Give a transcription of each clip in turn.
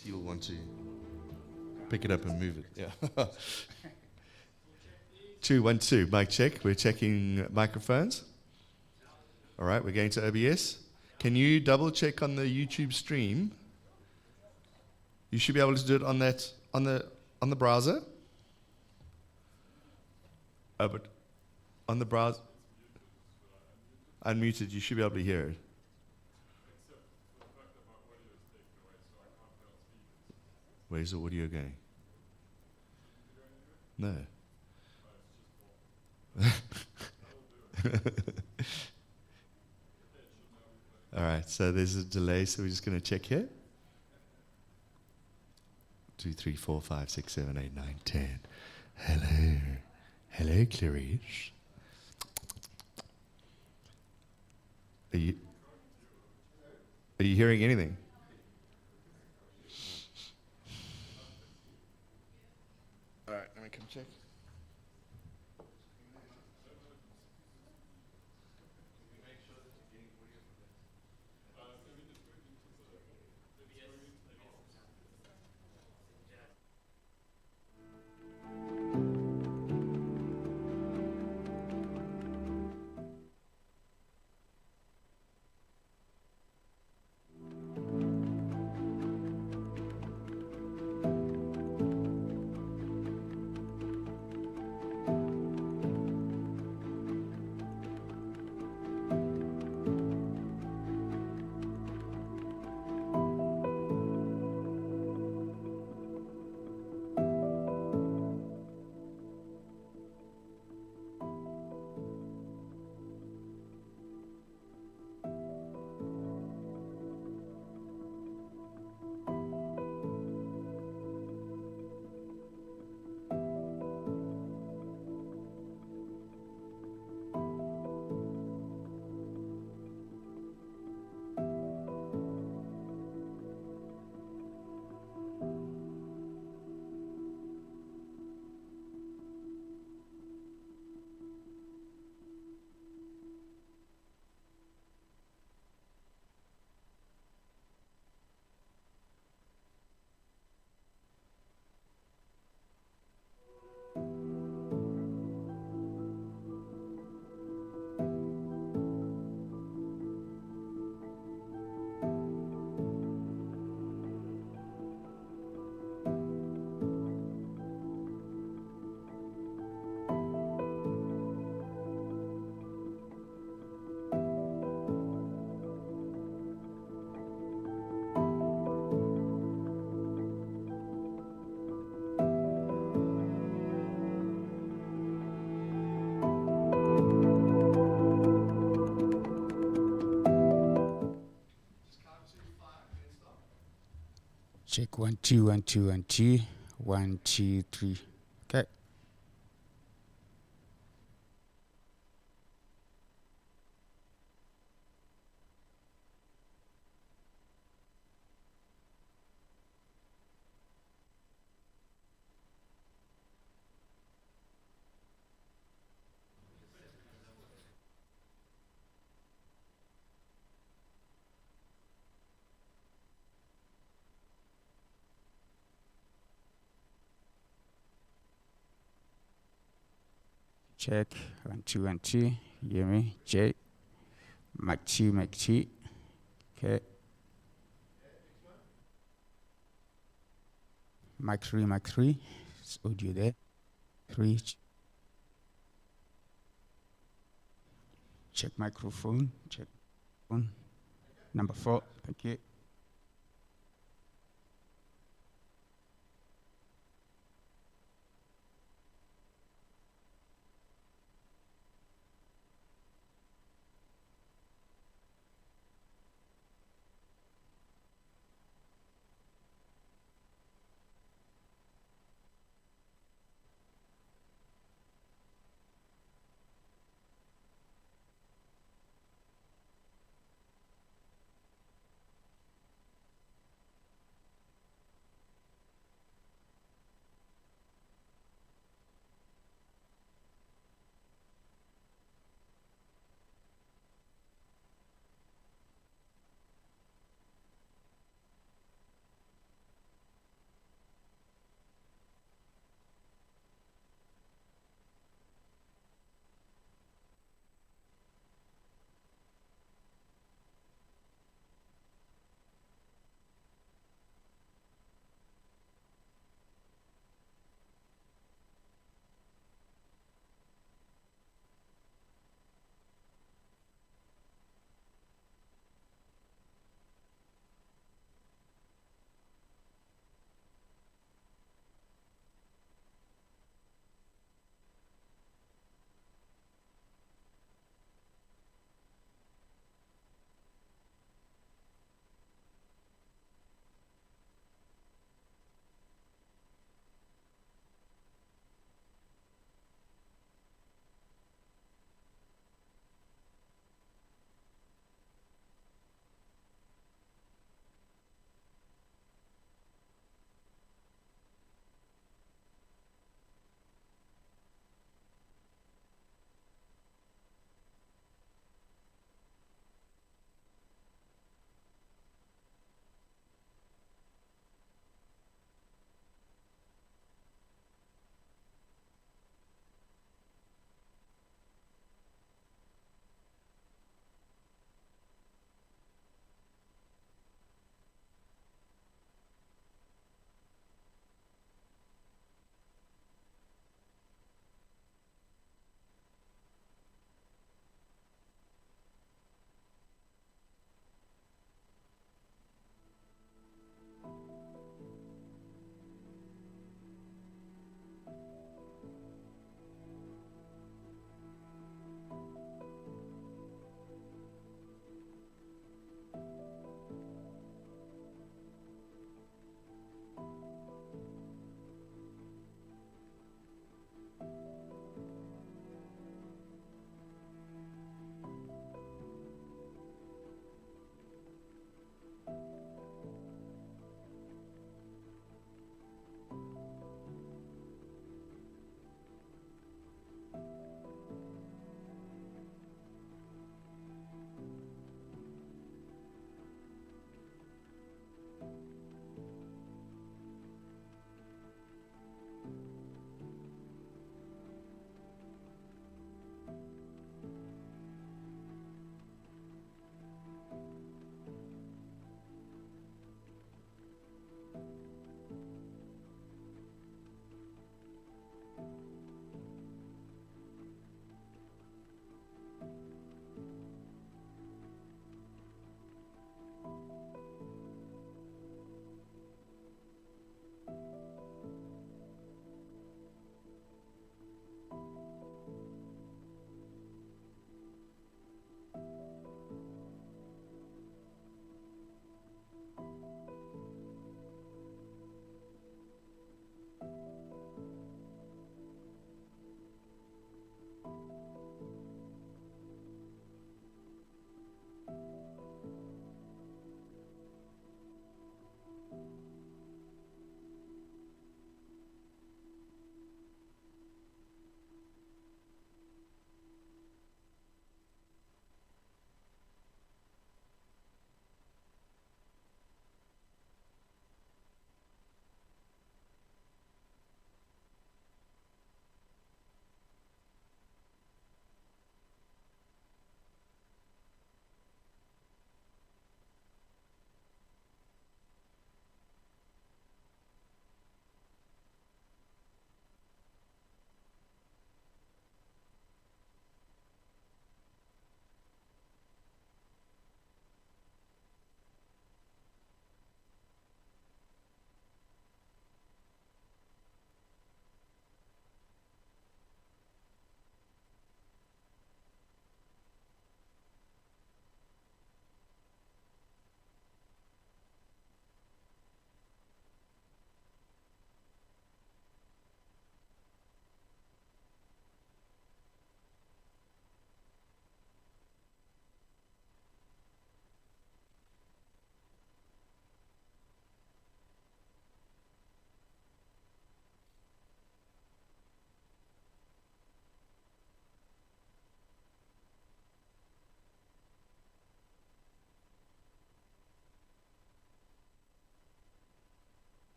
So you'll want to pick it up and move it. Yeah. 2 1 2. Mic check. We're checking microphones. All right, we're going to OBS. Can you double check on the YouTube stream? You should be able to do it on that on the browser. Oh, but on the browser, unmuted. You should be able to hear it. Where's the audio going? No. All right, so there's a delay, so we're just going to check here. 2 3 4 5 6 7 8 9 10. Hello. Hello, Clarice. Are you hearing anything? All right, let me come check. Check 1 2 1 2 1 2 1 2 3. Okay. Check 1 2 1 2. You hear me? J. Mic 2, mic 2. Okay. Mic 3, mic 3. It's audio there. 3. Check microphone. Check phone. Number 4. Thank you.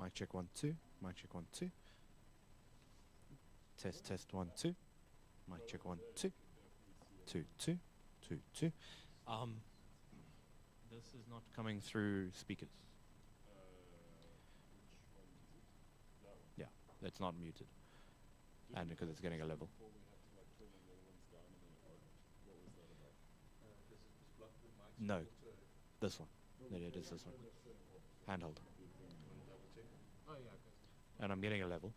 Mic check 1 2. Mic check 1 2. Test 1 2. Mic check 1 2. 2 2 2 2. This is not coming through speakers. Yeah, it's not muted. And because it's getting a level. No, this one. It is this one. Handheld. And I'm getting a level.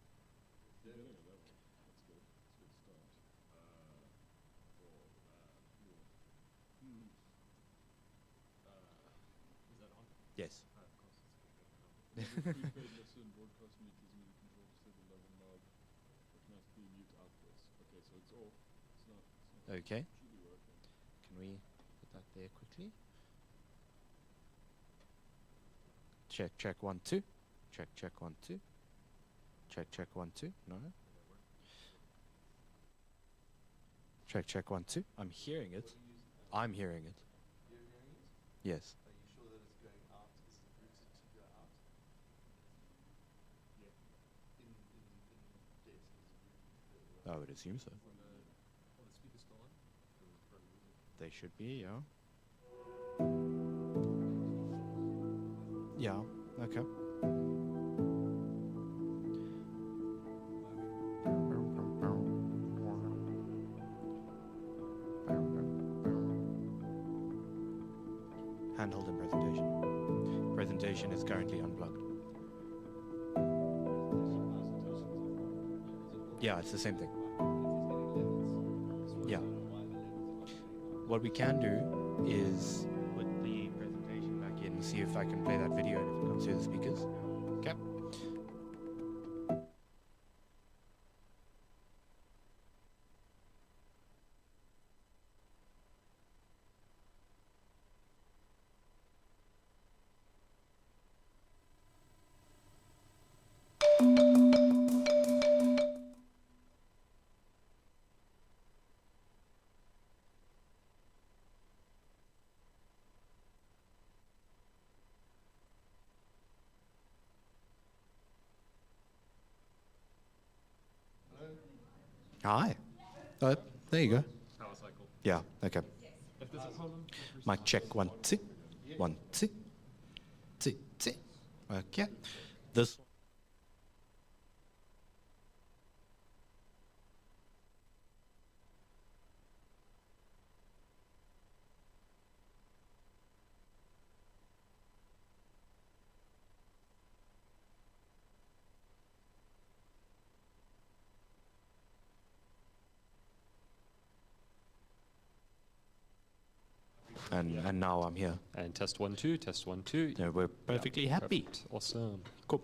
Yes. Okay. Can we put that there quickly? Check 1 2. Check 1 2. Check 1 2. No. Check 1 2. I'm hearing it. I'm hearing it. You're hearing it? Yes. Are you sure that it's going out? Is it routed to go out? Yeah. In depth, is it routed to go I would assume so. They should be, yeah. Yeah, okay. Handheld and presentation. Presentation is currently unplugged. Yeah, it's the same thing. Yeah. What we can do is put the presentation back in, see if I can play that video and if it comes through the speakers. Okay. Hi. There you go. Power cycle. Yeah, okay. If there's a problem, Mic check 1 2. 1 2. 2 2. Okay. This and now I'm here. and test 1 2, test 1 2. Yeah, we're perfectly happy. Perfect. Awesome. Cool.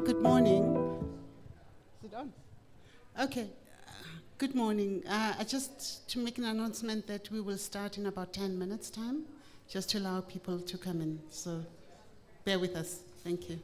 Good morning. Is it on? Okay. Good morning. Just to make an announcement that we will start in about 10 minutes' time, just to allow people to come in. So bear with us. Thank you.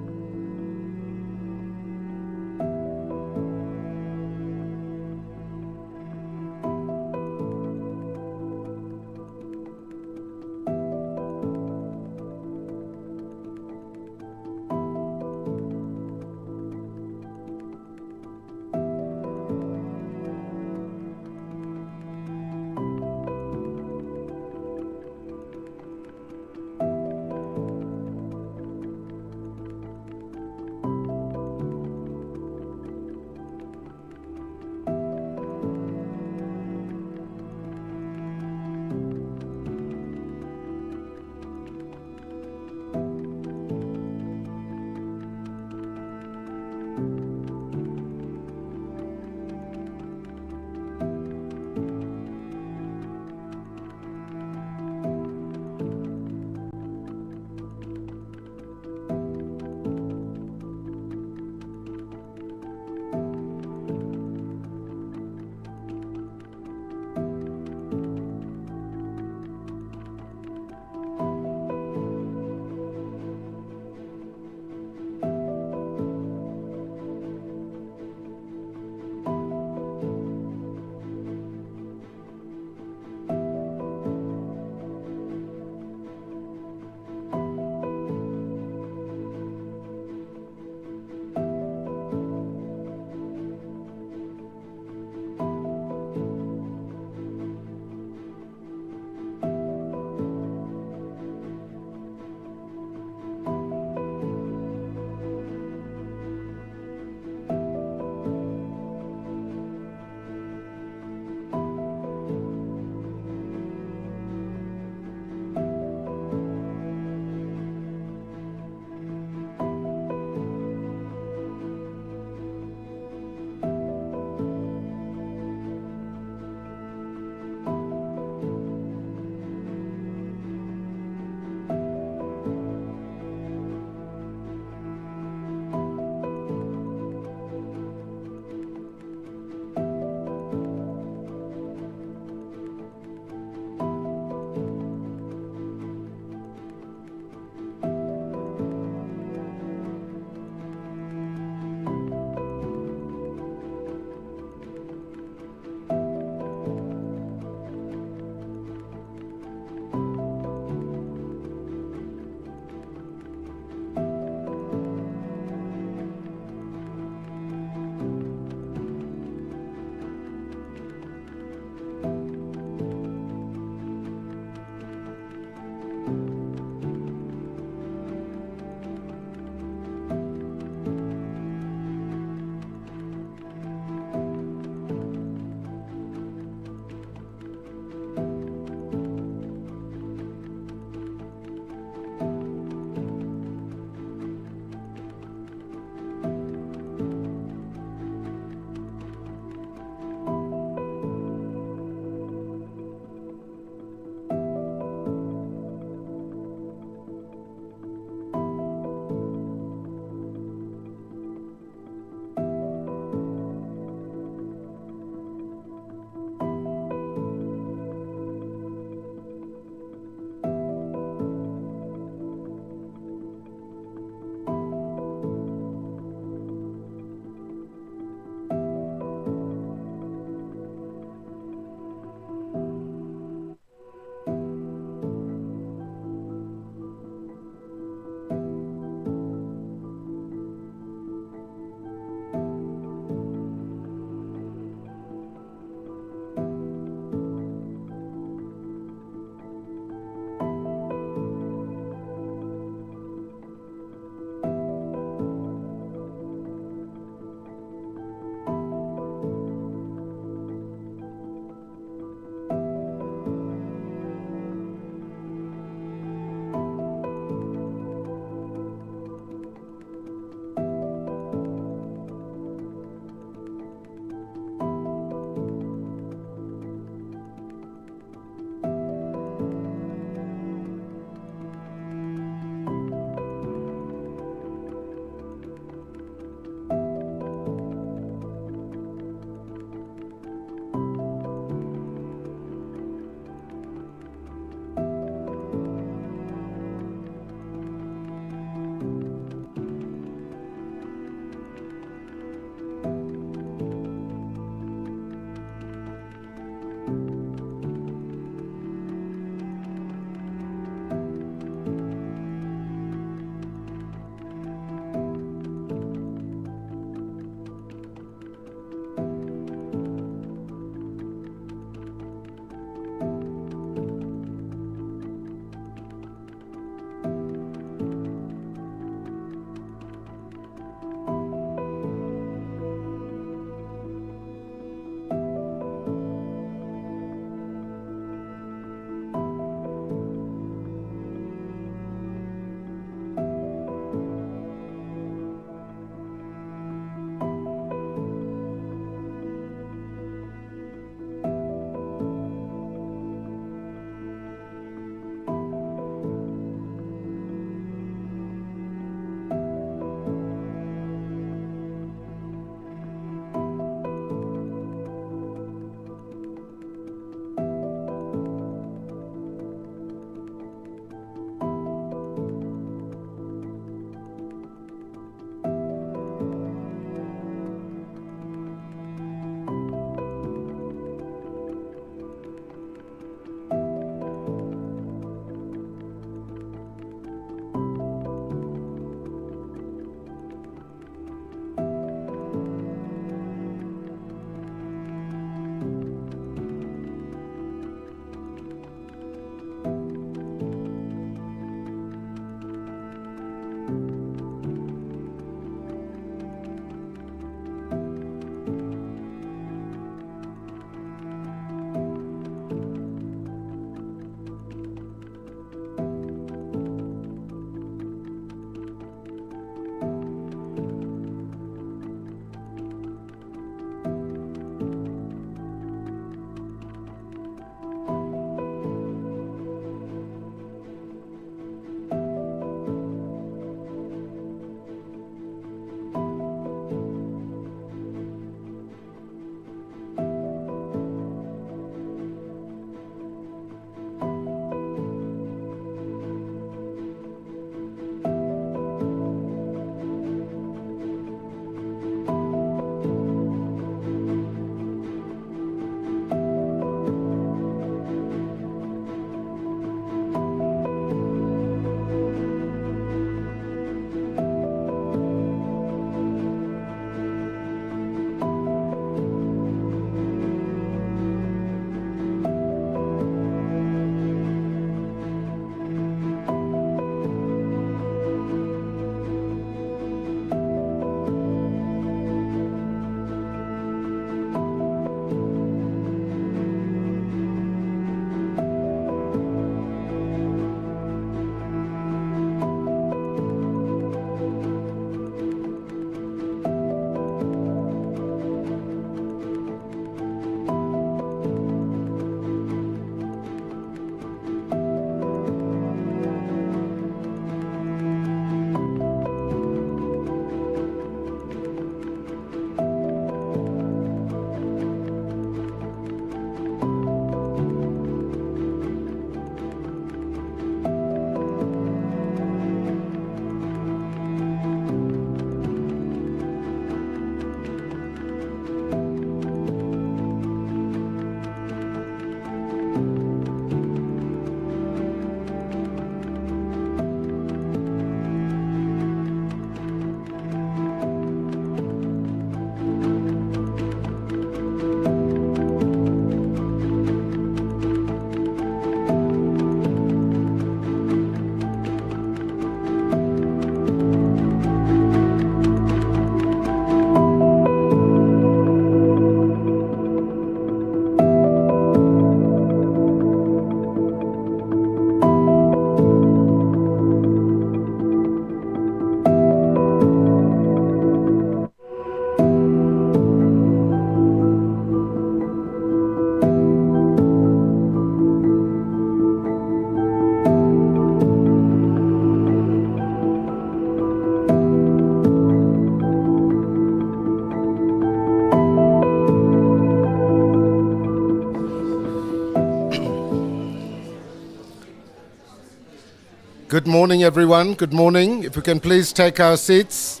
Good morning, everyone. Good morning. If we can please take our seats.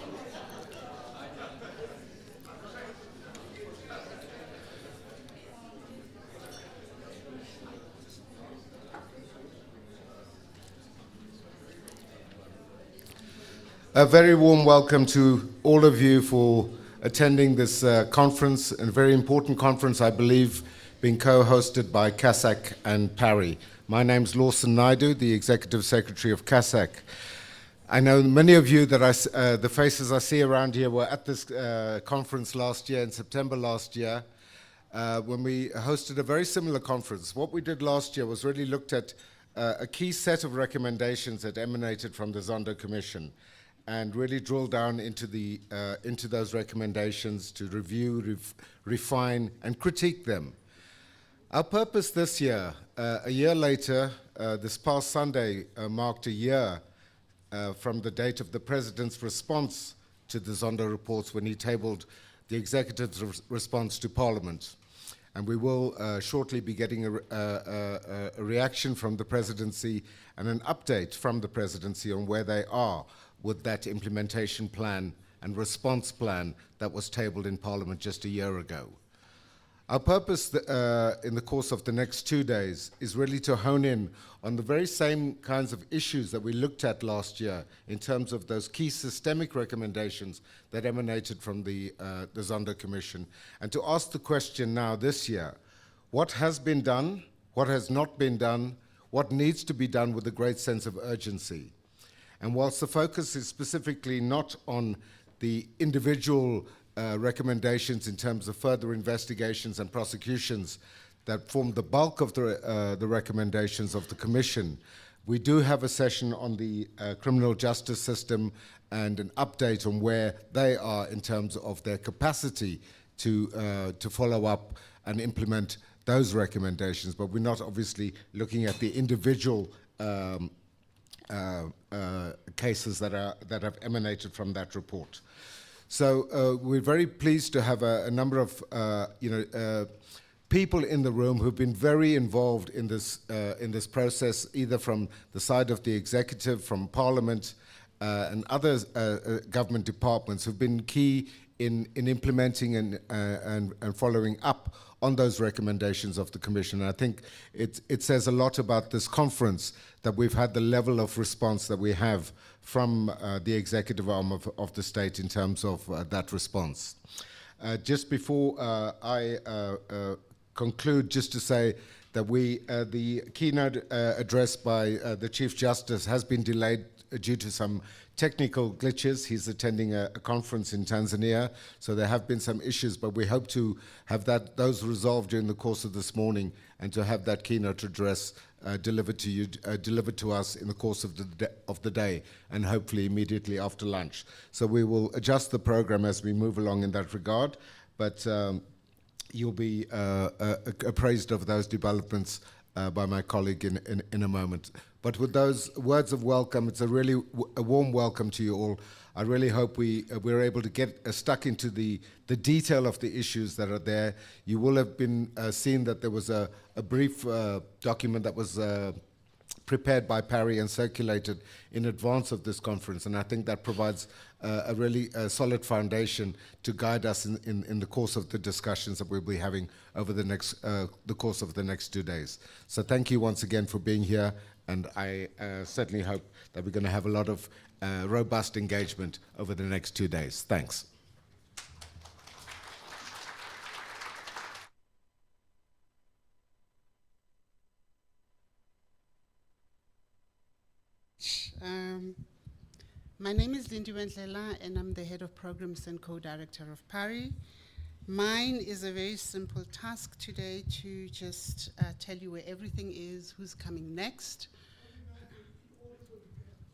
A very warm welcome to all of you for attending this conference, a very important conference, I believe, being co-hosted by CASAC and PARI. My name's Lawson Naidu, the Executive Secretary of CASAC. I know many of you that the faces I see around here were at this conference last year, in September last year, when we hosted a very similar conference. What we did last year was really looked at a key set of recommendations that emanated from the Zondo Commission, and really drill down into those recommendations to review, refine, and critique them. Our purpose this year, a year later, this past Sunday marked a year from the date of the President's response to the Zondo reports when he tabled the Executive's response to Parliament. And we will shortly be getting a reaction from the Presidency and an update from the Presidency on where they are with that implementation plan and response plan that was tabled in Parliament just a year ago. Our purpose in the course of the next 2 days is really to hone in on the very same kinds of issues that we looked at last year in terms of those key systemic recommendations that emanated from the Zondo Commission, and to ask the question now this year, what has been done, what has not been done, what needs to be done with a great sense of urgency. And whilst the focus is specifically not on the individual recommendations in terms of further investigations and prosecutions that form the bulk of the recommendations of the Commission, we do have a session on the criminal justice system and an update on where they are in terms of their capacity to follow up and implement those recommendations. But we're not obviously looking at the individual cases that have emanated from that report. So we're very pleased to have a number of people in the room who've been very involved in this process, either from the side of the Executive, from Parliament, and other government departments who've been key in implementing and following up on those recommendations of the Commission. And I think it says a lot about this conference that we've had the level of response that we have from the executive arm of the state in terms of that response. Just before I conclude, just to say that the keynote address by the Chief Justice has been delayed due to some technical glitches. He's attending a conference in Tanzania, so there have been some issues, but we hope to have those resolved during the course of this morning, and to have that keynote address delivered to us in the course of the day, and hopefully immediately after lunch. So we will adjust the program as we move along in that regard, but you'll be appraised of those developments by my colleague in a moment. But with those words of welcome, it's a warm welcome to you all. I really hope we're able to get stuck into the detail of the issues that are there. You will have been seen that there was a brief document that was prepared by PARI and circulated in advance of this conference, and I think that provides a really solid foundation to guide us in the course of the discussions that we'll be having over the course of the next 2 days. So thank you once again for being here, and I certainly hope that we're going to have a lot of robust engagement over the next 2 days. Thanks. My name is Lindiwe Ndlela, and I'm the head of programs and co-director of PARI. Mine is a very simple task today to just tell you where everything is, who's coming next.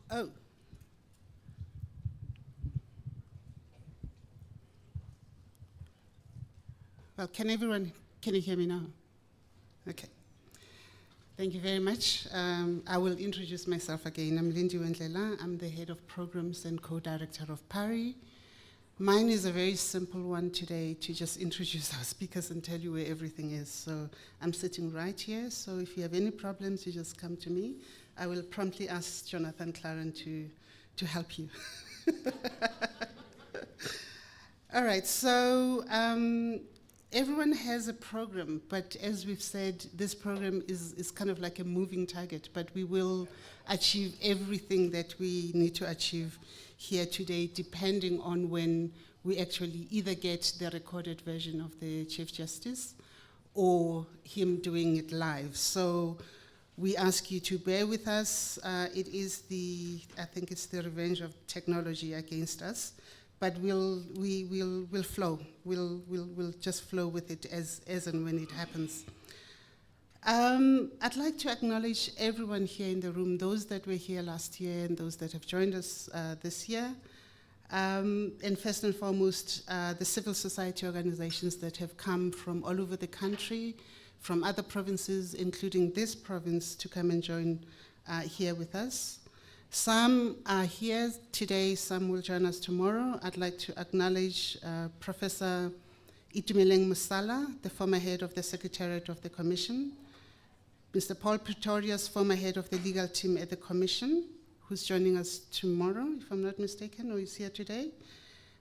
Oh. Well, can you hear me now? Okay. Thank you very much. I will introduce myself again. I'm Lindiwe Ndlela. I'm the head of programs and co-director of PARI. Mine is a very simple one today, to just introduce our speakers and tell you where everything is. So I'm sitting right here, so if you have any problems, you just come to me. I will promptly ask Jonathan Claren to help you. All right, so everyone has a program, but as we've said, this program is kind of like a moving target, but we will achieve everything that we need to achieve here today, depending on when we actually either get the recorded version of the Chief Justice or him doing it live. So we ask you to bear with us. It is I think it's the revenge of technology against us, but we'll flow. We'll just flow with it as and when it happens. I'd like to acknowledge everyone here in the room, those that were here last year and those that have joined us this year. And first and foremost, the civil society organizations that have come from all over the country, from other provinces, including this province, to come and join here with us. Some are here today, some will join us tomorrow. I'd like to acknowledge Professor Itumeleng Musala, the former head of the Secretariat of the Commission, Mr. Paul Pretorius, former head of the legal team at the Commission, who's joining us tomorrow, if I'm not mistaken, or is here today.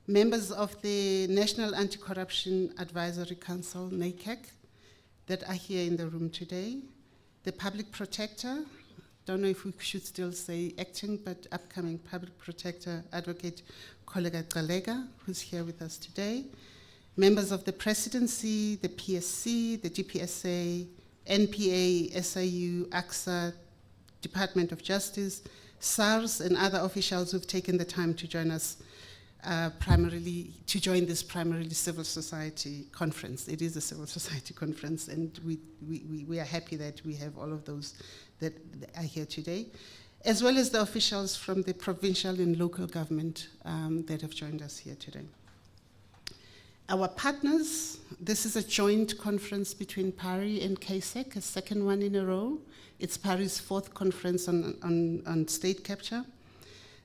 Members of the National Anti-Corruption Advisory Council, NACAC, that are here in the room today. The Public Protector, don't know if we should still say acting, but upcoming Public Protector, Advocate Kollega Galega, who's here with us today. Members of the Presidency, the PSC, the DPSA, NPA, SIU, AXA, Department of Justice, SARS, and other officials who've taken the time to join us join this primarily civil society conference. It is a civil society conference, and we are happy that we have all of those that are here today, as well as the officials from the provincial and local government that have joined us here today. Our partners, this is a joint conference between PARI and KSEC, a second one in a row. It's PARI's fourth conference on state capture.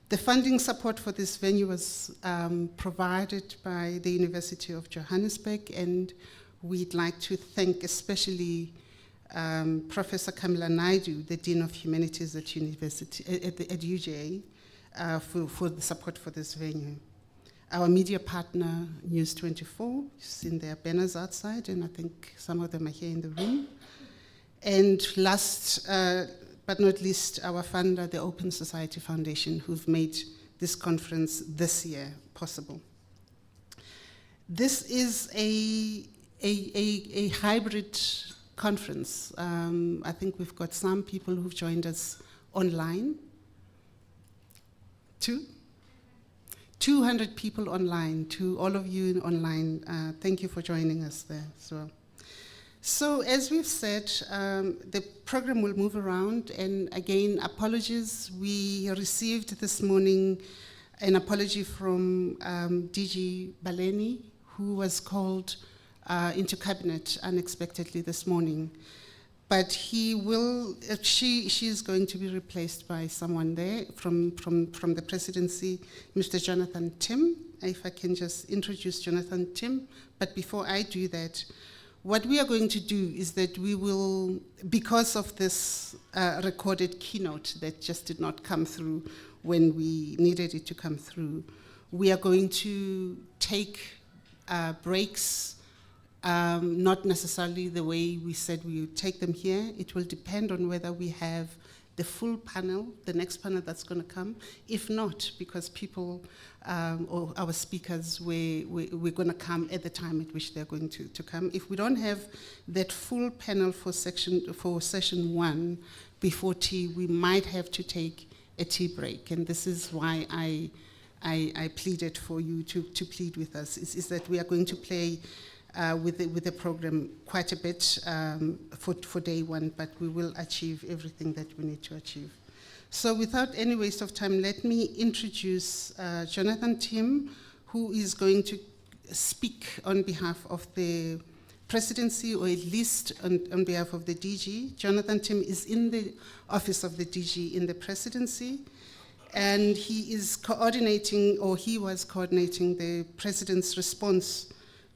The funding support for this venue was provided by the University of Johannesburg, and we'd like to thank especially Professor Kamila Naidu, the Dean of Humanities at UJ, for the support for this venue. Our media partner, News24, you've seen their banners outside, and I think some of them are here in the room. And last but not least, our funder, the Open Society Foundation, who've made this conference this year possible. This is a hybrid conference. I think we've got some people who've joined us online. 200 people online. To all of you online, thank you for joining us there as well. So as we've said, the program will move around, and again, apologies. We received this morning an apology from DG Baleni, who was called into cabinet unexpectedly this morning. But she is going to be replaced by someone there from the presidency, Mr. Jonathan Tim. If I can just introduce Jonathan Tim. But before I do that, what we are going to do is that we will, because of this recorded keynote that just did not come through when we needed it to come through, we are going to take breaks. Not necessarily the way we said we would take them here. It will depend on whether we have the full panel, the next panel that's going to come. If not, because people or our speakers, we're going to come at the time at which they're going to come. If we don't have that full panel for session one before tea, we might have to take a tea break. And this is why I pleaded for you to plead with us, is that we are going to play with the program quite a bit for day one, but we will achieve everything that we need to achieve. So without any waste of time, let me introduce Jonathan Tim, who is going to speak on behalf of the presidency, or at least on behalf of the DG. Jonathan Tim is in the office of the DG in the presidency, and he is coordinating, or he was coordinating, the president's response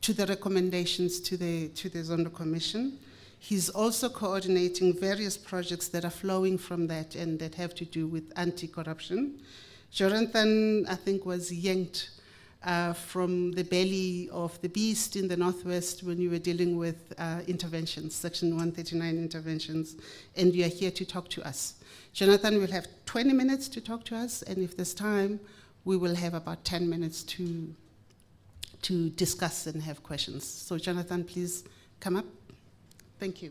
to the recommendations to the Zondo Commission. He's also coordinating various projects that are flowing from that and that have to do with anti-corruption. Jonathan, I think, was yanked from the belly of the beast in the Northwest when you were dealing with interventions, Section 139 interventions, and you are here to talk to us. Jonathan will have 20 minutes to talk to us, and if there's time, we will have about 10 minutes to discuss and have questions. So Jonathan, please come up. Thank you.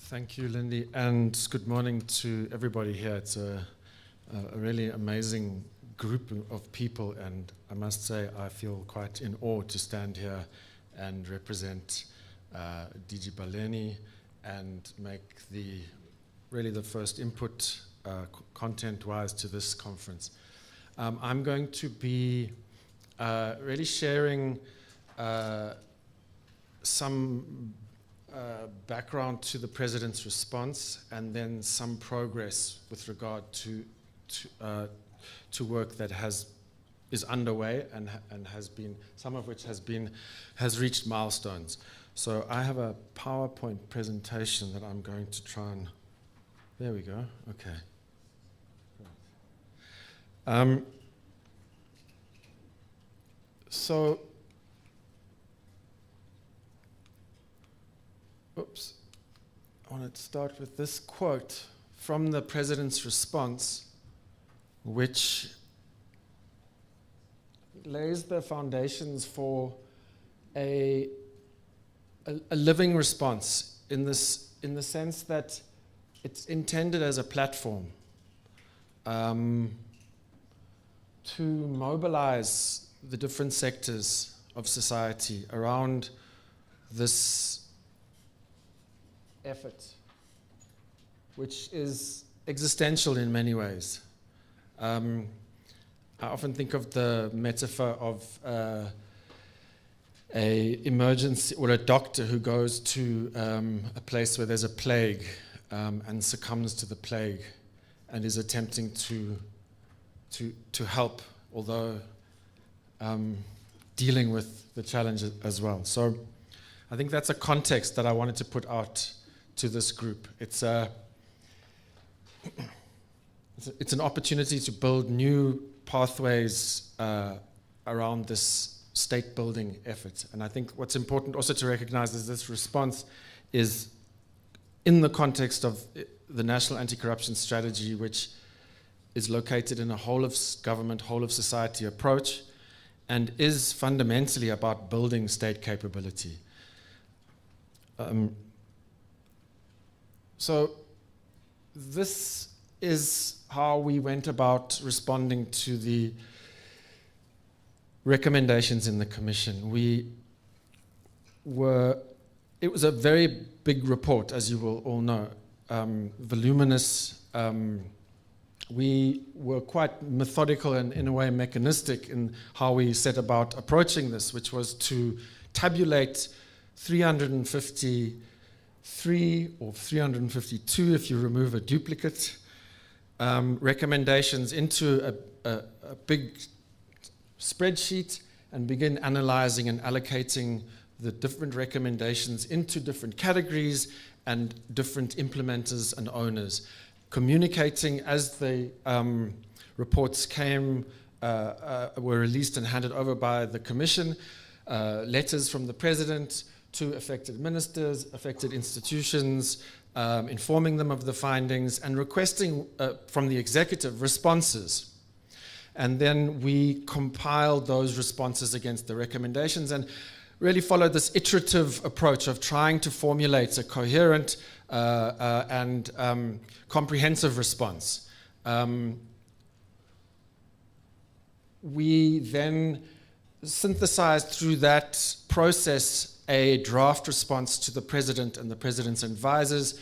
Thank you, Lindy, and good morning to everybody here. It's a really amazing group of people, and I must say I feel quite in awe to stand here and represent DG Baleni and make really the first input content-wise to this conference. I'm going to be really sharing some background to the President's response, and then some progress with regard to work that is underway and has been, some of which has reached milestones. So I have a PowerPoint presentation that I'm going to try and, there we go, okay. So, oops, I want to start with this quote from the President's response, which lays the foundations for a living response in the sense that it's intended as a platform to mobilize the different sectors of society around this effort, which is existential in many ways. I often think of the metaphor of a emergency or a doctor who goes to a place where there's a plague and succumbs to the plague and is attempting to help, although dealing with the challenge as well. So I think that's a context that I wanted to put out to this group. It's an opportunity to build new pathways around this state building effort. And I think what's important also to recognize is this response is in the context of the National Anti-Corruption Strategy, which is located in a whole of government, whole of society approach, and is fundamentally about building state capability. So this is how we went about responding to the recommendations in the Commission. It was a very big report, as you will all know, voluminous. We were quite methodical and in a way mechanistic in how we set about approaching this, which was to tabulate 353 or 352 if you remove a duplicate recommendations into a big spreadsheet and begin analyzing and allocating the different recommendations into different categories and different implementers and owners, communicating as the reports came, were released and handed over by the Commission, letters from the President to affected ministers, affected institutions, informing them of the findings and requesting from the executive responses. And then we compiled those responses against the recommendations and really followed this iterative approach of trying to formulate a coherent and comprehensive response. We then synthesized through that process a draft response to the President and the President's advisors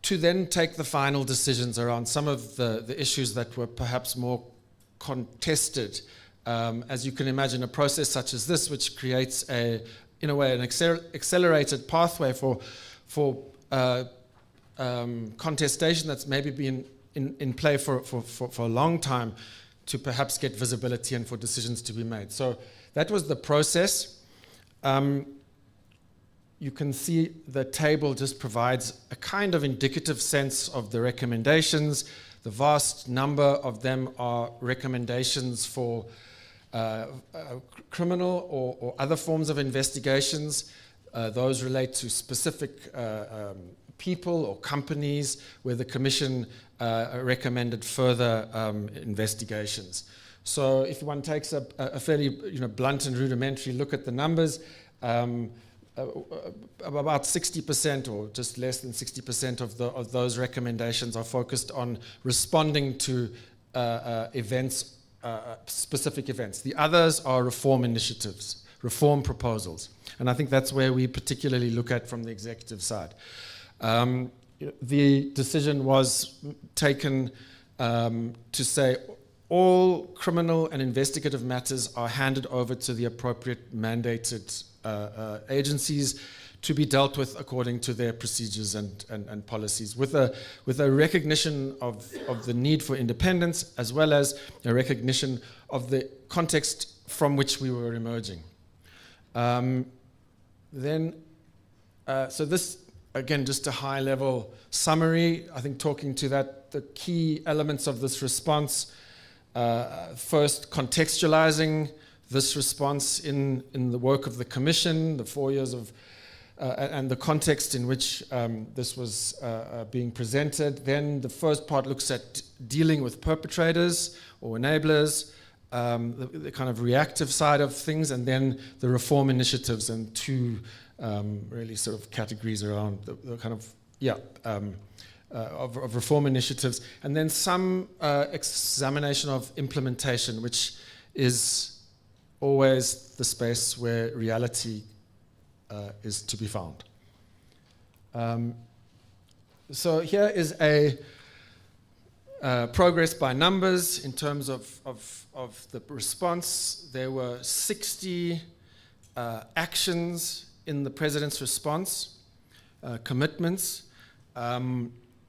to then take the final decisions around some of the issues that were perhaps more contested. As you can imagine, a process such as this, which creates in a way, an accelerated pathway for contestation that's maybe been in play for a long time, to perhaps get visibility and for decisions to be made. So that was the process. You can see the table just provides a kind of indicative sense of the recommendations. The vast number of them are recommendations for criminal or other forms of investigations. Those relate to specific people or companies where the Commission recommended further investigations. So if one takes a fairly blunt and rudimentary look at the numbers, about 60% or just less than 60% of those recommendations are focused on responding to events, specific events. The others are reform initiatives, reform proposals. And I think that's where we particularly look at from the executive side. The decision was taken to say all criminal and investigative matters are handed over to the appropriate mandated agencies to be dealt with according to their procedures and policies, with a recognition of the need for independence, as well as a recognition of the context from which we were emerging. So this, again, just a high-level summary. I think talking to that, the key elements of this response, first, contextualizing this response in the work of the Commission, the 4 years of, and the context in which this was being presented. Then the first part looks at dealing with perpetrators or enablers, the kind of reactive side of things, and then the reform initiatives, and two really sort of categories around the kind of, of reform initiatives. And then some examination of implementation, which is always the space where reality is to be found. So here is a progress by numbers in terms of the response. There were 60 actions in the President's response, commitments,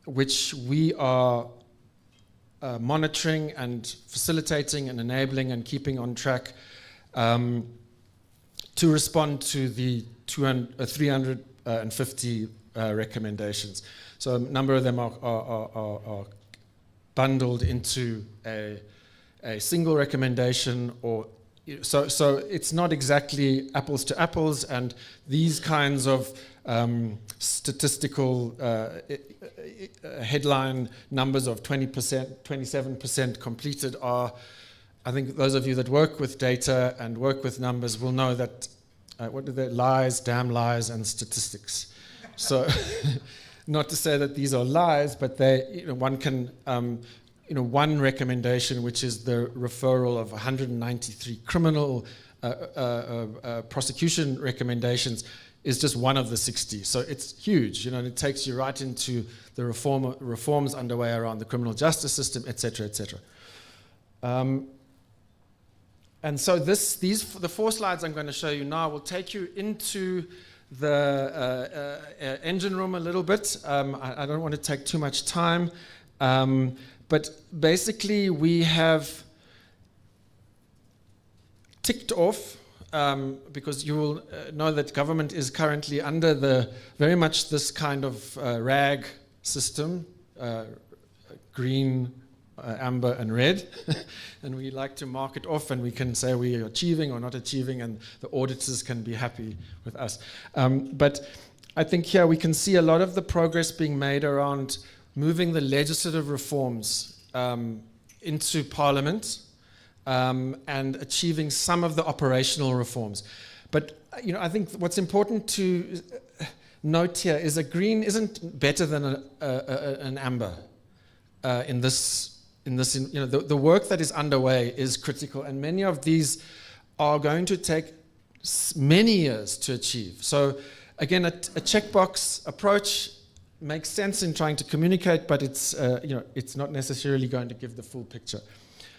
which we are monitoring and facilitating and enabling and keeping on track to respond to the 350 recommendations. So a number of them are bundled into a single recommendation, or so it's not exactly apples to apples, and these kinds of statistical headline numbers of 20%, 27% completed are, I think those of you that work with data and work with numbers will know that, what are they, lies, damn lies, and statistics. So not to say that these are lies, but they, one can, one recommendation, which is the referral of 193 criminal prosecution recommendations, is just one of the 60. So it's huge, and it takes you right into the reforms underway around the criminal justice system, et cetera, et cetera. And so the 4 slides I'm going to show you now will take you into the engine room a little bit. I don't want to take too much time, but basically we have ticked off, because you will know that government is currently under very much this kind of RAG system, green, amber and red, and we like to mark it off, and we can say we are achieving or not achieving, and the auditors can be happy with us. But I think here we can see a lot of the progress being made around moving the legislative reforms into Parliament, and achieving some of the operational reforms. But I think what's important to note here is a green isn't better than an amber in this. The work that is underway is critical, and many of these are going to take many years to achieve. So again, a checkbox approach makes sense in trying to communicate, but it's not necessarily going to give the full picture.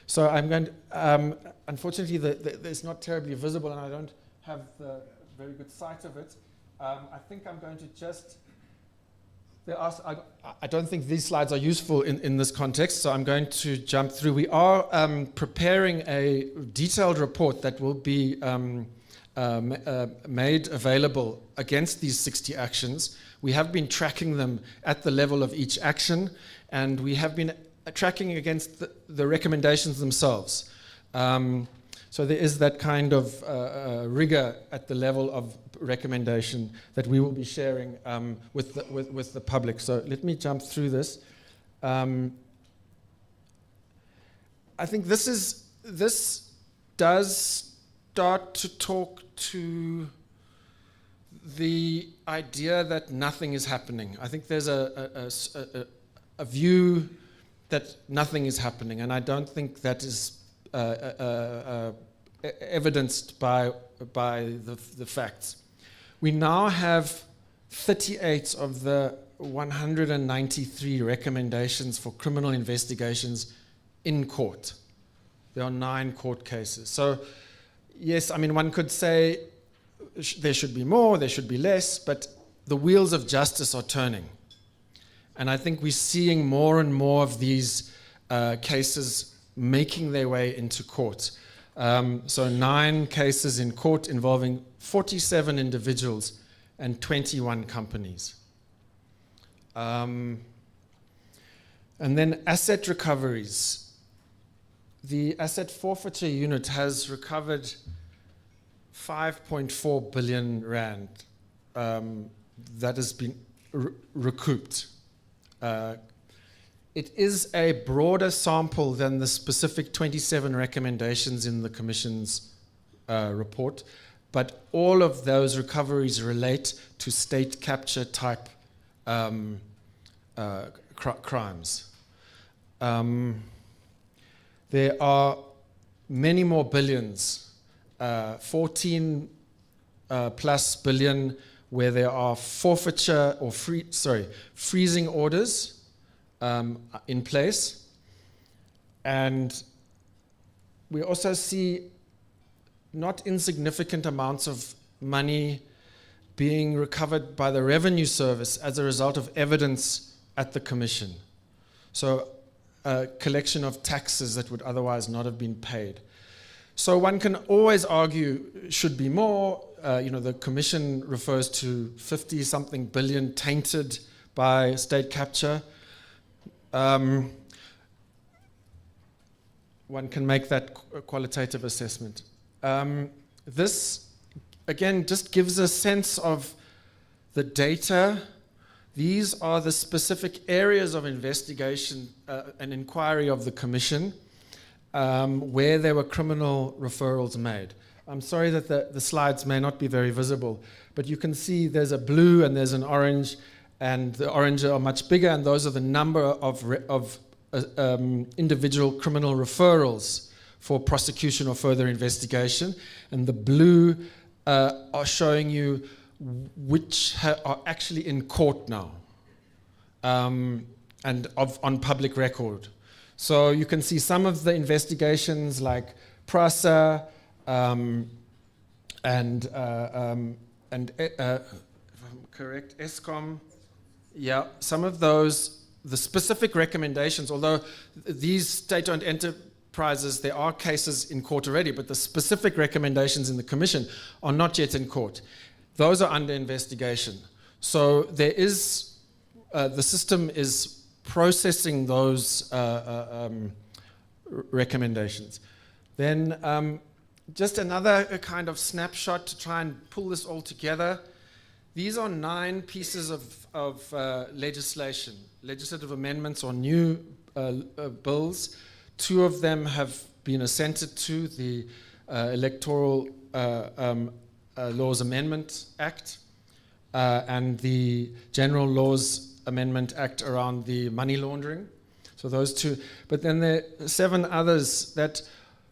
So I'm going to, unfortunately, it's not terribly visible, and I don't have the very good sight of it. I think I'm going to just I don't think these slides are useful in this context, so I'm going to jump through. We are preparing a detailed report that will be made available against these 60 actions. We have been tracking them at the level of each action, and we have been tracking against the recommendations themselves. So there is that kind of rigor at the level of recommendation that we will be sharing with the public. So let me jump through this. I think this does start to talk to the idea that nothing is happening. I think there's a view that nothing is happening, and I don't think that is evidenced by the facts. We now have 38 of the 193 recommendations for criminal investigations in court. There are 9 court cases. So, yes, I mean, one could say there should be more, there should be less, but the wheels of justice are turning. And I think we're seeing more and more of these cases making their way into court. So 9 cases in court involving 47 individuals and 21 companies. And then asset recoveries. The asset forfeiture unit has recovered 5.4 billion rand that has been recouped. It is a broader sample than the specific 27 recommendations in the Commission's report, but all of those recoveries relate to state capture type crimes. There are many more billions, 14 plus billion, where there are forfeiture or freezing orders in place. And we also see not insignificant amounts of money being recovered by the Revenue Service as a result of evidence at the Commission. So a collection of taxes that would otherwise not have been paid. So one can always argue should be more. The Commission refers to 50-something billion tainted by state capture. One can make that qualitative assessment. This, again, just gives a sense of the data. These are the specific areas of investigation and inquiry of the Commission where there were criminal referrals made. I'm sorry that the slides may not be very visible, but you can see there's a blue and there's an orange, and the orange are much bigger, and those are the number of individual criminal referrals for prosecution or further investigation. And the blue are showing you which are actually in court now and on public record. So you can see some of the investigations like PRASA and if I'm correct, ESCOM. Yeah, some of those, the specific recommendations, although these state-owned enterprises, there are cases in court already, but the specific recommendations in the Commission are not yet in court. Those are under investigation. So there is, the system is processing those recommendations. Then just another kind of snapshot to try and pull this all together. These are 9 pieces of legislation, legislative amendments or new bills. 2 of them have been assented to, the Electoral Laws Amendment Act and the General Laws Amendment Act around the money laundering. So those 2. But then there are 7 others that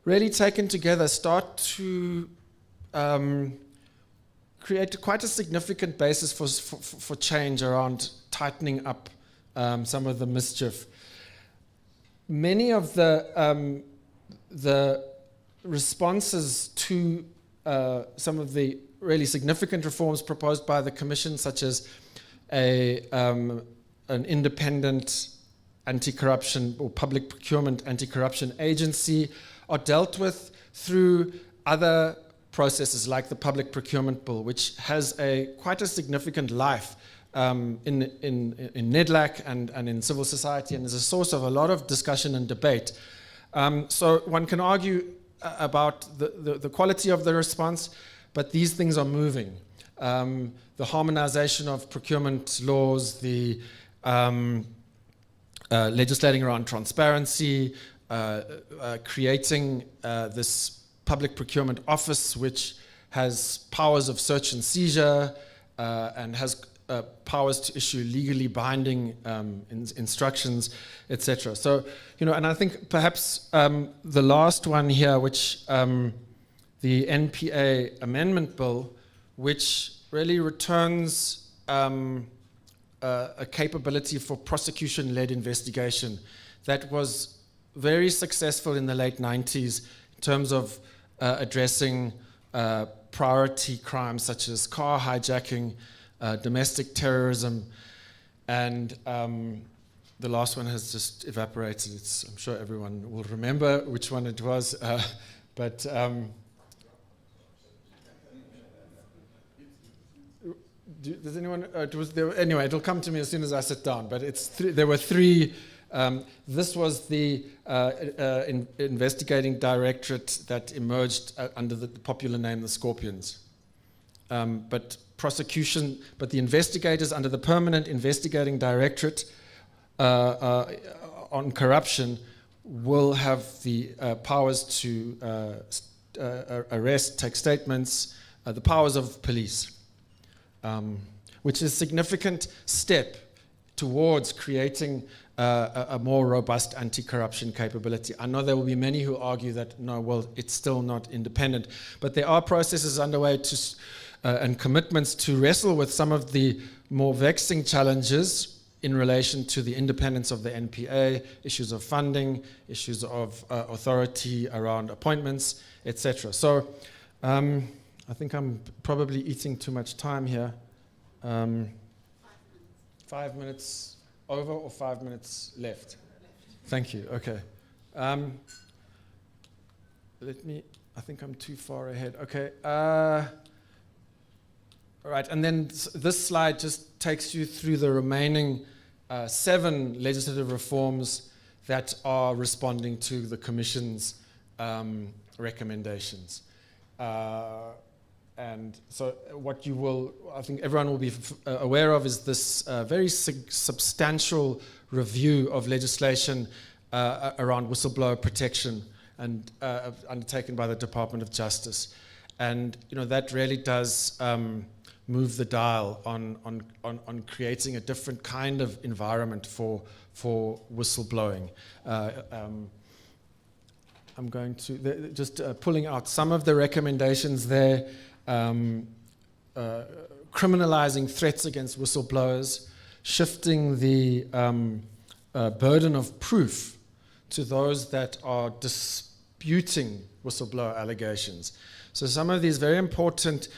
really taken together start to create quite a significant basis for change around tightening up some of the mischief. Many of the responses to some of the really significant reforms proposed by the Commission, such as a an independent anti-corruption or public procurement anti-corruption agency are dealt with through other processes like the Public Procurement Bill, which has quite a significant life in NEDLAC and in civil society, and is a source of a lot of discussion and debate. So one can argue about the quality of the response, but these things are moving. The harmonization of procurement laws, the legislating around transparency, creating this public procurement office which has powers of search and seizure and has powers to issue legally binding instructions, etc. So, and I think perhaps the last one here, which the NPA Amendment Bill, which really returns a capability for prosecution-led investigation that was very successful in the late 90s in terms of addressing priority crimes such as car hijacking, domestic terrorism, and the last one has just evaporated. I'm sure everyone will remember which one it was, but does anyone? Anyway, it'll come to me as soon as I sit down. But there were three. This was the investigating directorate that emerged under the popular name the Scorpions. But the investigators under the Permanent Investigating Directorate on corruption will have the powers to arrest, take statements, the powers of police, which is a significant step towards creating a more robust anti-corruption capability. I know there will be many who argue that, no, well, it's still not independent, but there are processes underway and commitments to wrestle with some of the more vexing challenges in relation to the independence of the NPA, issues of funding, issues of authority around appointments, etc. So I think I'm probably eating too much time here. 5 minutes over or 5 minutes left? Thank you, okay. I think I'm too far ahead. Okay. All right, and then this slide just takes you through the remaining 7 legislative reforms that are responding to the Commission's recommendations. And so what I think everyone will be aware of is this very substantial review of legislation around whistleblower protection and undertaken by the Department of Justice. And that really does move the dial on creating a different kind of environment for whistleblowing. I'm going to just pulling out some of the recommendations there. Criminalizing threats against whistleblowers, shifting the burden of proof to those that are disputing whistleblower allegations. So some of these very important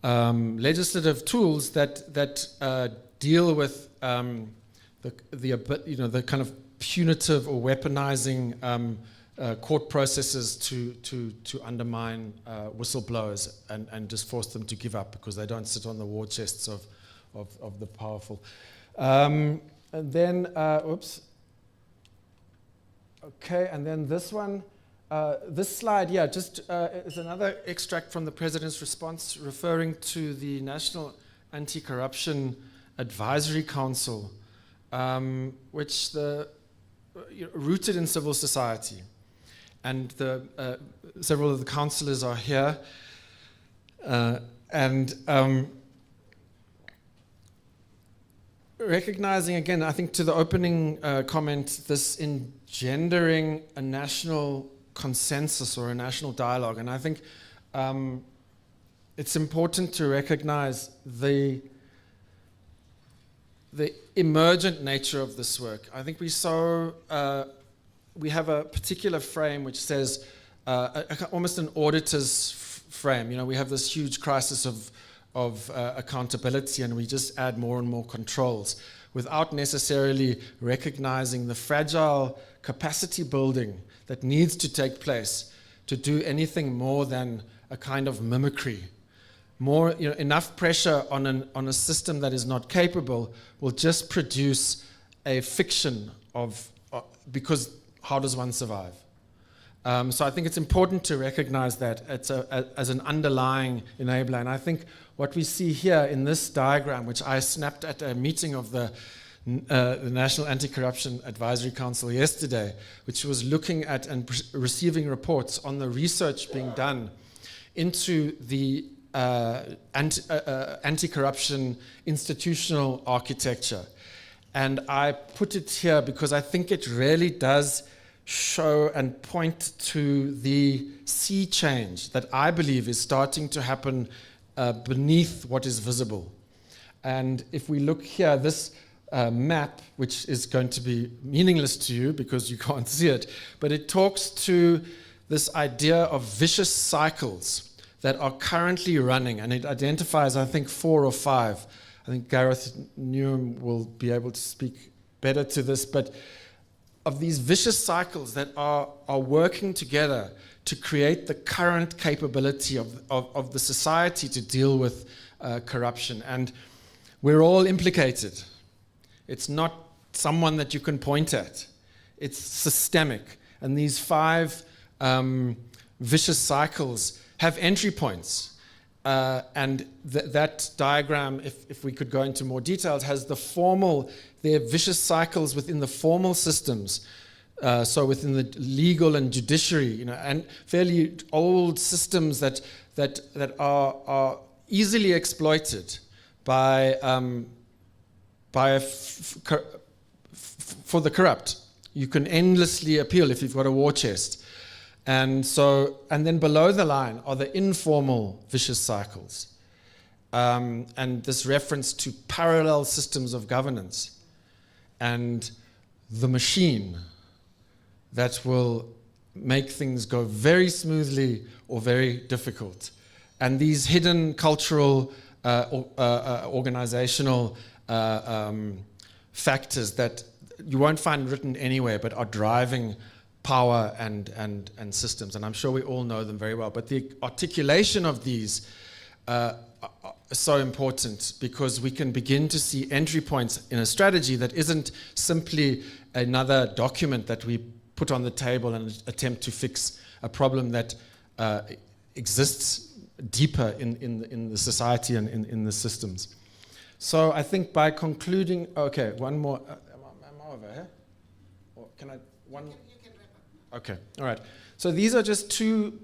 legislative tools that deal with the kind of punitive or weaponizing court processes to undermine whistleblowers and just force them to give up because they don't sit on the war chests of the powerful. And then, okay, and then this one, this slide, just is another extract from the President's response referring to the National Anti-Corruption Advisory Council, which rooted in civil society. And several of the councillors are here. Recognizing, again, I think to the opening comment, this engendering a national consensus or a national dialogue. And I think it's important to recognize the emergent nature of this work. I think we have a particular frame which says almost an auditor's frame. We have this huge crisis of accountability, and we just add more and more controls. without necessarily recognizing the fragile capacity building that needs to take place to do anything more than a kind of mimicry. More, enough pressure on a system that is not capable will just produce a fiction of, because how does one survive? So I think it's important to recognize that as an underlying enabler. And I think what we see here in this diagram, which I snapped at a meeting of the National Anti-Corruption Advisory Council yesterday, which was looking at and receiving reports on the research being done into the anti-corruption institutional architecture. And I put it here because I think it really does show and point to the sea change that I believe is starting to happen beneath what is visible. And if we look here, this map, which is going to be meaningless to you because you can't see it, but it talks to this idea of vicious cycles that are currently running, and it identifies, I think, 4 or 5. I think Gareth Newham will be able to speak better to this, but of these vicious cycles that are working together to create the current capability of the society to deal with corruption. And we're all implicated. It's not someone that you can point at. It's systemic. And these 5 vicious cycles have entry points. And that diagram, if we could go into more details, has there are vicious cycles within the formal systems, so within the legal and judiciary, and fairly old systems that are easily exploited for the corrupt. You can endlessly appeal if you've got a war chest. And then below the line are the informal vicious cycles. And this reference to parallel systems of governance and the machine that will make things go very smoothly or very difficult. And these hidden cultural, organizational factors that you won't find written anywhere but are driving power and systems, and I'm sure we all know them very well. But the articulation of these are so important because we can begin to see entry points in a strategy that isn't simply another document that we put on the table and attempt to fix a problem that exists deeper in the society and in the systems. So I think by concluding, okay, one more. Am I over here? Or can I one? Okay, all right. So these are just 2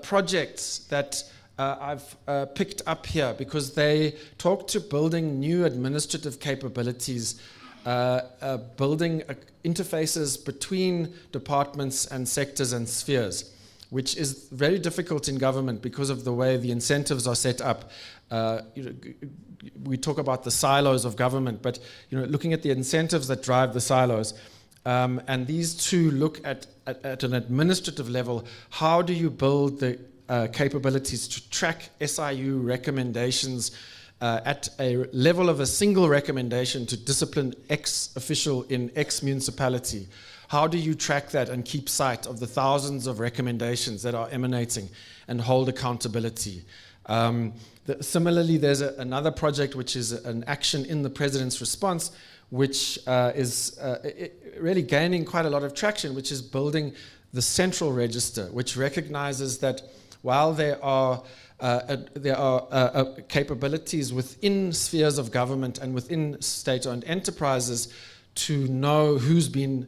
projects that I've picked up here because they talk to building new administrative capabilities, building interfaces between departments and sectors and spheres, which is very difficult in government because of the way the incentives are set up. We talk about the silos of government, but looking at the incentives that drive the silos, and these 2 look at an administrative level, how do you build the capabilities to track SIU recommendations at a level of a single recommendation to discipline X official in X municipality? How do you track that and keep sight of the thousands of recommendations that are emanating and hold accountability? Similarly, there's another project which is an action in the President's response, which is really gaining quite a lot of traction, which is building the central register, which recognizes that while there are capabilities within spheres of government and within state-owned enterprises to know who's been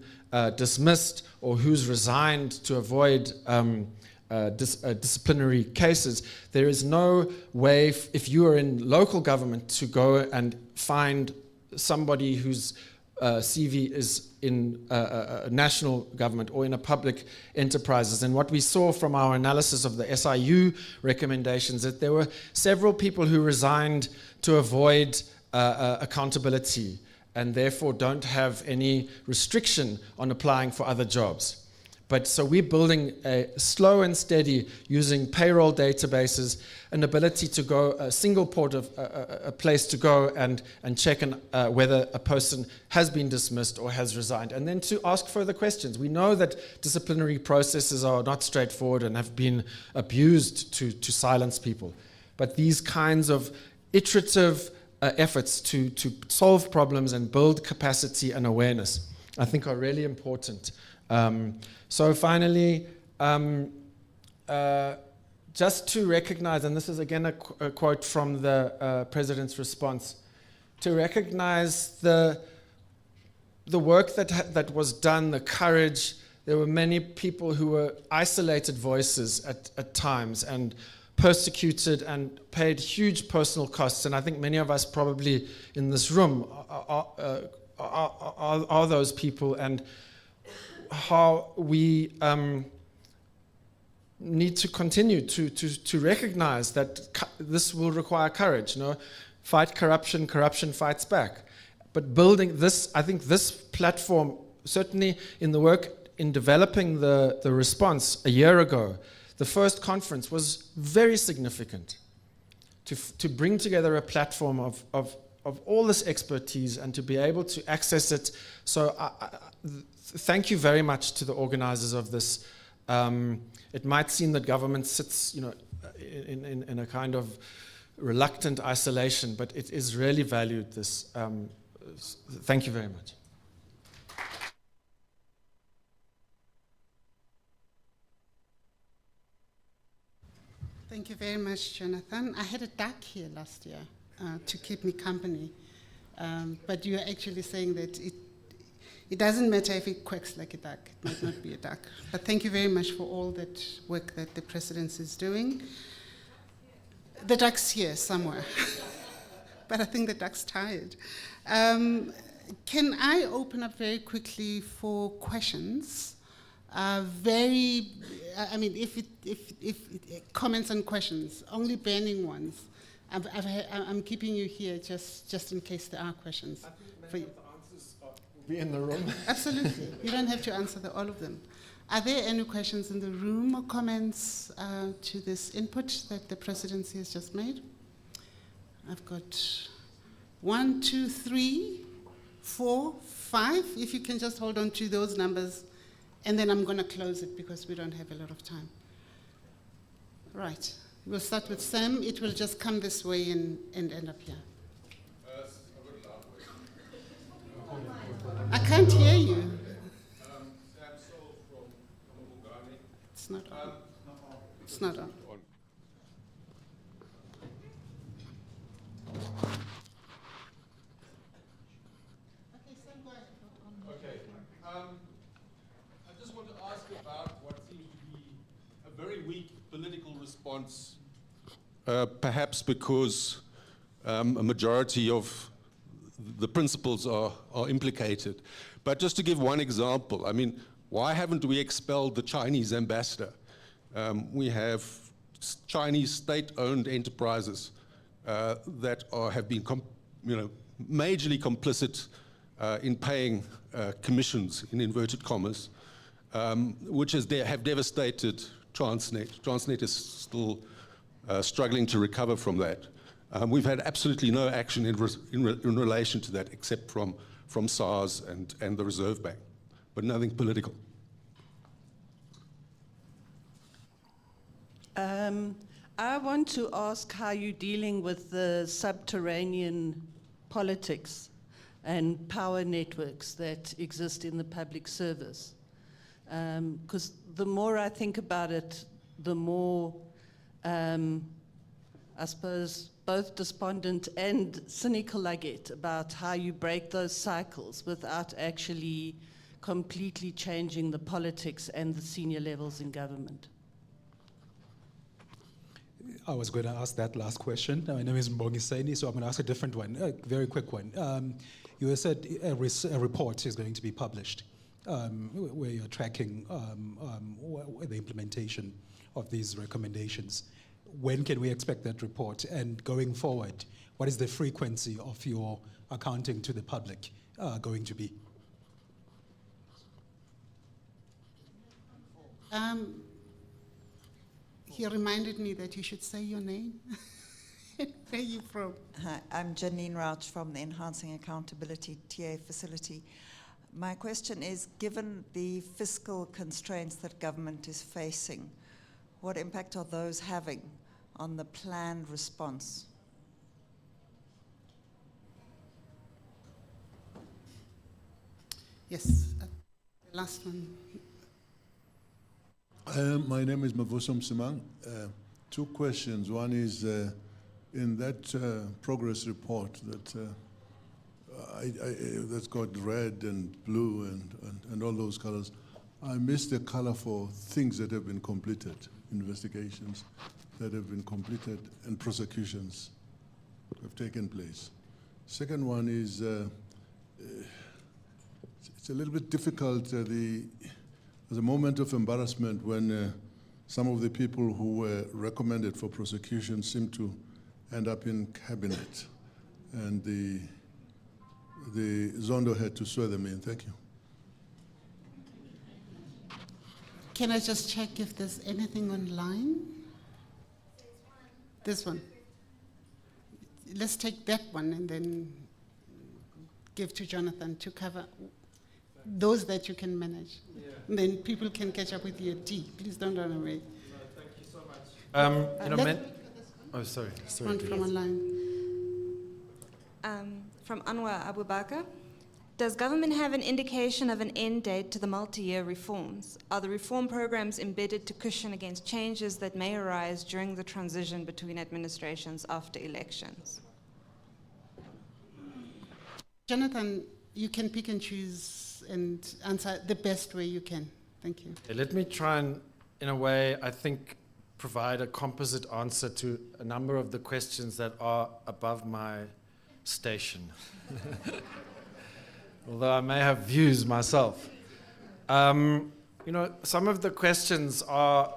dismissed or who's resigned to avoid disciplinary cases, there is no way, if you are in local government, to go and find somebody whose CV is in a national government or in a public enterprises. And what we saw from our analysis of the SIU recommendations, that there were several people who resigned to avoid accountability and therefore don't have any restriction on applying for other jobs. But so we're building a slow and steady, using payroll databases, an ability to go a single port of a place to go and check whether a person has been dismissed or has resigned, and then to ask further questions. We know that disciplinary processes are not straightforward and have been abused to silence people. But these kinds of iterative efforts to solve problems and build capacity and awareness, I think, are really important. So finally, just to recognize, and this is again a quote from the President's response, to recognize the work that was done, the courage. There were many people who were isolated voices at times and persecuted and paid huge personal costs. And I think many of us probably in this room are those people, and how we need to continue to recognize that this will require courage. Fight corruption, corruption fights back. But building this, I think this platform, certainly in the work in developing the response a year ago, the first conference was very significant to bring together a platform of all this expertise and to be able to access it. So thank you very much to the organizers of this. It might seem that government sits, in a kind of reluctant isolation, but it is really valued. This. Thank you very much. Thank you very much, Jonathan. I had a duck here last year to keep me company, but you're actually saying that it doesn't matter if it quacks like a duck. It might not be a duck. But thank you very much for all that work that the Presidency is doing. The duck's here somewhere, but I think the duck's tired. Can I open up very quickly for questions? If comments and questions, only burning ones. I'm keeping you here just in case there are questions for you. Be in the room. Absolutely. You don't have to answer all of them. Are there any questions in the room or comments to this input that the Presidency has just made? I've got 1, 2, 3, 4, 5. If you can just hold on to those numbers, and then I'm going to close it because we don't have a lot of time. Right. We'll start with Sam. It will just come this way and end up here. I can't hear you. Sam Soul from Uganda. It's not on. It's not on. Okay. I just want to ask about what seems to be a very weak political response, perhaps because a majority of the principles are implicated. But just to give one example, I mean, why haven't we expelled the Chinese ambassador? We have Chinese state-owned enterprises that have been majorly complicit in paying commissions, in inverted commas, which have devastated Transnet. Transnet is still struggling to recover from that. We've had absolutely no action in relation to that, except from SARS and the Reserve Bank, but nothing political. I want to ask how you're dealing with the subterranean politics and power networks that exist in the public service. Because the more I think about it, the more, I suppose, both despondent and cynical I get about how you break those cycles without actually completely changing the politics and the senior levels in government. I was going to ask that last question. My name is Mbongi Saini, so I'm going to ask a different one, a very quick one. You said a report is going to be published where you're tracking the implementation of these recommendations. When can we expect that report? And going forward, what is the frequency of your accounting to the public going to be? He reminded me that you should say your name. Where are you from? Hi, I'm Janine Rauch from the Enhancing Accountability TA facility. My question is, given the fiscal constraints that government is facing, what impact are those having on the planned response? Yes, the last one. My name is Mavuso Msimang. Two questions. One is, in that progress report that that's got red and blue and all those colors, I missed the color for things that have been completed, investigations that have been completed, and prosecutions have taken place. Second one is, it's a little bit difficult, there's a moment of embarrassment when some of the people who were recommended for prosecution seem to end up in cabinet, and the Zondo had to swear them in. Thank you. Can I just check if there's anything online? This one. Let's take that one and then give to Jonathan to cover those that you can manage. Yeah. And then people can catch up with you at tea. Please don't run away. No, thank you so much. Oh, sorry. One from online. From Anwar Abu Bakr. Does government have an indication of an end date to the multi-year reforms? Are the reform programs embedded to cushion against changes that may arise during the transition between administrations after elections? Jonathan, you can pick and choose and answer the best way you can. Thank you. Let me try and, in a way, I think, provide a composite answer to a number of the questions that are above my station. Although I may have views myself. You know, some of the questions are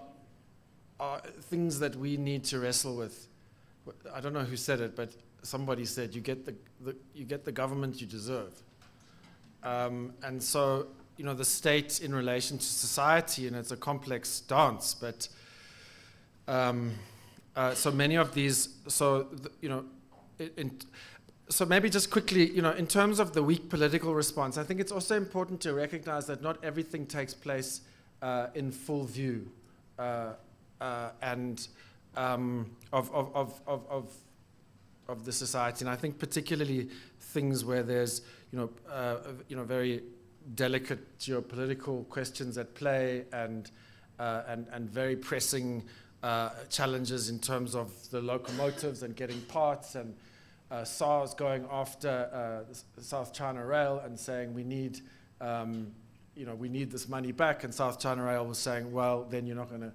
things that we need to wrestle with. I don't know who said it, but somebody said you get the government you deserve. And so, you know, the state in relation to society, and it's a complex dance, but so many of these, so maybe just quickly, you know, in terms of the weak political response, I think it's also important to recognize that not everything takes place in full view and of the society. And I think particularly things where there's, very delicate geopolitical questions at play and very pressing challenges in terms of the locomotives and getting parts, and SARS going after South China Rail and saying we need this money back, and South China Rail was saying, well, then you're not going to,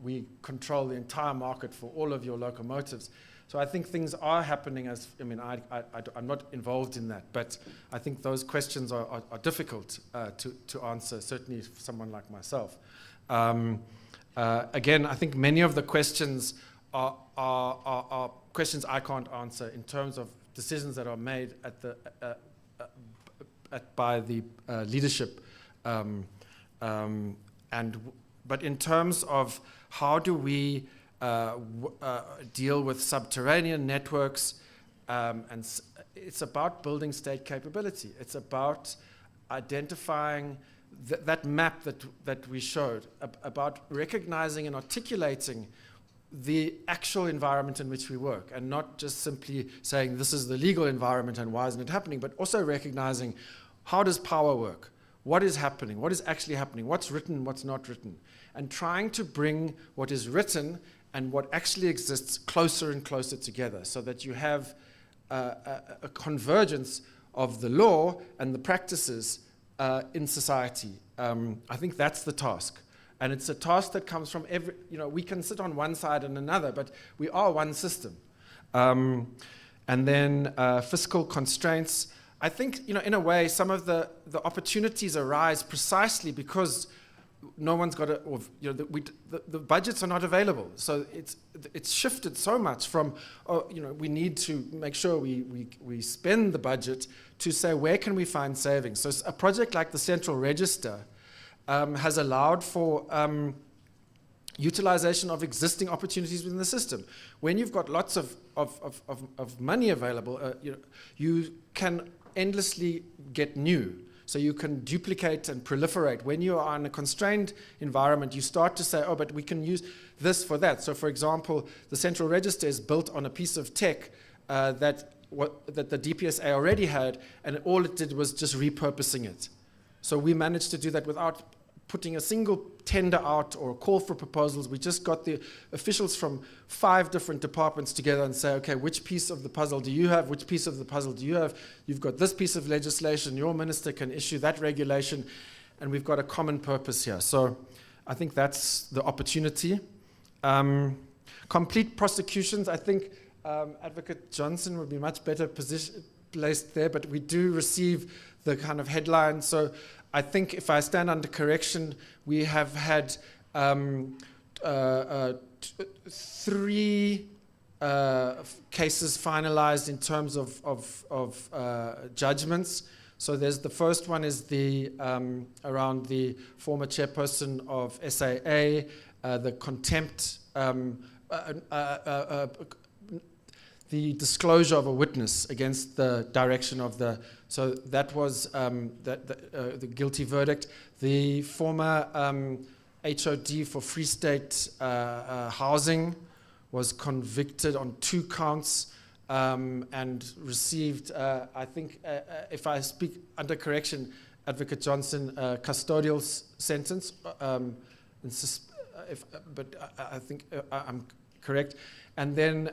we control the entire market for all of your locomotives. So I think things are happening I'm not involved in that, but I think those questions are difficult to answer, certainly for someone like myself. Again, I think many of the questions are questions I can't answer in terms of decisions that are made by the leadership. But in terms of how do we deal with subterranean networks, and it's about building state capability. It's about identifying that map that we showed, about recognizing and articulating the actual environment in which we work, and not just simply saying this is the legal environment and why isn't it happening, but also recognizing how does power work, what is happening, what is actually happening, what's written, what's not written, and trying to bring what is written and what actually exists closer and closer together, so that you have a convergence of the law and the practices in society. I think that's the task. And it's a task that comes from we can sit on one side and another, but we are one system. And then fiscal constraints. I think, in a way, some of the opportunities arise precisely because no one's got the budgets are not available. So it's shifted so much from, we need to make sure we spend the budget to say, where can we find savings? So a project like the Central Register has allowed for utilization of existing opportunities within the system. When you've got lots of money available, you can endlessly get new. So you can duplicate and proliferate. When you are in a constrained environment, you start to say, oh, but we can use this for that. So for example, the central register is built on a piece of tech that the DPSA already had, and all it did was just repurposing it. So we managed to do that without putting a single tender out or a call for proposals. We just got the officials from 5 different departments together and say, okay, which piece of the puzzle do you have? Which piece of the puzzle do you have? You've got this piece of legislation. Your minister can issue that regulation. And we've got a common purpose here. So I think that's the opportunity. Complete prosecutions, I think Advocate Johnson would be much better placed there, but we do receive the kind of headlines. So I think if I stand under correction, we have had 3 cases finalized in terms of judgments. So there's the first one is the around the former chairperson of SAA, the contempt, the disclosure of a witness against the direction of the. So that was the guilty verdict. The former HOD for Free State Housing was convicted on 2 counts and received, I think, if I speak under correction, Advocate Johnson, custodial sentence. But I think I'm correct. And then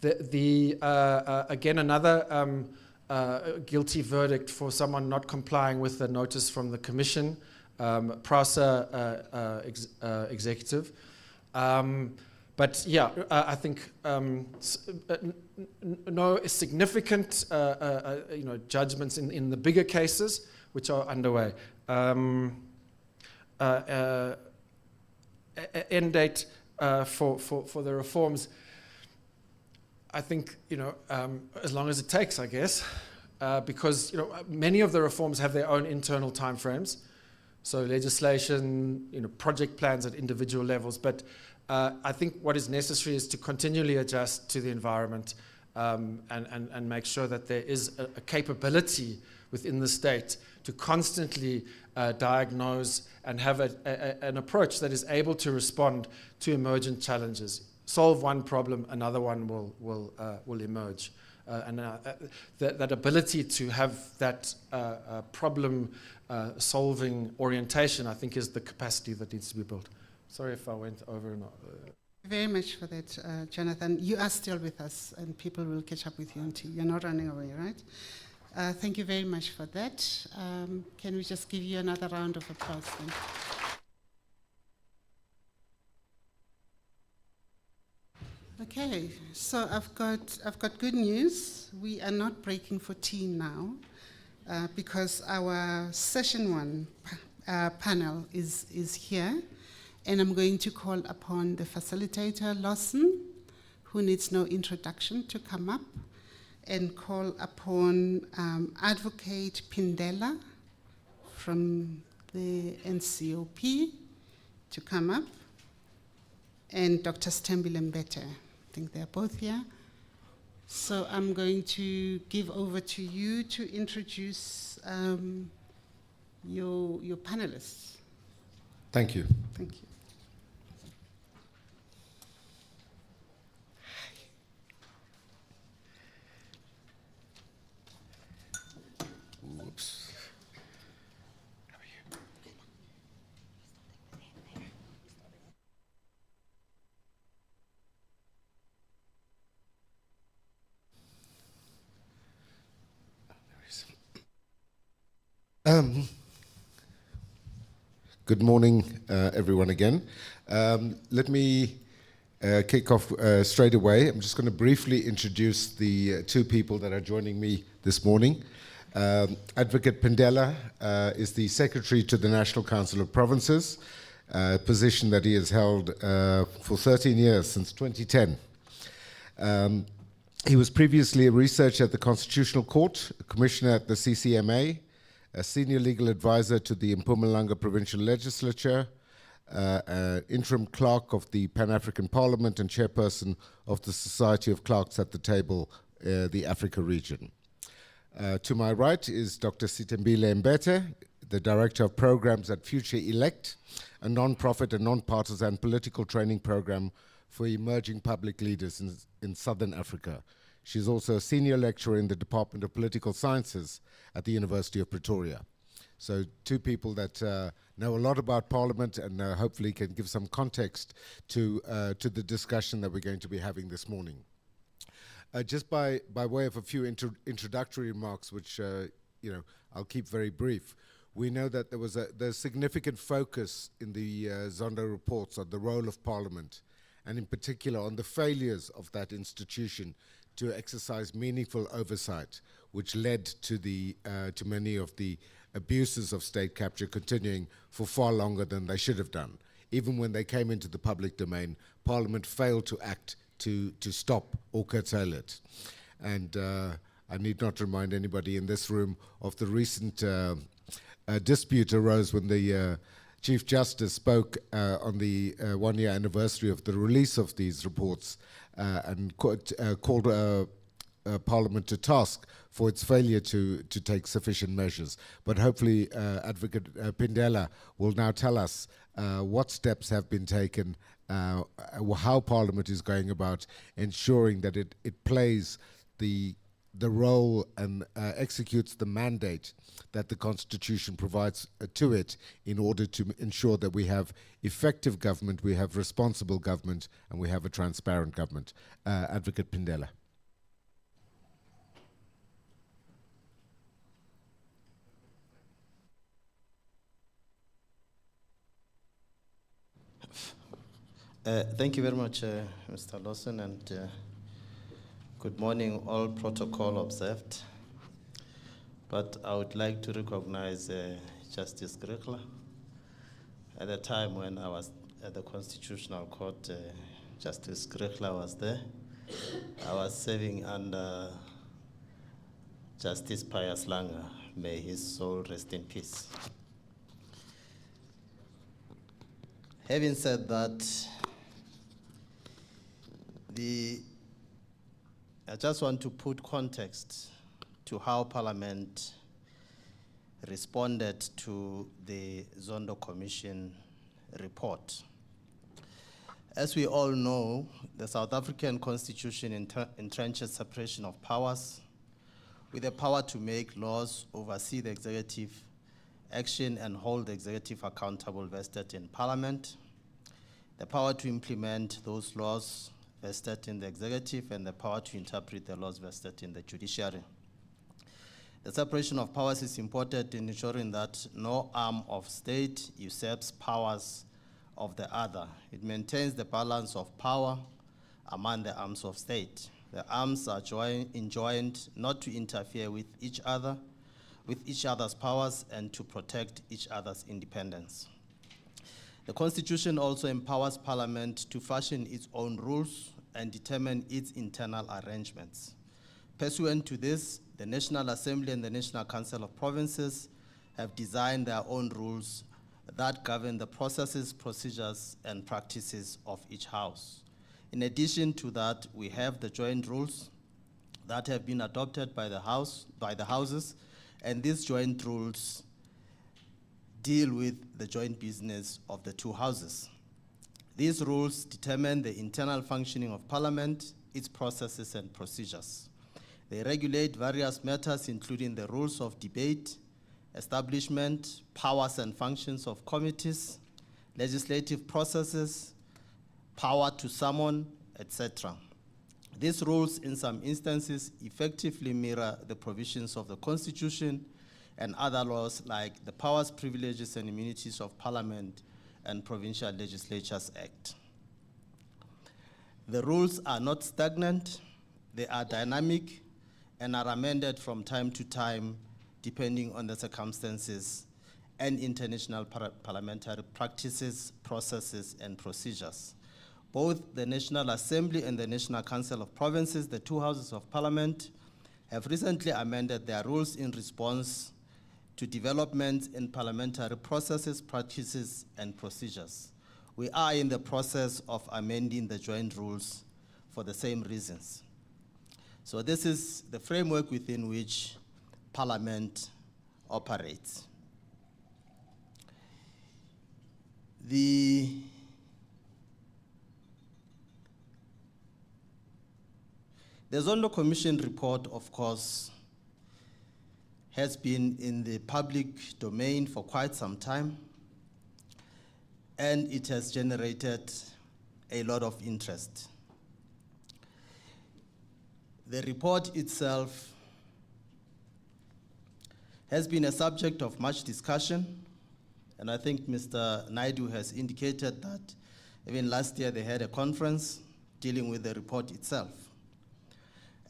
again another guilty verdict for someone not complying with the notice from the Commission, PRASA executive. But yeah, I think no significant judgments in the bigger cases which are underway. End date for the reforms. I think as long as it takes, I guess, because many of the reforms have their own internal timeframes. So legislation, project plans at individual levels. But I think what is necessary is to continually adjust to the environment and make sure that there is a capability within the state to constantly diagnose and have an approach that is able to respond to emergent challenges. Solve one problem, another one will emerge. And that ability to have that problem solving orientation, I think, is the capacity that needs to be built. Sorry if I went over and very much for that, Jonathan. You are still with us, and people will catch up with you until you're not running away, right? Thank you very much for that. Can we just give you another round of applause then? Okay, so I've got good news. We are not breaking for tea now because our session 1 panel is here, and I'm going to call upon the facilitator, Lawson, who needs no introduction, to come up, and call upon Advocate Pindela from the NCOP to come up, and Dr. Stembile Mbete. I think they're both here. So I'm going to give over to you to introduce your panelists. Thank you. Thank you. Whoops. Good morning, everyone, again. Let me kick off straight away. I'm just going to briefly introduce the 2 people that are joining me this morning. Advocate Pindela is the Secretary to the National Council of Provinces, a position that he has held for 13 years, since 2010. He was previously a researcher at the Constitutional Court, a commissioner at the CCMA, a senior legal advisor to the Mpumalanga Provincial Legislature, interim clerk of the Pan-African Parliament and chairperson of the Society of Clerks at the Table, the Africa region. To my right is Dr. Sitembile Mbete, the Director of Programs at Future Elect, a non-profit and non-partisan political training program for emerging public leaders in Southern Africa. She's also a senior lecturer in the Department of Political Sciences at the University of Pretoria. So two people that know a lot about Parliament and hopefully can give some context to the discussion that we're going to be having this morning. Just by way of a few introductory remarks, which I'll keep very brief. We know that there's significant focus in the Zondo reports on the role of Parliament, and in particular on the failures of that institution to exercise meaningful oversight, which led to many of the abuses of state capture continuing for far longer than they should have done. Even when they came into the public domain, Parliament failed to act to stop or curtail it. And I need not remind anybody in this room of the recent dispute arose when the Chief Justice spoke on the one-year anniversary of the release of these reports and called Parliament to task for its failure to take sufficient measures. But hopefully Advocate Pindela will now tell us what steps have been taken, how Parliament is going about ensuring that it plays the role and executes the mandate that the Constitution provides to it in order to ensure that we have effective government, we have responsible government, and we have a transparent government. Advocate Pindela. Thank you very much, Mr. Lawson, and good morning, all protocol observed. But I would like to recognize Justice Grigla. At the time when I was at the Constitutional Court, Justice Grigla was there. I was serving under Justice Pius Langer. May his soul rest in peace. Having said that, I just want to put context to how Parliament responded to the Zondo Commission report. As we all know, the South African Constitution entrenches separation of powers, with the power to make laws, oversee the executive action, and hold the executive accountable vested in Parliament, the power to implement those laws vested in the executive, and the power to interpret the laws vested in the judiciary. The separation of powers is important in ensuring that no arm of state usurps powers of the other. It maintains the balance of power among the arms of state. The arms are enjoined not to interfere with each other's powers, and to protect each other's independence. The Constitution also empowers Parliament to fashion its own rules and determine its internal arrangements. Pursuant to this, the National Assembly and the National Council of Provinces have designed their own rules that govern the processes, procedures, and practices of each house. In addition to that, we have the joint rules that have been adopted by the houses, and these joint rules deal with the joint business of the two houses. These rules determine the internal functioning of Parliament, its processes and procedures. They regulate various matters, including the rules of debate, establishment, powers and functions of committees, legislative processes, power to summon, etc. These rules, in some instances, effectively mirror the provisions of the Constitution and other laws like the Powers, Privileges and Immunities of Parliament and Provincial Legislatures Act. The rules are not stagnant, they are dynamic and are amended from time to time depending on the circumstances and international parliamentary practices, processes, and procedures. Both the National Assembly and the National Council of Provinces, the two houses of Parliament, have recently amended their rules in response to developments in parliamentary processes, practices, and procedures. We are in the process of amending the joint rules for the same reasons. So this is the framework within which Parliament operates. The Zondo Commission report, of course, has been in the public domain for quite some time, and it has generated a lot of interest. The report itself has been a subject of much discussion, and I think Mr. Naidu has indicated that even last year they had a conference dealing with the report itself.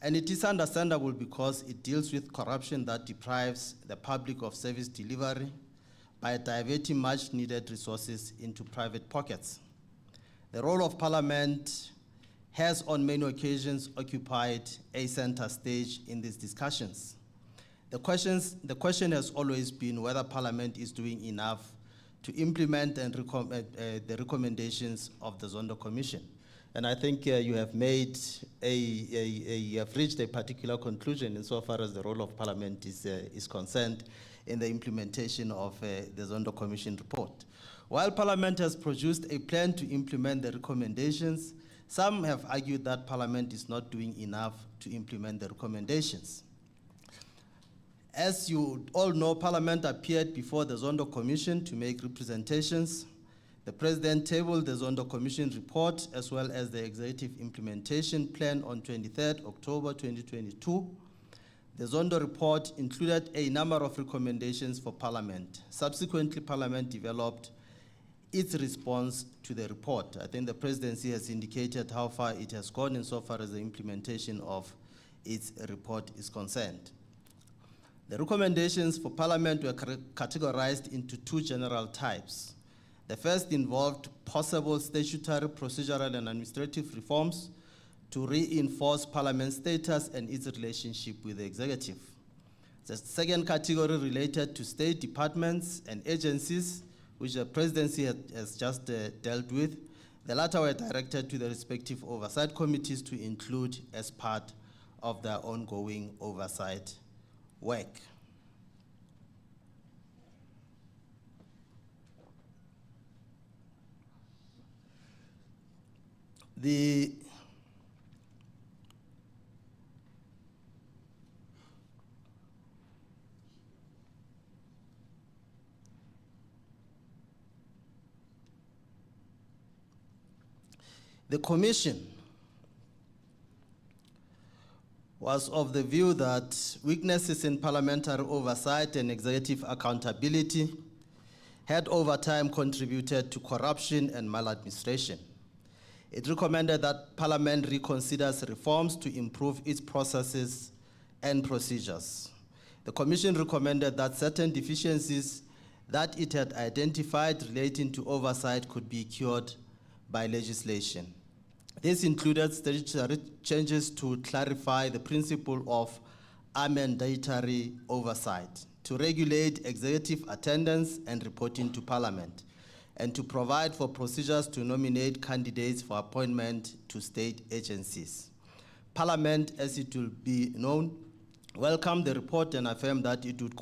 And it is understandable because it deals with corruption that deprives the public of service delivery by diverting much needed resources into private pockets. The role of Parliament has on many occasions occupied a center stage in these discussions. The question has always been whether Parliament is doing enough to implement and the recommendations of the Zondo Commission. And I think you have reached a particular conclusion insofar as the role of Parliament is concerned in the implementation of the Zondo Commission report. While Parliament has produced a plan to implement the recommendations, some have argued that Parliament is not doing enough to implement the recommendations. As you all know, Parliament appeared before the Zondo Commission to make representations. The President tabled the Zondo Commission report as well as the Executive Implementation Plan on 23rd October 2022. The Zondo report included a number of recommendations for Parliament. Subsequently, Parliament developed its response to the report. I think the Presidency has indicated how far it has gone insofar as the implementation of its report is concerned. The recommendations for Parliament were categorized into two general types. The first involved possible statutory, procedural, and administrative reforms to reinforce Parliament's status and its relationship with the executive. The second category related to state departments and agencies, which the Presidency has just dealt with. The latter were directed to the respective oversight committees to include as part of their ongoing oversight work. The Commission was of the view that weaknesses in parliamentary oversight and executive accountability had over time contributed to corruption and maladministration. It recommended that Parliament reconsiders reforms to improve its processes and procedures. The Commission recommended that certain deficiencies that it had identified relating to oversight could be cured by legislation. This included statutory changes to clarify the principle of mandatory oversight, to regulate executive attendance and reporting to Parliament, and to provide for procedures to nominate candidates for appointment to state agencies. Parliament, as it will be known, welcomed the report and affirmed that it would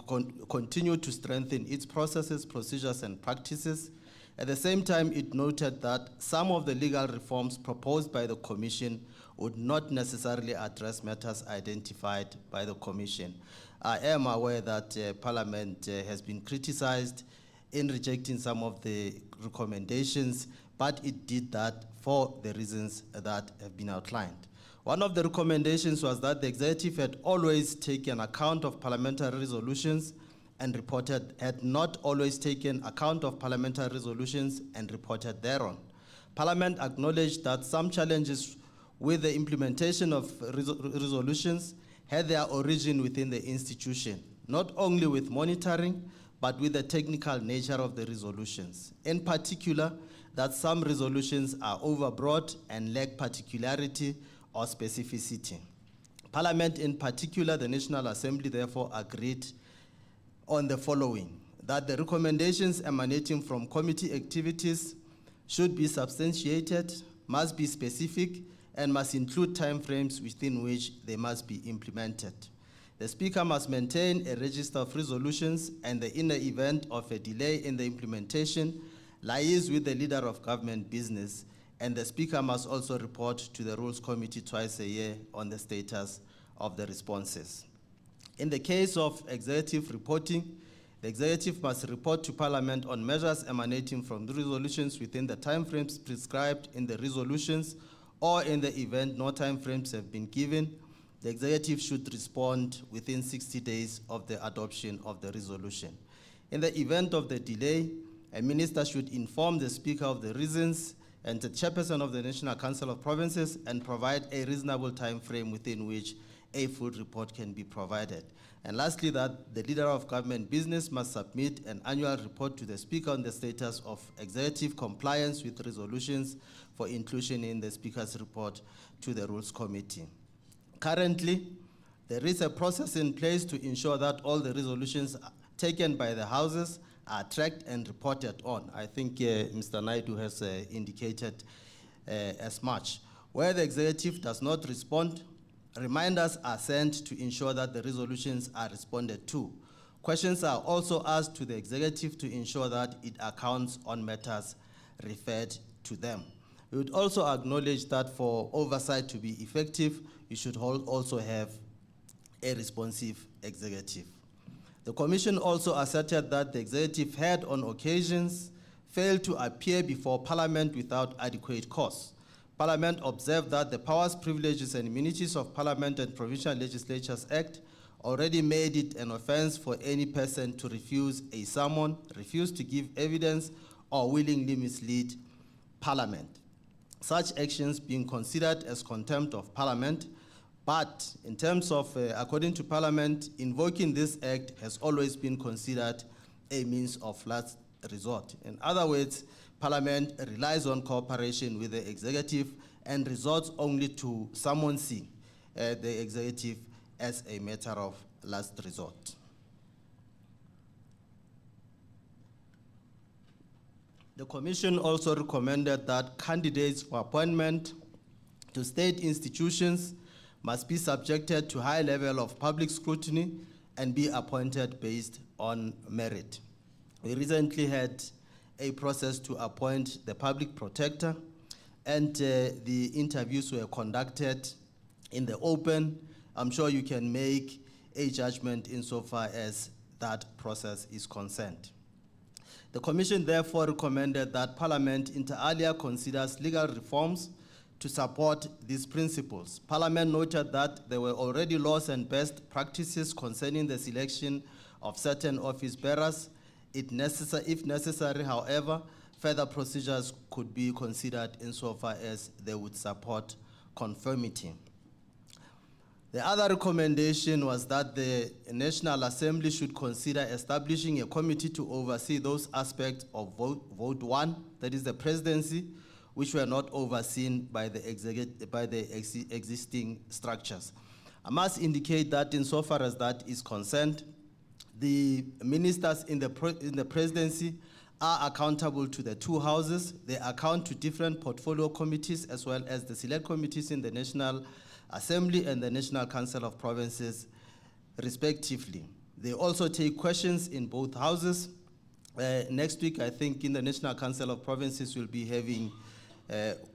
continue to strengthen its processes, procedures, and practices. At the same time, it noted that some of the legal reforms proposed by the Commission would not necessarily address matters identified by the Commission. I am aware that Parliament has been criticized in rejecting some of the recommendations, but it did that for the reasons that have been outlined. One of the recommendations was that the executive had always taken account of parliamentary resolutions and had not always taken account of parliamentary resolutions and reported thereon. Parliament acknowledged that some challenges with the implementation of resolutions had their origin within the institution, not only with monitoring, but with the technical nature of the resolutions. In particular, that some resolutions are overbroad and lack particularity or specificity. Parliament, in particular, the National Assembly, therefore agreed on the following: that the recommendations emanating from committee activities should be substantiated, must be specific, and must include timeframes within which they must be implemented. The Speaker must maintain a register of resolutions, and in the event of a delay in the implementation, liaise with the leader of government business, and the Speaker must also report to the Rules Committee twice a year on the status of the responses. In the case of executive reporting, the executive must report to Parliament on measures emanating from the resolutions within the timeframes prescribed in the resolutions, or in the event no timeframes have been given, the executive should respond within 60 days of the adoption of the resolution. In the event of the delay, a minister should inform the Speaker of the reasons and the chairperson of the National Council of Provinces and provide a reasonable time frame within which a full report can be provided. And lastly, that the leader of government business must submit an annual report to the Speaker on the status of executive compliance with resolutions for inclusion in the Speaker's report to the Rules Committee. Currently, there is a process in place to ensure that all the resolutions taken by the houses are tracked and reported on. I think Mr. Naidu has indicated as much. Where the executive does not respond, reminders are sent to ensure that the resolutions are responded to. Questions are also asked to the executive to ensure that it accounts on matters referred to them. We would also acknowledge that for oversight to be effective, you should also have a responsive executive. The Commission also asserted that the executive had on occasions failed to appear before Parliament without adequate cause. Parliament observed that the Powers, Privileges and Immunities of Parliament and Provincial Legislatures Act already made it an offense for any person to refuse a summon, refuse to give evidence, or willingly mislead Parliament. Such actions being considered as contempt of Parliament, but in terms of, according to Parliament, invoking this act has always been considered a means of last resort. In other words, Parliament relies on cooperation with the executive and resorts only to summoning the executive as a matter of last resort. The Commission also recommended that candidates for appointment to state institutions must be subjected to high level of public scrutiny and be appointed based on merit. We recently had a process to appoint the public protector, and the interviews were conducted in the open. I'm sure you can make a judgment insofar as that process is concerned. The Commission therefore recommended that Parliament inter alia considers legal reforms to support these principles. Parliament noted that there were already laws and best practices concerning the selection of certain office bearers. If necessary, however, further procedures could be considered insofar as they would support conformity. The other recommendation was that the National Assembly should consider establishing a committee to oversee those aspects of Vote 1, that is the presidency, which were not overseen by the existing structures. I must indicate that insofar as that is concerned, the ministers in the presidency are accountable to the two houses. They account to different portfolio committees as well as the select committees in the National Assembly and the National Council of Provinces, respectively. They also take questions in both houses. Next week, I think in the National Council of Provinces, we'll be having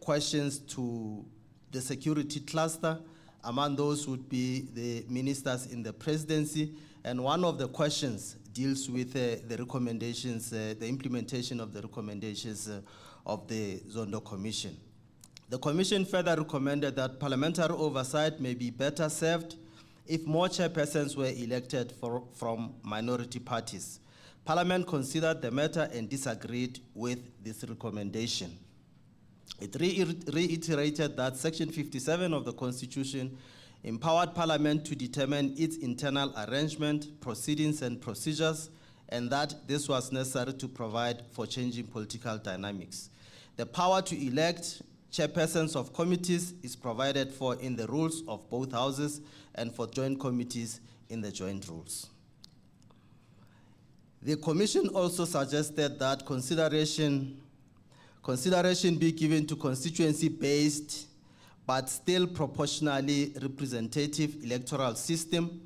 questions to the security cluster. Among those would be the ministers in the presidency. And one of the questions deals with the recommendations, the implementation of the recommendations of the Zondo Commission. The Commission further recommended that parliamentary oversight may be better served if more chairpersons were elected from minority parties. Parliament considered the matter and disagreed with this recommendation. It reiterated that Section 57 of the Constitution empowered Parliament to determine its internal arrangement, proceedings, and procedures, and that this was necessary to provide for changing political dynamics. The power to elect chairpersons of committees is provided for in the rules of both houses and for joint committees in the joint rules. The Commission also suggested that consideration be given to constituency-based but still proportionally representative electoral system.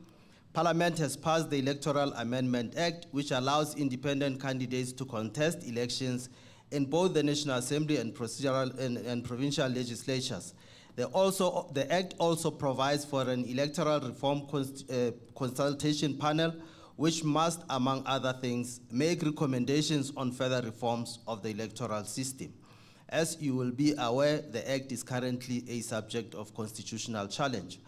Parliament has passed the Electoral Amendment Act, which allows independent candidates to contest elections in both the National Assembly and provincial legislatures. The Act also provides for an electoral reform consultation panel, which must, among other things, make recommendations on further reforms of the electoral system. As you will be aware, the Act is currently a subject of constitutional challenge.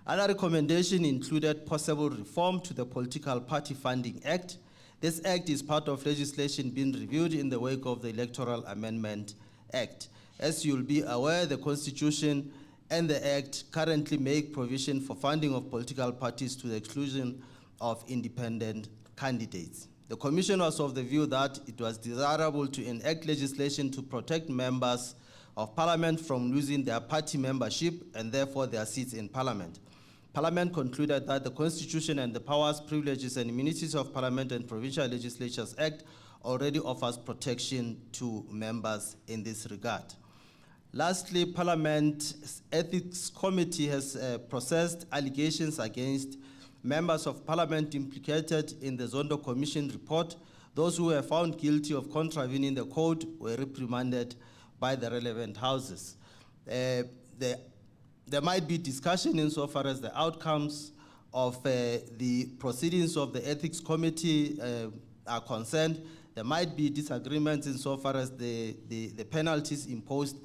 Other recommendation included possible reform to the Political Party Funding Act. This act is part of legislation being reviewed in the wake of the Electoral Amendment Act. As you'll be aware, the Constitution and the Act currently make provision for funding of political parties to the exclusion of independent candidates. The Commission was of the view that it was desirable to enact legislation to protect members of Parliament from losing their party membership and therefore their seats in Parliament. Parliament concluded that the Constitution and the Powers, Privileges and Immunities of Parliament and Provincial Legislatures Act already offers protection to members in this regard. Lastly, Parliament's Ethics Committee has processed allegations against members of Parliament implicated in the Zondo Commission report. Those who were found guilty of contravening the code were reprimanded by the relevant houses. There might be discussion insofar as the outcomes of the proceedings of the Ethics Committee are concerned. There might be disagreements insofar as the penalties imposed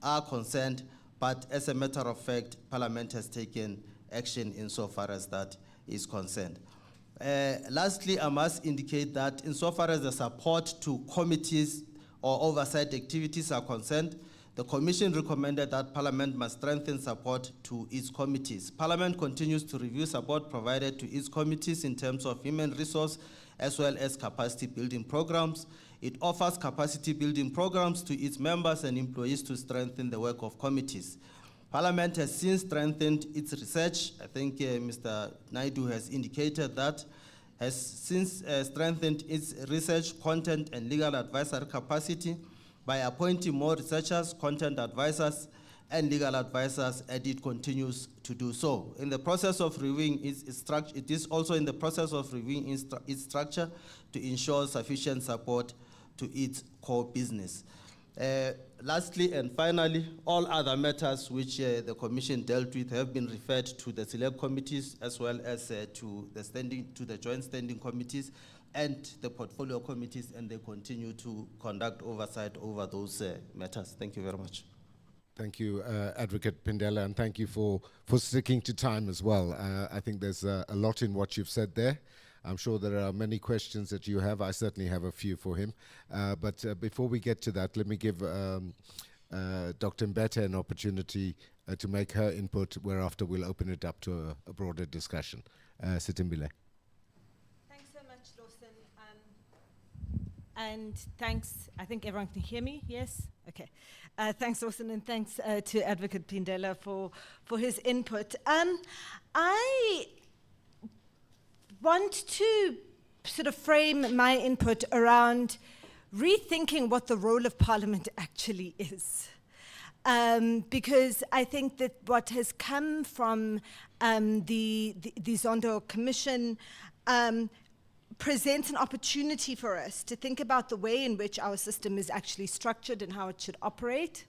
are concerned, but as a matter of fact, Parliament has taken action insofar as that is concerned. Lastly, I must indicate that insofar as the support to committees or oversight activities are concerned, the Commission recommended that Parliament must strengthen support to its committees. Parliament continues to review support provided to its committees in terms of human resource as well as capacity building programs. It offers capacity building programs to its members and employees to strengthen the work of committees. Parliament has since strengthened its research. I think Mr. Naidu has indicated that, has since strengthened its research, content, and legal advisory capacity by appointing more researchers, content advisors, and legal advisors, and it continues to do so. In the process of reviewing its structure, it is also in the process of reviewing its structure to ensure sufficient support to its core business. Lastly and finally, all other matters which the Commission dealt with have been referred to the select committees as well as to the joint standing committees and the portfolio committees, and they continue to conduct oversight over those matters. Thank you very much. Thank you, Advocate Pindela, and thank you for sticking to time as well. I think there's a lot in what you've said there. I'm sure there are many questions that you have. I certainly have a few for him. But before we get to that, let me give Dr. Mbete an opportunity to make her input, whereafter we'll open it up to a broader discussion. Sitimbile. Thanks so much, Lawson. And thanks, I think everyone can hear me, yes? Okay. Thanks, Lawson, and thanks to Advocate Pindela for his input. I want to sort of frame my input around rethinking what the role of Parliament actually is. Because I think that what has come from the Zondo Commission presents an opportunity for us to think about the way in which our system is actually structured and how it should operate,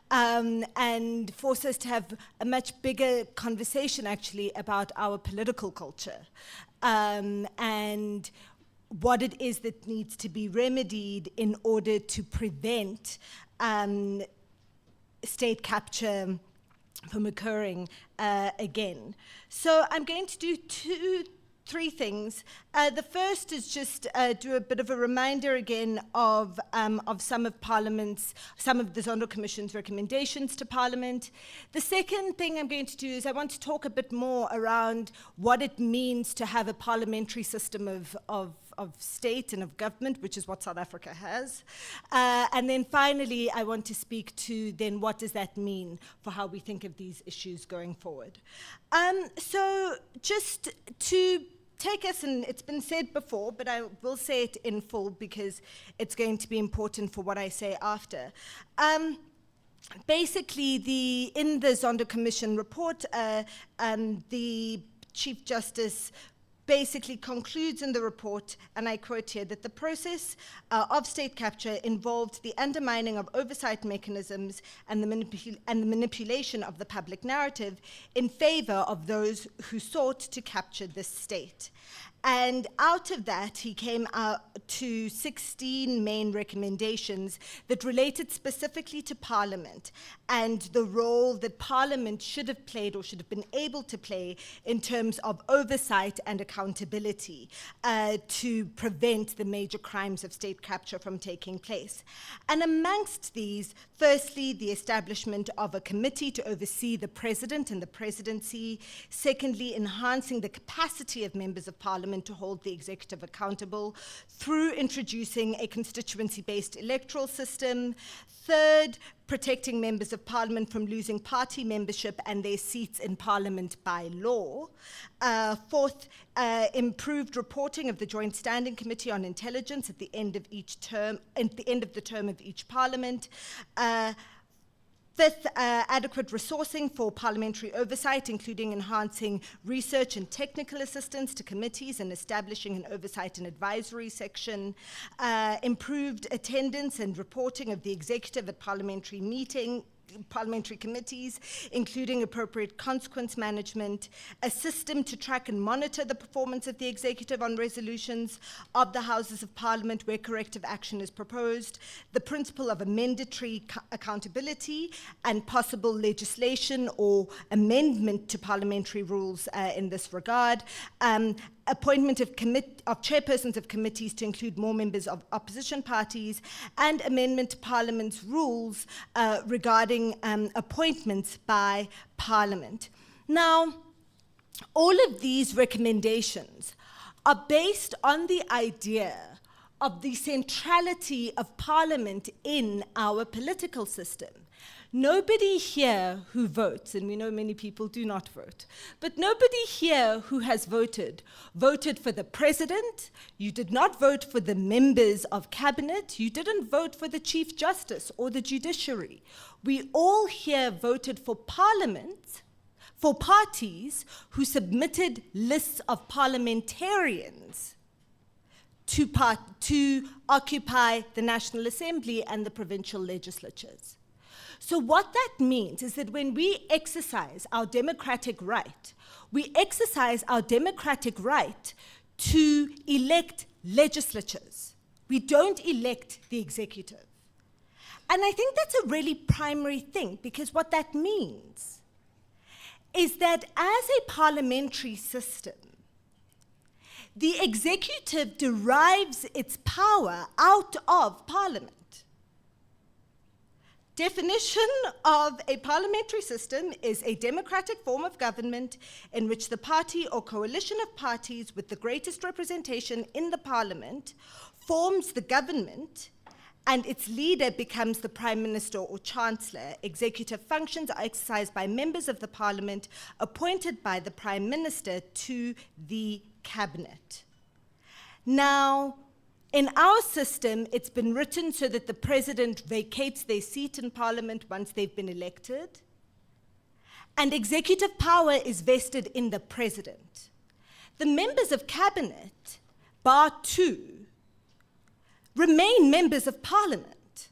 and force us to have a much bigger conversation actually about our political culture and what it is that needs to be remedied in order to prevent state capture from occurring again. So I'm going to do three things. The first is just do a bit of a reminder again of some of the Zondo Commission's recommendations to Parliament. The second thing I'm going to do is I want to talk a bit more around what it means to have a parliamentary system of state and of government, which is what South Africa has. And then finally, I want to speak to then what does that mean for how we think of these issues going forward. So just to take us, and it's been said before, but I will say it in full because it's going to be important for what I say after. Basically, in the Zondo Commission report, the Chief Justice basically concludes in the report, and I quote here, that the process of state capture involved the undermining of oversight mechanisms and the manipulation of the public narrative in favor of those who sought to capture the state. And out of that, he came out to 16 main recommendations that related specifically to Parliament and the role that Parliament should have played or should have been able to play in terms of oversight and accountability to prevent the major crimes of state capture from taking place. And amongst these, firstly, the establishment of a committee to oversee the President and the Presidency. Secondly, enhancing the capacity of members of Parliament to hold the executive accountable through introducing a constituency-based electoral system. Third, protecting members of Parliament from losing party membership and their seats in Parliament by law. Fourth, improved reporting of the Joint Standing Committee on Intelligence at the end of each term, at the end of the term of each Parliament. Fifth, adequate resourcing for parliamentary oversight, including enhancing research and technical assistance to committees and establishing an oversight and advisory section. Improved attendance and reporting of the executive at parliamentary committees, including appropriate consequence management, a system to track and monitor the performance of the executive on resolutions of the Houses of Parliament where corrective action is proposed, the principle of a mandatory accountability and possible legislation or amendment to parliamentary rules in this regard, appointment of chairpersons of committees to include more members of opposition parties, and amendment to Parliament's rules regarding appointments by Parliament. Now, all of these recommendations are based on the idea of the centrality of Parliament in our political system. Nobody here who votes, and we know many people do not vote, but nobody here who has voted for the President. You did not vote for the members of Cabinet. You didn't vote for the Chief Justice or the judiciary. We all here voted for Parliament, for parties who submitted lists of parliamentarians to occupy the National Assembly and the provincial legislatures. So what that means is that when we exercise our democratic right, we exercise our democratic right to elect legislatures. We don't elect the executive. And I think that's a really primary thing, because what that means is that as a parliamentary system, the executive derives its power out of Parliament. Definition of a parliamentary system is a democratic form of government in which the party or coalition of parties with the greatest representation in the Parliament forms the government, and its leader becomes the Prime Minister or Chancellor. Executive functions are exercised by members of the Parliament appointed by the Prime Minister to the Cabinet. Now, in our system, it's been written so that the President vacates their seat in Parliament once they've been elected, and executive power is vested in the President. The members of Cabinet, bar two, remain members of Parliament.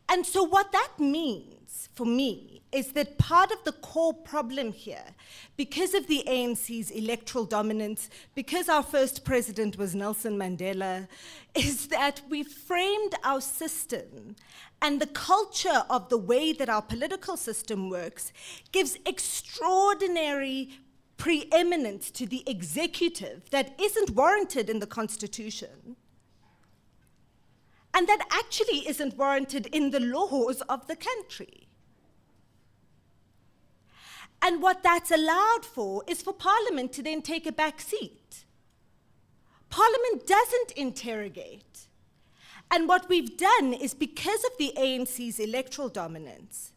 And so what that means for me is that part of the core problem here, because of the ANC's electoral dominance, because our first president was Nelson Mandela, is that we framed our system, and the culture of the way that our political system works gives extraordinary preeminence to the executive that isn't warranted in the Constitution, and that actually isn't warranted in the laws of the country. And what that's allowed for is for Parliament to then take a back seat. Parliament doesn't interrogate. And what we've done is, because of the ANC's electoral dominance,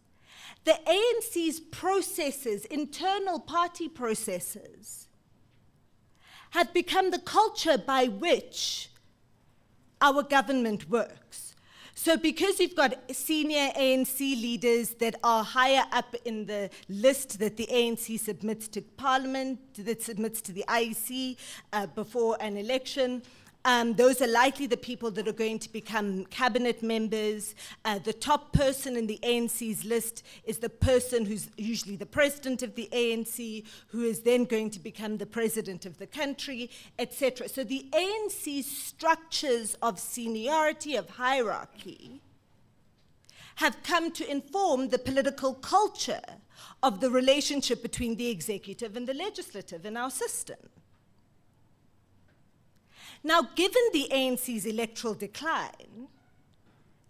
The ANC's processes, internal party processes, have become the culture by which our government works. So because you've got senior ANC leaders that are higher up in the list that the ANC submits to Parliament, that submits to the IEC before an election, those are likely the people that are going to become cabinet members. The top person in the ANC's list is the person who's usually the president of the ANC, who is then going to become the president of the country, etc. So the ANC's structures of seniority, of hierarchy, have come to inform the political culture of the relationship between the executive and the legislative in our system. Now, given the ANC's electoral decline,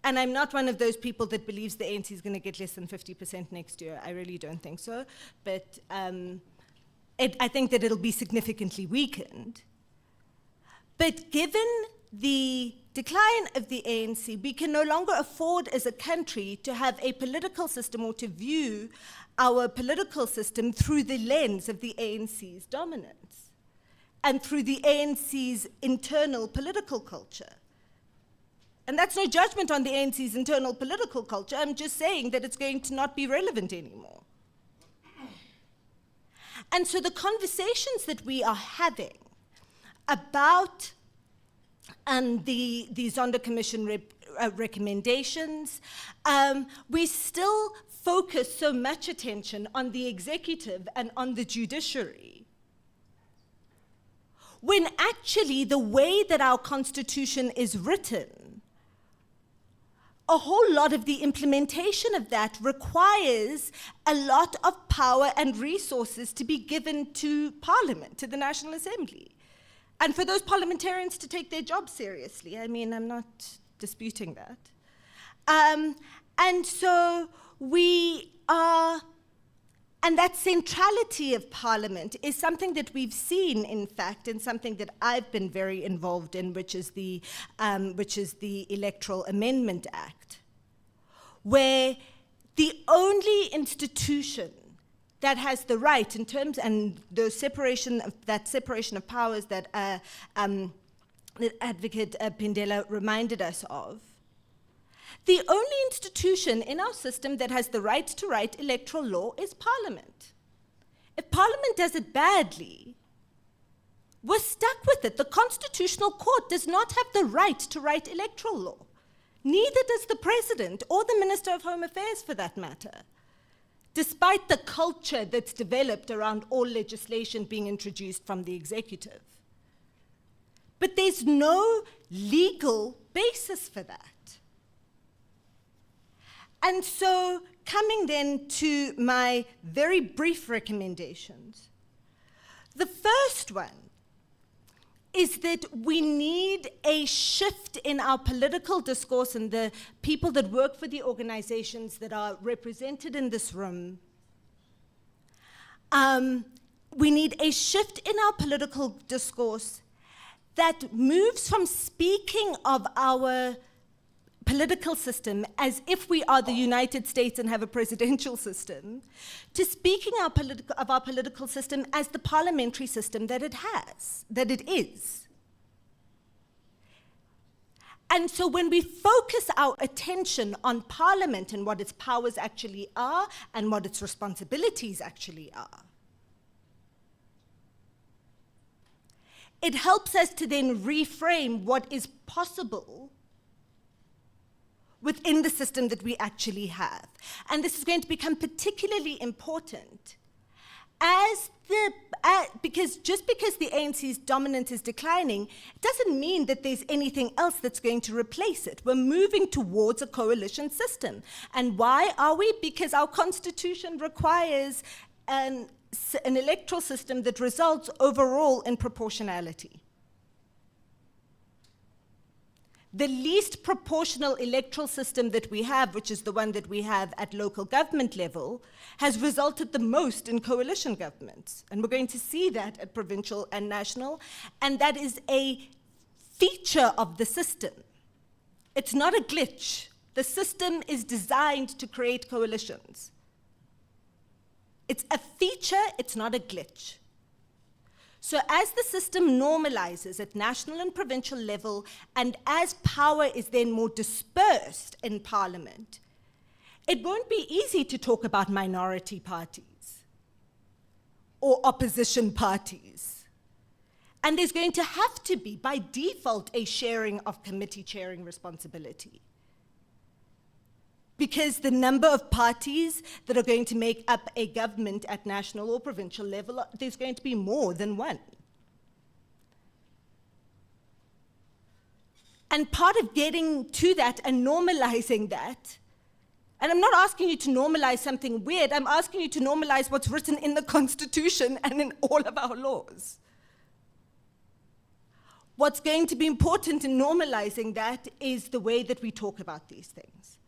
and I'm not one of those people that believes the ANC is going to get less than 50% next year, I really don't think so, but I think that it'll be significantly weakened. But given the decline of the ANC, we can no longer afford as a country to have a political system or to view our political system through the lens of the ANC's dominance and through the ANC's internal political culture. And that's no judgment on the ANC's internal political culture. I'm just saying that it's going to not be relevant anymore. And so the conversations that we are having about the Zondo Commission recommendations, we still focus so much attention on the executive and on the judiciary, when actually the way that our Constitution is written, a whole lot of the implementation of that requires a lot of power and resources to be given to Parliament, to the National Assembly, and for those parliamentarians to take their job seriously. I mean, I'm not disputing that. And so we are, and that centrality of Parliament is something that we've seen, in fact, and something that I've been very involved in, which is the Electoral Amendment Act, where the only institution that has the right in terms, and the separation of powers that Advocate Pindela reminded us of, the only institution in our system that has the right to write electoral law is Parliament. If Parliament does it badly, we're stuck with it. The Constitutional Court does not have the right to write electoral law. Neither does the President or the Minister of Home Affairs, for that matter, despite the culture that's developed around all legislation being introduced from the executive. But there's no legal basis for that. And so, coming then to my very brief recommendations, the first one is that we need a shift in our political discourse, and the people that work for the organizations that are represented in this room. We need a shift in our political discourse that moves from speaking of our political system as if we are the United States and have a presidential system, to speaking of our political system as the parliamentary system that it has, that it is. And so when we focus our attention on Parliament and what its powers actually are and what its responsibilities actually are, it helps us to then reframe what is possible within the system that we actually have. And this is going to become particularly important because just because the ANC's dominance is declining, it doesn't mean that there's anything else that's going to replace it. We're moving towards a coalition system. And why are we? Because our Constitution requires an electoral system that results overall in proportionality. The least proportional electoral system that we have, which is the one that we have at local government level, has resulted the most in coalition governments. And we're going to see that at provincial and national. And that is a feature of the system. It's not a glitch. The system is designed to create coalitions. It's a feature, it's not a glitch. So as the system normalizes at national and provincial level, and as power is then more dispersed in Parliament, it won't be easy to talk about minority parties or opposition parties. And there's going to have to be, by default, a sharing of committee chairing responsibility. Because the number of parties that are going to make up a government at national or provincial level, there's going to be more than one. And part of getting to that and normalizing that, and I'm not asking you to normalize something weird, I'm asking you to normalize what's written in the Constitution and in all of our laws. What's going to be important in normalizing that is the way that we talk about these things.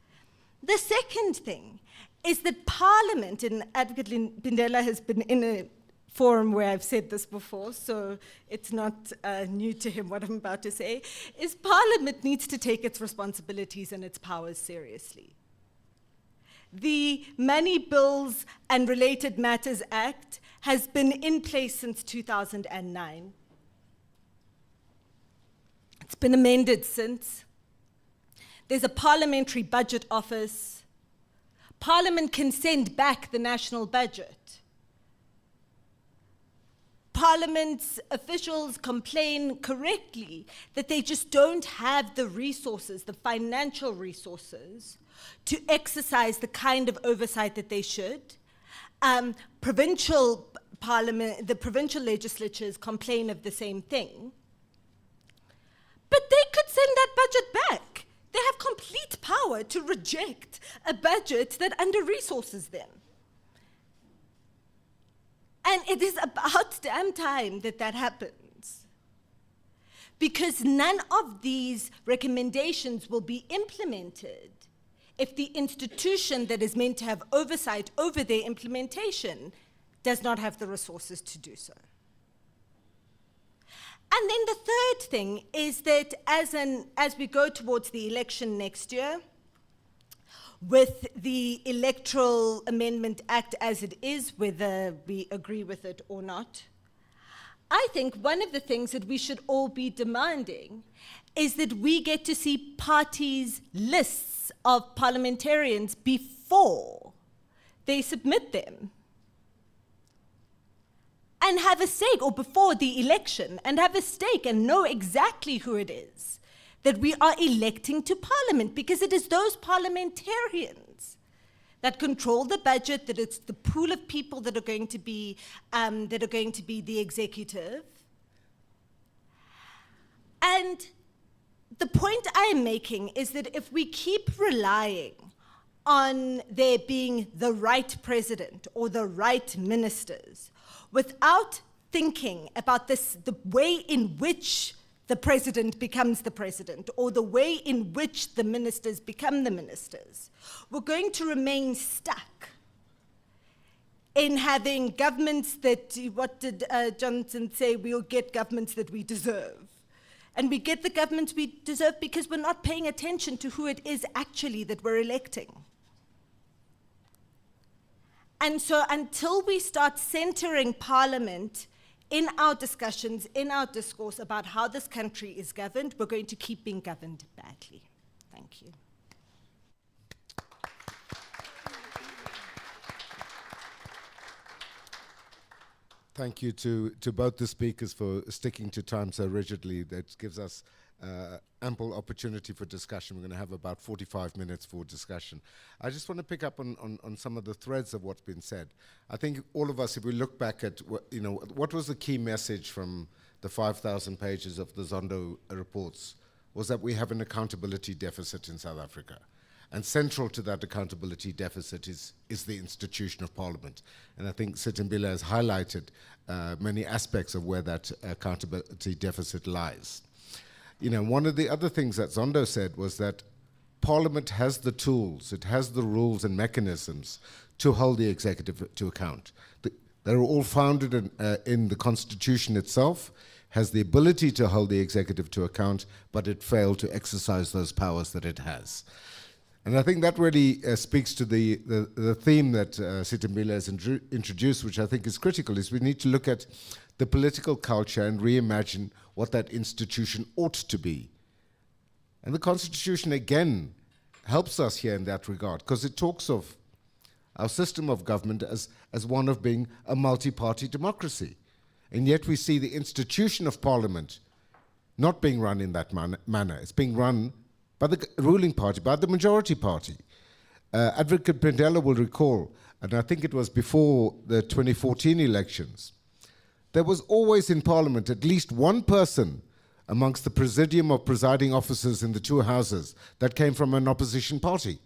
The second thing is that Parliament, and Advocate Lindela has been in a forum where I've said this before, so it's not new to him what I'm about to say, is Parliament needs to take its responsibilities and its powers seriously. The Money Bills and Related Matters Act has been in place since 2009. It's been amended since. There's a parliamentary budget office. Parliament can send back the national budget. Parliament's officials complain correctly that they just don't have the resources, the financial resources, to exercise the kind of oversight that they should. Provincial parliament, the provincial legislatures complain of the same thing. But they could send that budget back. They have complete power to reject a budget that under-resources them. And it is about damn time that that happens. Because none of these recommendations will be implemented if the institution that is meant to have oversight over their implementation does not have the resources to do so. And then the third thing is that as we go towards the election next year, with the Electoral Amendment Act as it is, whether we agree with it or not, I think one of the things that we should all be demanding is that we get to see parties' lists of parliamentarians before they submit them. And have a stake, or before the election, and have a stake and know exactly who it is that we are electing to Parliament, because it is those parliamentarians that control the budget, that it's the pool of people that are going to be the executive. And the point I am making is that if we keep relying on there being the right president or the right ministers, without thinking about the way in which the president becomes the president, or the way in which the ministers become the ministers, we're going to remain stuck in having governments that, what did Johnson say, we'll get governments that we deserve. And we get the governments we deserve because we're not paying attention to who it is actually that we're electing. And so until we start centering Parliament in our discussions, in our discourse about how this country is governed, we're going to keep being governed badly. Thank you. Thank you to both the speakers for sticking to time so rigidly. That gives us ample opportunity for discussion. We're going to have about 45 minutes for discussion. I just want to pick up on some of the threads of what's been said. I think all of us, if we look back at what was the key message from the 5,000 pages of the Zondo reports, was that we have an accountability deficit in South Africa. And central to that accountability deficit is the institution of Parliament. And I think Sithimbila has highlighted many aspects of where that accountability deficit lies. One of the other things that Zondo said was that Parliament has the tools, it has the rules and mechanisms to hold the executive to account. They're all founded in the Constitution itself, has the ability to hold the executive to account, but it failed to exercise those powers that it has. And I think that really speaks to the theme that Sitembile has introduced, which I think is critical, is we need to look at the political culture and reimagine what that institution ought to be. And the Constitution, again, helps us here in that regard, because it talks of our system of government as one of being a multi-party democracy. And yet we see the institution of Parliament not being run in that manner. It's being run by the ruling party, by the majority party. Advocate Pindela will recall, and I think it was before the 2014 elections, there was always in Parliament at least one person amongst the presidium of presiding officers in the two houses that came from an opposition party.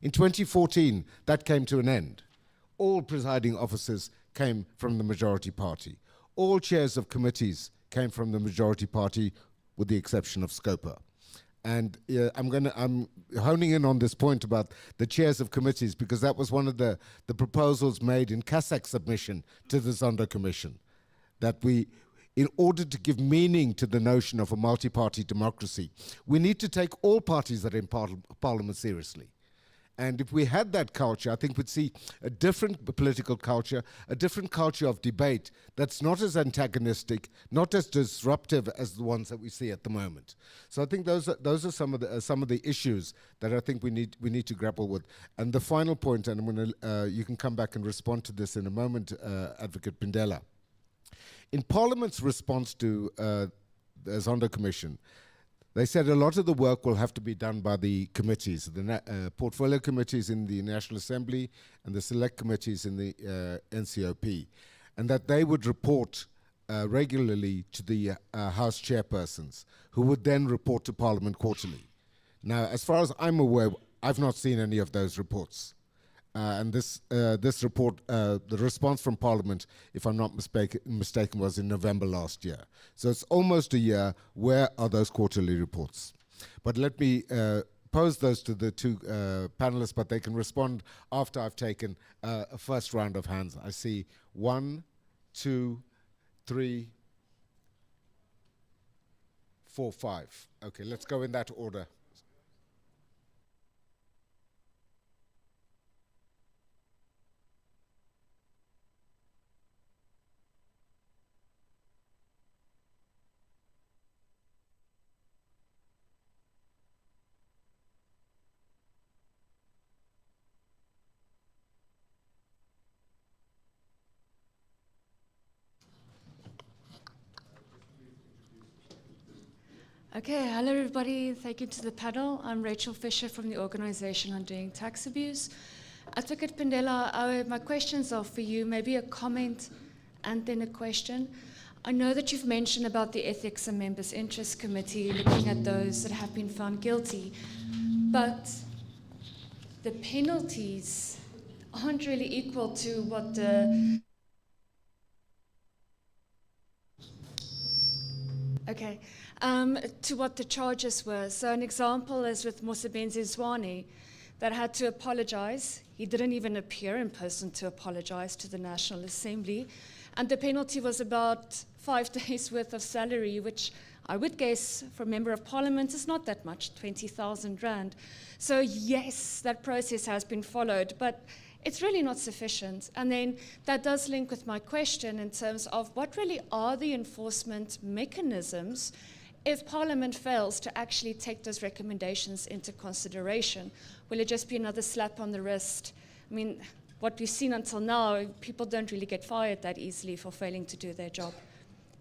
In 2014, that came to an end. All presiding officers came from the majority party. All chairs of committees came from the majority party, with the exception of Scopa. And I'm honing in on this point about the chairs of committees, because that was one of the proposals made in CASAC's submission to the Zondo Commission, that we, in order to give meaning to the notion of a multi-party democracy, we need to take all parties that are in Parliament seriously. And if we had that culture, I think we'd see a different political culture, a different culture of debate that's not as antagonistic, not as disruptive as the ones that we see at the moment. So I think those are some of the issues that I think we need to grapple with. And the final point, and I'm going to you can come back and respond to this in a moment, Advocate Pindela. In Parliament's response to the Zondo Commission, they said a lot of the work will have to be done by the committees, the portfolio committees in the National Assembly and the select committees in the NCOP, and that they would report regularly to the House chairpersons, who would then report to Parliament quarterly. Now, as far as I'm aware, I've not seen any of those reports. And this report, the response from Parliament, if I'm not mistaken, was in November last year. So it's almost a year. Where are those quarterly reports? But let me pose those to the two panelists, but they can respond after I've taken a first round of hands. I see 1, 2, 3, 4, 5. Okay, let's go in that order. Okay, hello everybody. Thank you to the panel. I'm Rachel Fisher from the Organization Undoing Tax Abuse. Advocate Pindela, my questions are for you, maybe a comment and then a question. I know that you've mentioned about the Ethics and Members' Interest Committee looking at those that have been found guilty, but the penalties aren't really equal to what the... Okay. To what the charges were. So an example is with Mosebenzi Zwane, that had to apologize. He didn't even appear in person to apologize to the National Assembly. And the penalty was about 5 days worth of salary, which I would guess for a member of parliament is not that much, 20,000 rand. So yes, that process has been followed, but it's really not sufficient. And then that does link with my question in terms of what really are the enforcement mechanisms if Parliament fails to actually take those recommendations into consideration? Will it just be another slap on the wrist? I mean, what we've seen until now, people don't really get fired that easily for failing to do their job.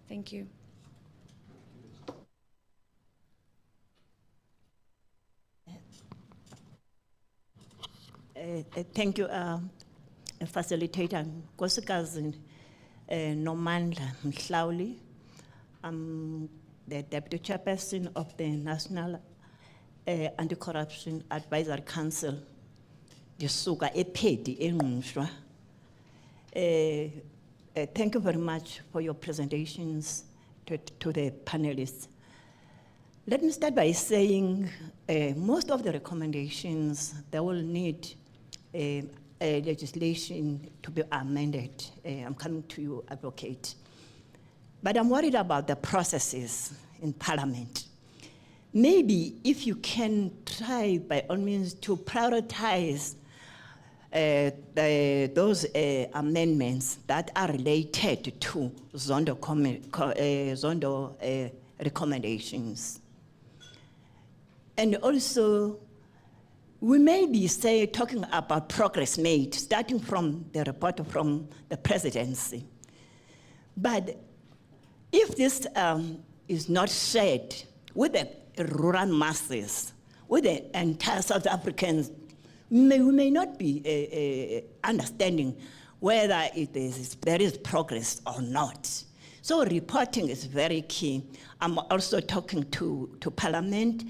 Thank you. Thank you, facilitator Nkosikazi Nomandla Mhlauli. The Deputy Chairperson of the National Anti-Corruption Advisory Council, Yesuka Epedi Engushwa. Thank you very much for your presentations to the panelists. Let me start by saying most of the recommendations, they will need legislation to be amended. I'm coming to you, Advocate. But I'm worried about the processes in Parliament. maybe if you can try by all means to prioritize those amendments that are related to Zondo, Zondo recommendations. And also, we may be talking about progress made, starting from the report from the presidency. But if this is not shared with the rural masses, with the entire South Africans, we may not be understanding whether there is progress or not. So reporting is very key. I'm also talking to Parliament.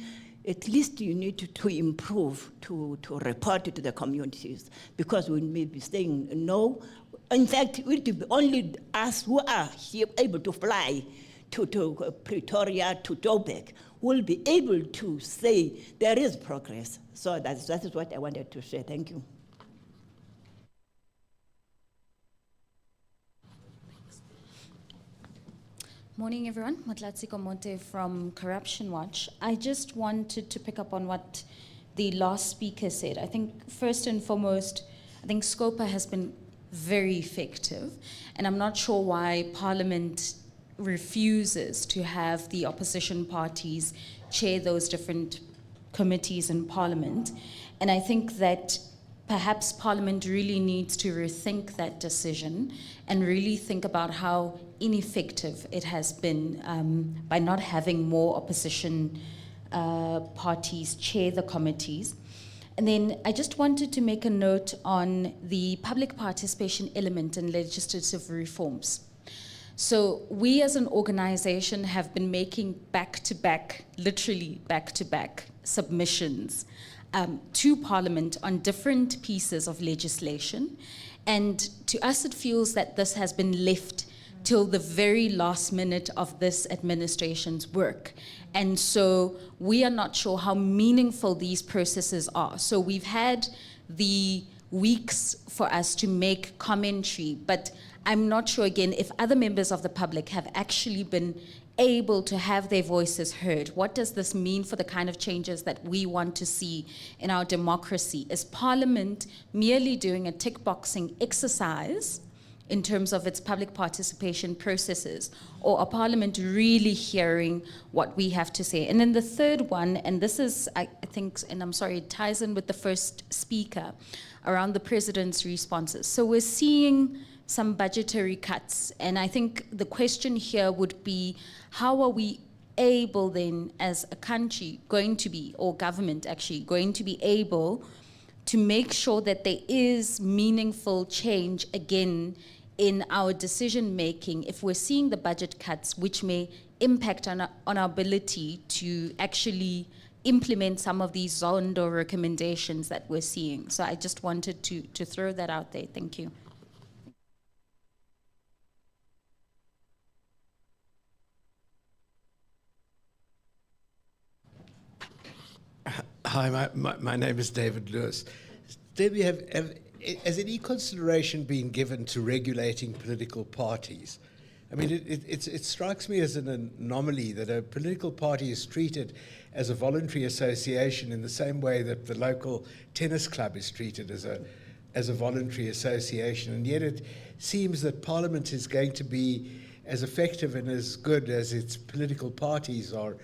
At least you need to improve, to report to the communities, because we may be saying no. In fact, it will be only us who are here able to fly to Pretoria, to Joburg, will be able to say there is progress. So that is what I wanted to say. Thank you. Morning, everyone. Matlatsiko Monte from Corruption Watch. I just wanted to pick up on what the last speaker said. I think first and foremost, I think SCOPA has been very effective, and I'm not sure why Parliament refuses to have the opposition parties chair those different committees in Parliament. And I think that perhaps Parliament really needs to rethink that decision and really think about how ineffective it has been by not having more opposition parties chair the committees. And then I just wanted to make a note on the public participation element in legislative reforms. So we as an organization have been making back-to-back, literally back-to-back submissions to Parliament on different pieces of legislation. And to us, it feels that this has been left till the very last minute of this administration's work. And so we are not sure how meaningful these processes are. So we've had the weeks for us to make commentary, but I'm not sure, again, if other members of the public have actually been able to have their voices heard. What does this mean for the kind of changes that we want to see in our democracy? Is Parliament merely doing a tick-boxing exercise in terms of its public participation processes, or are Parliament really hearing what we have to say? And then the third one, and this is, I think, and I'm sorry, it ties in with the first speaker, around the President's responses. So we're seeing some budgetary cuts, and I think the question here would be, how are we able then, as a country, going to be, or government actually, going to be able to make sure that there is meaningful change again in our decision making if we're seeing the budget cuts, which may impact on our ability to actually implement some of these Zondo recommendations that we're seeing. So I just wanted to throw that out there. Thank you. Hi, my name is David Lewis. Debbie, has any consideration been given to regulating political parties? I mean, it strikes me as an anomaly that a political party is treated as a voluntary association in the same way that the local tennis club is treated as a voluntary association, and yet it seems that Parliament is going to be as effective and as good as its political parties are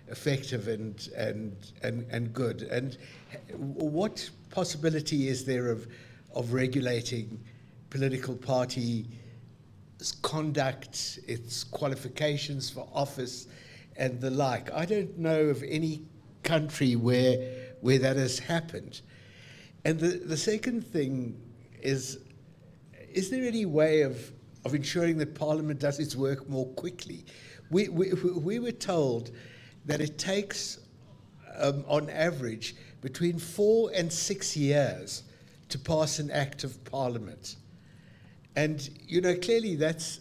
effective and good. And what possibility is there of regulating political party conduct, its qualifications for office, and the like? I don't know of any country where that has happened. And the second thing is there any way of ensuring that Parliament does its work more quickly? We were told that it takes, on average, between 4 and 6 years to pass an act of Parliament. And, clearly that's,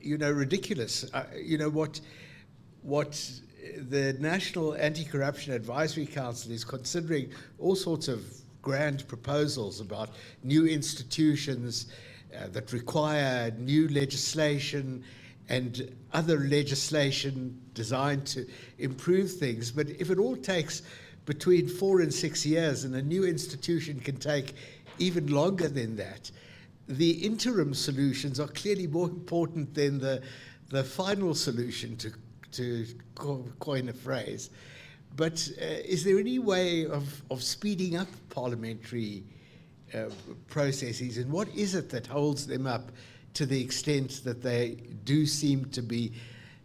ridiculous. What the National Anti-Corruption Advisory Council is considering all sorts of grand proposals about new institutions that require new legislation and other legislation designed to improve things. But if it all takes between 4 and 6 years, and a new institution can take even longer than that, the interim solutions are clearly more important than the final solution, to coin a phrase. But is there any way of speeding up parliamentary processes, and what is it that holds them up to the extent that they do seem to be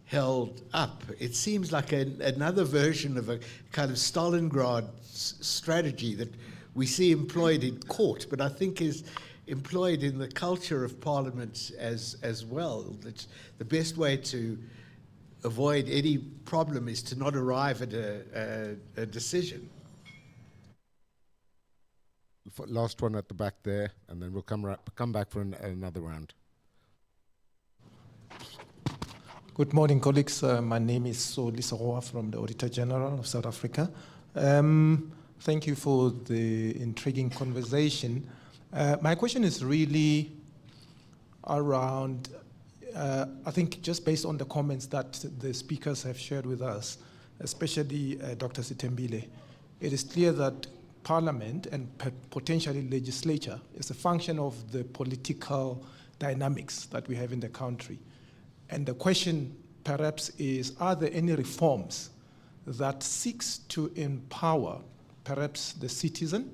held up? It seems like another version of a kind of Stalingrad strategy that we see employed in court, but I think is employed in the culture of Parliament as well. That the best way to avoid any problem is to not arrive at a decision. Last one at the back there, and then we'll come back for another round. Good morning, colleagues. My name is Solisa Roa from the Auditor General of South Africa. Thank you for the intriguing conversation. My question is really around, I think just based on the comments that the speakers have shared with us, especially Dr. Sithembile, it is clear that Parliament and potentially legislature is a function of the political dynamics that we have in the country. And the question perhaps is, are there any reforms that seeks to empower perhaps the citizen?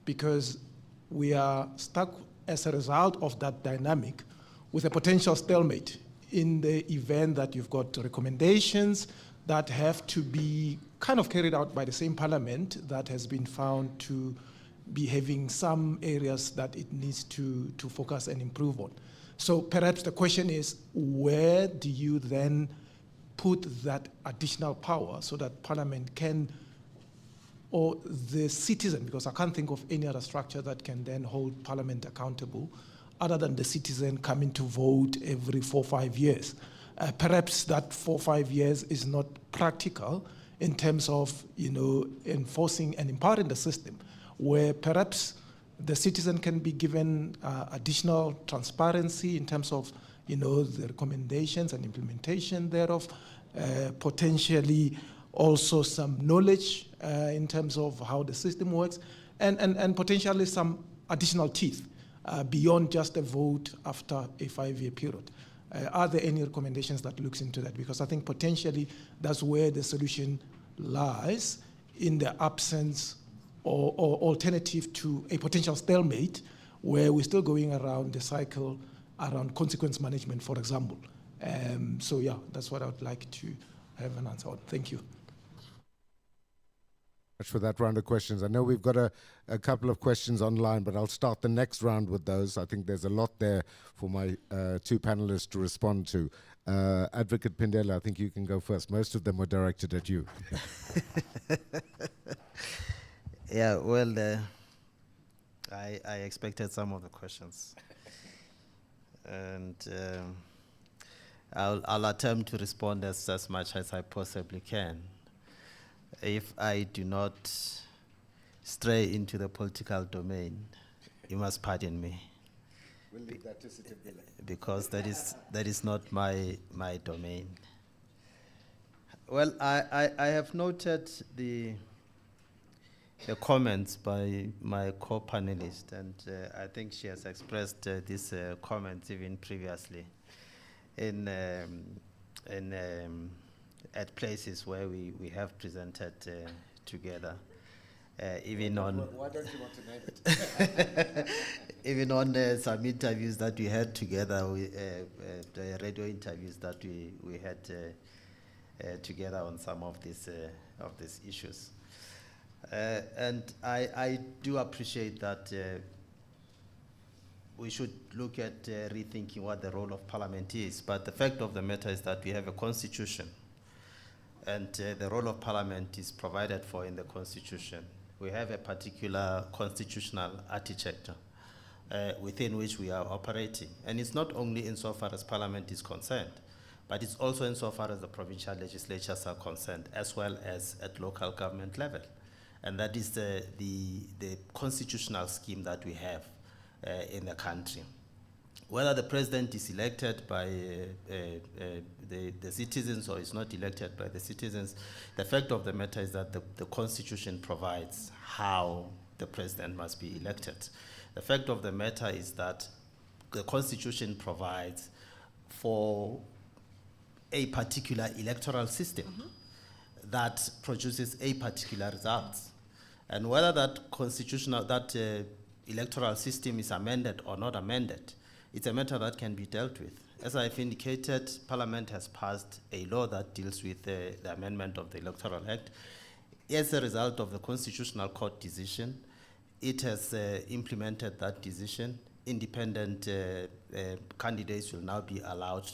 Because we are stuck as a result of that dynamic with a potential stalemate in the event that you've got recommendations that have to be kind of carried out by the same Parliament that has been found to be having some areas that it needs to focus and improve on. So perhaps the question is, where do you then put that additional power so that Parliament can, or the citizen, because I can't think of any other structure that can then hold Parliament accountable other than the citizen coming to vote every 4 or 5 years. Perhaps that 4 or 5 years is not practical in terms of, enforcing and empowering the system, where perhaps the citizen can be given additional transparency in terms of, the recommendations and implementation thereof, potentially also some knowledge in terms of how the system works, and potentially some additional teeth beyond just a vote after a 5-year period. Are there any recommendations that looks into that? Because I think potentially that's where the solution lies, in the absence or alternative to a potential stalemate where we're still going around the cycle around consequence management, for example. So yeah, that's what I would like to have an answer on. Thank you. Much for that round of questions. I know we've got a couple of questions online, but I'll start the next round with those. I think there's a lot there for my two panelists to respond to. Advocate Pindela, I think you can go first. Most of them were directed at you. Yeah, well, I expected some of the questions. And I'll attempt to respond as much as I possibly can. If I do not stray into the political domain, you must pardon me. We'll leave that to Sithembile. Because that is not my domain. Well, I have noted the comments by my co-panelist, and I think she has expressed these comments even previously at places where we have presented together. Even on why don't you want to name it? Even on some interviews that we had together, the radio interviews that we had together on some of these issues. And I do appreciate that we should look at rethinking what the role of Parliament is. But the fact of the matter is that we have a constitution, and the role of Parliament is provided for in the constitution. We have a particular constitutional architecture within which we are operating. And it's not only insofar as Parliament is concerned, but it's also insofar as the provincial legislatures are concerned, as well as at local government level. And that is the constitutional scheme that we have in the country. whether the president is elected by the citizens or is not elected by the citizens, the fact of the matter is that the Constitution provides how the president must be elected. The fact of the matter is that the Constitution provides for a particular electoral system that produces a particular result. And whether that electoral system is amended or not amended, it's a matter that can be dealt with. As I've indicated, Parliament has passed a law that deals with the amendment of the Electoral Act. As a result of the Constitutional Court decision, it has implemented that decision. Independent candidates will now be allowed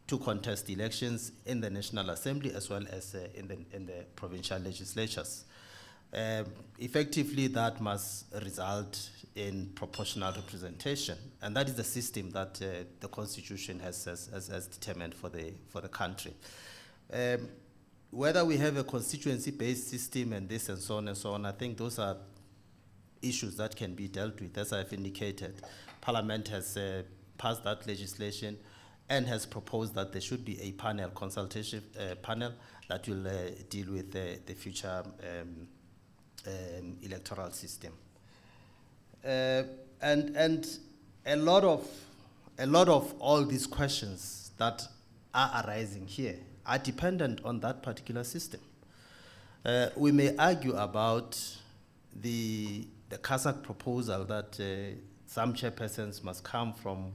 to contest elections in the National Assembly as well as in the provincial legislatures. Effectively, that must result in proportional representation, and that is the system that the Constitution has determined for the country. Whether we have a constituency-based system and this and so on, I think those are issues that can be dealt with. As I've indicated, Parliament has passed that legislation and has proposed that there should be a panel, consultation panel, that will deal with the future electoral system. And a lot of all these questions that are arising here are dependent on that particular system. We may argue about the CASAC proposal that some chairpersons must come from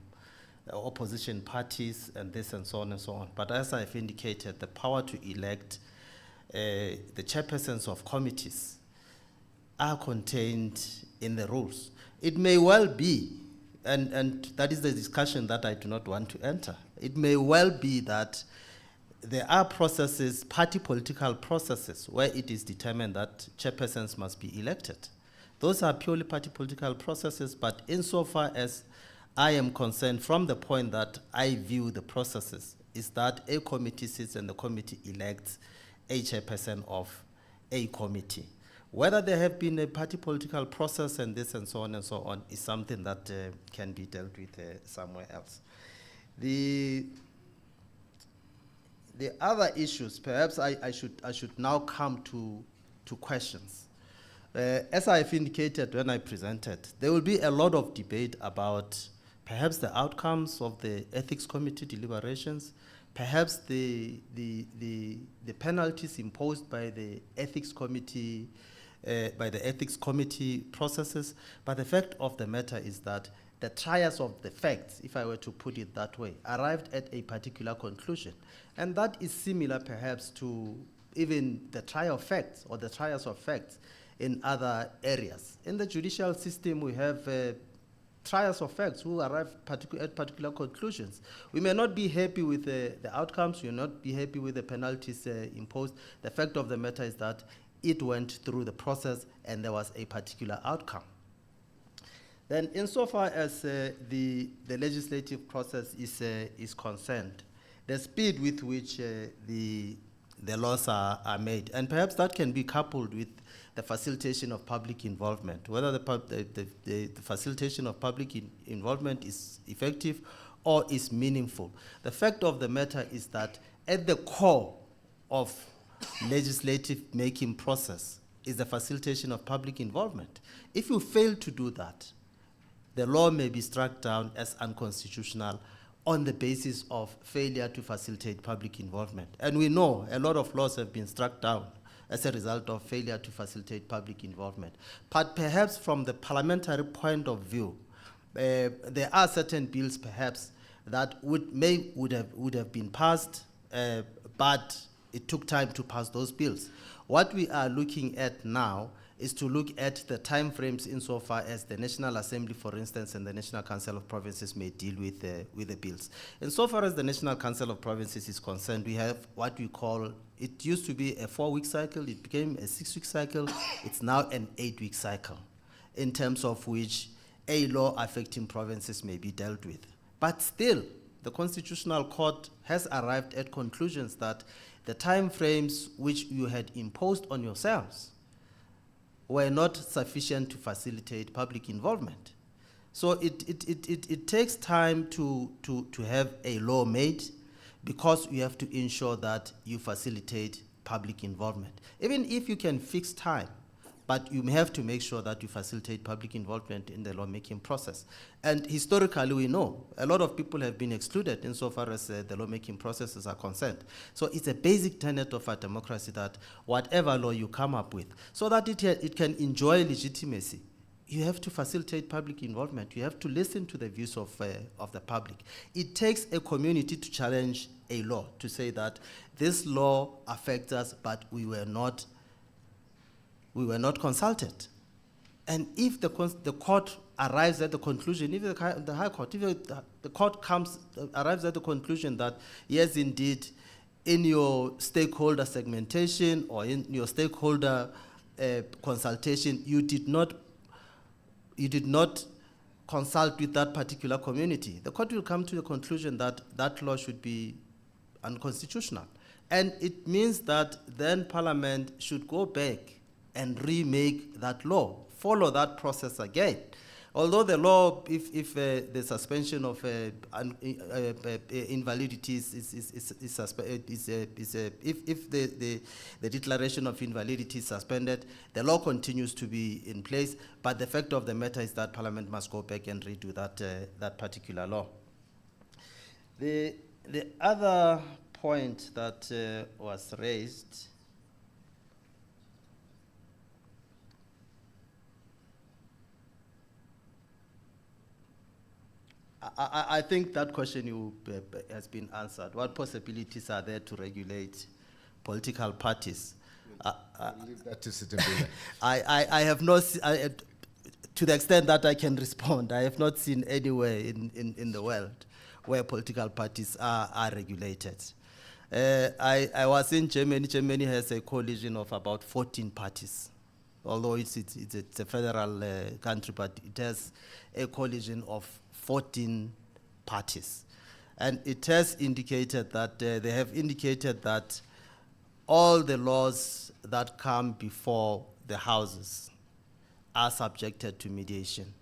opposition parties and this and so on. But as I've indicated, the power to elect the chairpersons of committees are contained in the rules. It may well be, and that is the discussion that I do not want to enter, it may well be that there are processes, party political processes, where it is determined that chairpersons must be elected. Those are purely party political processes, but insofar as I am concerned, from the point that I view the processes, is that a committee sits and the committee elects a chairperson of a committee. Whether there have been a party political process and this and so on is something that can be dealt with somewhere else. The other issues, perhaps I should now come to questions. As I've indicated when I presented, there will be a lot of debate about perhaps the outcomes of the ethics committee deliberations, perhaps the penalties imposed by the ethics committee processes. But the fact of the matter is that the triers of the facts, if I were to put it that way, arrived at a particular conclusion. And that is similar perhaps to even the trial of facts or the triers of facts in other areas. In the judicial system, we have triers of facts who arrive at particular conclusions. We may not be happy with the outcomes, we may not be happy with the penalties imposed. The fact of the matter is that it went through the process and there was a particular outcome. Then insofar as the legislative process is concerned, the speed with which the laws are made, and perhaps that can be coupled with the facilitation of public involvement, whether the facilitation of public involvement is effective or is meaningful. The fact of the matter is that at the core of legislative making process is the facilitation of public involvement. If you fail to do that, the law may be struck down as unconstitutional on the basis of failure to facilitate public involvement. And we know a lot of laws have been struck down as a result of failure to facilitate public involvement. But perhaps from the parliamentary point of view, there are certain bills perhaps that would have been passed, but it took time to pass those bills. What we are looking at now is to look at the timeframes insofar as the National Assembly, for instance, and the National Council of Provinces may deal with the bills. Insofar as the National Council of Provinces is concerned, we have what we call, it used to be a 4-week cycle, it became a 6-week cycle, it's now an 8-week cycle, in terms of which a law affecting provinces may be dealt with. But still, the Constitutional Court has arrived at conclusions that the time frames which you had imposed on yourselves were not sufficient to facilitate public involvement. So it takes time to have a law made, because you have to ensure that you facilitate public involvement. Even if you can fix time, but you have to make sure that you facilitate public involvement in the lawmaking process. And historically, we know a lot of people have been excluded insofar as the lawmaking processes are concerned. So it's a basic tenet of our democracy that whatever law you come up with, so that it can enjoy legitimacy, you have to facilitate public involvement. You have to listen to the views of the public. It takes a community to challenge a law, to say that this law affects us, but we were not consulted. And if the court arrives at the conclusion, if the High Court, if the court arrives at the conclusion that, yes, indeed, in your stakeholder segmentation or in your stakeholder consultation, you did not consult with that particular community, the court will come to the conclusion that that law should be unconstitutional. And it means that then Parliament should go back and remake that law, follow that process again. Although the law, if the suspension of invalidities if the declaration of invalidity is suspended, the law continues to be in place. But the fact of the matter is that Parliament must go back and redo that particular law. The other point that was raised. I think that question has been answered. What possibilities are there to regulate political parties? I'll leave that to Sitembu. I have not, to the extent that I can respond, I have not seen anywhere in the world where political parties are regulated. I was in Germany. Germany has a coalition of about 14 parties. Although it's a federal country, but it has a coalition of 14 parties. And it has indicated that, they have indicated that all the laws that come before the houses are subjected to mediation.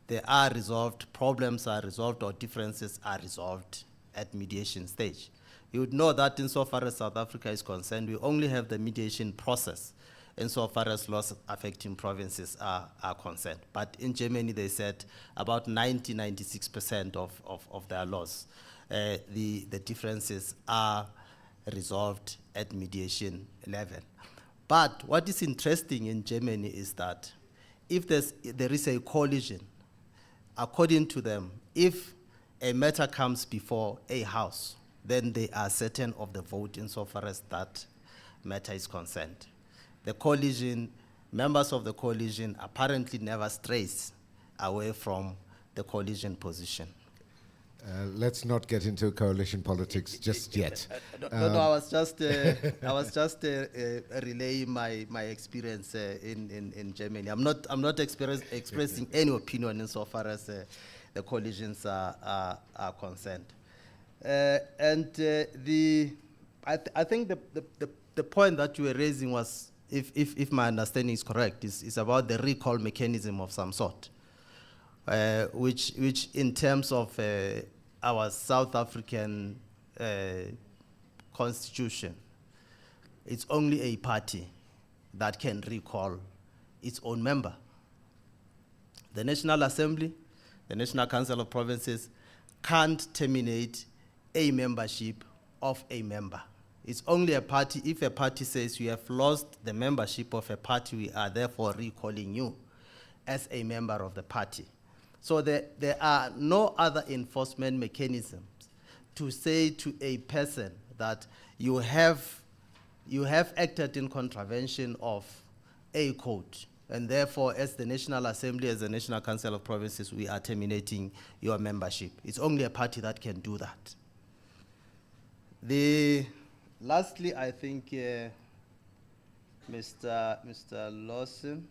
They are resolved, problems are resolved, or differences are resolved at mediation stage. You would know that insofar as South Africa is concerned, we only have the mediation process insofar as laws affecting provinces are concerned. But in Germany, they said about 96% of their laws, the differences are resolved at mediation level. But what is interesting in Germany is that if there is a coalition, according to them, if a matter comes before a house, then they are certain of the vote insofar as that matter is concerned. The coalition, members of the coalition apparently never strays away from the coalition position. Let's not get into coalition politics just yet. No, I was just relaying my experience in Germany. I'm not expressing any opinion insofar as the coalitions are concerned. I think the point that you were raising was, if my understanding is correct, is about the recall mechanism of some sort, which in terms of our South African constitution, it's only a party that can recall its own member. The National Assembly, the National Council of Provinces, can't terminate a membership of a member. It's only a party, if a party says you have lost the membership of a party, we are therefore recalling you as a member of the party. So there are no other enforcement mechanisms to say to a person that you have acted in contravention of a code, and therefore as the National Assembly, as the National Council of Provinces, we are terminating your membership. It's only a party that can do that. Lastly, I think Mr. Lawson.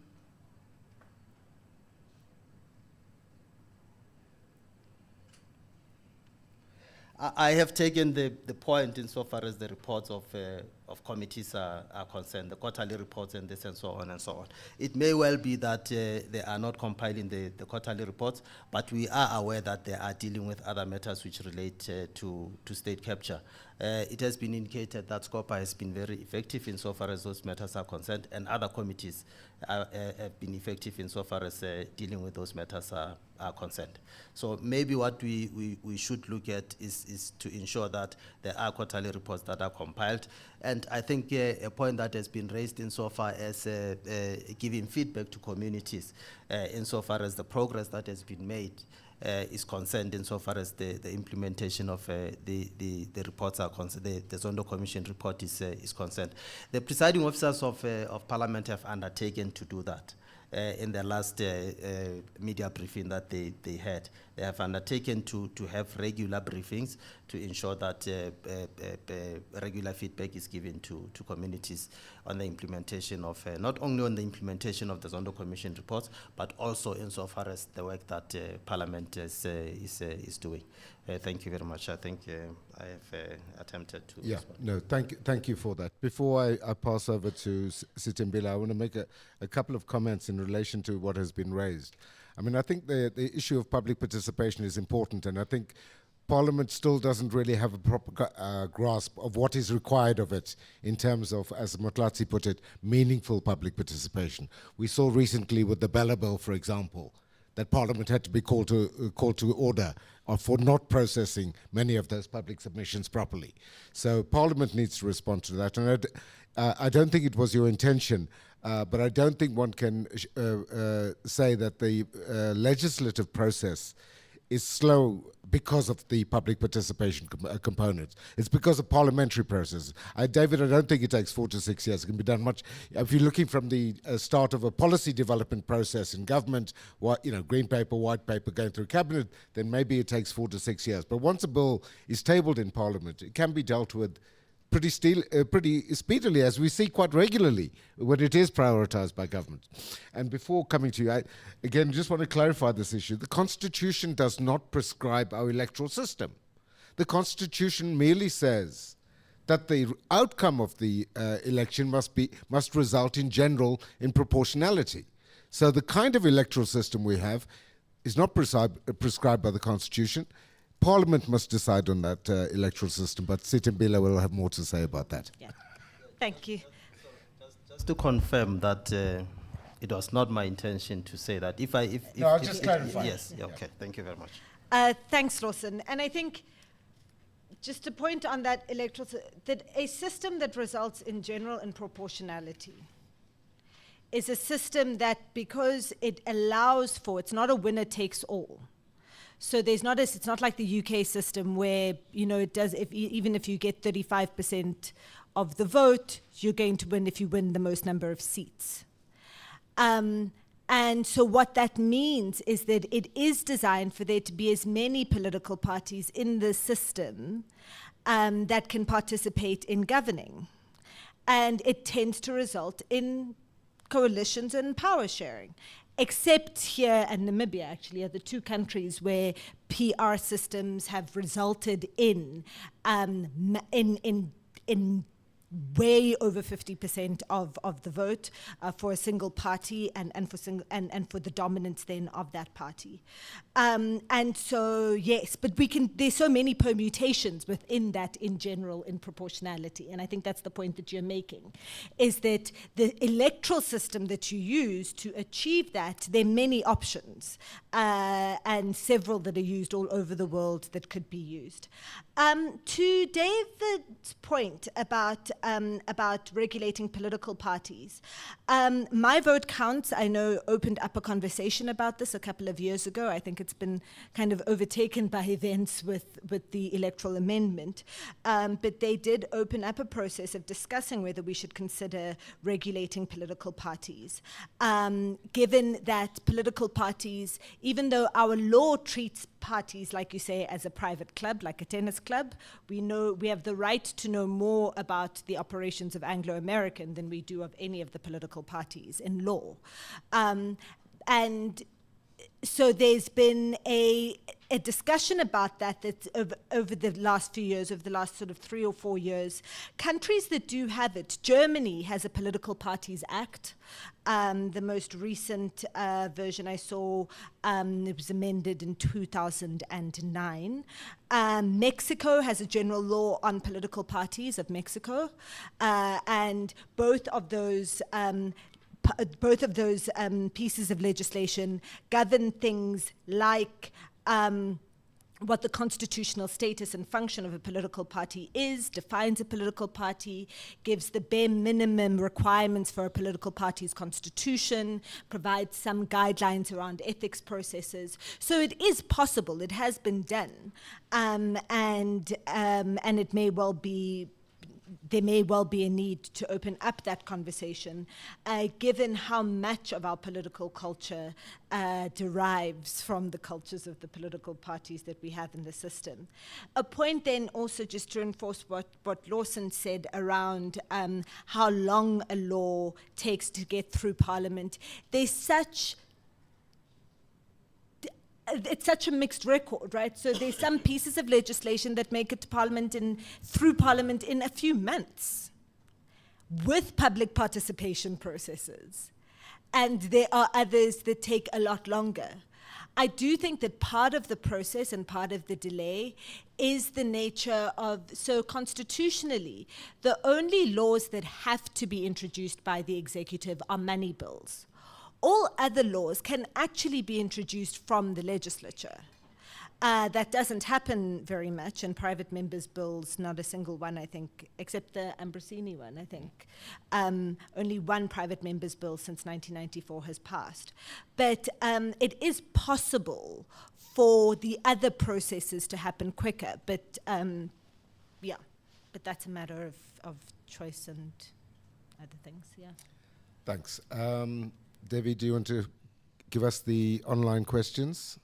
I have taken the point insofar as the reports of committees are concerned, the quarterly reports and this and so on and so on. It may well be that they are not compiling the quarterly reports, but we are aware that they are dealing with other matters which relate to state capture. It has been indicated that SCOPA has been very effective insofar as those matters are concerned, and other committees have been effective insofar as dealing with those matters are concerned. So maybe what we should look at is to ensure that there are quarterly reports that are compiled. And I think a point that has been raised insofar as giving feedback to communities insofar as the progress that has been made is concerned insofar as the implementation of the reports are concerned, the Zondo Commission report is concerned. The presiding officers of Parliament have undertaken to do that. In the last media briefing that they had. They have undertaken to have regular briefings to ensure that regular feedback is given to communities on the implementation of, not only on the implementation of the Zondo Commission reports, but also insofar as the work that Parliament is doing. Thank you very much. I think I have attempted to respond. No, thank you for that. Before I pass over to Sitimbila, I want to make a couple of comments in relation to what has been raised. I mean, I think the issue of public participation is important, and I think Parliament still doesn't really have a proper grasp of what is required of it in terms of, as Motlatsi put it, meaningful public participation. We saw recently with the Bella Bill, for example, that Parliament had to be called to order for not processing many of those public submissions properly. So Parliament needs to respond to that. And I don't think it was your intention, but I don't think one can say that the legislative process is slow because of the public participation component. It's because of parliamentary processes. David, I don't think it takes 4 to 6 years. It can be done much. If you're looking from the start of a policy development process in government, green paper, white paper, going through cabinet, then maybe it takes 4 to 6 years. But once a bill is tabled in Parliament, it can be dealt with pretty speedily, as we see quite regularly when it is prioritized by government. And before coming to you, I again just want to clarify this issue. The Constitution does not prescribe our electoral system. The Constitution merely says that the outcome of the election must result in proportionality. So the kind of electoral system we have is not prescribed by the Constitution. Parliament must decide on that electoral system, but Sitimbila will have more to say about that. Yeah. Thank you. Just to confirm that it was not my intention to say that. I'll just clarify. Yes, okay, thank you very much. Thanks, Lawson. And I think just to point on that that a system that results in general and proportionality is a system that, because it allows for, it's not a winner takes all. So it's not like the UK system where, it does, even if you get 35% of the vote, you're going to win if you win the most number of seats. And so what that means is that it is designed for there to be as many political parties in the system that can participate in governing. And it tends to result in coalitions and power sharing. Except here and Namibia, actually, are the two countries where PR systems have resulted in way over 50% of the vote for a single party and for the dominance then of that party. And so, yes, but there's so many permutations within that in general in proportionality. And I think that's the point that you're making, is that the electoral system that you use to achieve that, there are many options and several that are used all over the world that could be used. To David's point about regulating political parties, My Vote Counts, I know, opened up a conversation about this a couple of years ago. I think it's been kind of overtaken by events with the electoral amendment. But they did open up a process of discussing whether we should consider regulating political parties. Given that political parties, even though our law treats parties, like you say, as a private club, like a tennis club, we have the right to know more about the operations of Anglo-American than we do of any of the political parties in law. And so there's been a discussion about that that's over the last few years, over the last sort of 3 or 4 years. Countries that do have it, Germany has a Political Parties Act. The most recent version I saw, it was amended in 2009. Mexico has a general law on political parties of Mexico, and both of those pieces of legislation govern things like what the constitutional status and function of a political party is, defines a political party, gives the bare minimum requirements for a political party's constitution, provides some guidelines around ethics processes. So it is possible, it has been done, and it may well be, there may well be a need to open up that conversation, given how much of our political culture derives from the cultures of the political parties that we have in the system. A point then also, just to reinforce what Lawson said around how long a law takes to get through Parliament. It's such a mixed record, right? So there's some pieces of legislation that make it to Parliament through Parliament in a few months with public participation processes. And there are others that take a lot longer. I do think that part of the process and part of the delay is the nature of, so constitutionally, the only laws that have to be introduced by the executive are money bills. All other laws can actually be introduced from the legislature. That doesn't happen very much in private members' bills, not a single one, I think, except the Ambrosini one, I think. Only one private member's bill since 1994 has passed. But it is possible for the other processes to happen quicker, but but that's a matter of choice and other things, yeah. Thanks. Devi, do you want to give us the online questions?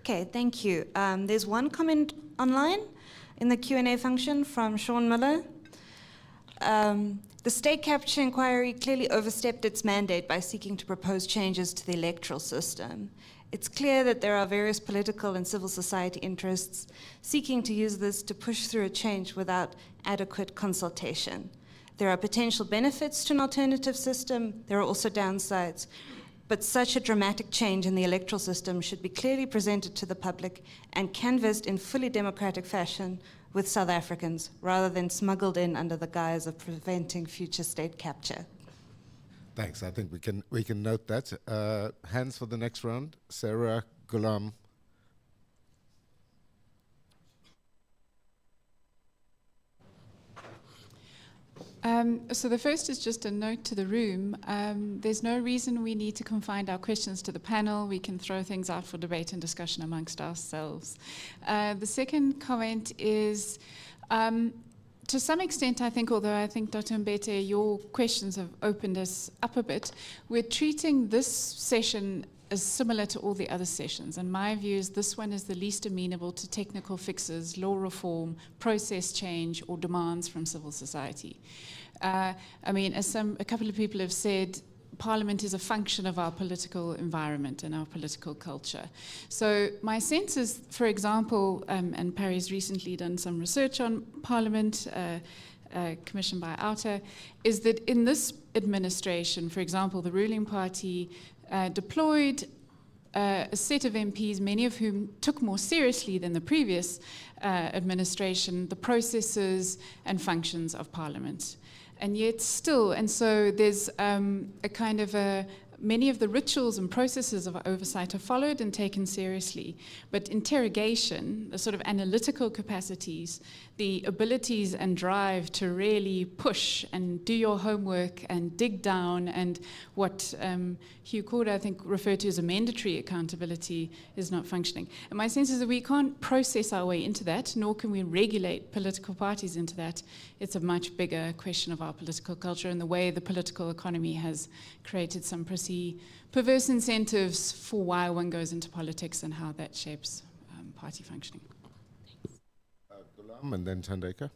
Okay, thank you. There's one comment online in the Q&A function from Sean Miller. The state capture inquiry clearly overstepped its mandate by seeking to propose changes to the electoral system. It's clear that there are various political and civil society interests seeking to use this to push through a change without adequate consultation. There are potential benefits to an alternative system. There are also downsides. But such a dramatic change in the electoral system should be clearly presented to the public and canvassed in fully democratic fashion with South Africans, rather than smuggled in under the guise of preventing future state capture. Thanks. I think we can note that. Hands for the next round. Sarah Ghulam. So the first is just a note to the room. There's no reason we need to confine our questions to the panel. We can throw things out for debate and discussion amongst ourselves. The second comment is, to some extent, I think, although I think, Dr. Mbete, your questions have opened us up a bit, we're treating this session as similar to all the other sessions. And my view is this one is the least amenable to technical fixes, law reform, process change, or demands from civil society. I mean, as a couple of people have said, Parliament is a function of our political environment and our political culture. So my sense is, for example, and Parry's recently done some research on Parliament, commissioned by Outer, is that in this administration, for example, the ruling party deployed a set of MPs, many of whom took more seriously than the previous administration the processes and functions of Parliament. And yet still, and so there's a kind of a many of the rituals and processes of oversight are followed and taken seriously. But interrogation, the sort of analytical capacities, the abilities and drive to really push and do your homework and dig down, and what Hugh Corder, I think, referred to as a mandatory accountability, is not functioning. And my sense is that we can't process our way into that, nor can we regulate political parties into that. It's a much bigger question of our political culture and the way the political economy has created some pretty perverse incentives for why one goes into politics and how that shapes party functioning. Gulam and then Thandeka.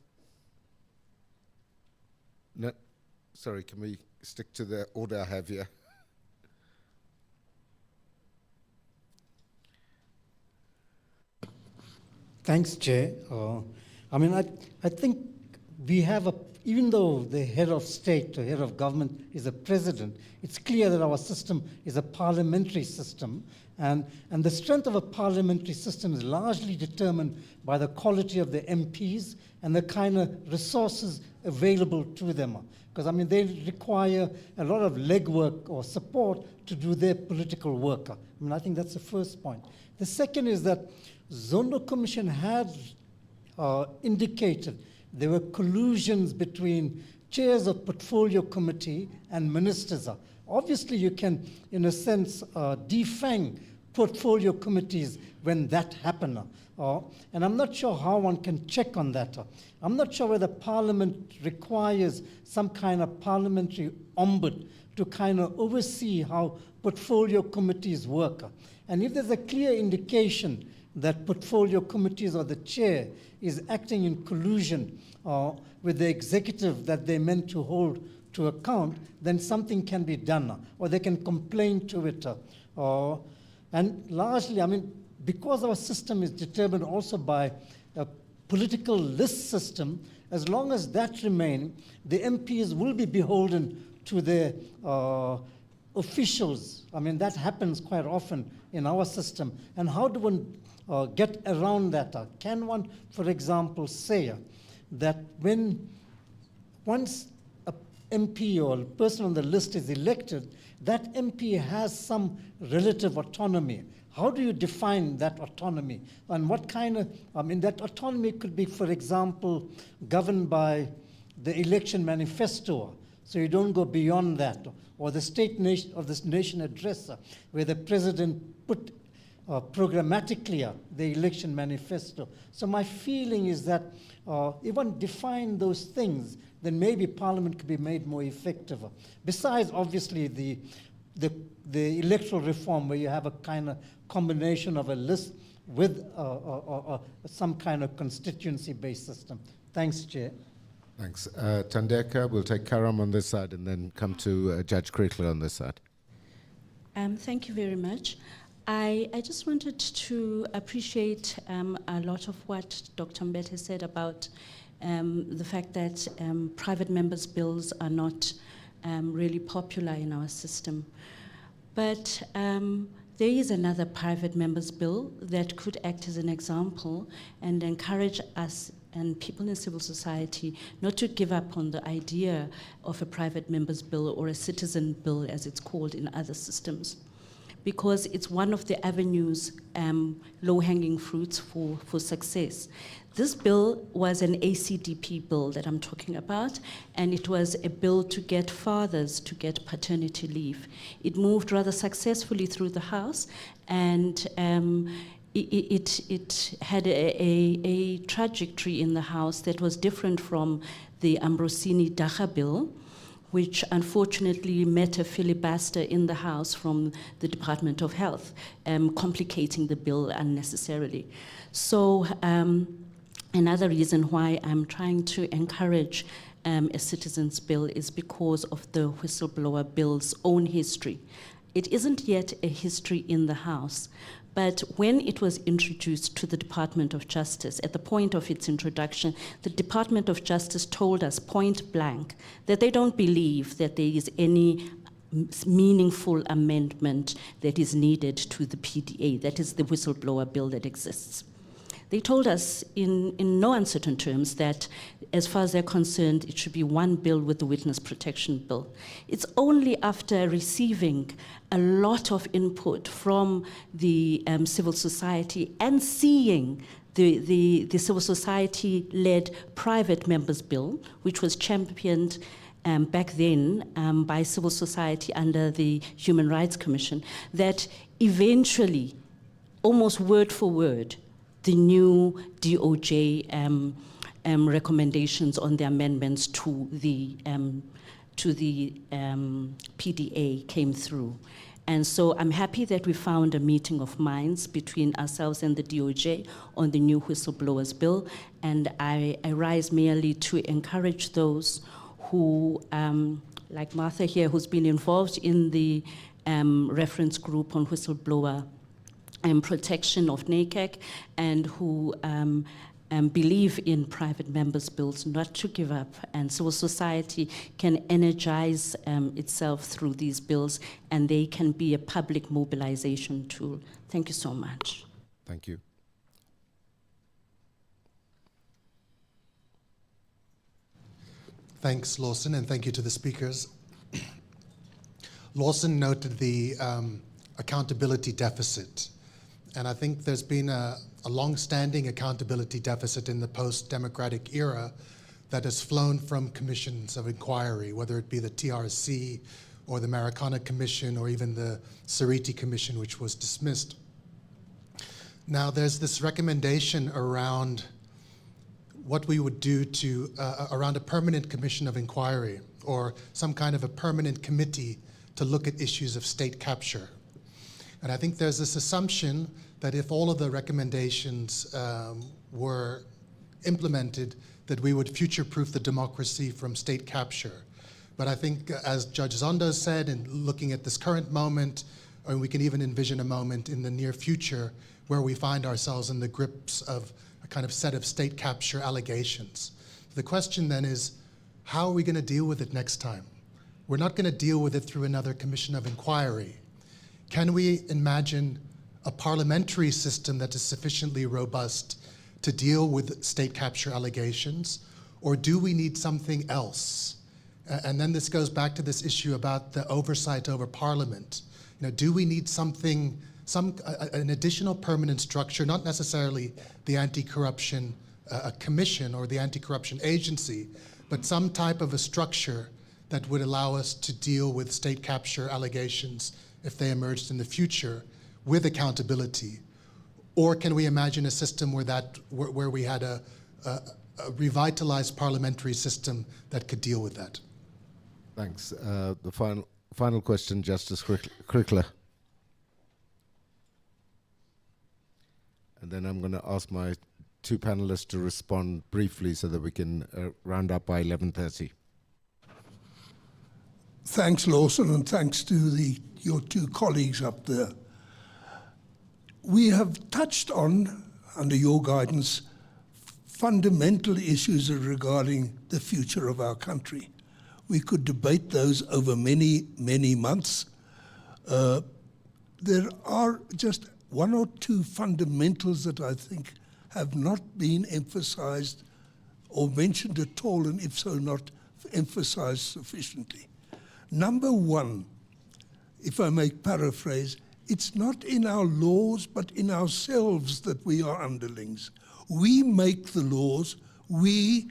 No, sorry, can we stick to the order I have here? Thanks, Chair. I think we have even though the head of state, the head of government is a president, it's clear that our system is a parliamentary system. And the strength of a parliamentary system is largely determined by the quality of the MPs and the kind of resources available to them. Because, they require a lot of legwork or support to do their political work. I think that's the first point. The second is that Zondo Commission had indicated there were collusions between chairs of portfolio committee and ministers. Obviously, you can, in a sense, defang portfolio committees when that happens. And I'm not sure how one can check on that. I'm not sure whether Parliament requires some kind of parliamentary ombud to kind of oversee how portfolio committees work. And if there's a clear indication that portfolio committees or the chair is acting in collusion with the executive that they meant to hold to account, then something can be done, or they can complain to it. And largely, because our system is determined also by a political list system, as long as that remains, the MPs will be beholden to their officials. That happens quite often in our system. And how do one get around that? Can one, for example, say that once a MP or a person on the list is elected, that MP has some relative autonomy? How do you define that autonomy? And what kind of, that autonomy could be, for example, governed by the election manifesto, so you don't go beyond that, or the State Nation of this Nation Address, where the president put programmatically the election manifesto. So my feeling is that if one define those things, then maybe Parliament could be made more effective. Besides, obviously, the electoral reform, where you have a kind of combination of a list with some kind of constituency-based system. Thanks, Chair. Thanks. Thandeka, we'll take Karam on this side and then come to Judge Kriegler on this side. Thank you very much. I just wanted to appreciate a lot of what Dr. Mbete said about the fact that private members' bills are not really popular in our system. But there is another private members' bill that could act as an example and encourage us and people in civil society not to give up on the idea of a private members' bill or a citizen bill, as it's called in other systems, because it's one of the avenues, low-hanging fruits for success. This bill was an ACDP bill that I'm talking about, and it was a bill to get fathers to get paternity leave. It moved rather successfully through the House, and it had a trajectory in the House that was different from the Ambrosini-Dagga bill, which unfortunately met a filibuster in the House from the Department of Health, complicating the bill unnecessarily. So another reason why I'm trying to encourage a citizens' bill is because of the whistleblower bill's own history. It isn't yet a history in the House, but when it was introduced to the Department of Justice, at the point of its introduction, the Department of Justice told us point blank that they don't believe that there is any meaningful amendment that is needed to the PDA, that is the whistleblower bill that exists. They told us in no uncertain terms that as far as they're concerned, it should be one bill with the Witness Protection Bill. It's only after receiving a lot of input from the civil society and seeing the civil society-led private members' bill, which was championed back then by civil society under the Human Rights Commission, that eventually, almost word for word, the new DOJ recommendations on the amendments to the PDA came through. And so I'm happy that we found a meeting of minds between ourselves and the DOJ on the new whistleblowers bill. And I rise merely to encourage those who, like Martha here, who's been involved in the reference group on whistleblower protection of NACAC, and who believe in private members' bills, not to give up. And civil society can energize itself through these bills, and they can be a public mobilization tool. Thank you so much. Thank you. Thanks, Lawson, and thank you to the speakers. Lawson noted the accountability deficit, and I think there's been a long-standing accountability deficit in the post-democratic era that has flown from commissions of inquiry, whether it be the TRC or the Marikana Commission or even the Sariti Commission, which was dismissed. Now, there's this recommendation around what we would do to around a permanent commission of inquiry or some kind of a permanent committee to look at issues of state capture. And I think there's this assumption that if all of the recommendations were implemented, that we would future-proof the democracy from state capture. But I think, as Judge Zondo said, in looking at this current moment, or we can even envision a moment in the near future where we find ourselves in the grips of a kind of set of state capture allegations. The question then is, how are we going to deal with it next time? We're not going to deal with it through another commission of inquiry. Can we imagine a parliamentary system that is sufficiently robust to deal with state capture allegations, or do we need something else? And then this goes back to this issue about the oversight over Parliament. You know, do we need something, an additional permanent structure, not necessarily the anti-corruption commission or the anti-corruption agency, but some type of a structure that would allow us to deal with state capture allegations if they emerged in the future with accountability? Or can we imagine a system where we had a revitalized parliamentary system that could deal with that? Thanks. The final question, Justice Krickler. And then I'm going to ask my two panelists to respond briefly so that we can round up by 11:30. Thanks, Lawson, and thanks to your two colleagues up there. We have touched on, under your guidance, fundamental issues regarding the future of our country. We could debate those over many, many months. There are just one or two fundamentals that I think have not been emphasized or mentioned at all, and if so, not emphasized sufficiently. Number one, if I may paraphrase, it's not in our laws, but in ourselves that we are underlings. We make the laws. We,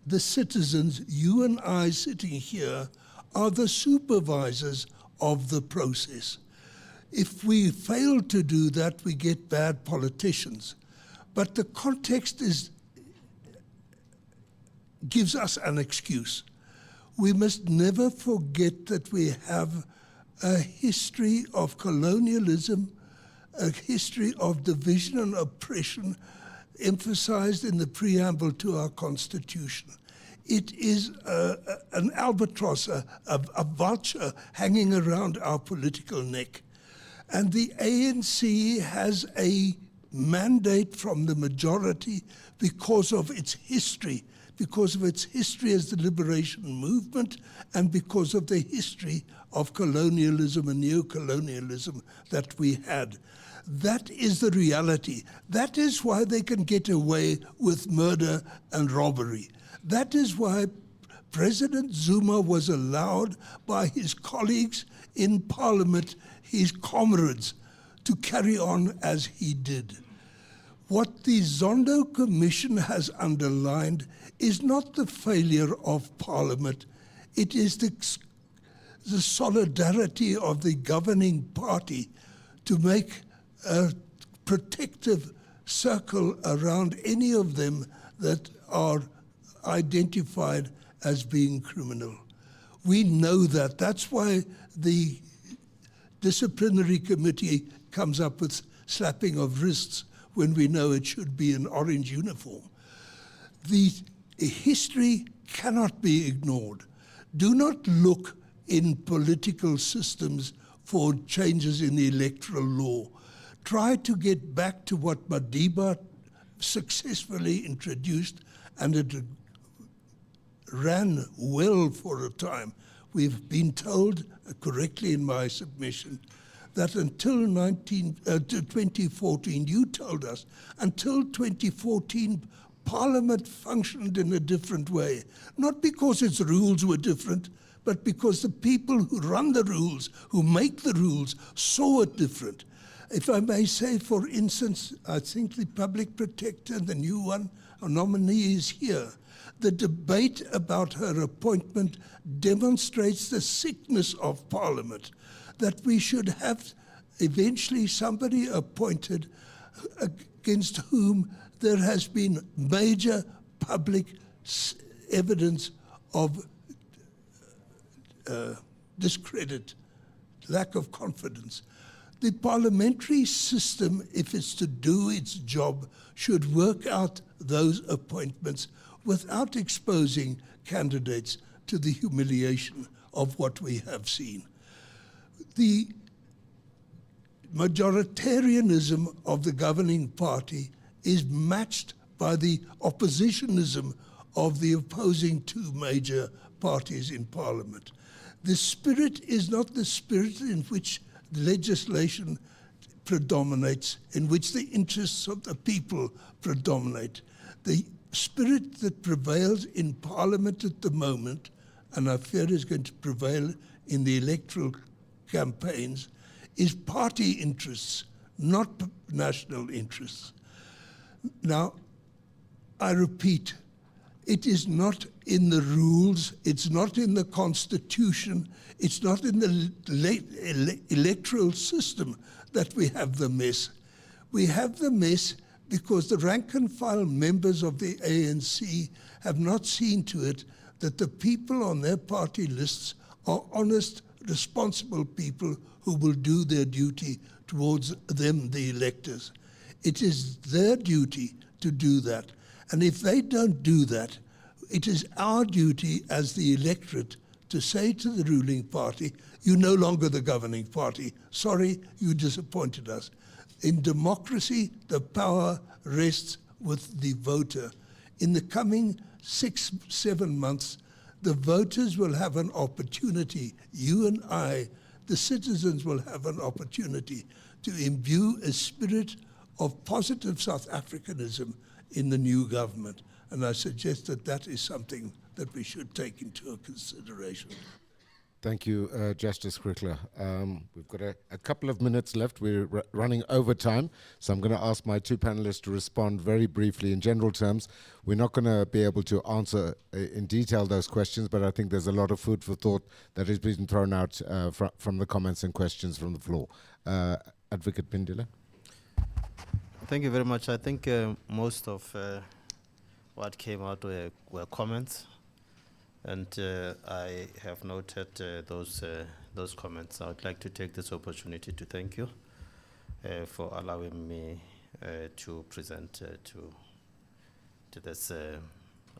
the citizens, you and I sitting here, are the supervisors of the process. If we fail to do that, we get bad politicians. But the context gives us an excuse. We must never forget that we have a history of colonialism, a history of division and oppression emphasized in the preamble to our Constitution. It is an albatross, a vulture hanging around our political neck. And the ANC has a mandate from the majority because of its history because of its history as the liberation movement and because of the history of colonialism and neo-colonialism that we had. That is the reality. That is why they can get away with murder and robbery. That is why President Zuma was allowed by his colleagues in Parliament, his comrades, to carry on as he did. What the Zondo Commission has underlined is not the failure of Parliament, it is the solidarity of the governing party to make a protective circle around any of them that are identified as being criminal. We know that. That's why the disciplinary committee comes up with slapping of wrists when we know it should be an orange uniform. The history cannot be ignored. Do not look in political systems for changes in the electoral law. Try to get back to what Madiba successfully introduced, and it ran well for a time. We've been told, correctly in my submission, that until 2014, you told us, until 2014, Parliament functioned in a different way. Not because its rules were different, but because the people who run the rules, who make the rules, saw it different. If I may say, for instance, I think the public protector, the new one, our nominee is here. The debate about her appointment demonstrates the sickness of Parliament, that we should have eventually somebody appointed against whom there has been major public evidence of discredit, lack of confidence. The parliamentary system, if it's to do its job, should work out those appointments without exposing candidates to the humiliation of what we have seen. The majoritarianism of the governing party is matched by the oppositionism of the opposing two major parties in Parliament. The spirit is not the spirit in which legislation predominates, in which the interests of the people predominate. The spirit that prevails in Parliament at the moment, and I fear is going to prevail in the electoral campaigns, is party interests, not national interests. Now, I repeat, it is not in the rules, it's not in the Constitution, it's not in the electoral system that we have the mess. We have the mess because the rank and file members of the ANC have not seen to it that the people on their party lists are honest, responsible people who will do their duty towards them, the electors. It is their duty to do that. And if they don't do that, it is our duty as the electorate to say to the ruling party, you're no longer the governing party. Sorry, you disappointed us. In democracy, the power rests with the voter. In the coming 6-7 months, the voters will have an opportunity, you and I, the citizens will have an opportunity to imbue a spirit of positive South Africanism in the new government. And I suggest that that is something that we should take into consideration. Thank you, Justice Krickler. We've got a couple of minutes left. We're running over time, so I'm going to ask my two panelists to respond very briefly in general terms. We're not going to be able to answer in detail those questions, but I think there's a lot of food for thought that has been thrown out from the comments and questions from the floor. Advocate Pindile. Thank you very much. I think most of what came out were comments. And I have noted those comments. I would like to take this opportunity to thank you for allowing me to present to this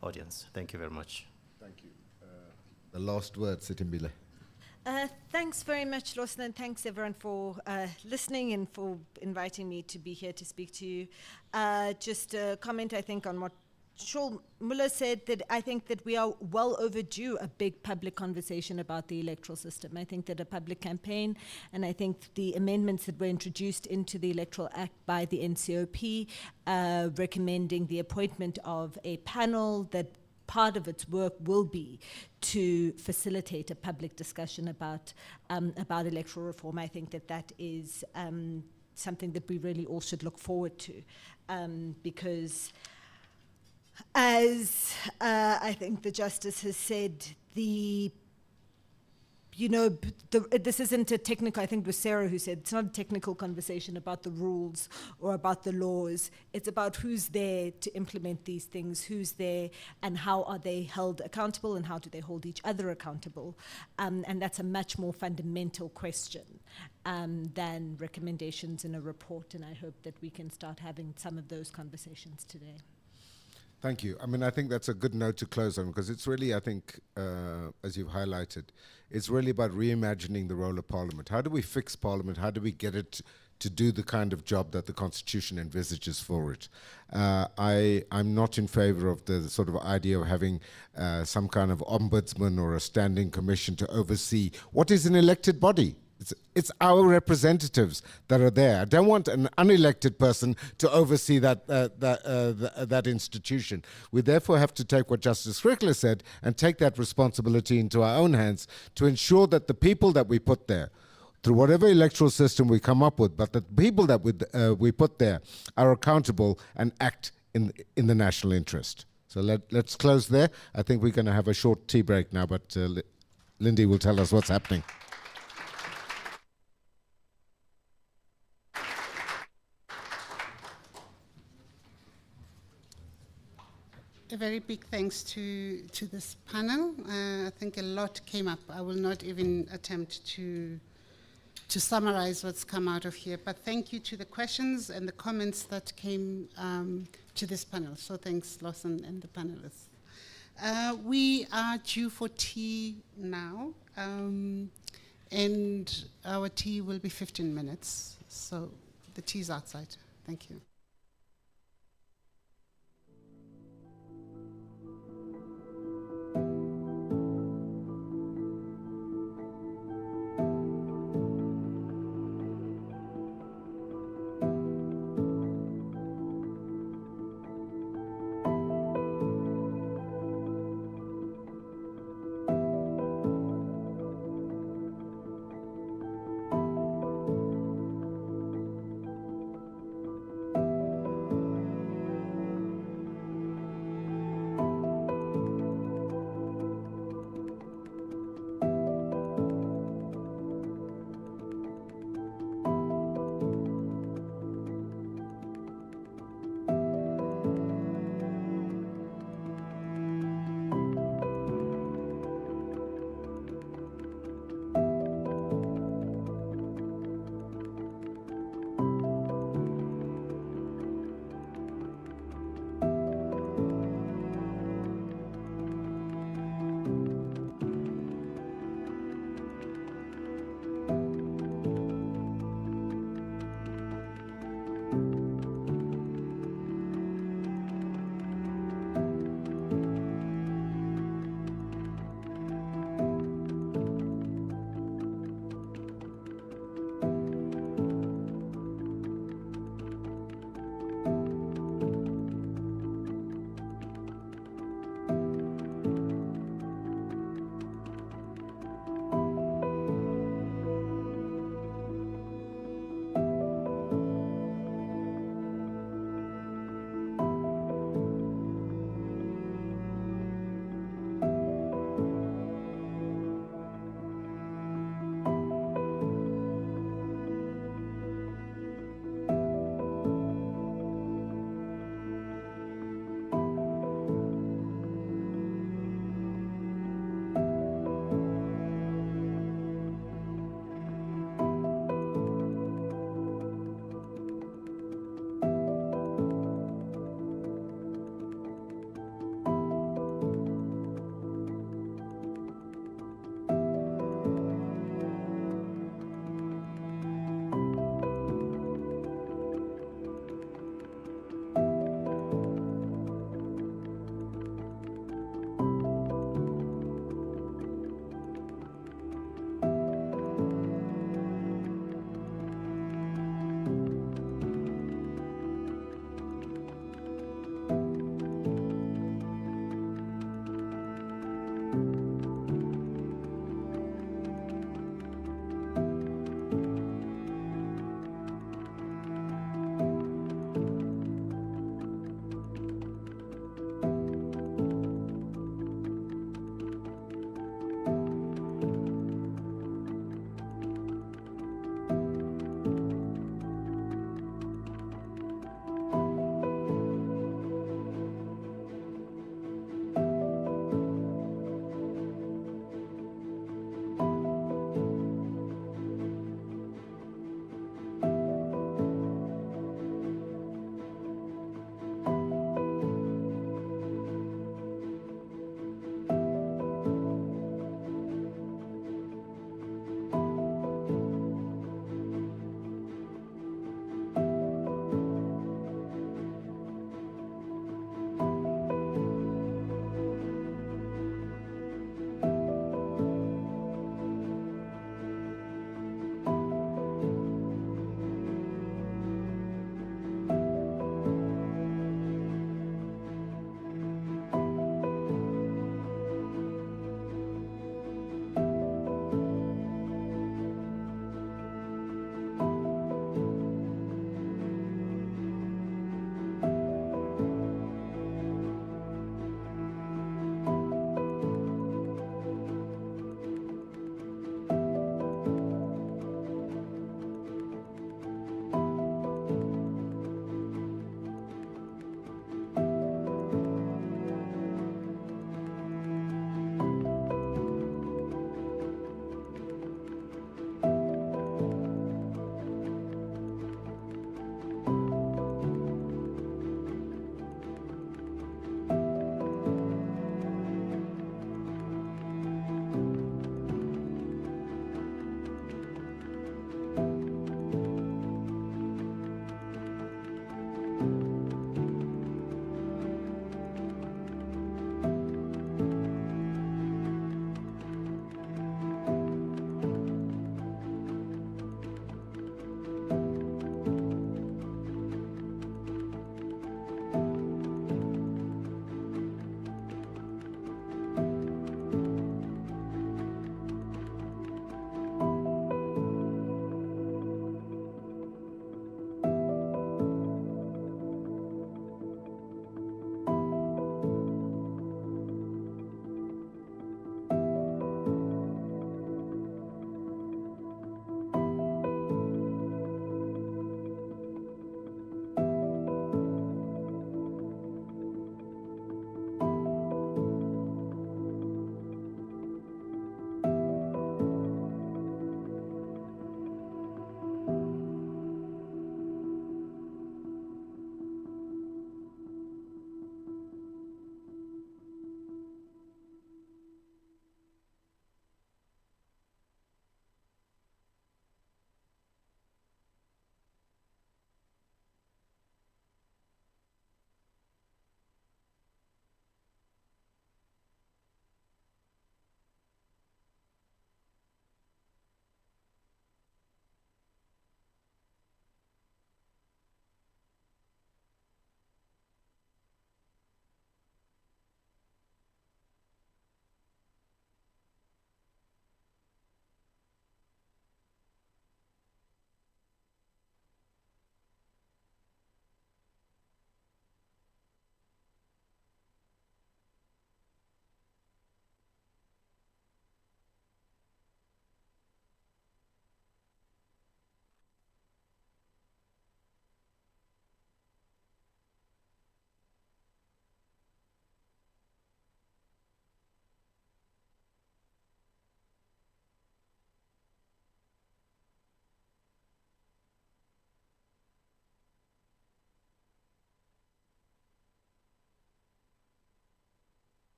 audience. Thank you very much. Thank you. The last word, Sitimbile. Thanks very much, Lawson, and thanks everyone for listening and for inviting me to be here to speak to you. Just a comment, I think, on what Shaul Muller said that I think that we are well overdue a big public conversation about the electoral system. I think that a public campaign, and I think the amendments that were introduced into the Electoral Act by the NCOP, recommending the appointment of a panel that part of its work will be to facilitate a public discussion about electoral reform. I think that that is something that we really all should look forward to, because as I think the Justice has said, this isn't a technical, I think it was Sarah who said, it's not a technical conversation about the rules or about the laws. It's about who's there to implement these things, who's there, and how are they held accountable, and how do they hold each other accountable. And that's a much more fundamental question than recommendations in a report, and I hope that we can start having some of those conversations today. Thank you. I mean, I think that's a good note to close on, because it's really, I think, as you've highlighted, it's really about reimagining the role of Parliament. How do we fix Parliament? How do we get it to do the kind of job that the Constitution envisages for it? I'm not in favor of the sort of idea of having some kind of ombudsman or a standing commission to oversee what is an elected body. It's our representatives that are there. I don't want an unelected person to oversee that institution. We therefore have to take what Justice Strickler said and take that responsibility into our own hands to ensure that the people that we put there, through whatever electoral system we come up with, but the people that we put there are accountable and act in the national interest. So let's close there. I think we're going to have a short tea break now, but Lindy will tell us what's happening. A very big thanks to this panel. I think a lot came up. I will not even attempt to summarize what's come out of here, but thank you to the questions and the comments that came to this panel. So thanks, Lawson and the panelists. We are due for tea now, and our tea will be 15 minutes. So the tea's outside. Thank you.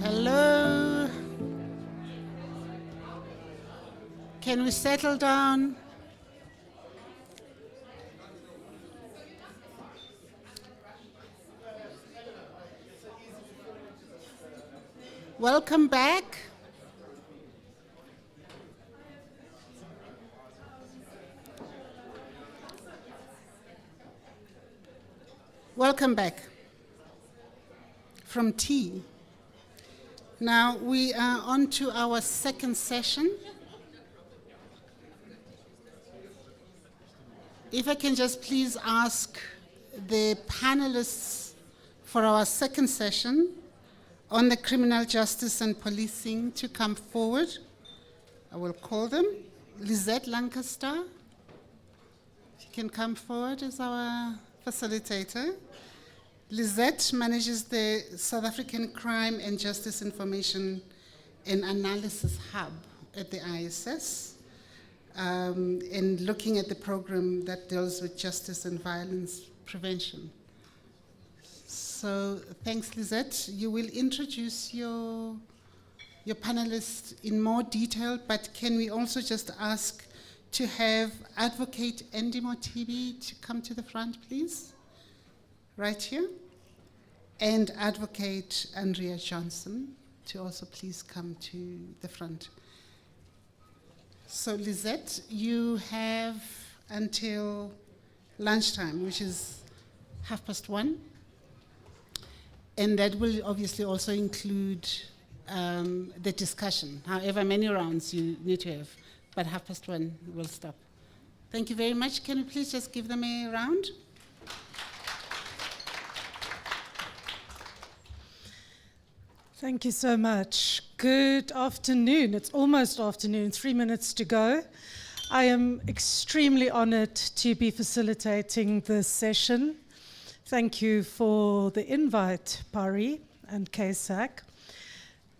Hello. Can we settle down? Welcome back. Welcome back from tea. Now we are on to our second session. If I can just please ask the panelists for our second session on the criminal justice and policing to come forward. I will call them. Lisette Lancaster, she can come forward as our facilitator. Lisette manages the South African Crime and Justice Information and Analysis Hub at the ISS, and looking at the program that deals with justice and violence prevention. So thanks, Lisette. You will introduce your panelists in more detail, but can we also just ask to have Advocate Andy Motibi to come to the front, please? Right here. And Advocate Andrea Johnson to also please come to the front. So Lisette, you have until lunchtime, which is 1:30. And that will obviously also include the discussion, however many rounds you need to have, but 1:30 will stop. Thank you very much. Can you please just give them a round? Thank you so much. Good afternoon. It's almost afternoon, 3 minutes to go. I am extremely honored to be facilitating this session. Thank you for the invite, Pari and KSAC.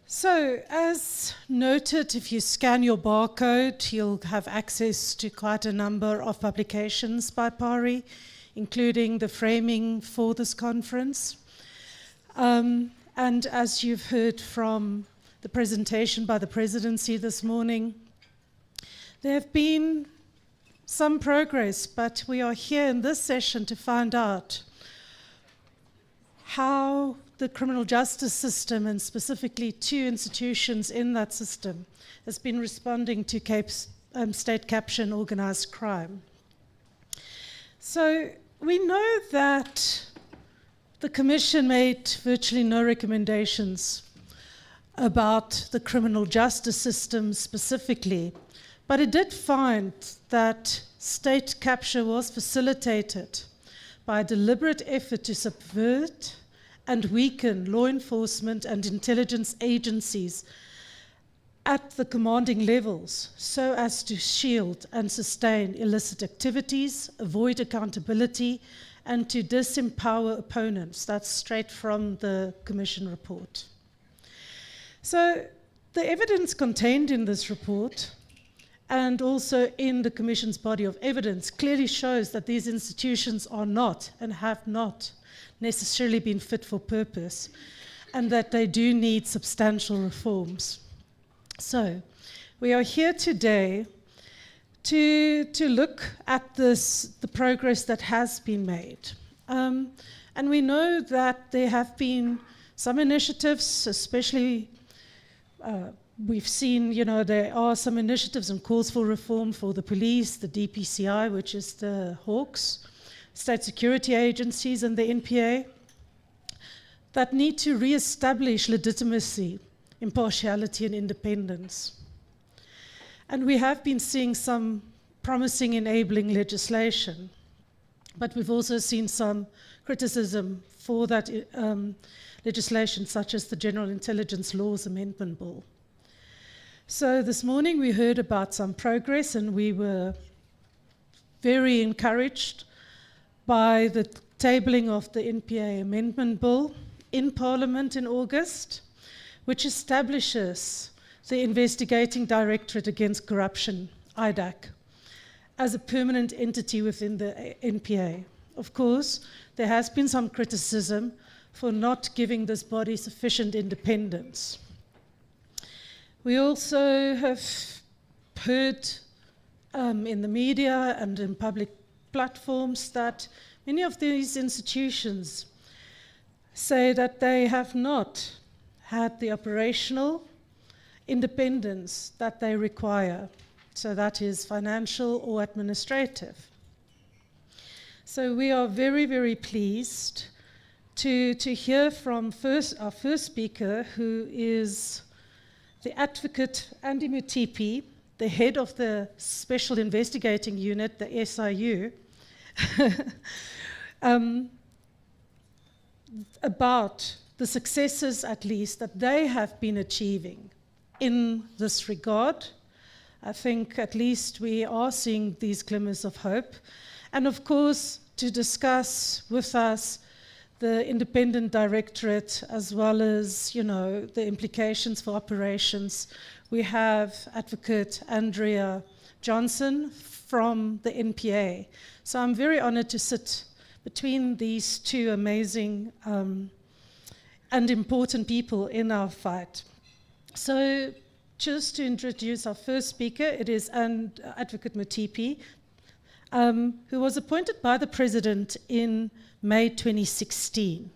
So, as noted, if you scan your barcode, you'll have access to quite a number of publications by Pari, including the framing for this conference. And as you've heard from the presentation by the presidency this morning, there have been some progress, but we are here in this session to find out how the criminal justice system, and specifically two institutions in that system, has been responding to state capture and organized crime. So we know that the Commission made virtually no recommendations about the criminal justice system specifically, but it did find that state capture was facilitated by a deliberate effort to subvert and weaken law enforcement and intelligence agencies at the commanding levels so as to shield and sustain illicit activities, avoid accountability, and to disempower opponents. That's straight from the Commission report. So the evidence contained in this report and also in the Commission's body of evidence clearly shows that these institutions are not and have not necessarily been fit for purpose, and that they do need substantial reforms. So we are here today to look at the progress that has been made. And we know that there have been some initiatives, especially we've seen, there are some initiatives and calls for reform for the police, the DPCI, which is the Hawks, state security agencies and the NPA, that need to re-establish legitimacy, impartiality and independence. And we have been seeing some promising enabling legislation, but we've also seen some criticism for that legislation, such as the General Intelligence Laws Amendment Bill. So this morning we heard about some progress, and we were very encouraged by the tabling of the NPA Amendment Bill in Parliament in August, which establishes the Investigating Directorate Against Corruption, IDAC, as a permanent entity within the NPA. of course, there has been some criticism for not giving this body sufficient independence. We also have heard in the media and in public platforms that many of these institutions say that they have not had the operational independence that they require. So that is financial or administrative. So we are very, very pleased to hear from our first speaker, who is the advocate Andy Mutipi, the head of the Special Investigating Unit, the SIU, about the successes, at least, that they have been achieving in this regard. I think at least we are seeing these glimmers of hope. And of course, to discuss with us the independent directorate, as well as, the implications for operations, we have Advocate Andrea Johnson from the NPA. So I'm very honored to sit between these two amazing and important people in our fight. So just to introduce our first speaker, it is Advocate Mutipi, who was appointed by the President in May 2016.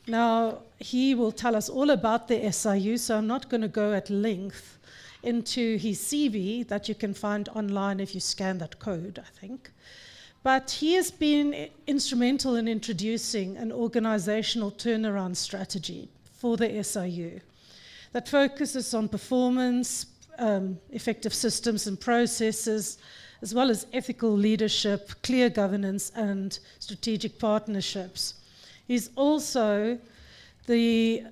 Now, he will tell us all about the SIU, so I'm not going to go at length into his CV that you can find online if you scan that code, I think. But he has been instrumental in introducing an organizational turnaround strategy for the SIU that focuses on performance, effective systems and processes, as well as ethical leadership, clear governance, and strategic partnerships. He's also the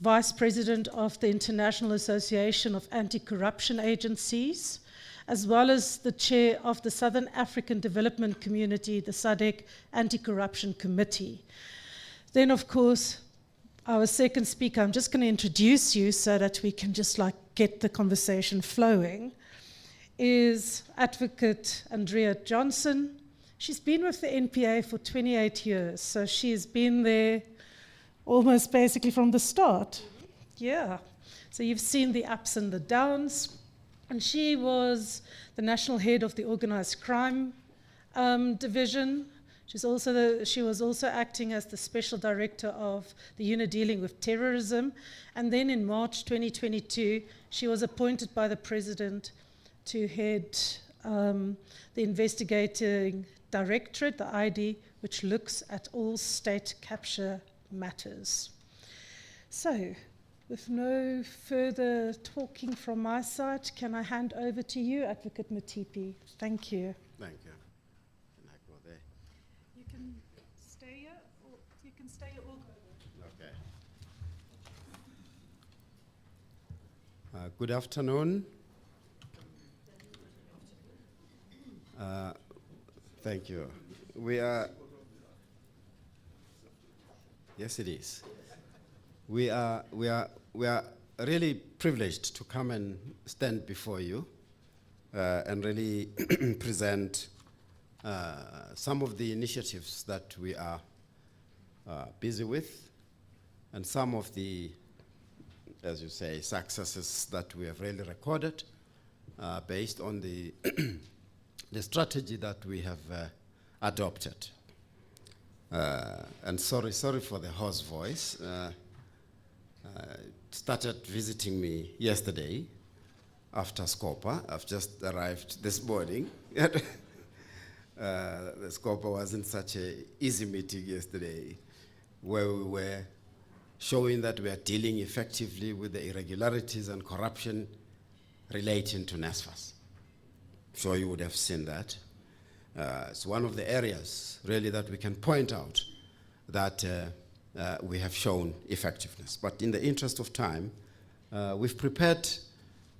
Vice President of the International Association of Anti-Corruption Agencies, as well as the Chair of the Southern African Development Community, the SADC Anti-Corruption Committee. Then, of course, our second speaker, I'm just going to introduce you so that we can just get the conversation flowing, is Advocate Andrea Johnson. She's been with the NPA for 28 years, so she's been there almost basically from the start. Yeah. So you've seen the ups and the downs. And she was the national head of the organized crime division. She was also acting as the special director of the unit dealing with terrorism. And then in March 2022, she was appointed by the President to head the investigating directorate, the ID, which looks at all state capture matters. So, with no further talking from my side, can I hand over to you, Advocate Mutipi? Thank you. Thank you. Can I go there? You can stay here, or you can stay here or go there. Okay. Good afternoon. Thank you. Yes, it is. We are really privileged to come and stand before you and really present some of the initiatives that we are busy with, and some of the, as you say, successes that we have really recorded based on the the strategy that we have adopted. And sorry for the hoarse voice. Started visiting me yesterday after Scopa. I've just arrived this morning. The Scopa wasn't such an easy meeting yesterday, where we were showing that we are dealing effectively with the irregularities and corruption relating to NSFAS. Sure, you would have seen that. It's one of the areas really that we can point out that we have shown effectiveness. But in the interest of time, we've prepared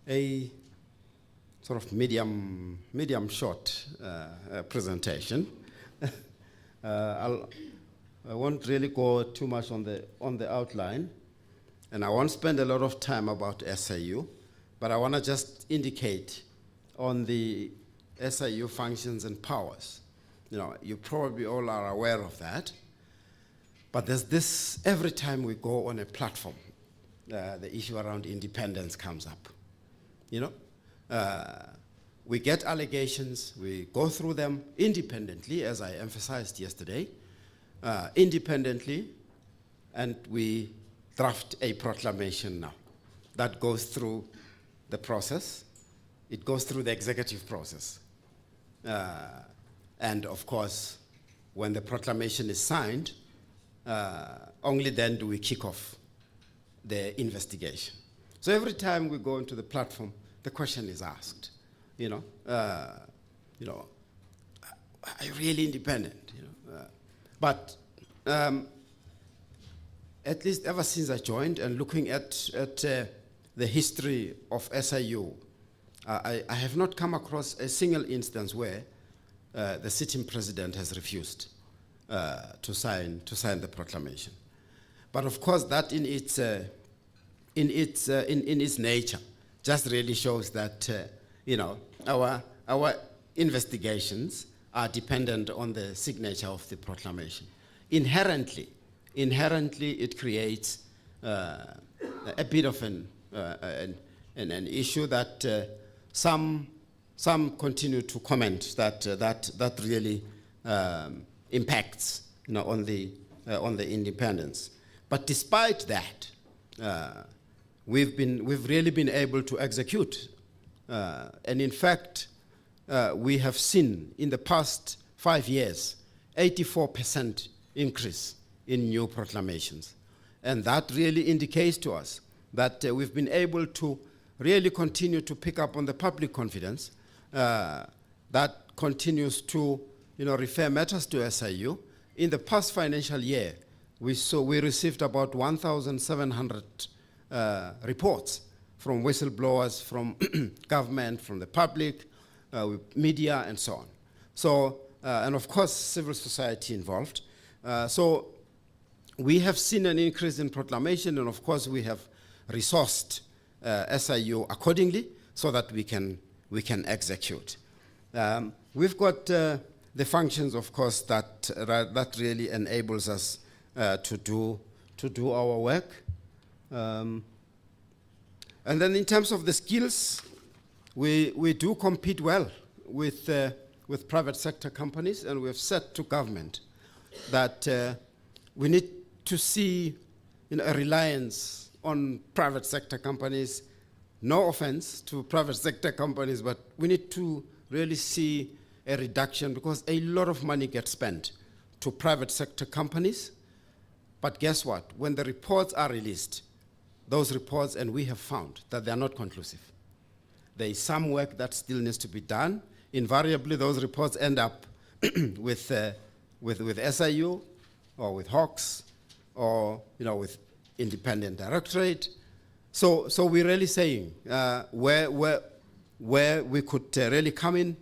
a sort of medium short presentation. I won't really go too much on the outline, and I won't spend a lot of time about SIU, but I want to just indicate on the SIU functions and powers you probably all are aware of that. But there's this, every time we go on a platform, the issue around independence comes up. We get allegations, we go through them independently, as I emphasized yesterday, independently, and we draft a proclamation now that goes through the process. It goes through the executive process. And of course, when the proclamation is signed, only then do we kick off the investigation. So every time we go into the platform, the question is asked, are you really independent? But at least ever since I joined and looking at the history of SIU, I have not come across a single instance where the sitting president has refused to sign the proclamation. But of course, that in its nature just really shows that our investigations are dependent on the signature of the proclamation. Inherently, it creates a bit of an issue that some continue to comment that really impacts on the independence. But despite that, we've really been able to execute, and in fact, we have seen in the past 5 years 84% increase in new proclamations, and that really indicates to us that we've been able to really continue to pick up on the public confidence that continues to refer matters to SIU. In the past financial year, we received about 1,700 reports from whistleblowers, from government, from the public, media, and so on. So, and of course, civil society involved. So we have seen an increase in proclamation, and of course, we have resourced SIU accordingly so that we can execute. We've got the functions, of course, that really enables us to do our work. And then in terms of the skills, we do compete well with private sector companies, and we've said to government that we need to see a reliance on private sector companies. No offense to private sector companies, but we need to really see a reduction, because a lot of money gets spent to private sector companies. But guess what? When the reports are released, those reports, and we have found that they are not conclusive. There is some work that still needs to be done. Invariably, those reports end up with SIU or with Hawks or with Independent Directorate. So we're really saying where we could really come in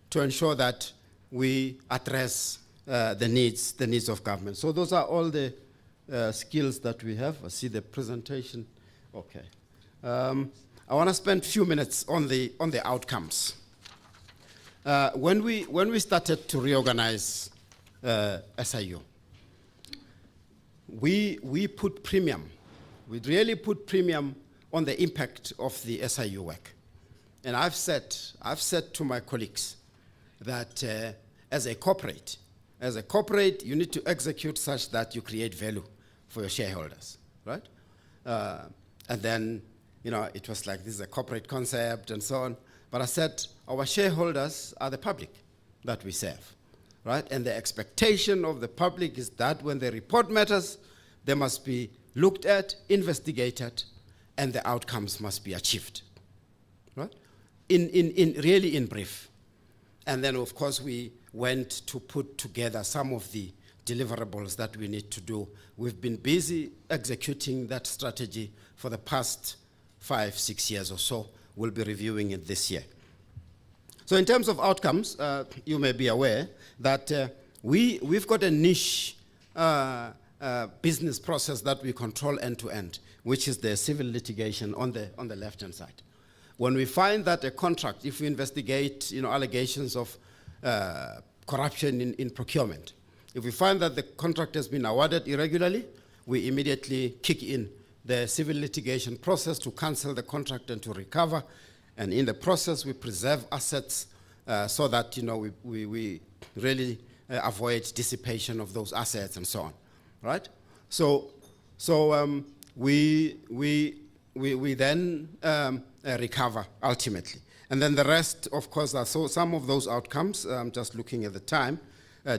to ensure that we address the needs of government. So those are all the skills that we have. I see the presentation. Okay. I want to spend a few minutes on the outcomes. When we started to reorganize SIU, we put premium. We really put premium on the impact of the SIU work. And I've said to my colleagues that as a corporate, you need to execute such that you create value for your shareholders, right? And then, it was like, this is a corporate concept and so on. But I said, our shareholders are the public that we serve, right? And the expectation of the public is that when they report matters, they must be looked at, investigated, and the outcomes must be achieved, right? Really in brief. And then, of course, we went to put together some of the deliverables that we need to do. We've been busy executing that strategy for the past 5-6 years or so. We'll be reviewing it this year. So in terms of outcomes, you may be aware that we've got a niche business process that we control end to end, which is the civil litigation on the left-hand side. When we find that a contract, if we investigate allegations of corruption in procurement. If we find that the contract has been awarded irregularly, we immediately kick in the civil litigation process to cancel the contract and to recover. And in the process, we preserve assets so that we really avoid dissipation of those assets and so on, right? So we then recover ultimately. And then the rest, of course, are some of those outcomes. I'm just looking at the time.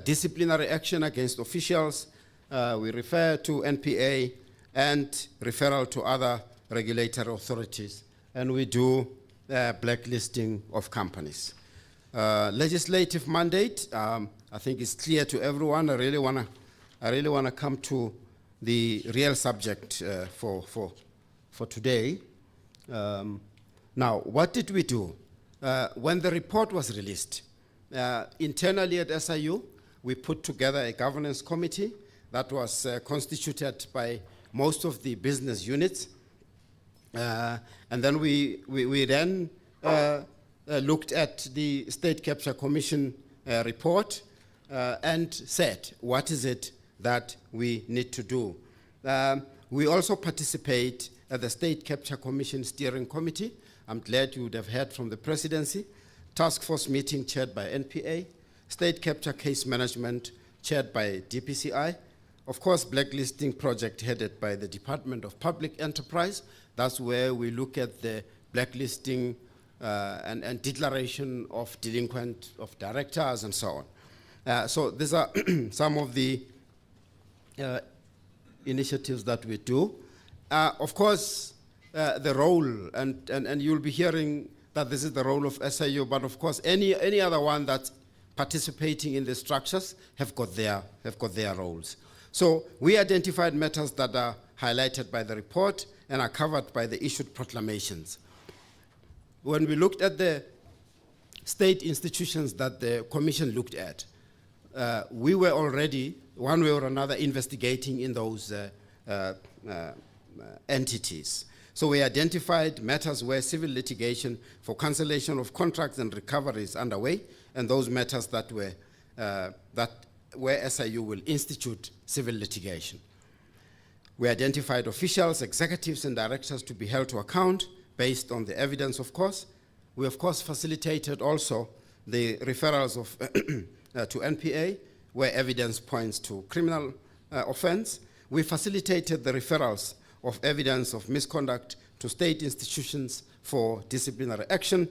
Disciplinary action against officials. We refer to NPA and referral to other regulatory authorities. And we do blacklisting of companies. Legislative mandate, I think it's clear to everyone. I really wanna come to the real subject for today. Now, what did we do? When the report was released, internally at SIU, we put together a governance committee that was constituted by most of the business units. And then we then looked at the State Capture Commission report and said, what is it that we need to do? We also participate at the State Capture Commission Steering Committee. I'm glad you would have heard from the presidency. Task force meeting chaired by NPA. State Capture Case Management chaired by DPCI. Of course, blacklisting project headed by the Department of Public Enterprise. That's where we look at the blacklisting and declaration of delinquent of directors and so on. So these are some of the initiatives that we do. Of course, the role, and you'll be hearing that this is the role of SIU, but of course, any other one that's participating in the structures have got their roles. So we identified matters that are highlighted by the report and are covered by the issued proclamations. When we looked at the state institutions that the commission looked at, we were already, one way or another, investigating in those entities. So we identified matters where civil litigation for cancellation of contracts and recovery is underway, and those matters that were where SIU will institute civil litigation. We identified officials, executives, and directors to be held to account based on the evidence, of course. We, of course, facilitated also the referrals of to NPA, where evidence points to criminal offense. We facilitated the referrals of evidence of misconduct to state institutions for disciplinary action.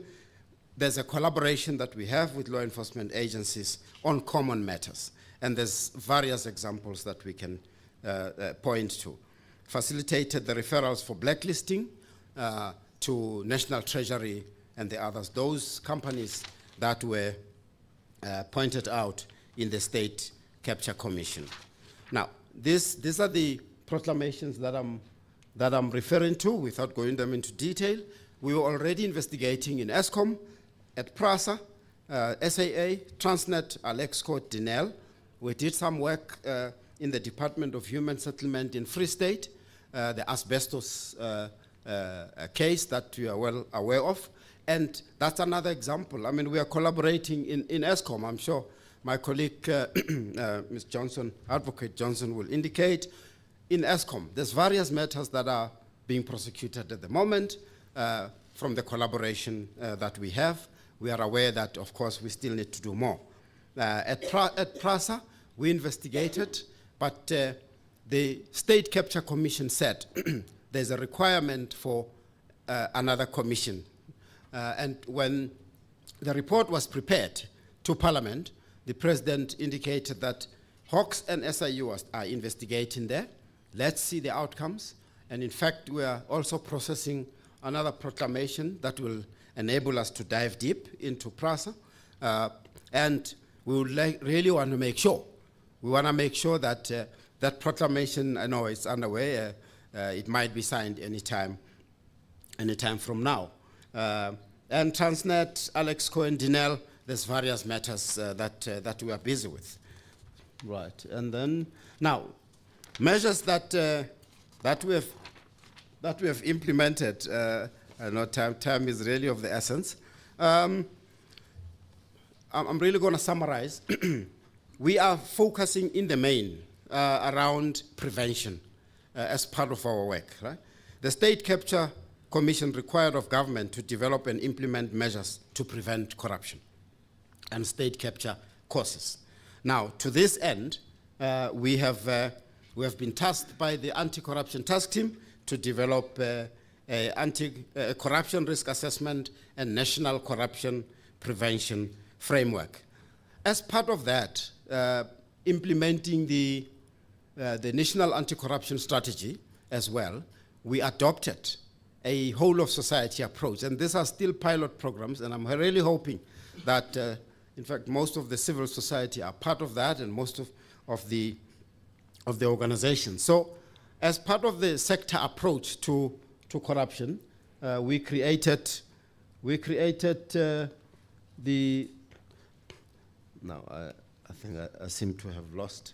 There's a collaboration that we have with law enforcement agencies on common matters, and there's various examples that we can point to. Facilitated the referrals for blacklisting to National Treasury and the others, those companies that were pointed out in the State Capture Commission. Now, these are the proclamations that I'm referring to without going them into detail. We were already investigating in ESCOM, at PRASA, SAA, Transnet, Alexco, Denel. We did some work in the Department of Human Settlement in Free State, the asbestos case that you are well aware of. And that's another example. I mean, we are collaborating in ESCOM. I'm sure my colleague, Ms. Johnson, Advocate Johnson, will indicate. In ESCOM, there's various matters that are being prosecuted at the moment from the collaboration that we have. We are aware that, of course, we still need to do more. At PRASA, we investigated, but the State Capture Commission said there's a requirement for another commission. And when the report was prepared to Parliament, the President indicated that Hawks and SIU are investigating there. Let's see the outcomes. And in fact, we are also processing another proclamation that will enable us to dive deep into PRASA. And we would really want to make sure. We want to make sure that that proclamation, I know it's underway. It might be signed anytime from now. And Transnet, Alexco, and Denel, there's various matters that we are busy with. Right, and then, now, measures that we have implemented. I know time is really of the essence. I'm really going to summarize. We are focusing in the main around prevention as part of our work. Right? The State Capture Commission required of government to develop and implement measures to prevent corruption and state capture causes. Now, to this end, we have been tasked by the Anti-Corruption Task Team to develop a anti-corruption risk assessment and national corruption prevention framework. As part of that, implementing the National Anti-Corruption Strategy as well, we adopted a whole-of-society approach. And these are still pilot programs, and I'm really hoping that, in fact, most of the civil society are part of that, and most of the organizations. So, as part of the sector approach to corruption, we created the. Now I think I seem to have lost.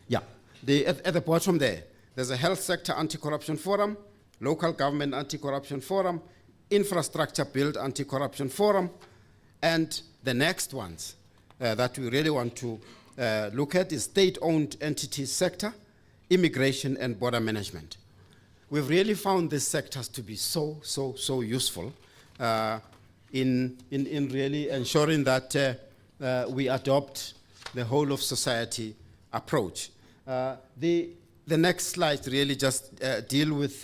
Yeah, at the bottom there's a health sector anti-corruption forum, local government anti-corruption forum, infrastructure build anti-corruption forum, and the next ones that we really want to look at is state-owned entities sector, immigration and border management. We've really found these sectors to be so useful in really ensuring that we adopt the whole of society approach. The next slide really just deal with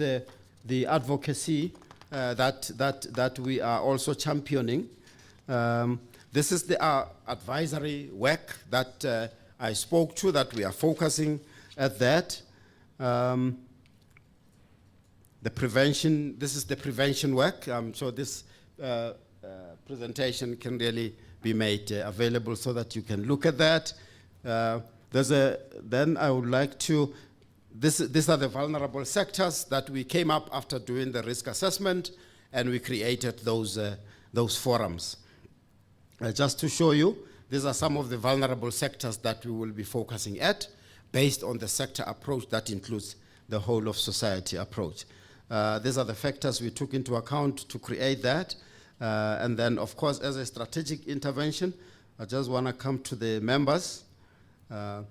the advocacy that we are also championing. This is the advisory work that I spoke to, that we are focusing at that. The prevention, this is the prevention work. So this presentation can really be made available so that you can look at that. Then I would like to, these are the vulnerable sectors that we came up after doing the risk assessment, and we created those forums. Just to show you, these are some of the vulnerable sectors that we will be focusing at, based on the sector approach that includes the whole of society approach. These are the factors we took into account to create that. And then, of course, as a strategic intervention, I just want to come to the members. These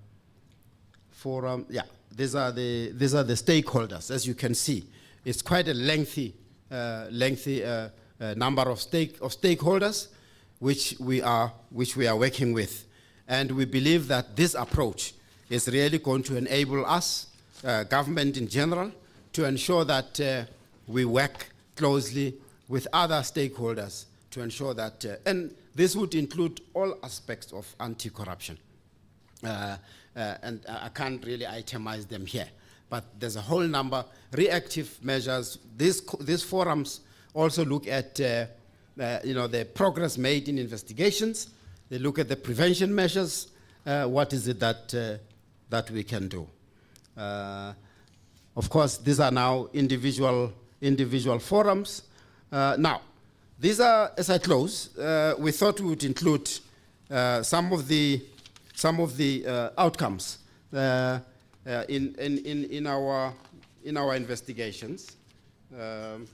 are the stakeholders. As you can see, it's quite a lengthy number of stakeholders which we are working with, and we believe that this approach is really going to enable us, government in general, to ensure that we work closely with other stakeholders to ensure that, and this would include all aspects of anti-corruption. And I can't really itemize them here, but there's a whole number, reactive measures. These forums also look at the progress made in investigations. They look at the prevention measures. What is it that we can do? Of course, these are now individual forums. Now, these are, as I close, we thought we would include some of the outcomes in our investigations. I'm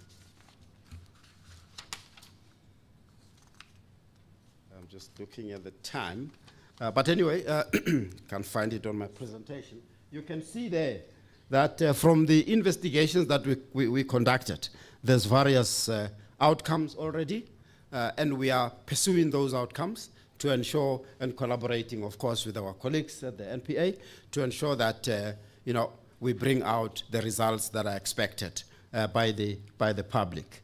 just looking at the time, but anyway, can't find it on my presentation. You can see there that from the investigations that we conducted, there's various outcomes already, and we are pursuing those outcomes to ensure, and collaborating, of course, with our colleagues at the NPA, to ensure that we bring out the results that are expected by the public.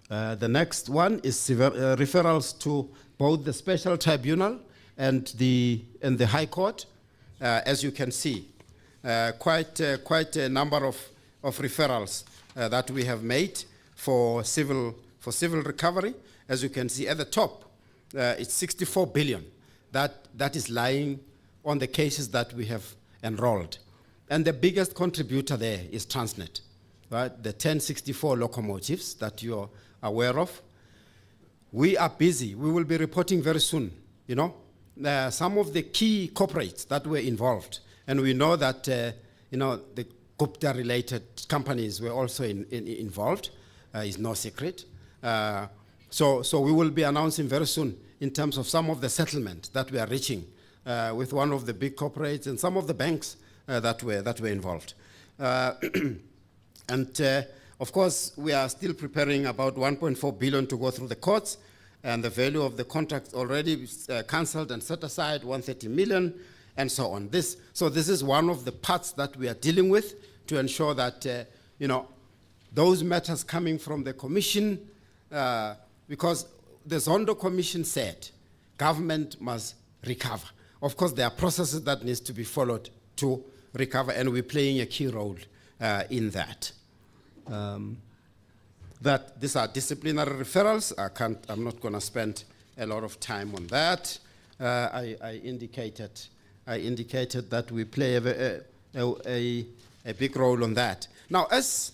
The next one is referrals to both the Special Tribunal and the High Court. As you can see, quite a number of referrals that we have made for civil recovery. As you can see at the top, it's 64 billion that is lying on the cases that we have enrolled. And the biggest contributor there is Transnet, right? The 1064 locomotives that you're aware of. We are busy. We will be reporting very soon, some of the key corporates that were involved. And we know that, the Gupta-related companies were also involved. It's no secret. So we will be announcing very soon in terms of some of the settlement that we are reaching with one of the big corporates and some of the banks that were involved. Of course, we are still preparing about 1.4 billion to go through the courts, and the value of the contract already cancelled and set aside 130 million, and so on. So this is one of the parts that we are dealing with to ensure that those matters coming from the Commission, because the Zondo Commission said government must recover. Of course, there are processes that needs to be followed to recover, and we're playing a key role in that. That these are disciplinary referrals. I'm not going to spend a lot of time on that. I indicated that we play a big role on that. Now, as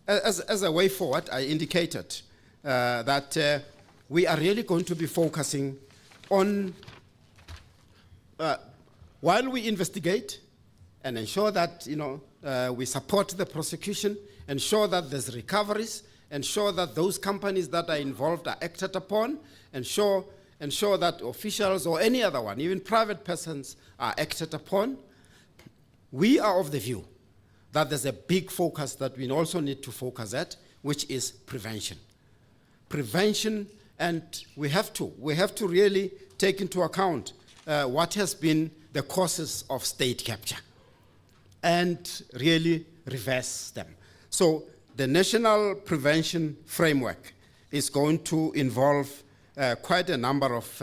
a way forward, I indicated that we are really going to be focusing on, while we investigate and ensure that we support the prosecution, ensure that there's recoveries, ensure that those companies that are involved are acted upon, ensure that officials or any other one, even private persons, are acted upon. We are of the view that there's a big focus that we also need to focus at, which is prevention. Prevention, and we have to really take into account what has been the causes of state capture and really reverse them. So the National Prevention Framework is going to involve quite a number of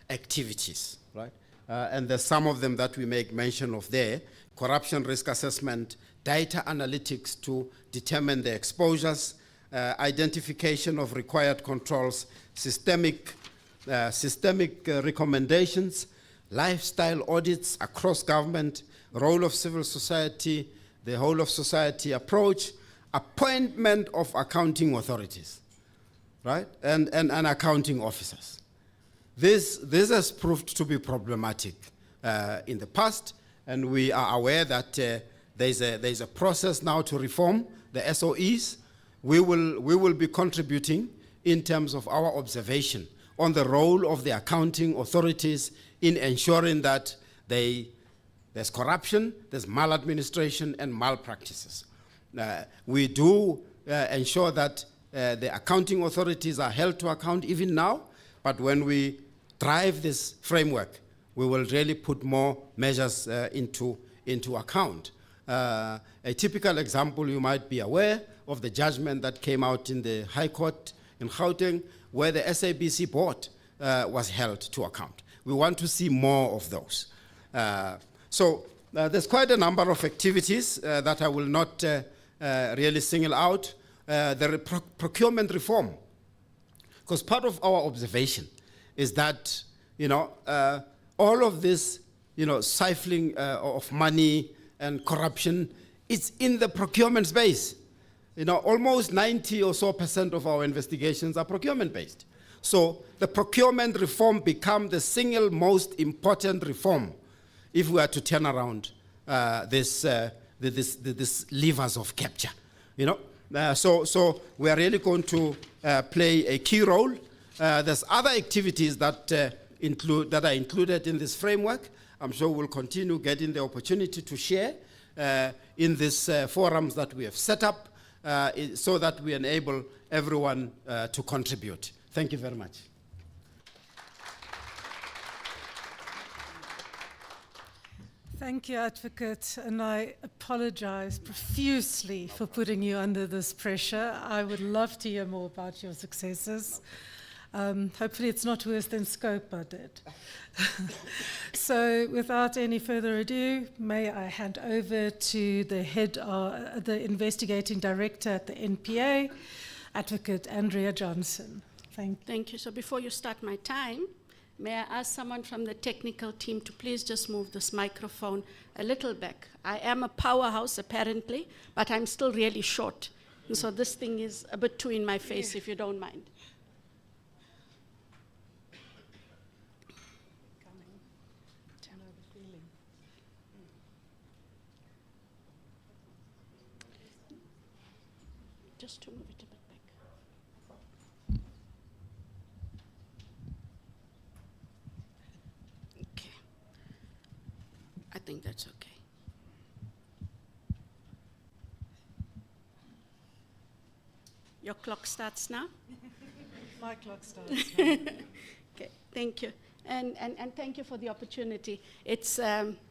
activities, right? And there's some of them that we make mention of there: corruption risk assessment, data analytics to determine the exposures, identification of required controls, systemic recommendations, lifestyle audits across government, role of civil society, the whole of society approach, appointment of accounting authorities, right, and accounting officers. This has proved to be problematic in the past, and we are aware that there's a process now to reform the SOEs. We will be contributing in terms of our observation on the role of the accounting authorities in ensuring that there's corruption, there's maladministration, and malpractices. We do ensure that the accounting authorities are held to account even now, but when we drive this framework, we will really put more measures into account. A typical example, you might be aware of the judgment that came out in the High Court in Gauteng, where the SABC board was held to account. We want to see more of those. So there's quite a number of activities that I will not really single out. The procurement reform, because part of our observation is that all of this siphoning of money and corruption is in the procurement space. Almost 90% or so of our investigations are procurement based. So the procurement reform become the single most important reform if we are to turn around this levers of capture. So we are really going to play a key role. There's other activities that are included in this framework. I'm sure we'll continue getting the opportunity to share in these forums that we have set up so that we enable everyone to contribute. Thank you very much. Thank you, Advocate, and I apologize profusely for putting you under this pressure. I would love to hear more about your successes. Hopefully it's not worse than Scopa did. So without any further ado, may I hand over to the head, the investigating director at the NPA, Advocate Andrea Johnson. Thank you. So before you start my time, may I ask someone from the technical team to please just move this microphone a little back. I am a powerhouse, apparently, but I'm still really short. And so this thing is a bit too in my face, if you don't mind. Just to move it a bit back. Your clock starts now? My clock starts now. Okay, thank you. And thank you for the opportunity. It's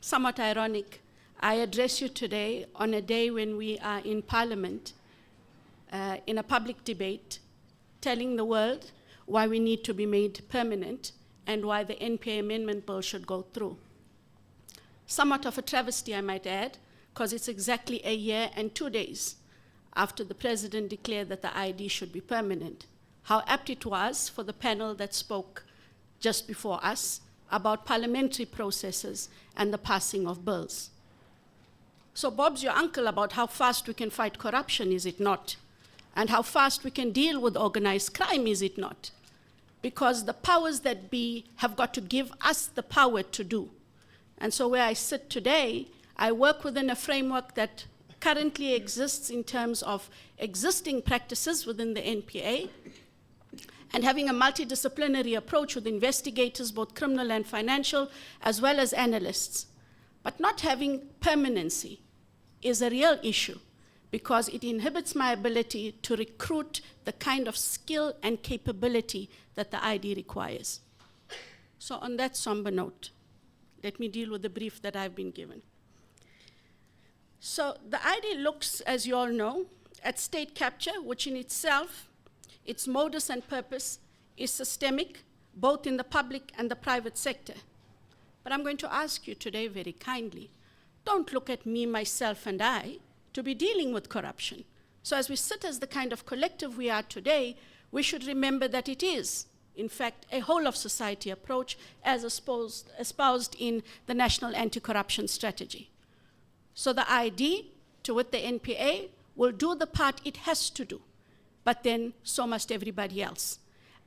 somewhat ironic. I address you today on a day when we are in Parliament, in a public debate, telling the world why we need to be made permanent and why the NPA Amendment Bill should go through. Somewhat of a travesty, I might add, because it's exactly a year and 2 days after the President declared that the ID should be permanent. How apt it was for the panel that spoke just before us about parliamentary processes and the passing of bills. So Bob's your uncle about how fast we can fight corruption, is it not? And how fast we can deal with organized crime, is it not? Because the powers that be have got to give us the power to do. And so where I sit today, I work within a framework that currently exists in terms of existing practices within the NPA, and having a multidisciplinary approach with investigators, both criminal and financial, as well as analysts. But not having permanency is a real issue because it inhibits my ability to recruit the kind of skill and capability that the ID requires. So on that somber note, let me deal with the brief that I've been given. So the ID looks, as you all know, at state capture, which in itself, its modus and purpose is systemic, both in the public and the private sector. But I'm going to ask you today very kindly, don't look at me, myself, and I to be dealing with corruption. So as we sit as the kind of collective we are today, we should remember that it is, in fact, a whole of society approach as espoused in the National Anti-Corruption Strategy. So the ID, to wit the NPA, will do the part it has to do, but then so must everybody else.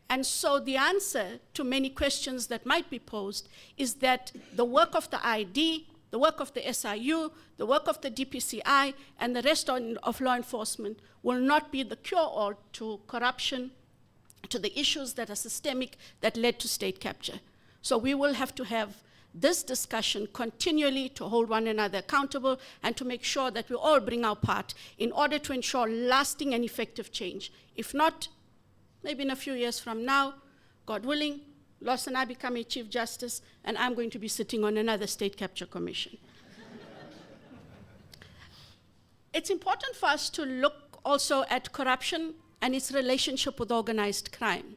And so the answer to many questions that might be posed is that the work of the ID, the work of the SIU, the work of the DPCI, and the rest of law enforcement will not be the cure-all to corruption, to the issues that are systemic that led to state capture. So we will have to have this discussion continually to hold one another accountable and to make sure that we all bring our part in order to ensure lasting and effective change. If not, maybe in a few years from now, God willing, Loss and I become a Chief Justice, and I'm going to be sitting on another state capture commission. It's important for us to look also at corruption and its relationship with organized crime.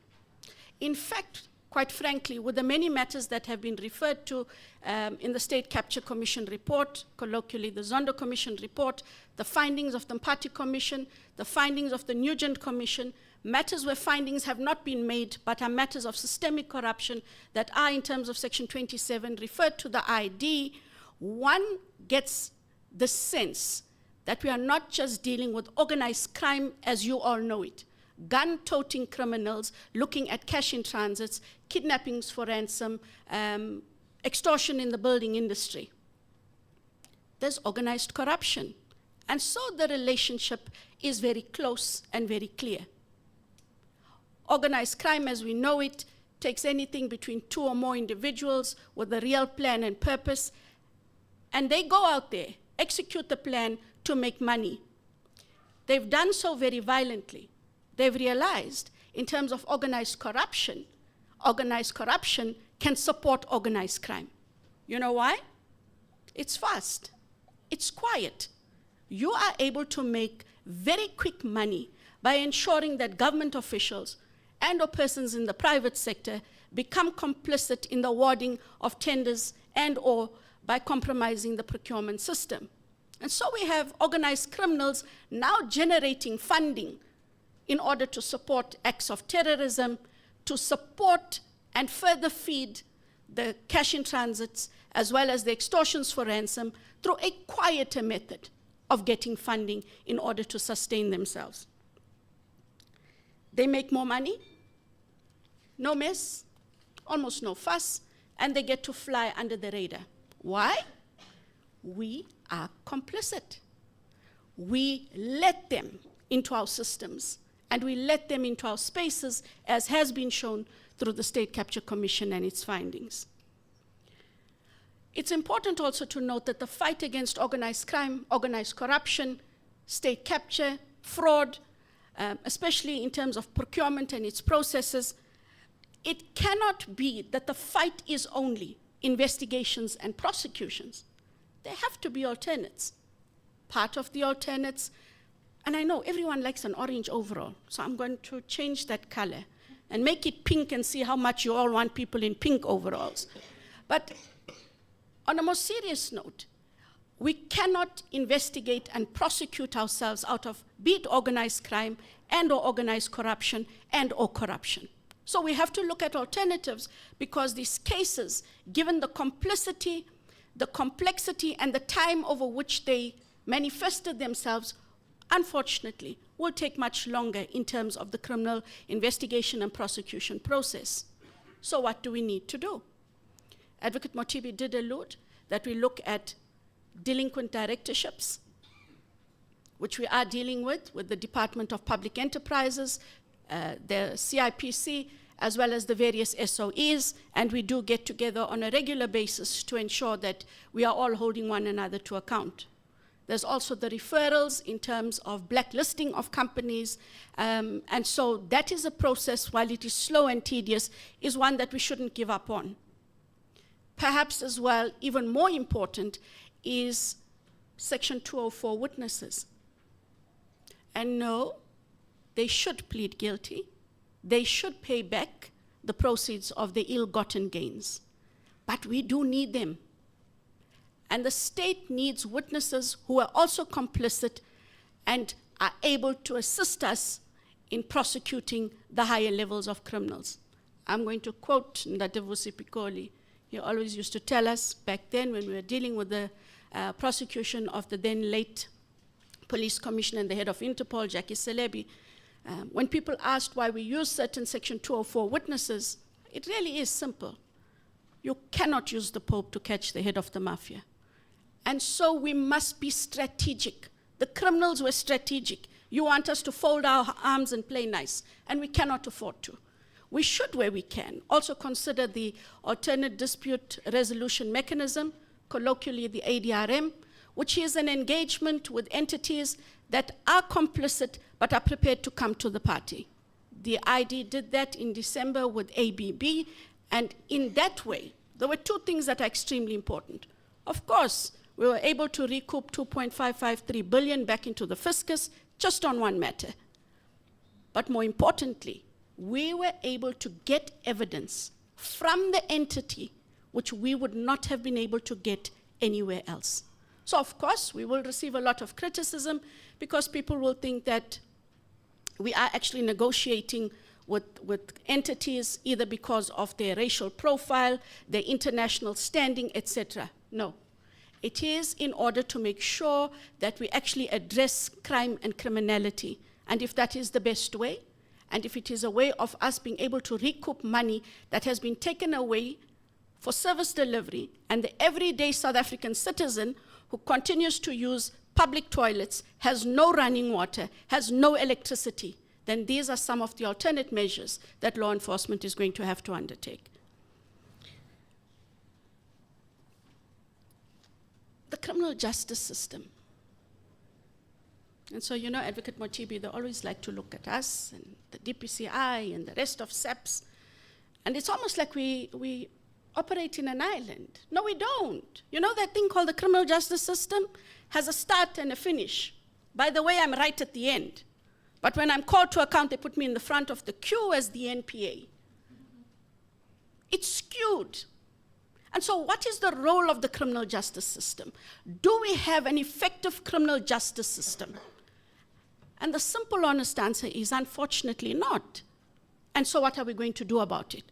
In fact, quite frankly, with the many matters that have been referred to in the State Capture Commission report, colloquially the Zondo Commission report, the findings of the Mpati Commission, the findings of the Nugent Commission, matters where findings have not been made but are matters of systemic corruption that are, in terms of Section 27, referred to the ID, one gets the sense that we are not just dealing with organized crime as you all know it, gun-toting criminals looking at cash in transits, kidnappings for ransom, extortion in the building industry. There's organized corruption. And so the relationship is very close and very clear. Organized crime, as we know it, takes anything between 2 or more individuals with a real plan and purpose, and they go out there, execute the plan to make money. They've done so very violently. They've realized, in terms of organized corruption can support organized crime. You know why? It's fast. It's quiet. You are able to make very quick money by ensuring that government officials and/or persons in the private sector become complicit in the awarding of tenders and/or by compromising the procurement system. And so we have organized criminals now generating funding in order to support acts of terrorism, to support and further feed the cash in transits, as well as the extortions for ransom, through a quieter method of getting funding in order to sustain themselves. They make more money, no mess, almost no fuss, and they get to fly under the radar. Why? We are complicit. We let them into our systems, and we let them into our spaces, as has been shown through the State Capture Commission and its findings. It's important also to note that the fight against organized crime, organized corruption, state capture, fraud, especially in terms of procurement and its processes. It cannot be that the fight is only investigations and prosecutions. There have to be alternates. Part of the alternates, and I know everyone likes an orange overall, so I'm going to change that color and make it pink and see how much you all want people in pink overalls. But on a more serious note, we cannot investigate and prosecute ourselves out of be it organized crime and or organized corruption and or corruption. So we have to look at alternatives, because these cases, given the complicity, the complexity, and the time over which they manifested themselves, unfortunately, will take much longer in terms of the criminal investigation and prosecution process. So what do we need to do? Advocate Mothibi did allude that we look at delinquent directorships, which we are dealing with the Department of Public Enterprises, the CIPC, as well as the various SOEs, and we do get together on a regular basis to ensure that we are all holding one another to account. There's also the referrals in terms of blacklisting of companies, and so that is a process, while it is slow and tedious, is one that we shouldn't give up on. Perhaps as well, even more important, is Section 204 witnesses. And no, they should plead guilty. They should pay back the proceeds of the ill-gotten gains. But we do need them. And the state needs witnesses who are also complicit and are able to assist us in prosecuting the higher levels of criminals. I'm going to quote Ndatevusi Pikoli. He always used to tell us back then when we were dealing with the prosecution of the then late police commissioner and the head of Interpol, Jackie Celebi, when people asked why we use certain Section 204 witnesses, it really is simple. You cannot use the Pope to catch the head of the mafia. And so we must be strategic. The criminals were strategic. You want us to fold our arms and play nice, and we cannot afford to. We should, where we can, also consider the alternate dispute resolution mechanism, colloquially the ADRM, which is an engagement with entities that are complicit but are prepared to come to the party. The ID did that in December with ABB, and in that way, there were two things that are extremely important. Of course, we were able to recoup 2.553 billion back into the fiscus just on one matter. But more importantly, we were able to get evidence from the entity which we would not have been able to get anywhere else. So of course, we will receive a lot of criticism because people will think that we are actually negotiating with entities either because of their racial profile, their international standing, etc. No. It is in order to make sure that we actually address crime and criminality. And if that is the best way, and if it is a way of us being able to recoup money that has been taken away for service delivery, and the everyday South African citizen who continues to use public toilets, has no running water, has no electricity, then these are some of the alternate measures that law enforcement is going to have to undertake. The criminal justice system. And so, you know, Advocate Mothibi, they always like to look at us and the DPCI and the rest of SAPS, and it's almost like we operate in an island. No, we don't. You know that thing called the criminal justice system has a start and a finish. By the way, I'm right at the end. But when I'm called to account, they put me in the front of the queue as the NPA. It's skewed. And so what is the role of the criminal justice system? Do we have an effective criminal justice system? And the simple, honest answer is unfortunately not. And so what are we going to do about it?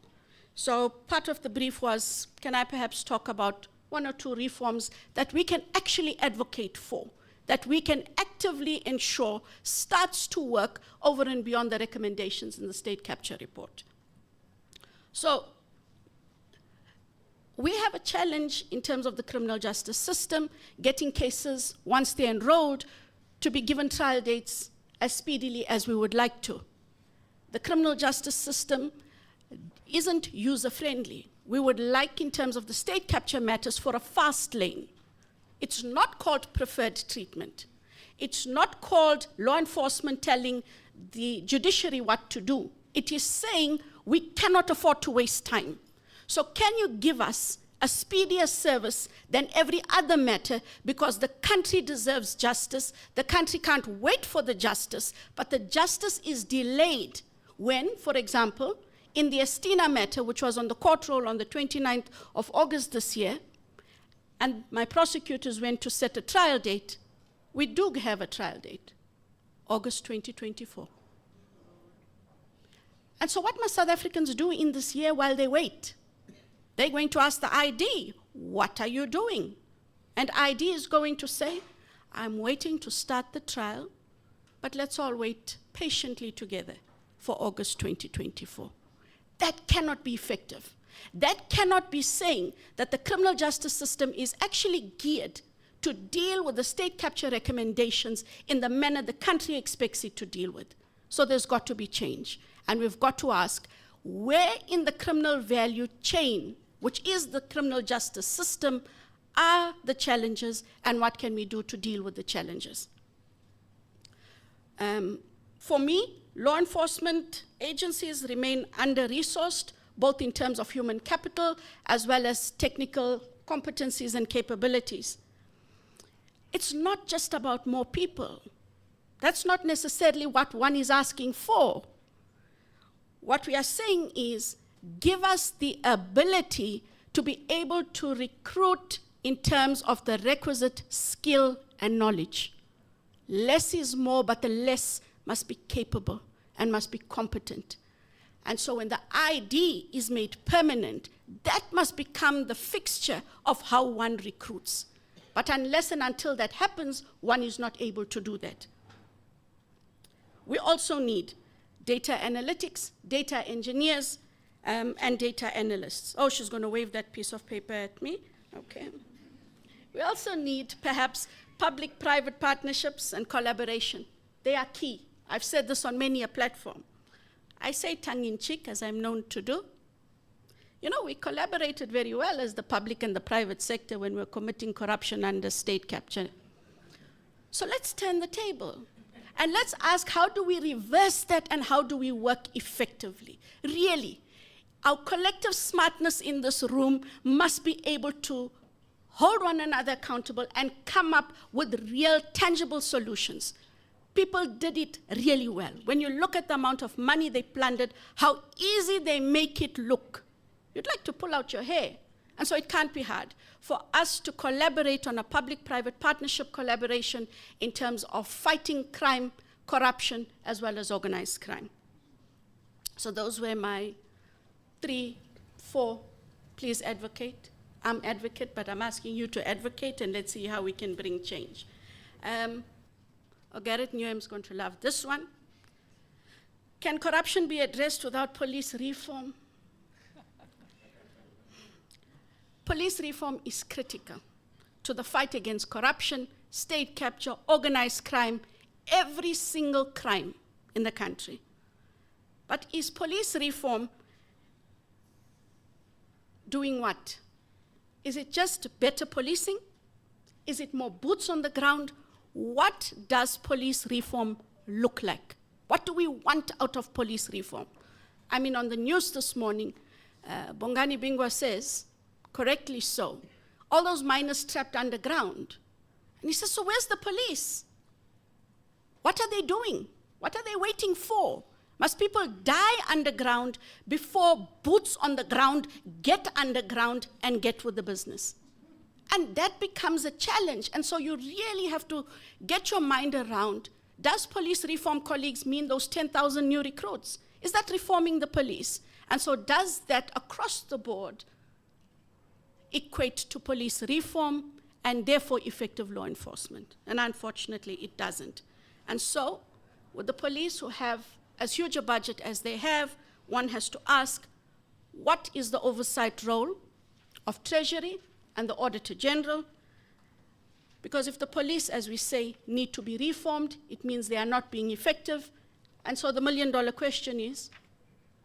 So part of the brief was, can I perhaps talk about one or two reforms that we can actually advocate for, that we can actively ensure starts to work over and beyond the recommendations in the state capture report. So we have a challenge in terms of the criminal justice system, getting cases, once they're enrolled, to be given trial dates as speedily as we would like to. The criminal justice system isn't user-friendly. We would like, in terms of the state capture matters, for a fast lane. It's not called preferred treatment. It's not called law enforcement telling the judiciary what to do. It is saying we cannot afford to waste time. So can you give us a speedier service than every other matter, because the country deserves justice. The country can't wait for the justice, but the justice is delayed when, for example, in the Estina matter, which was on the court roll on the 29th of August this year, and my prosecutors went to set a trial date, we do have a trial date, August 2024. And so what must South Africans do in this year while they wait? They're going to ask the ID, what are you doing? And ID is going to say, I'm waiting to start the trial, but let's all wait patiently together for August 2024. That cannot be effective. That cannot be saying that the criminal justice system is actually geared to deal with the state capture recommendations in the manner the country expects it to deal with. So there's got to be change. And we've got to ask, where in the criminal value chain, which is the criminal justice system, are the challenges, and what can we do to deal with the challenges? For me, law enforcement agencies remain under-resourced, both in terms of human capital as well as technical competencies and capabilities. It's not just about more people. That's not necessarily what one is asking for. What we are saying is, give us the ability to be able to recruit in terms of the requisite skill and knowledge. Less is more, but the less must be capable and must be competent. And so when the ID is made permanent, that must become the fixture of how one recruits. But unless and until that happens, one is not able to do that. We also need data analytics, data engineers, and data analysts. Oh, she's going to wave that piece of paper at me. Okay. We also need, perhaps, public-private partnerships and collaboration. They are key. I've said this on many a platform. I say tongue-in-cheek, as I'm known to do. You know, we collaborated very well as the public and the private sector when we were committing corruption under state capture. So let's turn the table. And let's ask, how do we reverse that and how do we work effectively? Really, our collective smartness in this room must be able to hold one another accountable and come up with real, tangible solutions. People did it really well. When you look at the amount of money they plundered, how easy they make it look, you'd like to pull out your hair. And so it can't be hard for us to collaborate on a public-private partnership collaboration in terms of fighting crime, corruption, as well as organized crime. So those were my 3, 4, please advocate. I'm advocate, but I'm asking you to advocate, and let's see how we can bring change. Garrett Newham's going to love this one. Can corruption be addressed without police reform? Police reform is critical to the fight against corruption, state capture, organized crime, every single crime in the country. But is police reform doing what? Is it just better policing? Is it more boots on the ground? What does police reform look like? What do we want out of police reform? I mean, on the news this morning, Bongani Bingwa says, correctly so, all those miners trapped underground. And he says, so where's the police? What are they doing? What are they waiting for? Must people die underground before boots on the ground get underground and get with the business? And that becomes a challenge. And so you really have to get your mind around, does police reform, colleagues, mean those 10,000 new recruits? Is that reforming the police? And so does that across the board equate to police reform and therefore effective law enforcement? And unfortunately, it doesn't. And so, with the police who have as huge a budget as they have, one has to ask, what is the oversight role of Treasury and the Auditor General? Because if the police, as we say, need to be reformed, it means they are not being effective. And so the million-dollar question is,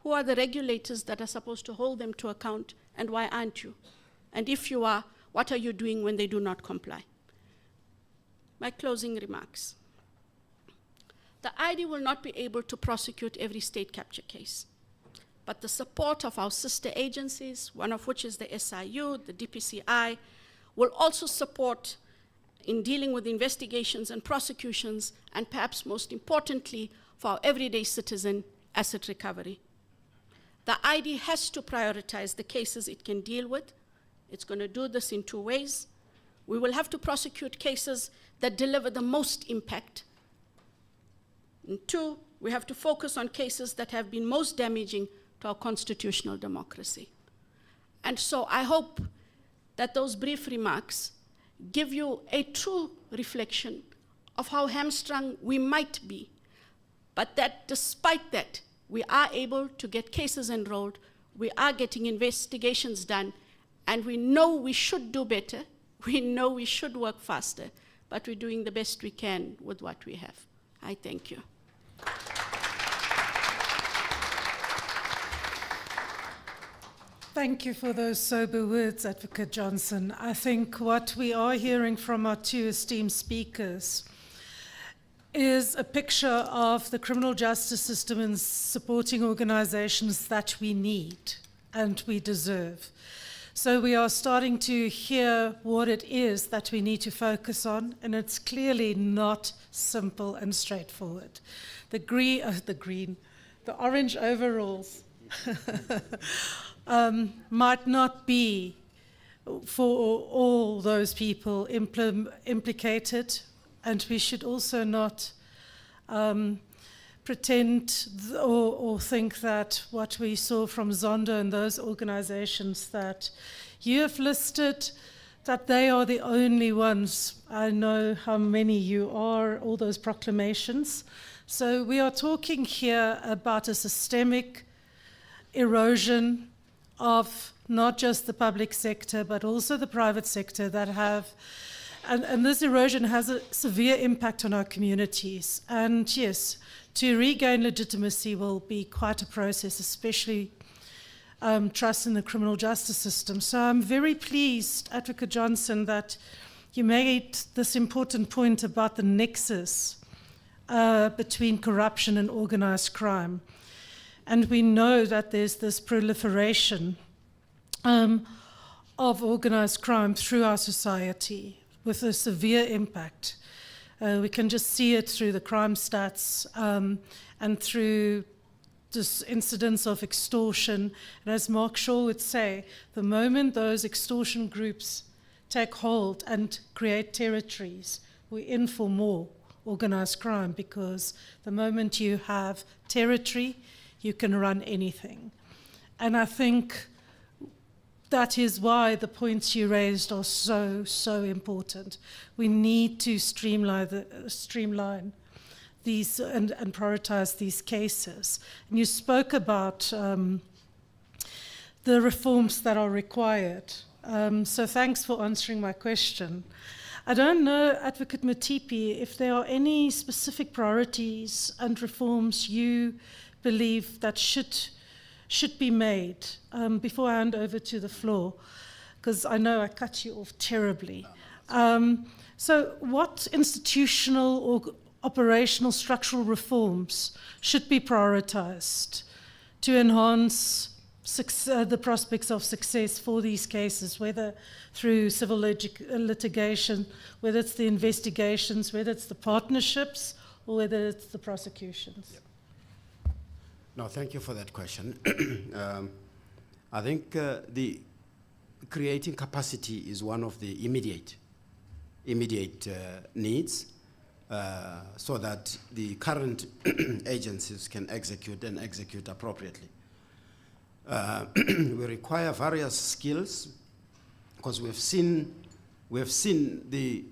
who are the regulators that are supposed to hold them to account, and why aren't you? And if you are, what are you doing when they do not comply? my closing remarks. The ID will not be able to prosecute every state capture case, but the support of our sister agencies, one of which is the SIU, the DPCI, will also support in dealing with investigations and prosecutions, and perhaps most importantly, for our everyday citizen, asset recovery. The ID has to prioritize the cases it can deal with. It's going to do this in two ways. We will have to prosecute cases that deliver the most impact. And two, we have to focus on cases that have been most damaging to our constitutional democracy. And so I hope that those brief remarks give you a true reflection of how hamstrung we might be, but that despite that, we are able to get cases enrolled, we are getting investigations done, and we know we should do better, we know we should work faster, but we're doing the best we can with what we have. I thank you. Thank you for those sober words, Advocate Johnson. I think what we are hearing from our two esteemed speakers is a picture of the criminal justice system and supporting organizations that we need and we deserve. So we are starting to hear what it is that we need to focus on, and it's clearly not simple and straightforward. The orange overalls might not be for all those people implicated, and we should also not pretend or think that what we saw from Zondo and those organizations that you have listed, that they are the only ones. I know how many you are, all those proclamations. So we are talking here about a systemic erosion of not just the public sector, but also the private sector that have, and this erosion has a severe impact on our communities. And yes, to regain legitimacy will be quite a process, especially trust in the criminal justice system. So I'm very pleased, Advocate Johnson, that you made this important point about the nexus between corruption and organized crime. And we know that there's this proliferation of organized crime through our society with a severe impact. We can just see it through the crime stats and through this incidence of extortion. And as Mark Shaw would say, the moment those extortion groups take hold and create territories, we're in for more organized crime, because the moment you have territory, you can run anything. And I think that is why the points you raised are so, so important. We need to streamline these and prioritize these cases. And you spoke about the reforms that are required. So thanks for answering my question. I don't know, Advocate Matipi, if there are any specific priorities and reforms you believe that should be made before I hand over to the floor, because I know I cut you off terribly. So what institutional or operational structural reforms should be prioritized to enhance the prospects of success for these cases, whether through civil litigation, whether it's the investigations, whether it's the partnerships, or whether it's the prosecutions? Yep. No, thank you for that question. I think the creating capacity is one of the immediate needs, so that the current agencies can execute appropriately. We require various skills, because we have seen the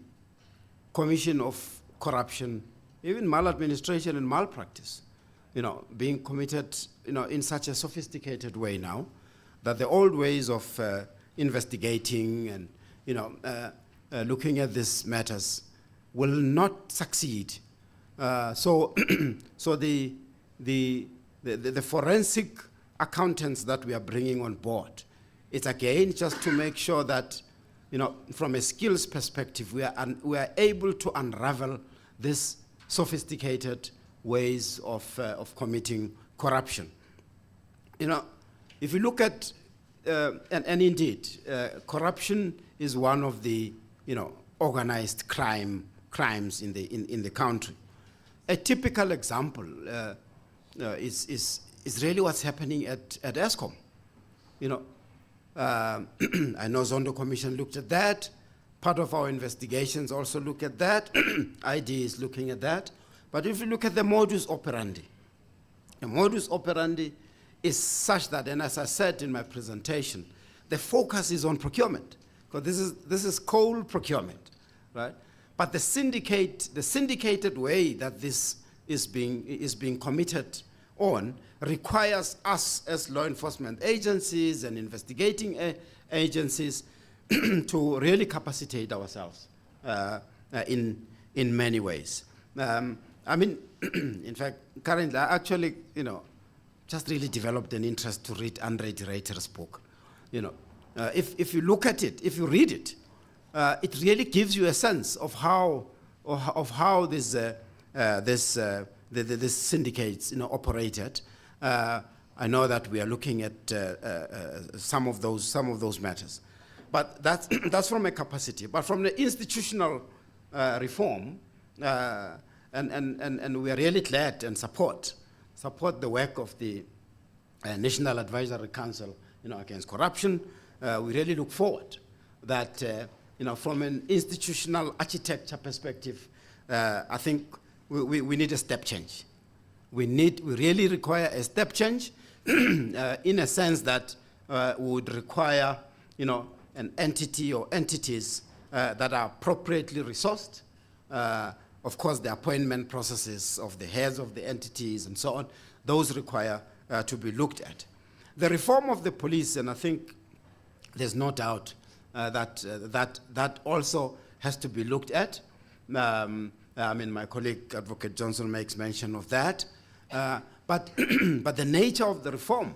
commission of corruption, even maladministration and malpractice, being committed, in such a sophisticated way now, that the old ways of investigating and, looking at these matters will not succeed. So the forensic accountants that we are bringing on board, it's again just to make sure that from a skills perspective, we are able to unravel these sophisticated ways of committing corruption. If you look at, and indeed, corruption is one of the, organized crimes in the country. A typical example is really what's happening at Eskom. I know Zondo Commission looked at that. Part of our investigations also look at that. ID is looking at that. But if you look at the modus operandi is such that, and as I said in my presentation, the focus is on procurement, because this is coal procurement, right? But the syndicated way that this is being committed on requires us as law enforcement agencies and investigating agencies to really capacitate ourselves in many ways. In fact, currently, I actually, just really developed an interest to read Andre de Ruyter's book. If you look at it, if you read it, it really gives you a sense of how this syndicates operated. I know that we are looking at some of those matters, but that's from a capacity. But from the institutional reform, and we are really glad and support the work of the National Advisory Council, against corruption. We really look forward that, from an institutional architecture perspective, I think we need a step change. We really require a step change in a sense that would require, an entity or entities that are appropriately resourced. Of course, the appointment processes of the heads of the entities and so on, those require to be looked at. The reform of the police, and I think there's no doubt that also has to be looked at. My colleague Advocate Johnson makes mention of that. But the nature of the reform,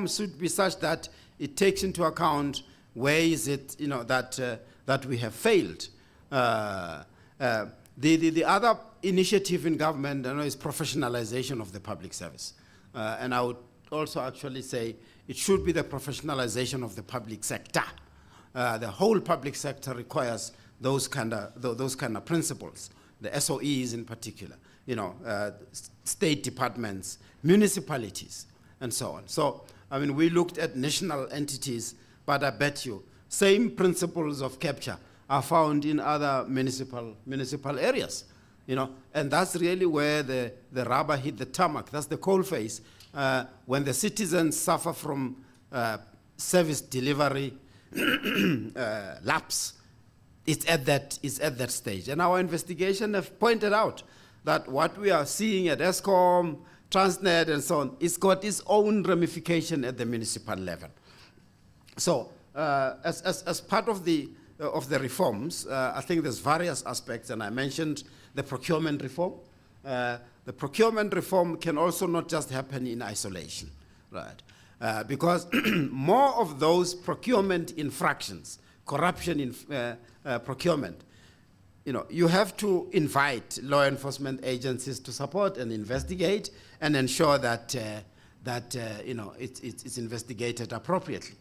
should be such that it takes into account where is it, that we have failed. The other initiative in government, is professionalization of the public service, and I would also actually say it should be the professionalization of the public sector. The whole public sector requires those kind of principles. The SOEs in particular, state departments, municipalities, and so on. So, we looked at national entities, but I bet you same principles of capture are found in other municipal areas, and that's really where the rubber hit the tarmac. That's the coal face. When the citizens suffer from service delivery lapse, it's at that stage. And our investigation have pointed out that what we are seeing at Eskom, Transnet, and so on, it's got its own ramification at the municipal level. So, as part of the reforms, I think there's various aspects, and I mentioned the procurement reform. The procurement reform can also not just happen in isolation, right? Because more of those procurement infractions, corruption in procurement, you have to invite law enforcement agencies to support and investigate and ensure that it's investigated appropriately.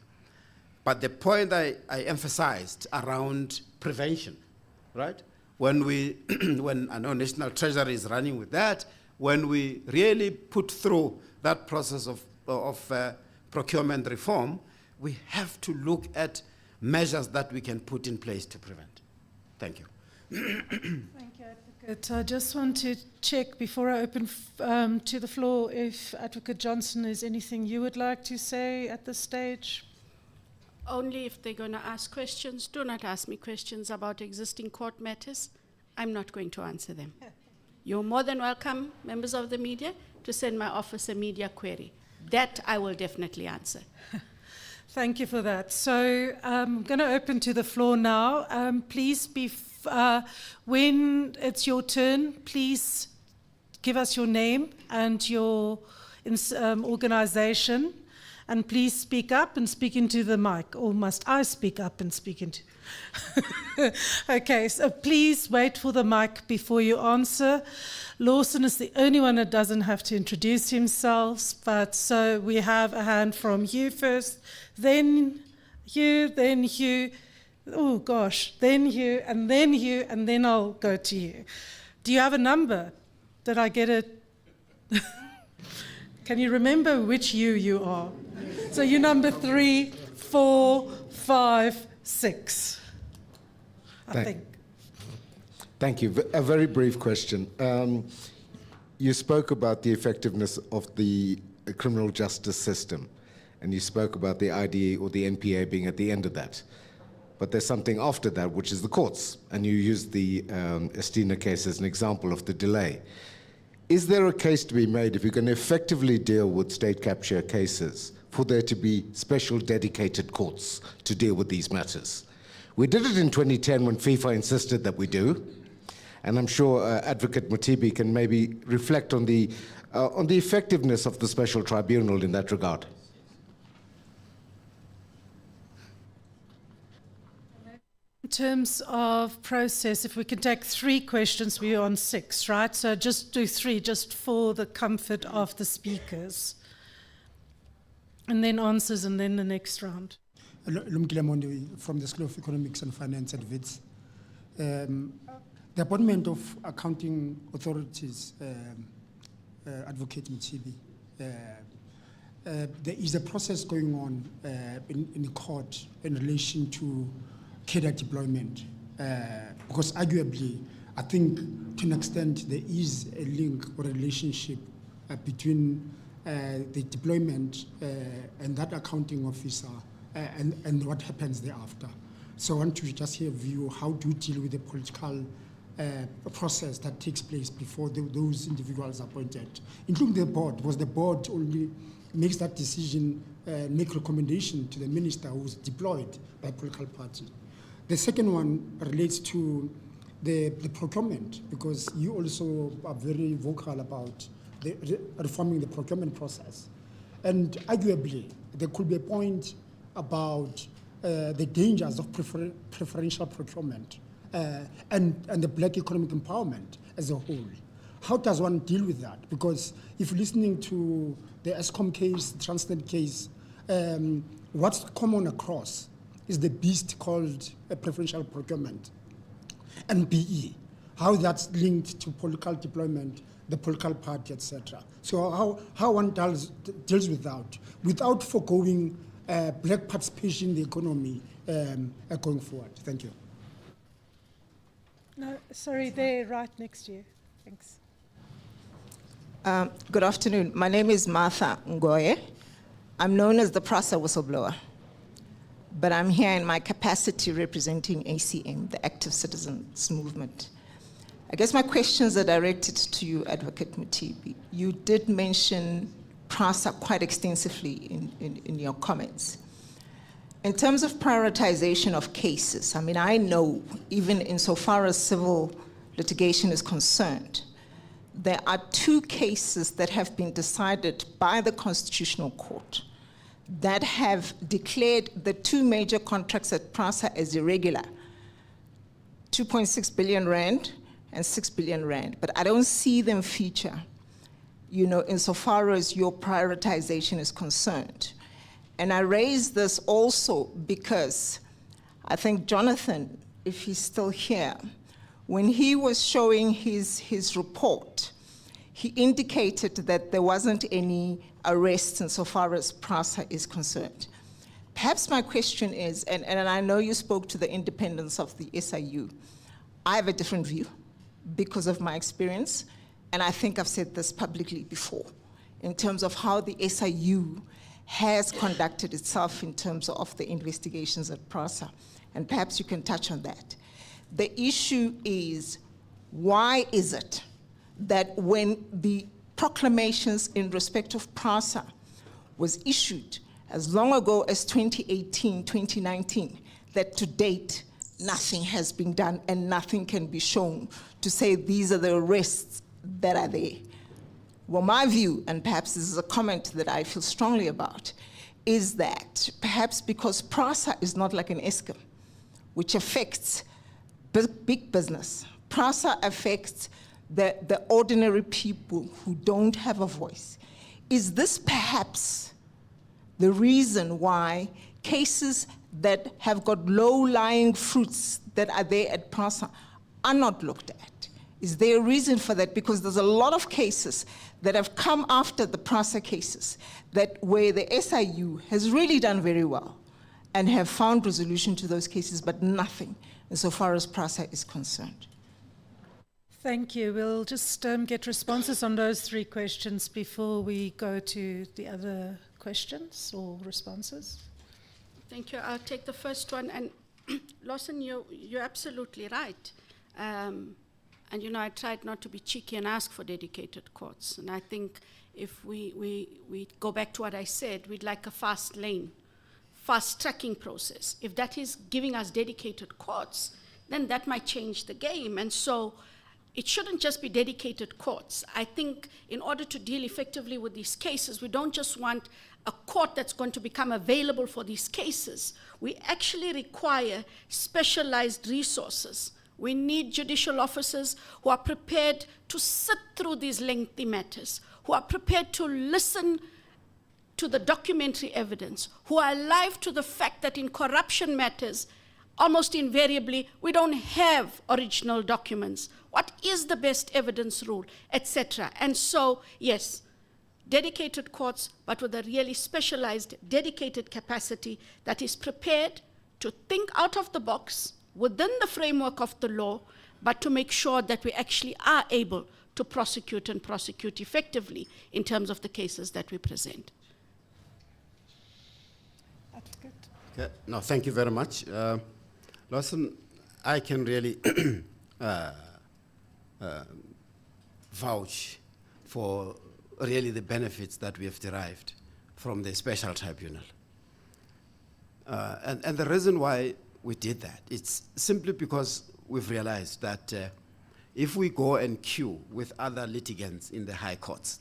But the point I emphasized around prevention, right? When I know National Treasury is running with that, when we really put through that process of procurement reform, we have to look at measures that we can put in place to prevent. Thank you. Thank you, Advocate. I just want to check before I open to the floor if Advocate Johnson, is anything you would like to say at this stage? Only if they're going to ask questions. Do not ask me questions about existing court matters. I'm not going to answer them. You're more than welcome, members of the media, to send my office a media query. That I will definitely answer. Thank you for that. So I'm going to open to the floor now. Please, when it's your turn, please give us your name and your organization. And please speak up and speak into the mic. Or must I speak up and speak into? Okay, so please wait for the mic before you answer. Lawson is the only one that doesn't have to introduce himself, but so we have a hand from you first, then you, oh gosh, then you, and then I'll go to you. Do you have a number? Did I get it? Can you remember which you are? So you're number 3, 4, 5, 6. I think. Thank you. A very brief question. You spoke about the effectiveness of the criminal justice system, and you spoke about the IDA or the NPA being at the end of that. But there's something after that, which is the courts, and you used the Estina case as an example of the delay. Is there a case to be made, if you can effectively deal with state capture cases, for there to be special dedicated courts to deal with these matters? We did it in 2010 when FIFA insisted that we do, and I'm sure Advocate Mothibi can maybe reflect on the effectiveness of the special tribunal in that regard. In terms of process, if we can take 3 questions, we're on 6, right? So just do 3, just for the comfort of the speakers. And then answers, and then the next round. Lumkile Mondi from the School of Economics and Finance at WITS. The appointment of accounting authorities, Advocate Mothibi, there is a process going on in the court in relation to cadre deployment, because arguably, I think to an extent there is a link or a relationship between the deployment and that accounting officer and what happens thereafter. So I want to just hear a view, how do you deal with the political process that takes place before those individuals are appointed, including the board? Was the board only makes that decision, make recommendation to the minister who's deployed by a political party? The second one relates to the procurement, because you also are very vocal about reforming the procurement process. And arguably, there could be a point about the dangers of preferential procurement and the black economic empowerment as a whole. How does one deal with that? Because if listening to the ESCOM case, the Transnet case, what's common across is the beast called preferential procurement and BE, how that's linked to political deployment, the political party, etc. So how one deals with that without foregoing black participation in the economy going forward. Thank you. No, sorry, they're right next to you. Thanks. Good afternoon. My name is Martha Ngoye. I'm known as the PRASA whistleblower, but I'm here in my capacity representing ACM, the Active Citizens Movement. I guess my questions are directed to you, Advocate Mothibi. You did mention PRASA quite extensively in your comments. In terms of prioritization of cases, I mean, I know even insofar as civil litigation is concerned, there are 2 cases that have been decided by the Constitutional Court that have declared the 2 major contracts at PRASA as irregular, 2.6 billion rand and 6 billion rand. But I don't see them feature, you know, insofar as your prioritization is concerned. And I raise this also because I think Jonathan, if he's still here, when he was showing his report, he indicated that there wasn't any arrests insofar as PRASA is concerned. Perhaps my question is, and I know you spoke to the independence of the SIU, I have a different view because of my experience, and I think I've said this publicly before, in terms of how the SIU has conducted itself in terms of the investigations at PRASA, and perhaps you can touch on that. The issue is, why is it that when the proclamations in respect of PRASA was issued as long ago as 2018, 2019, that to date, nothing has been done and nothing can be shown to say these are the arrests that are there? Well, my view, and perhaps this is a comment that I feel strongly about, is that perhaps because PRASA is not like an ESCOM, which affects big business, PRASA affects the ordinary people who don't have a voice. Is this perhaps the reason why cases that have got low-lying fruits that are there at PRASA are not looked at? Is there a reason for that? Because there's a lot of cases that have come after the PRASA cases that where the SIU has really done very well and have found resolution to those cases, but nothing insofar as PRASA is concerned. Thank you. We'll just get responses on those three questions before we go to the other questions or responses. Thank you. I'll take the first one. And Lawson, you're absolutely right. And you know, I tried not to be cheeky and ask for dedicated courts. And I think if we go back to what I said, we'd like a fast lane, fast tracking process. If that is giving us dedicated courts, then that might change the game. And so it shouldn't just be dedicated courts. I think in order to deal effectively with these cases, we don't just want a court that's going to become available for these cases. We actually require specialized resources. We need judicial officers who are prepared to sit through these lengthy matters, who are prepared to listen to the documentary evidence, who are alive to the fact that in corruption matters, almost invariably, we don't have original documents. What is the best evidence rule, etc.? And so, yes, dedicated courts, but with a really specialized, dedicated capacity that is prepared to think out of the box within the framework of the law, but to make sure that we actually are able to prosecute and prosecute effectively in terms of the cases that we present. Okay. No, thank you very much. Lawson, I can really vouch for really the benefits that we have derived from the special tribunal. And the reason why we did that, it's simply because we've realized that if we go and queue with other litigants in the high courts,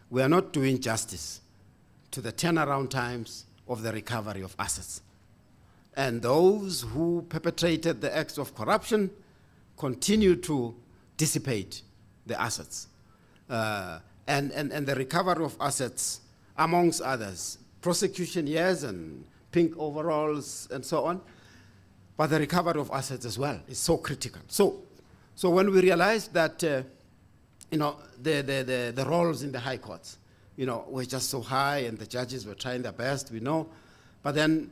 we are not doing justice to the turnaround times of the recovery of assets. And those who perpetrated the acts of corruption continue to dissipate the assets. And the recovery of assets, amongst others, prosecution years and pink overalls and so on, but the recovery of assets as well is so critical. So when we realized that, you know, the roles in the high courts, you know, were just so high and the judges were trying their best, we know, but then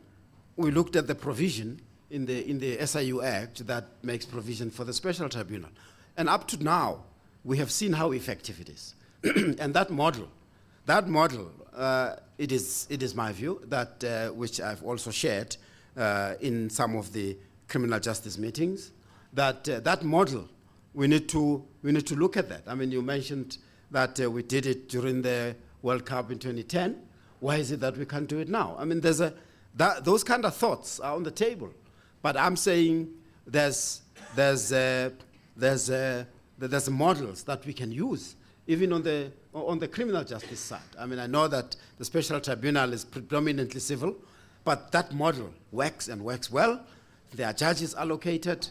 we looked at the provision in the SIU Act that makes provision for the special tribunal. And up to now, we have seen how effective it is. And that model, it is my view, that which I've also shared in some of the criminal justice meetings, that that model, we need to look at that. I mean, you mentioned that we did it during the World Cup in 2010. Why is it that we can't do it now? I mean, those kind of thoughts are on the table, but I'm saying there's models that we can use, even on the criminal justice side. I mean, I know that the special tribunal is predominantly civil, but that model works and works well. There are judges allocated,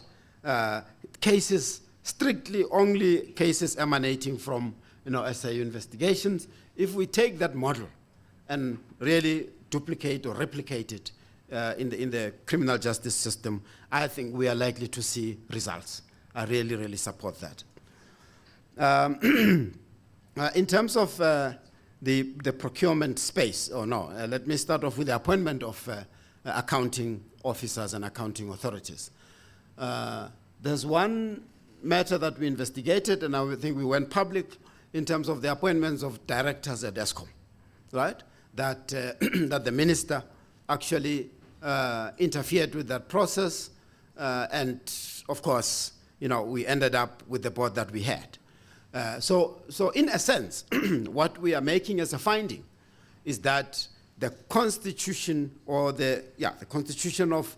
cases, strictly only cases emanating from, you know, SIU investigations. If we take that model and really duplicate or replicate it in the criminal justice system, I think we are likely to see results. I really, really support that. In terms of the procurement space, let me start off with the appointment of accounting officers and accounting authorities. There's one matter that we investigated, and I think we went public in terms of the appointments of directors at ESCOM, right? That the minister actually interfered with that process, and of course, you know, we ended up with the board that we had. So in a sense, what we are making as a finding is that the constitution, or the constitution of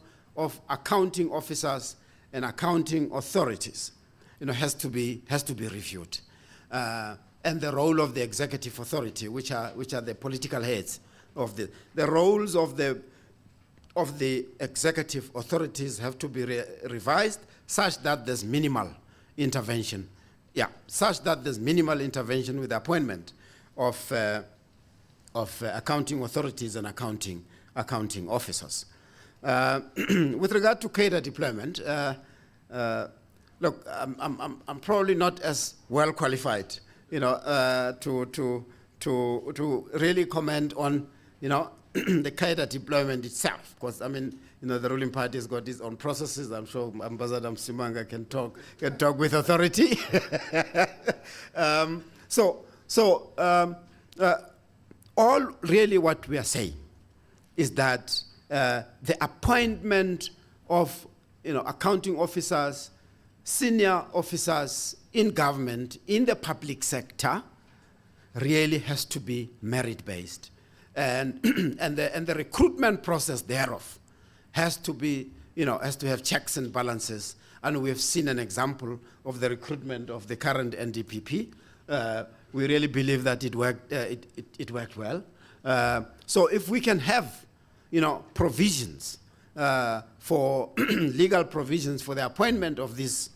accounting officers and accounting authorities, you know, has to be reviewed, and the role of the executive authority, which are the political heads The roles of the executive authorities have to be revised such that there's minimal intervention. Yeah, such that there's minimal intervention with the appointment of accounting authorities and accounting officers. With regard to cadre deployment, look, I'm probably not as well qualified, to really comment on, the cadre deployment itself, because the ruling party has got its own processes. I'm sure Ambassador Msimanga can talk with authority. All really what we are saying is that the appointment of accounting officers, senior officers in government, in the public sector, really has to be merit-based. And the recruitment process thereof has to be, has to have checks and balances. And we have seen an example of the recruitment of the current NDPP. We really believe that it worked. It worked well. So if we can have, provisions for legal provisions for the appointment of these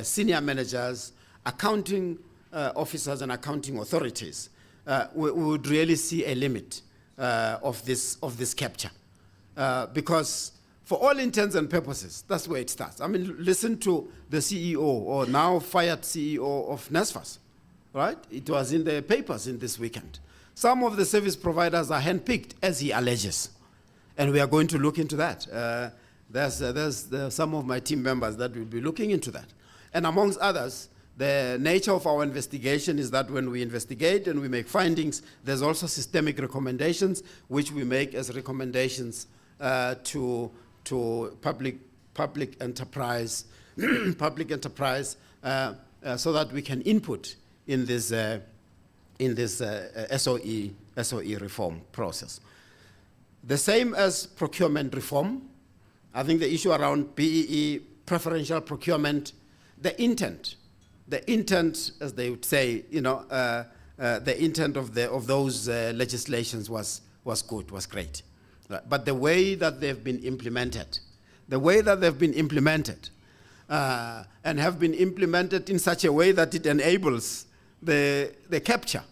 senior managers, accounting officers, and accounting authorities, we would really see a limit of this capture, because for all intents and purposes, that's where it starts. Listen to the CEO, or now fired CEO of NSFAS, right? It was in the papers in this weekend. Some of the service providers are handpicked, as he alleges, and we are going to look into that. There's some of my team members that will be looking into that. And amongst others, the nature of our investigation is that when we investigate and we make findings, there's also systemic recommendations, which we make as recommendations to public enterprise, so that we can input in this SOE reform process. The same as procurement reform. I think the issue around BEE, preferential procurement, the intent, as they would say, the intent of those legislations was good, was great. But the way that they've been implemented, and have been implemented in such a way that it enables the capture,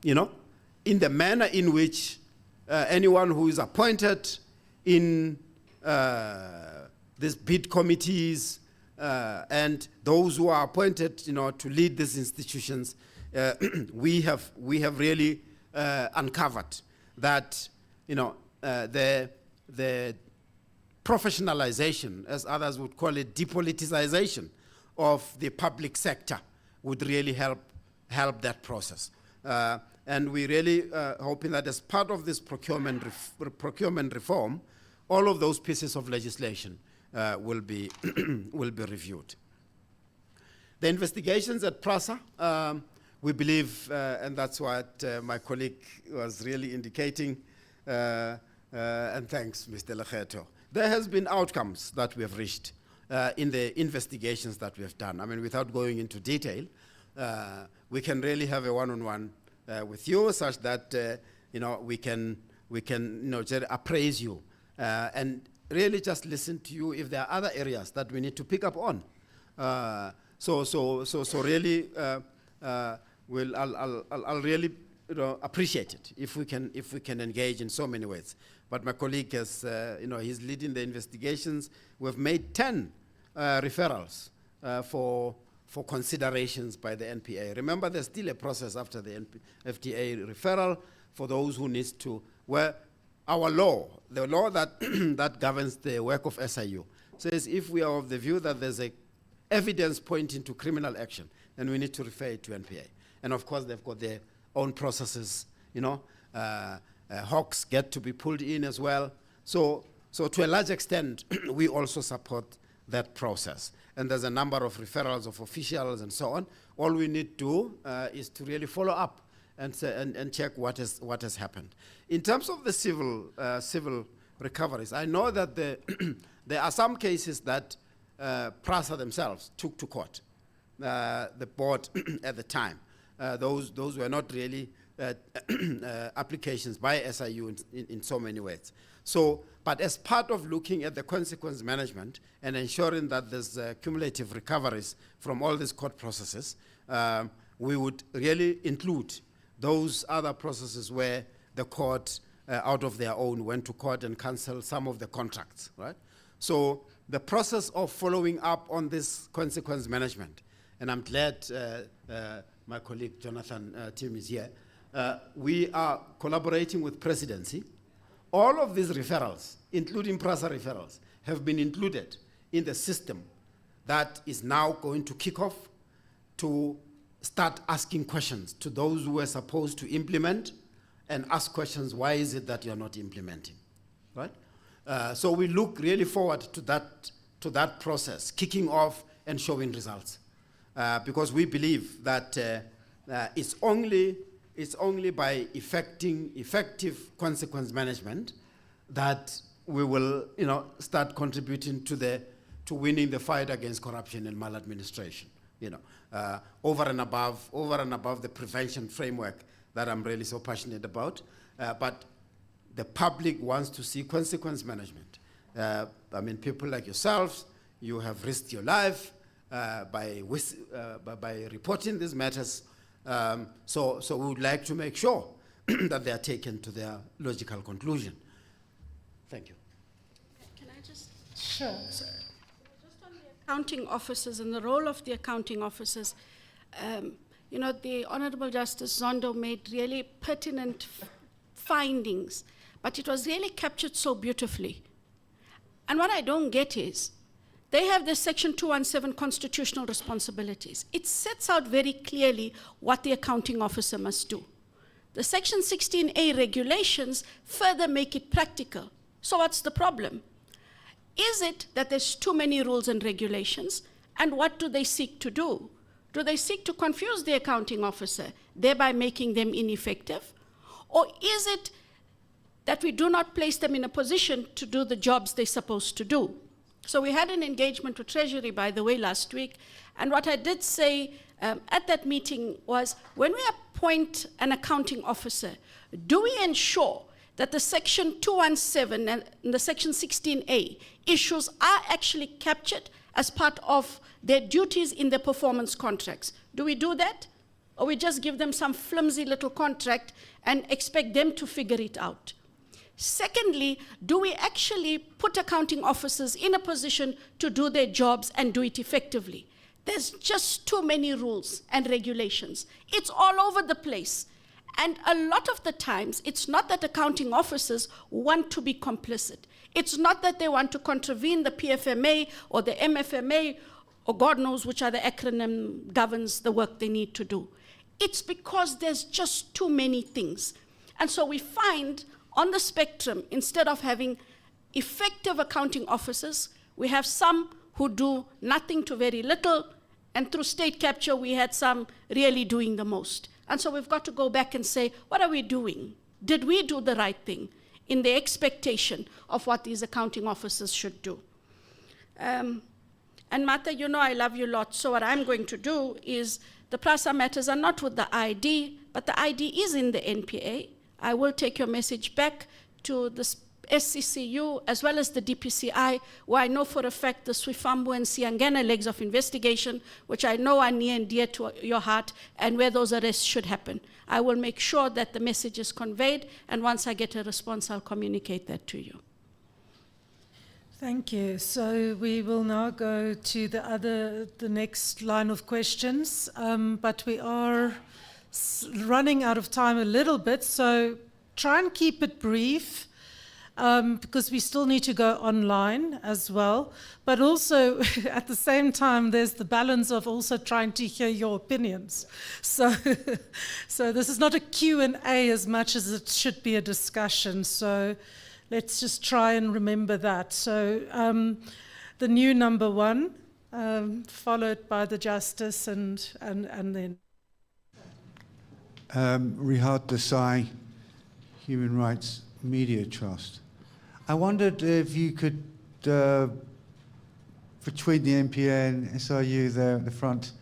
in the manner in which anyone who is appointed in these bid committees, and those who are appointed, to lead these institutions, we have really uncovered that, the professionalization, as others would call it, depoliticization of the public sector would really help that process. And we really hoping that as part of this procurement reform, all of those pieces of legislation will be reviewed. The investigations at PRASA, we believe, and that's what my colleague was really indicating, and thanks, Mr. Lekgetho. There has been outcomes that we have reached in the investigations that we have done. Without going into detail, we can really have a one-on-one with you, such that we can just appraise you and really just listen to you if there are other areas that we need to pick up on. So really, I'll really appreciate it if we can engage in so many ways. But my colleague has, he's leading the investigations. We've made 10 referrals for considerations by the NPA. Remember, there's still a process after the FTA referral for those who need to, where our law, the law that, that governs the work of SIU, says if we are of the view that there's a evidence pointing to criminal action, then we need to refer it to NPA. And of course, they've got their own processes, Hawks get to be pulled in as well. So to a large extent, we also support that process. And there's a number of referrals of officials and so on. All we need to do is to really follow up and check what has happened. In terms of the civil recoveries, I know that there are some cases that PRASA themselves took to court, the board at the time. Those were not really applications by SIU in so many ways. So, but as part of looking at the consequence management and ensuring that there's cumulative recoveries from all these court processes, we would really include those other processes where the court, out of their own, went to court and cancelled some of the contracts, right? So the process of following up on this consequence management, and I'm glad my colleague Jonathan Tim is here, we are collaborating with Presidency. All of these referrals, including PRASA referrals, have been included in the system that is now going to kick off to start asking questions to those who are supposed to implement and ask questions, why is it that you're not implementing, right? So we look really forward to that process, kicking off and showing results. Because we believe that it's only by effective consequence management that we will, start contributing to winning the fight against corruption and maladministration. Over and above the prevention framework that I'm really so passionate about. But the public wants to see consequence management. People like yourselves, you have risked your life by reporting these matters. So we would like to make sure that they are taken to their logical conclusion. Thank you. Can I just... Sure. Just on the accounting officers and the role of the accounting officers, the Honorable Justice Zondo made really pertinent findings, but it was really captured so beautifully. And what I don't get is, they have the Section 217 constitutional responsibilities. It sets out very clearly what the accounting officer must do. The Section 16A regulations further make it practical. So what's the problem? Is it that there's too many rules and regulations? And what do they seek to do? Do they seek to confuse the accounting officer, thereby making them ineffective? Or is it that we do not place them in a position to do the jobs they're supposed to do? So we had an engagement with Treasury, by the way, last week. And what I did say at that meeting was, when we appoint an accounting officer, do we ensure that the Section 217 and the Section 16A issues are actually captured as part of their duties in their performance contracts? Do we do that? Or we just give them some flimsy little contract and expect them to figure it out? Secondly, do we actually put accounting officers in a position to do their jobs and do it effectively? There's just too many rules and regulations. It's all over the place. And a lot of the times, it's not that accounting officers want to be complicit. It's not that they want to contravene the PFMA or the MFMA, or God knows which other acronym governs the work they need to do. It's because there's just too many things. And so we find on the spectrum, instead of having effective accounting officers, we have some who do nothing to very little, and through state capture, we had some really doing the most. And so we've got to go back and say, what are we doing? Did we do the right thing in the expectation of what these accounting officers should do? And Martha, I love you a lot, so what I'm going to do is, the PRASA matters are not with the ID, but the ID is in the NPA. I will take your message back to the SCCU as well as the DPCI, where I know for a fact the Swifambu and Siangana legs of investigation, which I know are near and dear to your heart, and where those arrests should happen. I will make sure that the message is conveyed, and once I get a response, I'll communicate that to you. Thank you. So we will now go to the next line of questions, but we are running out of time a little bit, so try and keep it brief, because we still need to go online as well. But also, at the same time, there's the balance of also trying to hear your opinions. So, so this is not a Q&A as much as it should be a discussion. So let's just try and remember that. So the new number one, followed by the Justice, and then... Rihad Desai, Human Rights Media Trust. I wondered if you could, between the NPA and SIU there at the front,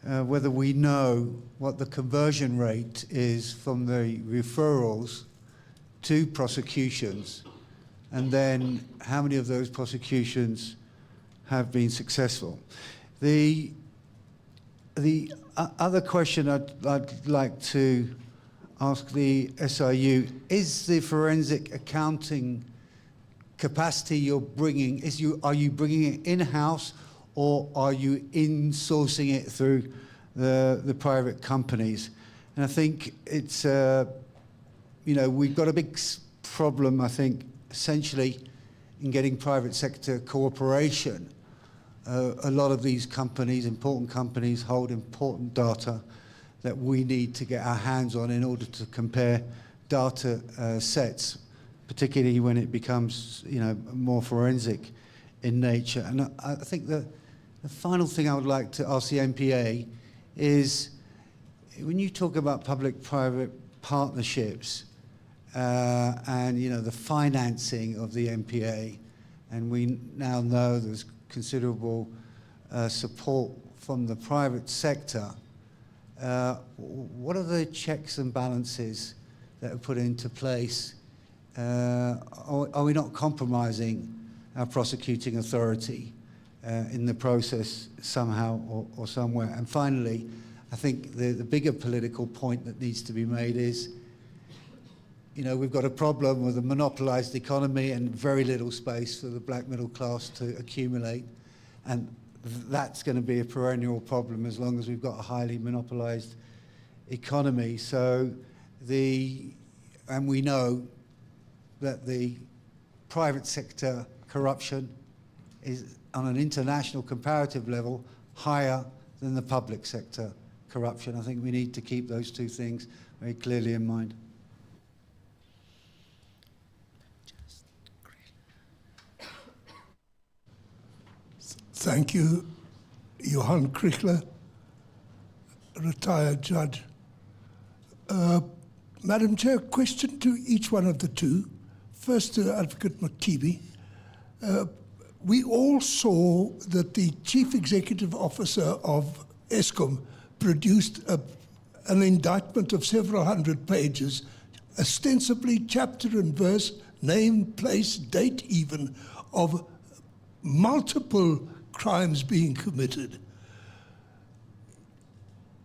whether we know what the conversion rate is from the referrals to prosecutions, and then how many of those prosecutions have been successful. The other question I'd like to ask the SIU, is the forensic accounting capacity you're bringing, are you bringing it in-house, or are you insourcing it through the private companies? And I think it's, we've got a big problem, I think, essentially in getting private sector cooperation. A lot of these companies, important companies, hold important data that we need to get our hands on in order to compare data sets, particularly when it becomes, more forensic in nature. And I think the final thing I would like to ask the MPA is, when you talk about public-private partnerships and the financing of the MPA, and we now know there's considerable support from the private sector, what are the checks and balances that are put into place? Are we not compromising our prosecuting authority in the process somehow or somewhere? And finally, I think the bigger political point that needs to be made is, we've got a problem with a monopolized economy and very little space for the black middle class to accumulate. And that's going to be a perennial problem as long as we've got a highly monopolized economy. So and we know that the private sector corruption is, on an international comparative level, higher than the public sector corruption. I think we need to keep those two things very clearly in mind. Thank you, Johan Krichler, retired judge. Madam Chair, question to each one of the two. First to Advocate Mothibi. We all saw that the Chief Executive Officer of Eskom produced an indictment of several hundred pages, ostensibly chapter and verse, name, place, date even, of multiple crimes being committed.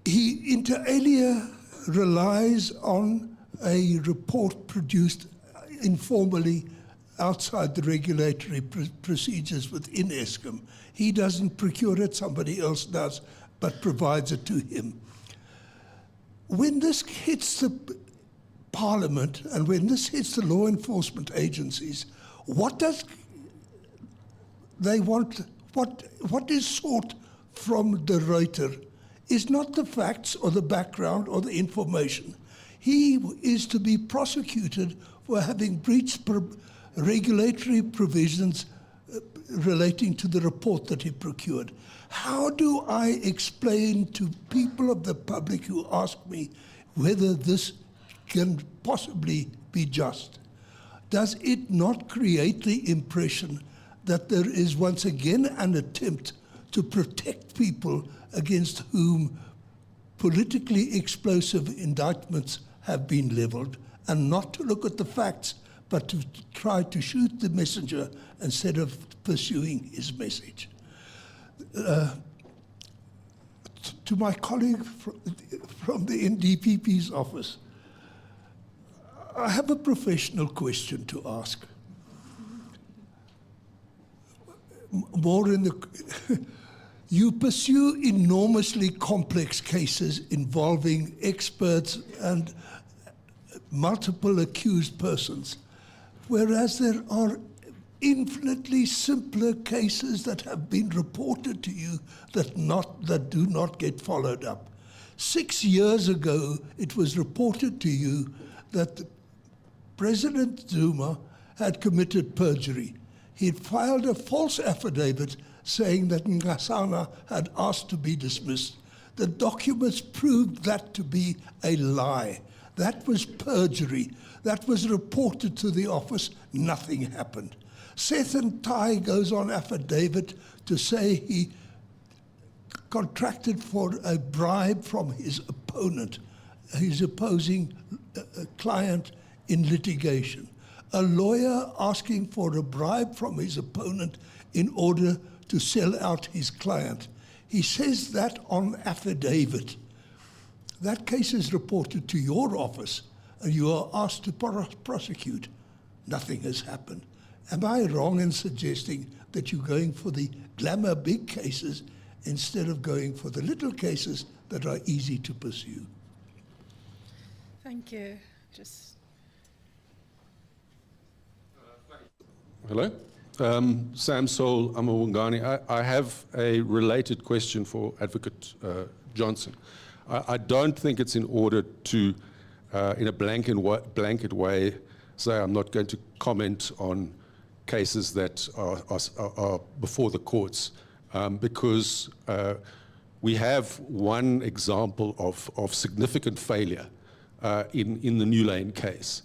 He, inter alia, relies on a report produced informally outside the regulatory procedures within Eskom. He doesn't procure it, somebody else does, but provides it to him. When this hits the Parliament and when this hits the law enforcement agencies, what does they want? What is sought from the writer is not the facts or the background or the information. He is to be prosecuted for having breached regulatory provisions relating to the report that he procured. How do I explain to people of the public who ask me whether this can possibly be just? Does it not create the impression that there is once again an attempt to protect people against whom politically explosive indictments have been leveled, and not to look at the facts, but to try to shoot the messenger instead of pursuing his message? To my colleague from the NDPP's office, I have a professional question to ask. More in the... You pursue enormously complex cases involving experts and multiple accused persons, whereas there are infinitely simpler cases that have been reported to you that do not get followed up. 6 years ago, it was reported to you that President Zuma had committed perjury. He had filed a false affidavit saying that Ngasana had asked to be dismissed. The documents proved that to be a lie. That was perjury. That was reported to the office. Nothing happened. Seth Ntai goes on affidavit to say he contracted for a bribe from his opponent, his opposing client in litigation. A lawyer asking for a bribe from his opponent in order to sell out his client. He says that on affidavit. That case is reported to your office and you are asked to prosecute. Nothing has happened. Am I wrong in suggesting that you're going for the glamour big cases instead of going for the little cases that are easy to pursue? Thank you. Hello. Sam Soul, Amawungani. I have a related question for Advocate Johnson. I don't think it's in order to, in a blanket way, say I'm not going to comment on cases that are before the courts, because we have one example of significant failure in the New Lane case.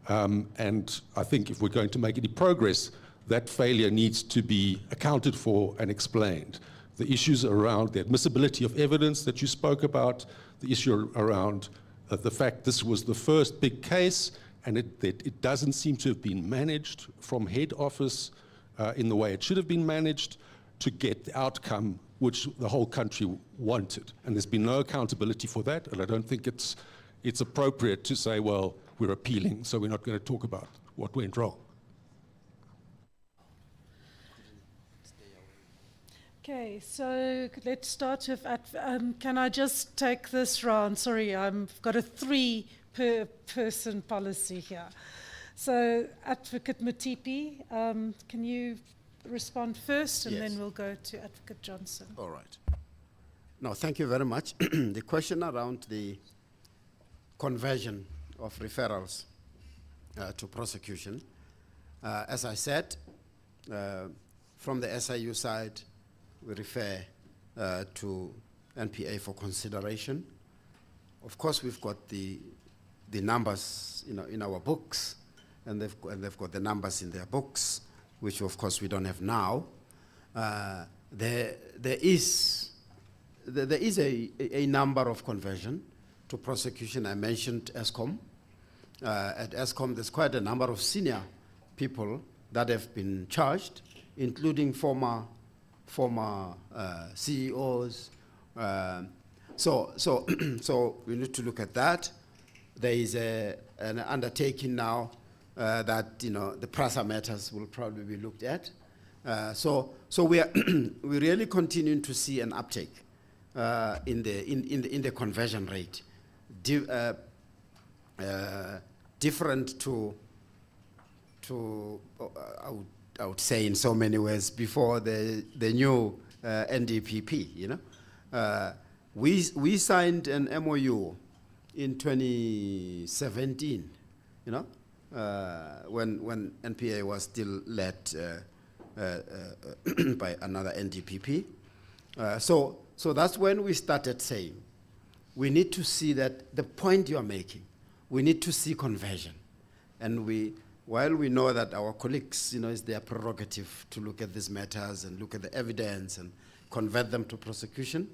And I think if we're going to make any progress, that failure needs to be accounted for and explained. The issues around the admissibility of evidence that you spoke about, the issue around the fact this was the first big case and it doesn't seem to have been managed from head office in the way it should have been managed to get the outcome which the whole country wanted. And there's been no accountability for that, and I don't think it's appropriate to say, well, we're appealing, so we're not going to talk about what went wrong. Okay, so let's start with, can I just take this round? Sorry, I've got a 3-person policy here. So Advocate Matipi, can you respond first, and then we'll go to Advocate Johnson. All right. No, thank you very much. The question around the conversion of referrals to prosecution, as I said, from the SIU side, we refer to NPA for consideration. Of course, we've got the numbers, in our books, and they've got the numbers in their books, which of course we don't have now. There is a number of conversion to prosecution. I mentioned ESCOM. At ESCOM, there's quite a number of senior people that have been charged, including former CEOs. So we need to look at that. There is an undertaking now that the PRASA matters will probably be looked at. So we're really continuing to see an uptake in the conversion rate, different to I would say in so many ways before the new NDPP. We signed an MOU in 2017. When NPA was still led by another NDPP. So that's when we started saying, we need to see that the point you are making, we need to see conversion. And while we know that our colleagues, it's their prerogative to look at these matters and look at the evidence and convert them to prosecution,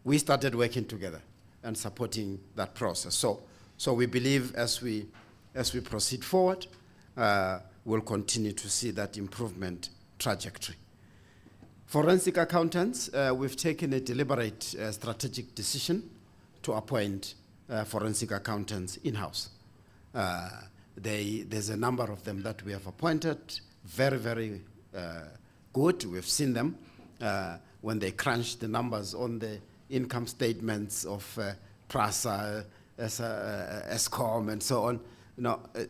we started working together and supporting that process. So we believe as we proceed forward, we'll continue to see that improvement trajectory. Forensic accountants, we've taken a deliberate strategic decision to appoint forensic accountants in-house. There's a number of them that we have appointed, very, very good. We've seen them when they crunch the numbers on the income statements of PRASA, ESCOM, and so on.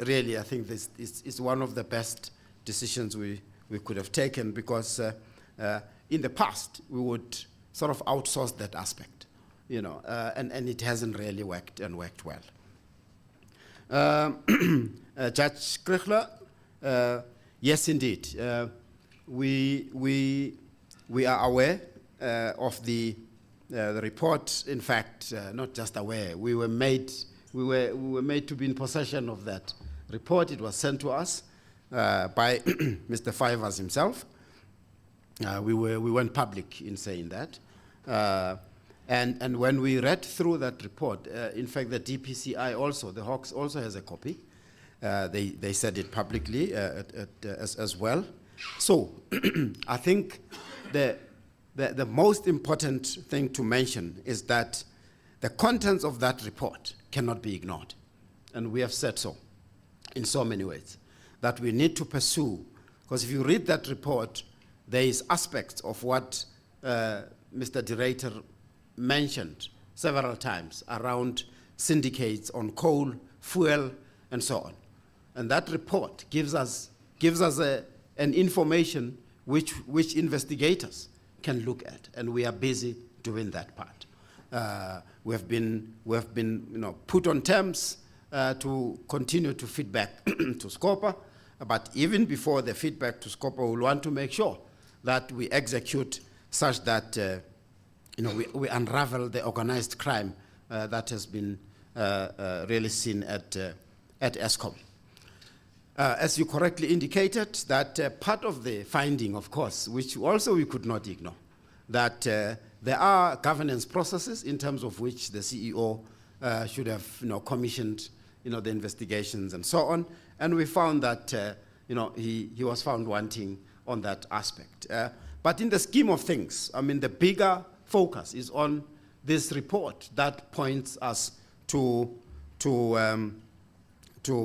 Really, I think this is one of the best decisions we could have taken, because in the past, we would sort of outsource that aspect, and it hasn't really worked and worked well. Judge Krichler, yes, indeed. We are aware of the report. In fact, not just aware. We were made to be in possession of that report. It was sent to us by Mr. Fivers himself. We went public in saying that. And when we read through that report, in fact, the DPCI also, the Hawks also has a copy. They said it publicly as well. So I think the most important thing to mention is that the contents of that report cannot be ignored. And we have said so in so many ways, that we need to pursue, because if you read that report, there is aspects of what Mr. Director mentioned several times around syndicates on coal, fuel, and so on. And that report gives us an information which investigators can look at, and we are busy doing that part. We have been put on terms to continue to feed back to SCOPA, but even before the feedback to SCOPA, we want to make sure that we execute such that we unravel the organized crime that has been really seen at Eskom. As you correctly indicated, that part of the finding, of course, which also we could not ignore, that there are governance processes in terms of which the CEO should have commissioned the investigations and so on, and we found that he was found wanting on that aspect. But in the scheme of things, I mean, the bigger focus is on this report that points us to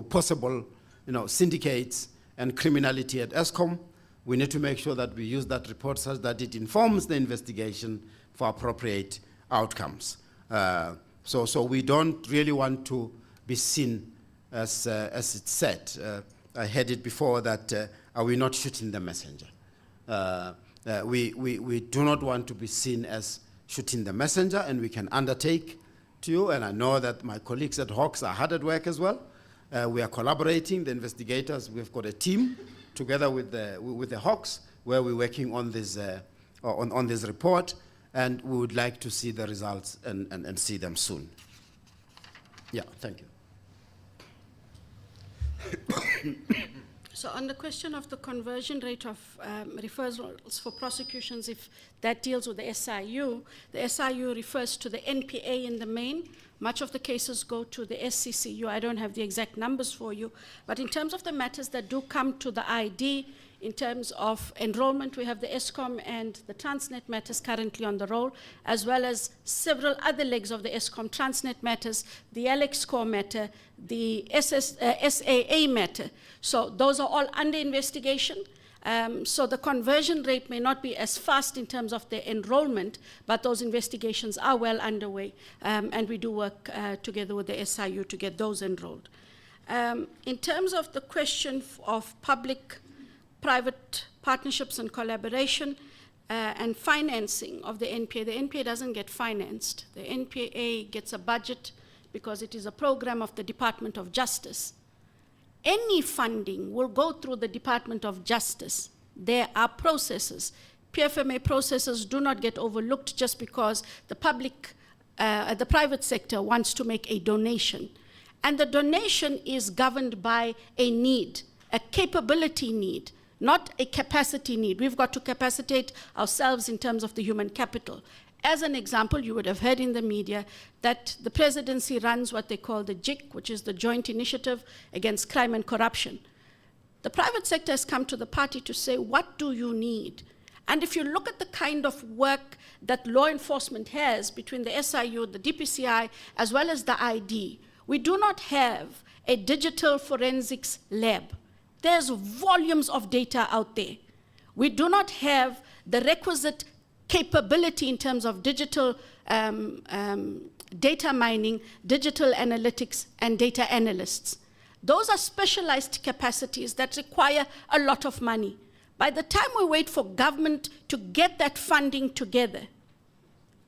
possible syndicates and criminality at Eskom. We need to make sure that we use that report such that it informs the investigation for appropriate outcomes. So we don't really want to be seen as it's said. I heard it before that are we not shooting the messenger? We do not want to be seen as shooting the messenger, and we can undertake to you, and I know that my colleagues at Hawks are hard at work as well. We are collaborating, the investigators. We've got a team together with the Hawks where we're working on this on this report, and we would like to see the results and see them soon. Yeah, thank you. So on the question of the conversion rate of referrals for prosecutions, if that deals with the SIU refers to the NPA in the main. Much of the cases go to the SCCU. I don't have the exact numbers for you. But in terms of the matters that do come to the ID, in terms of enrollment, we have the Eskom and the Transnet matters currently on the roll, as well as several other legs of the Eskom Transnet matters, the Alex Core matter, the SAA matter. So those are all under investigation. So the conversion rate may not be as fast in terms of the enrollment, but those investigations are well underway, and we do work together with the SIU to get those enrolled. In terms of the question of public-private partnerships and collaboration and financing of the NPA doesn't get financed. The NPA gets a budget because it is a program of the Department of Justice. Any funding will go through the Department of Justice. There are processes. PFMA processes do not get overlooked just because the private sector wants to make a donation. And the donation is governed by a need, a capability need, not a capacity need. We've got to capacitate ourselves in terms of the human capital. As an example, you would have heard in the media that the presidency runs what they call the JIC, which is the Joint Initiative Against Crime and Corruption. The private sector has come to the party to say, what do you need? And if you look at the kind of work that law enforcement has between the SIU, the DPCI, as well as the ID, we do not have a digital forensics lab. There's volumes of data out there. We do not have the requisite capability in terms of digital data mining, digital analytics, and data analysts. Those are specialized capacities that require a lot of money. By the time we wait for government to get that funding together,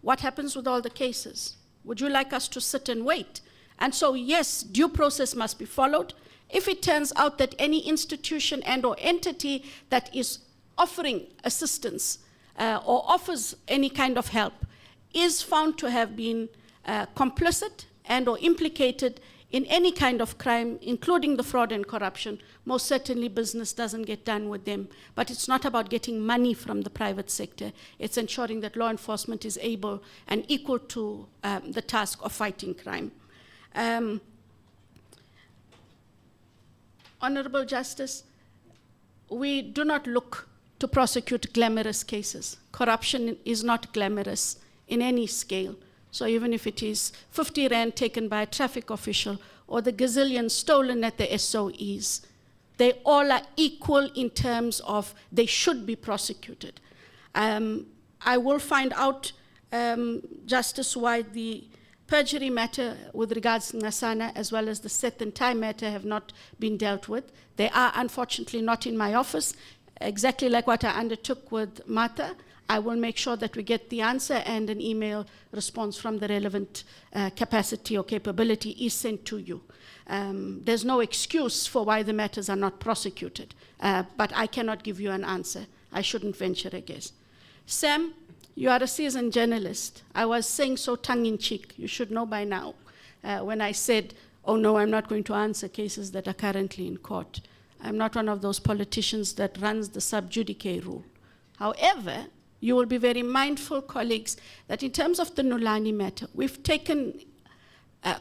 what happens with all the cases? Would you like us to sit and wait? And so, yes, due process must be followed. If it turns out that any institution and or entity that is offering assistance or offers any kind of help is found to have been complicit and or implicated in any kind of crime, including the fraud and corruption, most certainly business doesn't get done with them. But it's not about getting money from the private sector. It's ensuring that law enforcement is able and equal to the task of fighting crime. Honorable Justice, we do not look to prosecute glamorous cases. Corruption is not glamorous in any scale. So even if it is 50 rand taken by a traffic official or the gazillion stolen at the SOEs, they all are equal in terms of they should be prosecuted. I will find out, Justice, why the perjury matter with regards to Ngasana as well as the Seth and Tai matter have not been dealt with. They are unfortunately not in my office, exactly like what I undertook with Martha. I will make sure that we get the answer and an email response from the relevant capacity or capability is sent to you. There's no excuse for why the matters are not prosecuted, but I cannot give you an answer. I shouldn't venture a guess. Sam, you are a seasoned journalist. I was saying so tongue-in-cheek. You should know by now when I said, oh no, I'm not going to answer cases that are currently in court. I'm not one of those politicians that runs the sub judice rule. However, you will be very mindful, colleagues, that in terms of the Nolani matter, we've taken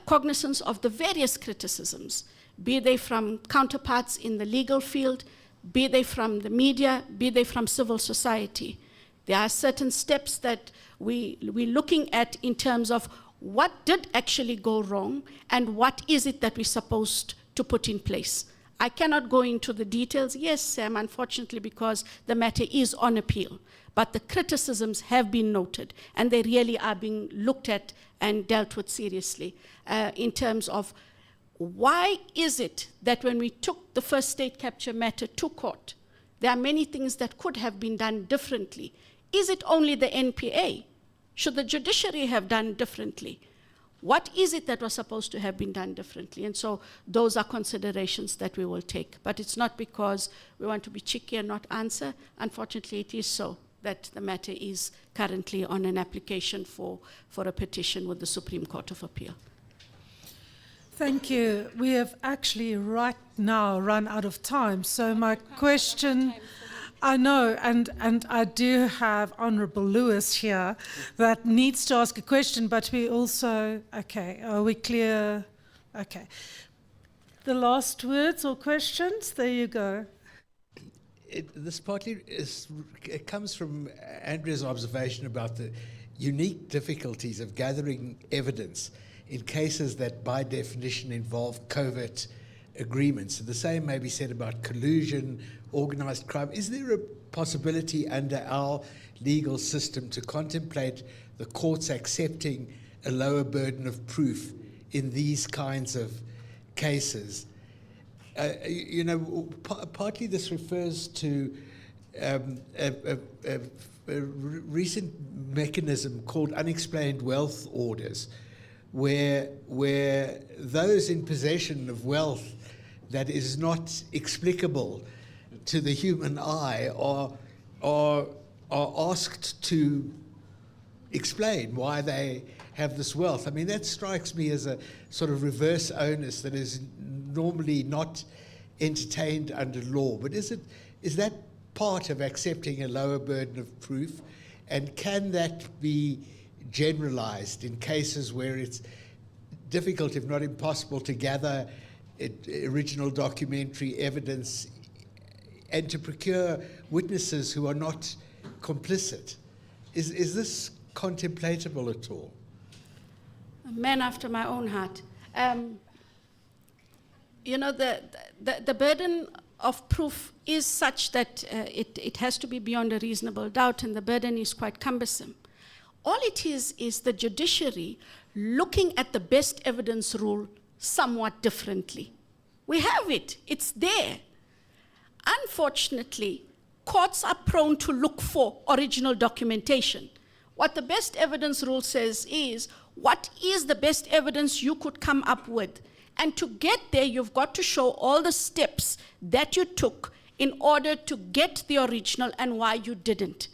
cognizance of the various criticisms, be they from counterparts in the legal field, be they from the media, be they from civil society. There are certain steps that we're looking at in terms of what did actually go wrong and what is it that we're supposed to put in place. I cannot go into the details, yes, Sam, unfortunately, because the matter is on appeal. But the criticisms have been noted, and they really are being looked at and dealt with seriously in terms of why is it that when we took the first state capture matter to court, there are many things that could have been done differently. Is it only the NPA? Should the judiciary have done differently? What is it that was supposed to have been done differently? And so those are considerations that we will take. But it's not because we want to be cheeky and not answer. Unfortunately, it is so that the matter is currently on an application for a petition with the Supreme Court of Appeal. Thank you. We have actually right now run out of time. So my question, I know, and I do have Honourable Lewis here that needs to ask a question, but we also, okay, are we clear? Okay. The last words or questions? There you go. This partly it comes from Andrea's observation about the unique difficulties of gathering evidence in cases that by definition involve covert agreements. The same may be said about collusion, organized crime. Is there a possibility under our legal system to contemplate the courts accepting a lower burden of proof in these kinds of cases? Partly this refers to a recent mechanism called unexplained wealth orders, where those in possession of wealth that is not explicable to the human eye are asked to explain why they have this wealth. I mean, that strikes me as a sort of reverse onus that is normally not entertained under law. But is that part of accepting a lower burden of proof? And can that be generalized in cases where it's difficult, if not impossible, to gather original documentary evidence and to procure witnesses who are not complicit? Is this contemplatable at all? A man after my own heart. The burden of proof is such that it has to be beyond a reasonable doubt, and the burden is quite cumbersome. All it is the judiciary looking at the best evidence rule somewhat differently. We have it. It's there. Unfortunately, courts are prone to look for original documentation. What the best evidence rule says is, what is the best evidence you could come up with? And to get there, you've got to show all the steps that you took in order to get the original and why you didn't.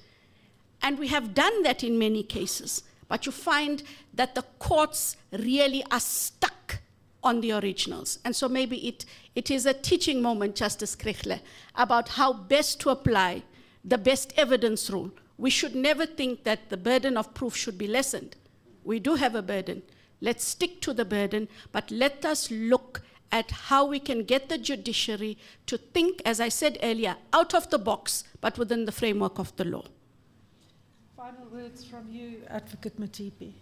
And we have done that in many cases. But you find that the courts really are stuck on the originals. And so maybe it is a teaching moment, Justice Krichle, about how best to apply the best evidence rule. We should never think that the burden of proof should be lessened. We do have a burden. Let's stick to the burden, but let us look at how we can get the judiciary to think, as I said earlier, out of the box, but within the framework of the law. Final words from you, Advocate Matipi.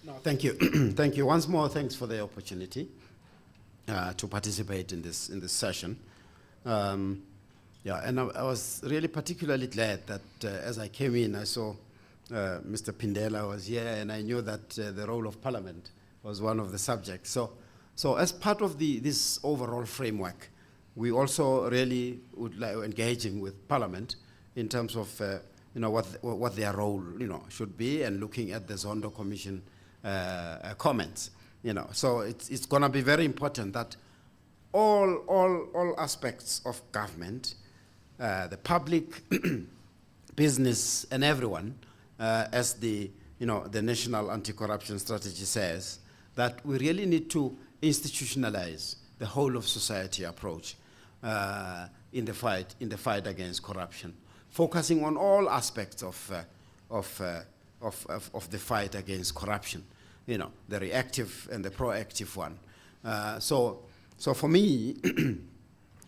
No, thank you. Thank you. Once more, thanks for the opportunity to participate in this session. Yeah, and I was really particularly glad that as I came in, I saw Mr. Pindela was here, and I knew that the role of Parliament was one of the subjects. So as part of this overall framework, we also really would like engaging with Parliament in terms of what their role should be, and looking at the Zondo Commission comments. So it's going to be very important that all aspects of government, the public, business, and everyone, as the National Anti-Corruption Strategy says, that we really need to institutionalize the whole of society approach in the fight against corruption, focusing on all aspects of the fight against corruption, the reactive and the proactive one. So for me,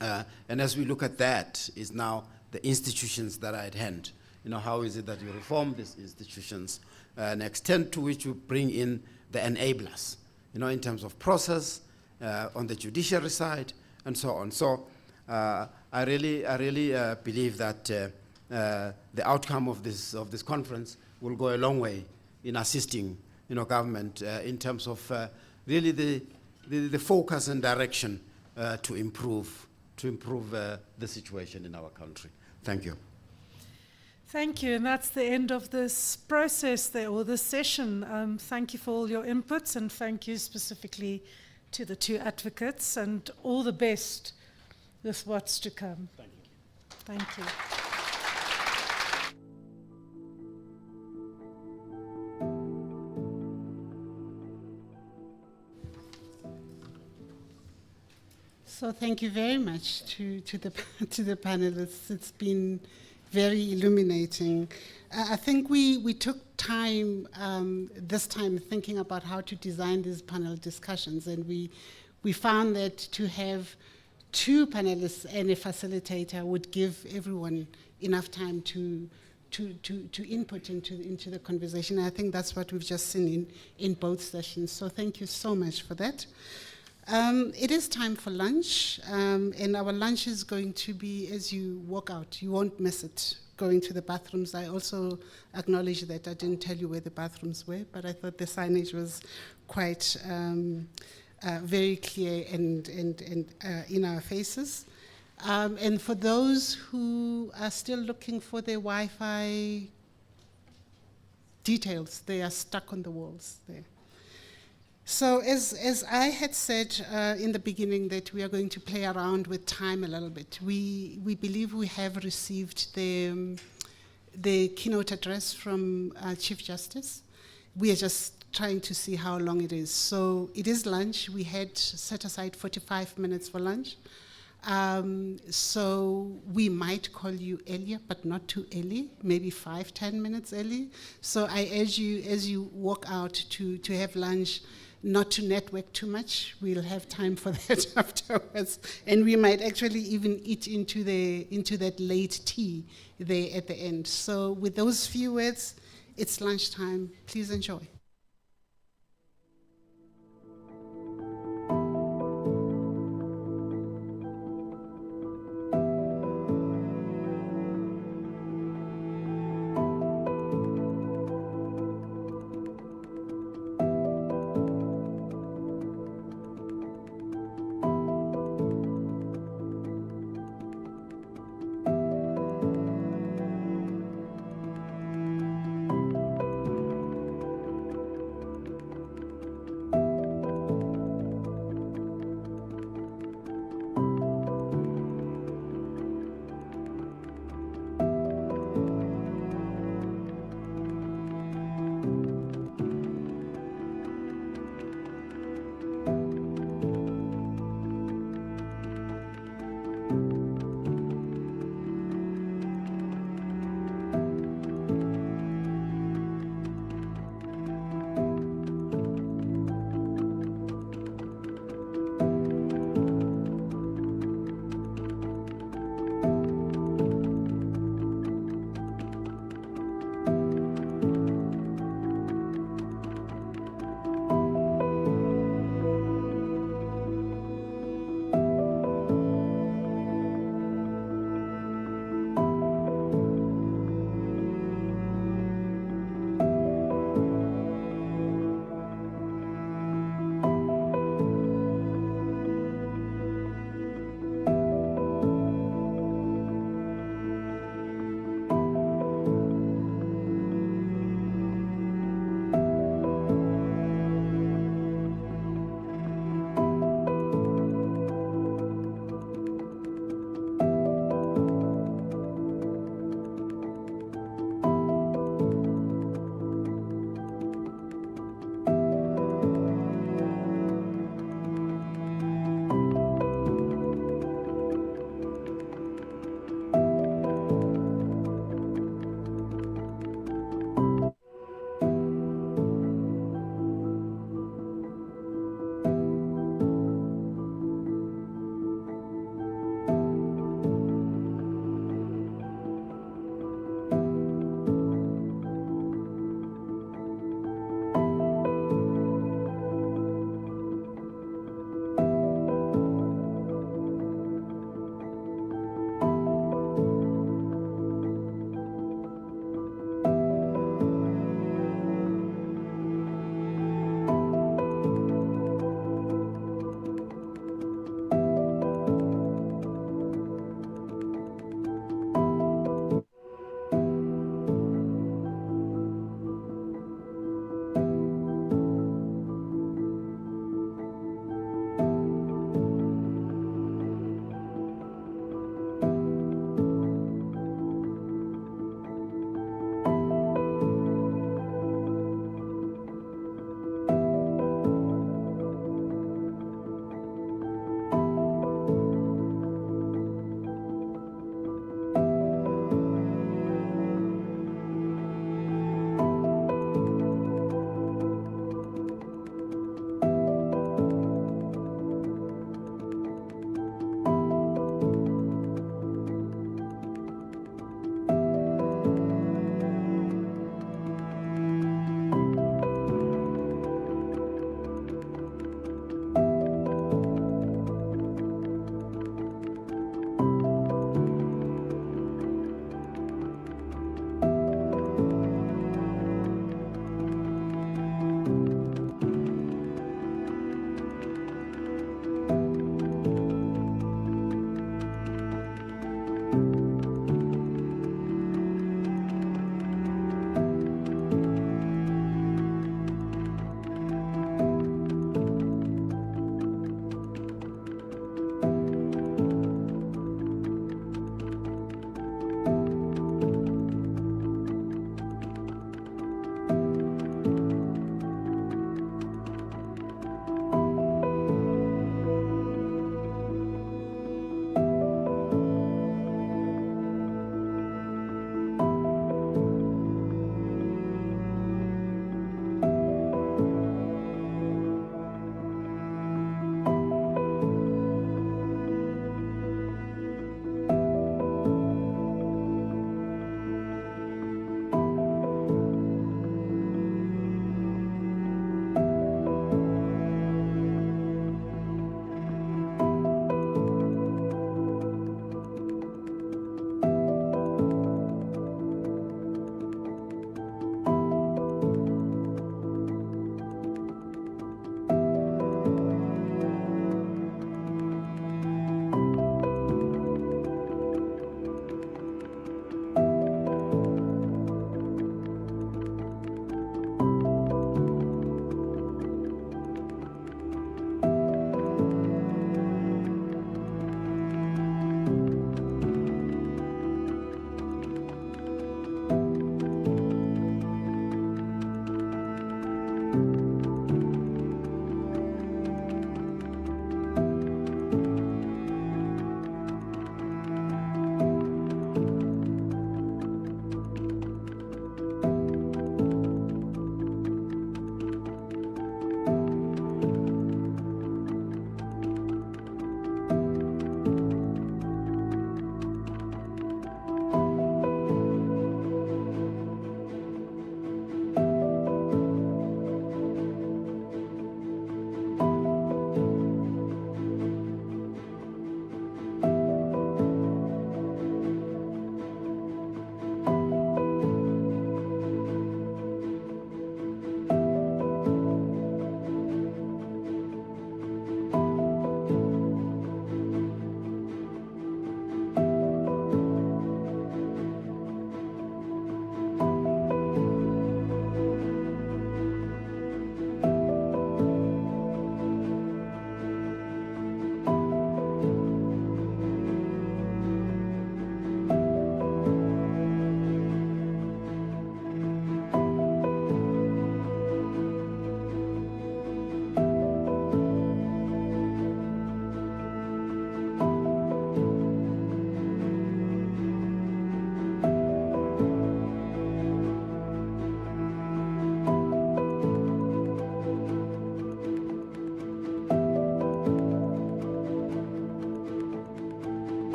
and as we look at that, is now the institutions that are at hand. How is it that you reform these institutions, an extent to which you bring in the enablers, in terms of process, on the judiciary side, and so on. So I really believe that the outcome of this conference will go a long way in assisting, government in terms of really the focus and direction to improve the situation in our country. Thank you. Thank you, and that's the end of this process there, or this session. Thank you for all your inputs, and thank you specifically to the two advocates, and all the best with what's to come. Thank you. Thank you. So thank you very much to the panelists. It's been very illuminating. I think we took time this time thinking about how to design these panel discussions, and we found that to have two panelists and a facilitator would give everyone enough time to input into the conversation. I think that's what we've just seen in both sessions. So thank you so much for that. It is time for lunch, and our lunch is going to be as you walk out. You won't miss it, going to the bathrooms. I also acknowledge that I didn't tell you where the bathrooms were, but I thought the signage was quite very clear and in our faces. And for those who are still looking for their Wi-Fi details, they are stuck on the walls there. So as I had said in the beginning, that we are going to play around with time a little bit. We believe we have received the keynote address from Chief Justice. We are just trying to see how long it is. So it is lunch. We had set aside 45 minutes for lunch. So we might call you earlier, but not too early, maybe 5-10 minutes early. So I urge you, as you walk out to have lunch, not to network too much. We'll have time for that afterwards. And we might actually even eat into that late tea there at the end. So with those few words, it's lunchtime. Please enjoy.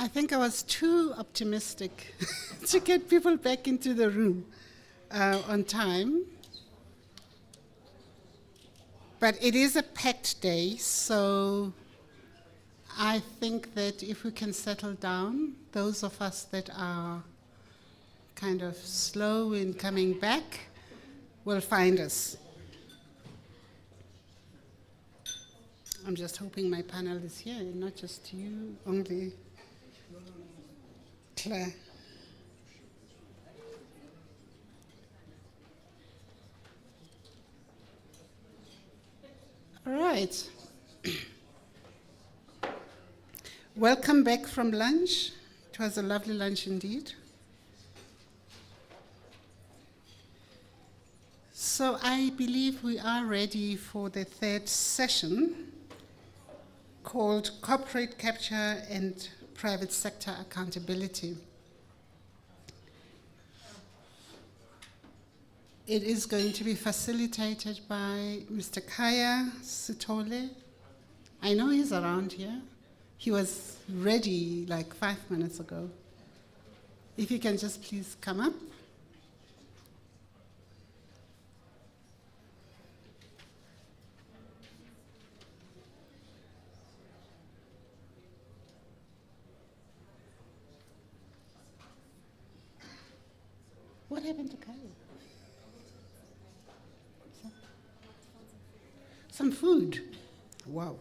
I think I was too optimistic to get people back into the room on time. But it is a packed day, so I think that if we can settle down, those of us that are kind of slow in coming back will find us. I'm just hoping my panel is here, and not just you, only Claire. All right. Welcome back from lunch. It was a lovely lunch indeed. So I believe we are ready for the third session called Corporate Capture and Private Sector Accountability. It is going to be facilitated by Mr. Khaya Sithole. I know he's around here. He was ready like 5 minutes ago. If you can just please come up. What happened to Khaya? Some food. Wow.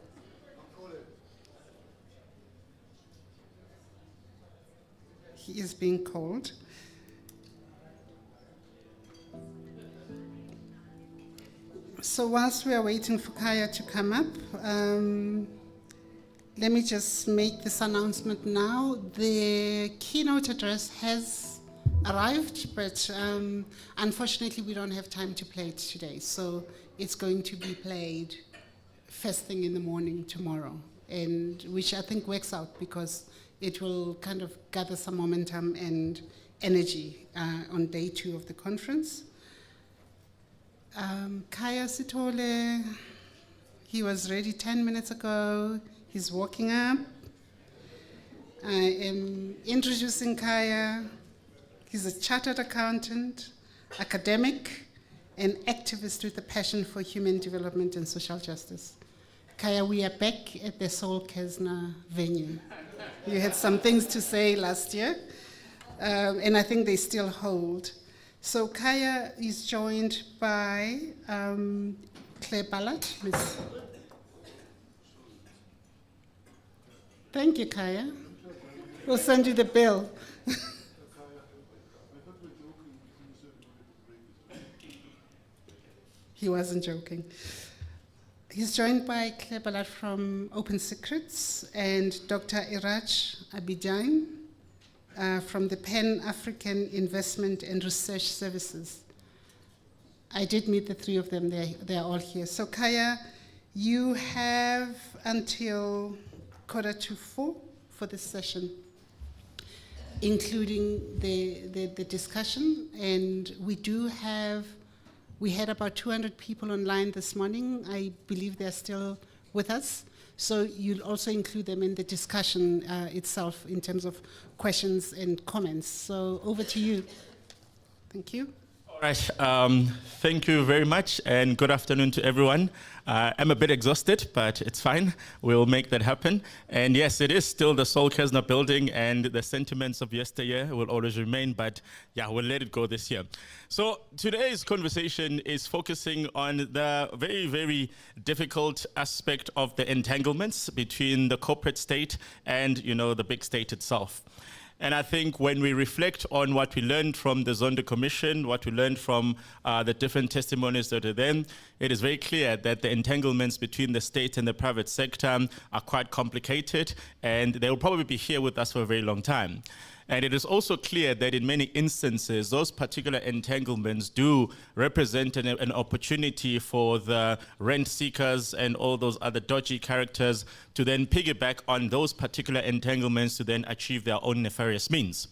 He is being called. So whilst we are waiting for Khaya to come up, let me just make this announcement now. The keynote address has arrived, but unfortunately we don't have time to play it today. So it's going to be played first thing in the morning tomorrow, and which I think works out because it will kind of gather some momentum and energy on day 2 of the conference. Khaya Sithole, he was ready 10 minutes ago. He's walking up. I am introducing Khaya. He's a chartered accountant, academic, and activist with a passion for human development and social justice. Khaya, we are back at the Sol Kesner venue. You had some things to say last year, and I think they still hold. So Khaya is joined by Claire Ballard. Miss. Thank you, Khaya. We'll send you the bill. He wasn't joking. He's joined by Claire Ballard from Open Secrets and Dr. Iraj Abidjan from the Pan-African Investment and Research Services. I did meet the 3 of them. They're all here. So Khaya, you have until 3:45 for this session, including the discussion. And we had about 200 people online this morning. I believe they're still with us. So you'll also include them in the discussion itself in terms of questions and comments. So over to you. Thank you. All right. Thank you very much, and good afternoon to everyone. I'm a bit exhausted, but it's fine. We'll make that happen. And yes, it is still the Sol Kesner building, and the sentiments of yesteryear will always remain, but yeah, we'll let it go this year. So today's conversation is focusing on the very, very difficult aspect of the entanglements between the corporate state and, the big state itself. And I think when we reflect on what we learned from the Zondo Commission, what we learned from the different testimonies that are there, it is very clear that the entanglements between the state and the private sector are quite complicated, and they will probably be here with us for a very long time. And it is also clear that in many instances, those particular entanglements do represent an opportunity for the rent seekers and all those other dodgy characters to then piggyback on those particular entanglements to then achieve their own nefarious means.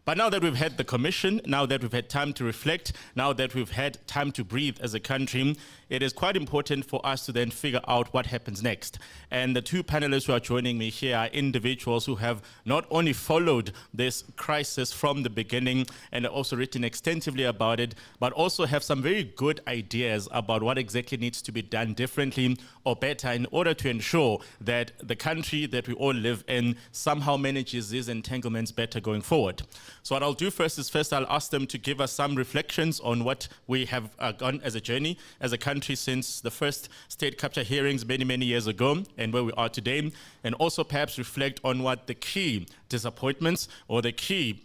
But now that we've had the commission, now that we've had time to reflect, now that we've had time to breathe as a country, it is quite important for us to then figure out what happens next. And the two panelists who are joining me here are individuals who have not only followed this crisis from the beginning and also written extensively about it, but also have some very good ideas about what exactly needs to be done differently or better in order to ensure that the country that we all live in somehow manages these entanglements better going forward. So what I'll do first is I'll ask them to give us some reflections on what we have gone as a journey, as a country since the first state capture hearings many, many years ago and where we are today, and also perhaps reflect on what the key disappointments or the key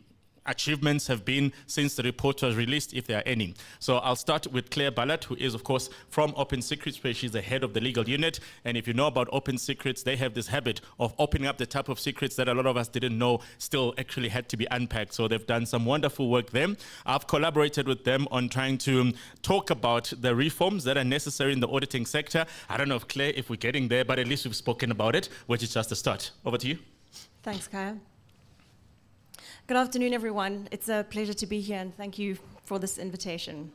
achievements have been since the report was released, if there are any. So I'll start with Claire Ballard, who is, of course, from Open Secrets, where she's the head of the legal unit. And if you know about Open Secrets, they have this habit of opening up the type of secrets that a lot of us didn't know still actually had to be unpacked. So they've done some wonderful work there. I've collaborated with them on trying to talk about the reforms that are necessary in the auditing sector. I don't know if, Claire, if we're getting there, but at least we've spoken about it, which is just a start. Over to you. Thanks, Kaya. Good afternoon, everyone. It's a pleasure to be here, and thank you for this invitation.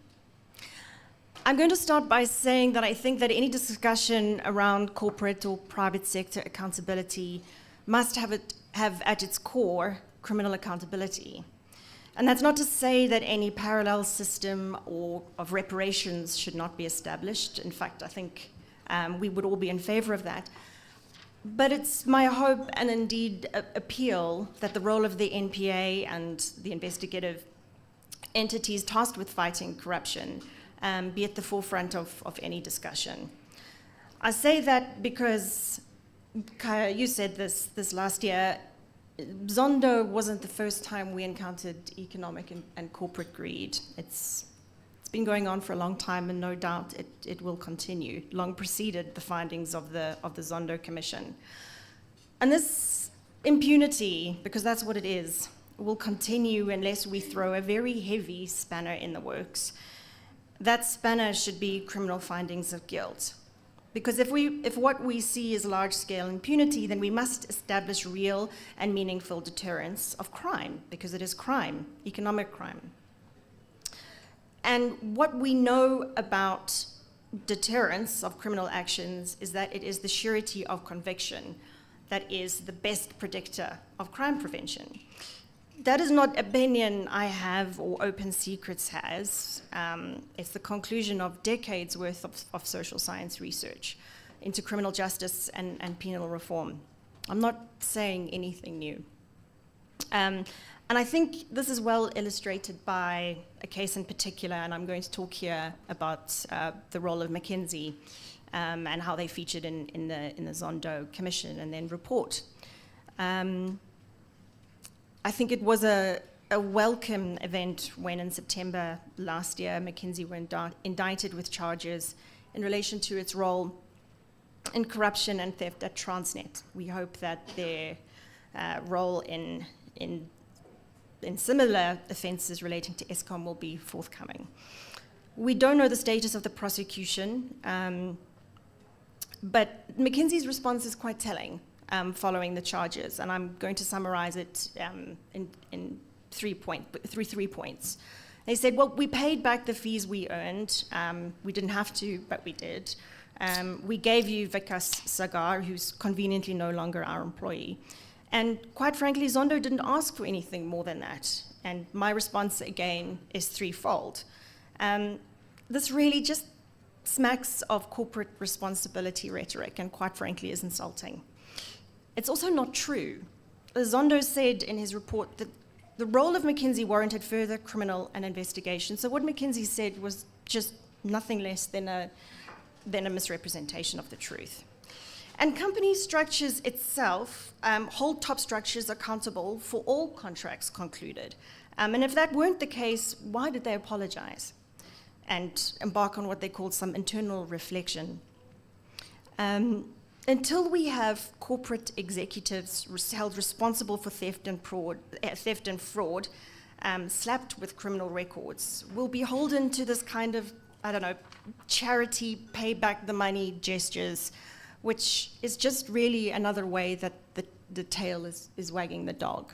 I'm going to start by saying that I think that any discussion around corporate or private sector accountability must have at its core criminal accountability. And that's not to say that any parallel system or of reparations should not be established. In fact, I think we would all be in favor of that. But it's my hope and indeed appeal that the role of the NPA and the investigative entities tasked with fighting corruption be at the forefront of any discussion. I say that because, Kaya, you said this last year, Zondo wasn't the first time we encountered economic and corporate greed. It's been going on for a long time, and no doubt it will continue, long preceded the findings of the Zondo Commission. And this impunity, because that's what it is, will continue unless we throw a very heavy spanner in the works. That spanner should be criminal findings of guilt. Because if what we see is large-scale impunity, then we must establish real and meaningful deterrence of crime, because it is crime, economic crime. And what we know about deterrence of criminal actions is that it is the surety of conviction that is the best predictor of crime prevention. That is not opinion I have or Open Secrets has. It's the conclusion of decades worth of social science research into criminal justice and penal reform. I'm not saying anything new. And I think this is well illustrated by a case in particular, and I'm going to talk here about the role of McKinsey and how they featured in the Zondo Commission and then report. I think it was a welcome event when in September last year, McKinsey were indicted with charges in relation to its role in corruption and theft at Transnet. We hope that their role in similar offences relating to Eskom will be forthcoming. We don't know the status of the prosecution, but McKinsey's response is quite telling following the charges, and I'm going to summarise it in three points. They said, well, we paid back the fees we earned. We didn't have to, but we did. We gave you Vikas Sagar, who's conveniently no longer our employee. And quite frankly, Zondo didn't ask for anything more than that. And my response, again, is threefold. This really just smacks of corporate responsibility rhetoric and quite frankly is insulting. It's also not true. Zondo said in his report that the role of McKinsey warranted further criminal and investigation. So what McKinsey said was just nothing less than a misrepresentation of the truth. And company structures itself hold top structures accountable for all contracts concluded. And if that weren't the case, why did they apologize and embark on what they called some internal reflection? Until we have corporate executives held responsible for theft and fraud, slapped with criminal records, we'll be beholden to this kind of, I don't know, charity, pay back the money gestures, which is just really another way that the tail is wagging the dog.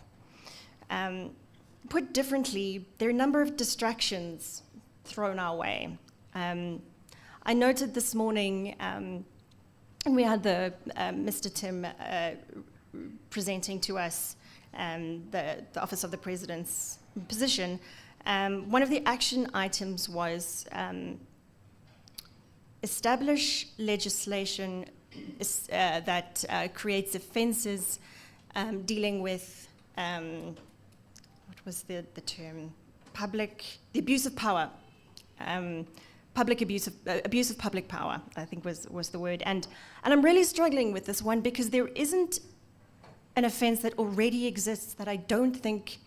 Put differently, there are a number of distractions thrown our way. I noted this morning, we had the Mr. Tim presenting to us the Office of the President's position. One of the action items was establish legislation that creates offences dealing with, what was the term? The abuse of power. Abuse of public power, I think was the word. And I'm really struggling with this one because there isn't an offence that already exists that I don't think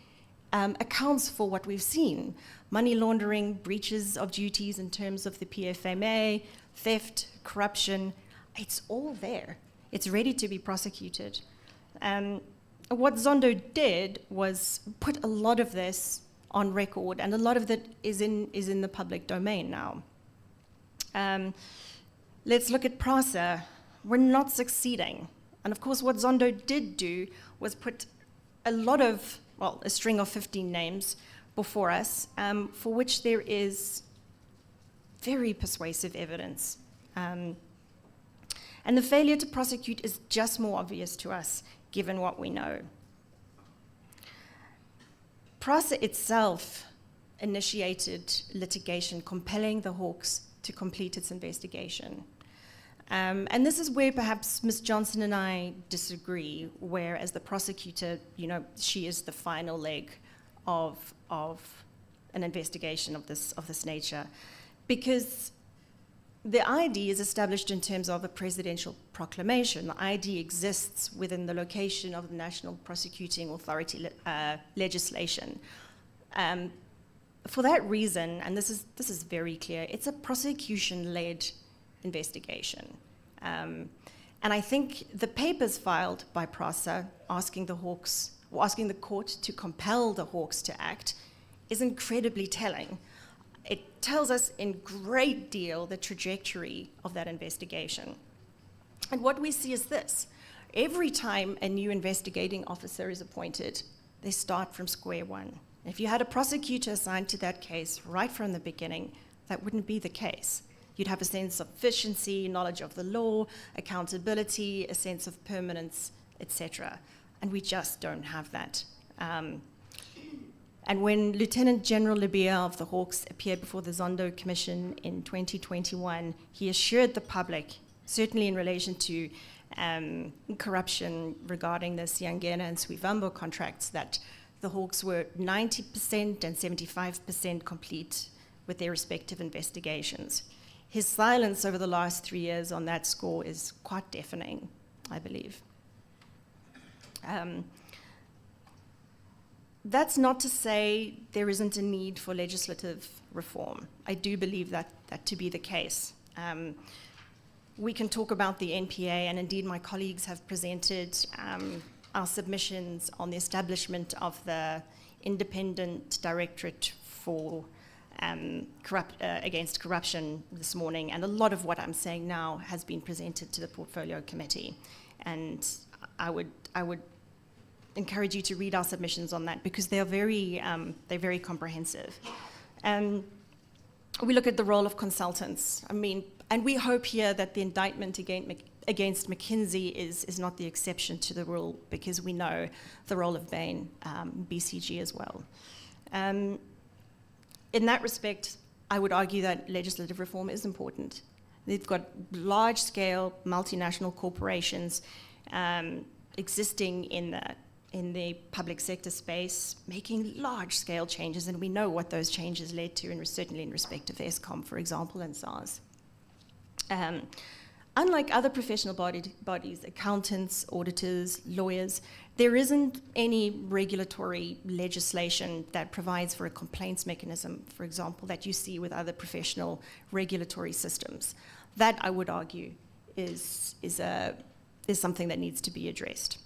accounts for what we've seen. Money laundering, breaches of duties in terms of the PFMA, theft, corruption, it's all there. It's ready to be prosecuted. What Zondo did was put a lot of this on record, and a lot of that is in the public domain now. Let's look at PRASA. We're not succeeding. And of course, what Zondo did do was put a string of 15 names before us, for which there is very persuasive evidence. And the failure to prosecute is just more obvious to us, given what we know. PRASA itself initiated litigation compelling the Hawks to complete its investigation. And this is where perhaps Ms. Johnson and I disagree, where as the prosecutor, she is the final leg of an investigation of this nature. Because the ID is established in terms of a presidential proclamation. The ID exists within the location of the National Prosecuting Authority legislation. For that reason, and this is very clear, it's a prosecution-led investigation. And I think the papers filed by PRASA asking the court to compel the Hawks to act is incredibly telling. It tells us in great deal the trajectory of that investigation. And what we see is this. Every time a new investigating officer is appointed, they start from square one. If you had a prosecutor assigned to that case right from the beginning, that wouldn't be the case. You'd have a sense of efficiency, knowledge of the law, accountability, a sense of permanence, etc. And we just don't have that. And when Lieutenant General Libia of the Hawks appeared before the Zondo Commission in 2021, he assured the public, certainly in relation to corruption regarding the Siangena and Swivambo contracts, that the Hawks were 90% and 75% complete with their respective investigations. His silence over the last 3 years on that score is quite deafening, I believe. That's not to say there isn't a need for legislative reform. I do believe that to be the case. We can talk about the NPA, and indeed my colleagues have presented our submissions on the establishment of the Independent Directorate for against corruption this morning, and a lot of what I'm saying now has been presented to the Portfolio Committee. And I would encourage you to read our submissions on that because they're very comprehensive. We look at the role of consultants. And we hope here that the indictment against McKinsey is not the exception to the rule, because we know the role of Bain, BCG as well. In that respect, I would argue that legislative reform is important. They've got large-scale multinational corporations existing in the public sector space, making large-scale changes, and we know what those changes led to, and certainly in respect of Eskom, for example, and SARS. Unlike other professional bodies, accountants, auditors, lawyers, there isn't any regulatory legislation that provides for a complaints mechanism, for example, that you see with other professional regulatory systems. That, I would argue, is something that needs to be addressed.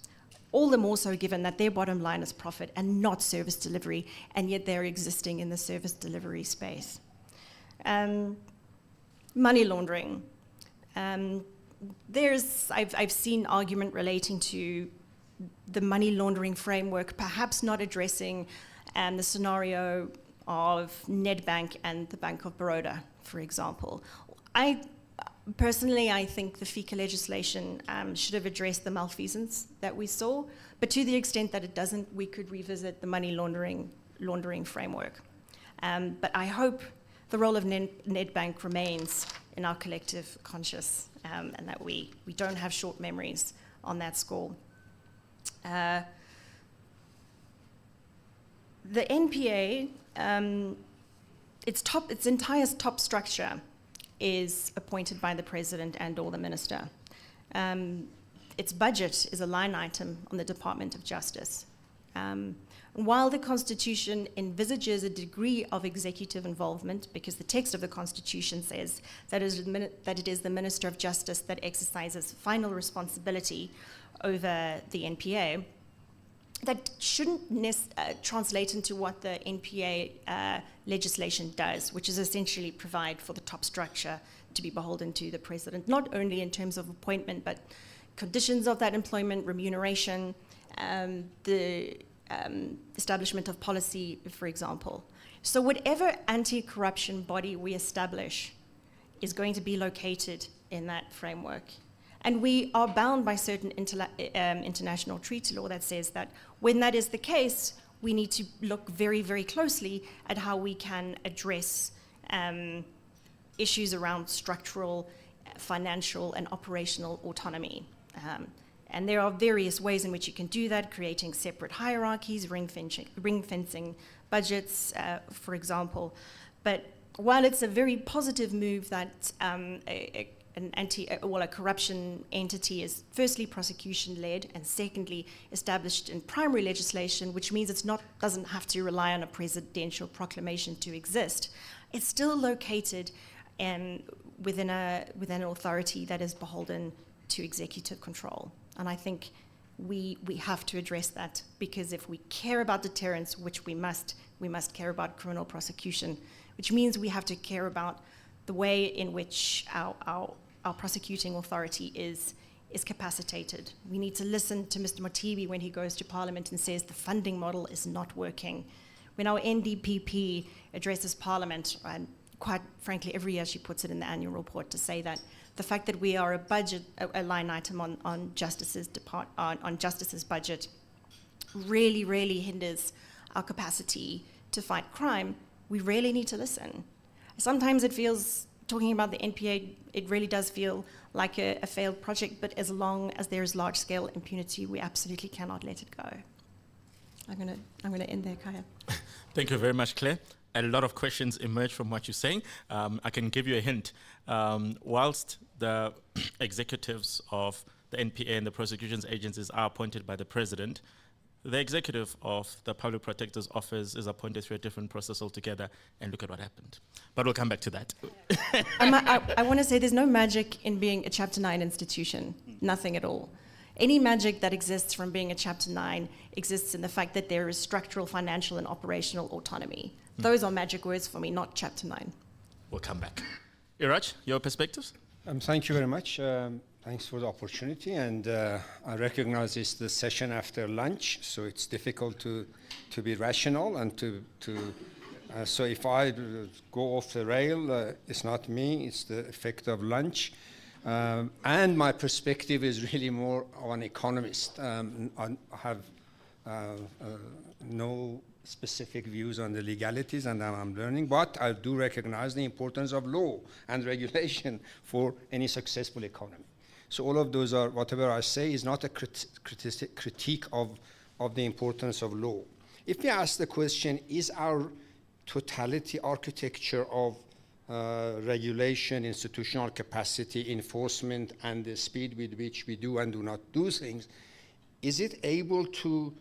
All the more so given that their bottom line is profit and not service delivery, and yet they're existing in the service delivery space. Money laundering. I've seen argument relating to the money laundering framework perhaps not addressing the scenario of Nedbank and the Bank of Baroda, for example. Personally, I think the FICA legislation should have addressed the malfeasance that we saw, but to the extent that it doesn't, we could revisit the money laundering framework. But I hope the role of Nedbank remains in our collective conscious, and that we don't have short memories on that score. The NPA, its entire top structure is appointed by the president and or the minister. Its budget is a line item on the Department of Justice. While the Constitution envisages a degree of executive involvement, because the text of the Constitution says that it is the Minister of Justice that exercises final responsibility over the NPA, that shouldn't translate into what the NPA legislation does, which is essentially provide for the top structure to be beholden to the president, not only in terms of appointment, but conditions of that employment, remuneration, the establishment of policy, for example. So whatever anti-corruption body we establish is going to be located in that framework. And we are bound by certain international treaty law that says that when that is the case, we need to look very, very closely at how we can address issues around structural, financial, and operational autonomy. And there are various ways in which you can do that, creating separate hierarchies, ring-fencing budgets, for example. But while it's a very positive move that a corruption entity is firstly prosecution-led and secondly established in primary legislation, which means it doesn't have to rely on a presidential proclamation to exist, it's still located within an authority that is beholden to executive control. And I think we have to address that, because if we care about deterrence, which we must care about criminal prosecution, which means we have to care about the way in which our prosecuting authority is capacitated. We need to listen to Mr. Motibi when he goes to Parliament and says the funding model is not working. When our NDPP addresses Parliament, and quite frankly, every year she puts it in the annual report to say that the fact that we are a line item on Justice's budget really, really hinders our capacity to fight crime. We really need to listen. Sometimes it feels, talking about the NPA, it really does feel like a failed project, but as long as there is large-scale impunity, we absolutely cannot let it go. I'm gonna end there, Kaya. Thank you very much, Claire. A lot of questions emerge from what you're saying. I can give you a hint. Whilst the executives of the NPA and the prosecutions agencies are appointed by the president, the executive of the Public Protector's Office is appointed through a different process altogether, and look at what happened. But we'll come back to that. I want to say there's no magic in being a Chapter 9 institution, nothing at all. Any magic that exists from being a Chapter 9 exists in the fact that there is structural, financial, and operational autonomy. Those are magic words for me, not Chapter 9. We'll come back. Iraj, your perspectives? Thank you very much. Thanks for the opportunity, and I recognize it's the session after lunch, so it's difficult to be rational and so if I go off the rail, it's not me, it's the effect of lunch. And my perspective is really more of an economist. I have no specific views on the legalities, and I'm learning, but I do recognize the importance of law and regulation for any successful economy. So all of those are, whatever I say is not a critique of the importance of law. If we ask the question, is our totality architecture of regulation, institutional capacity, enforcement, and the speed with which we do and do not do things, is it able to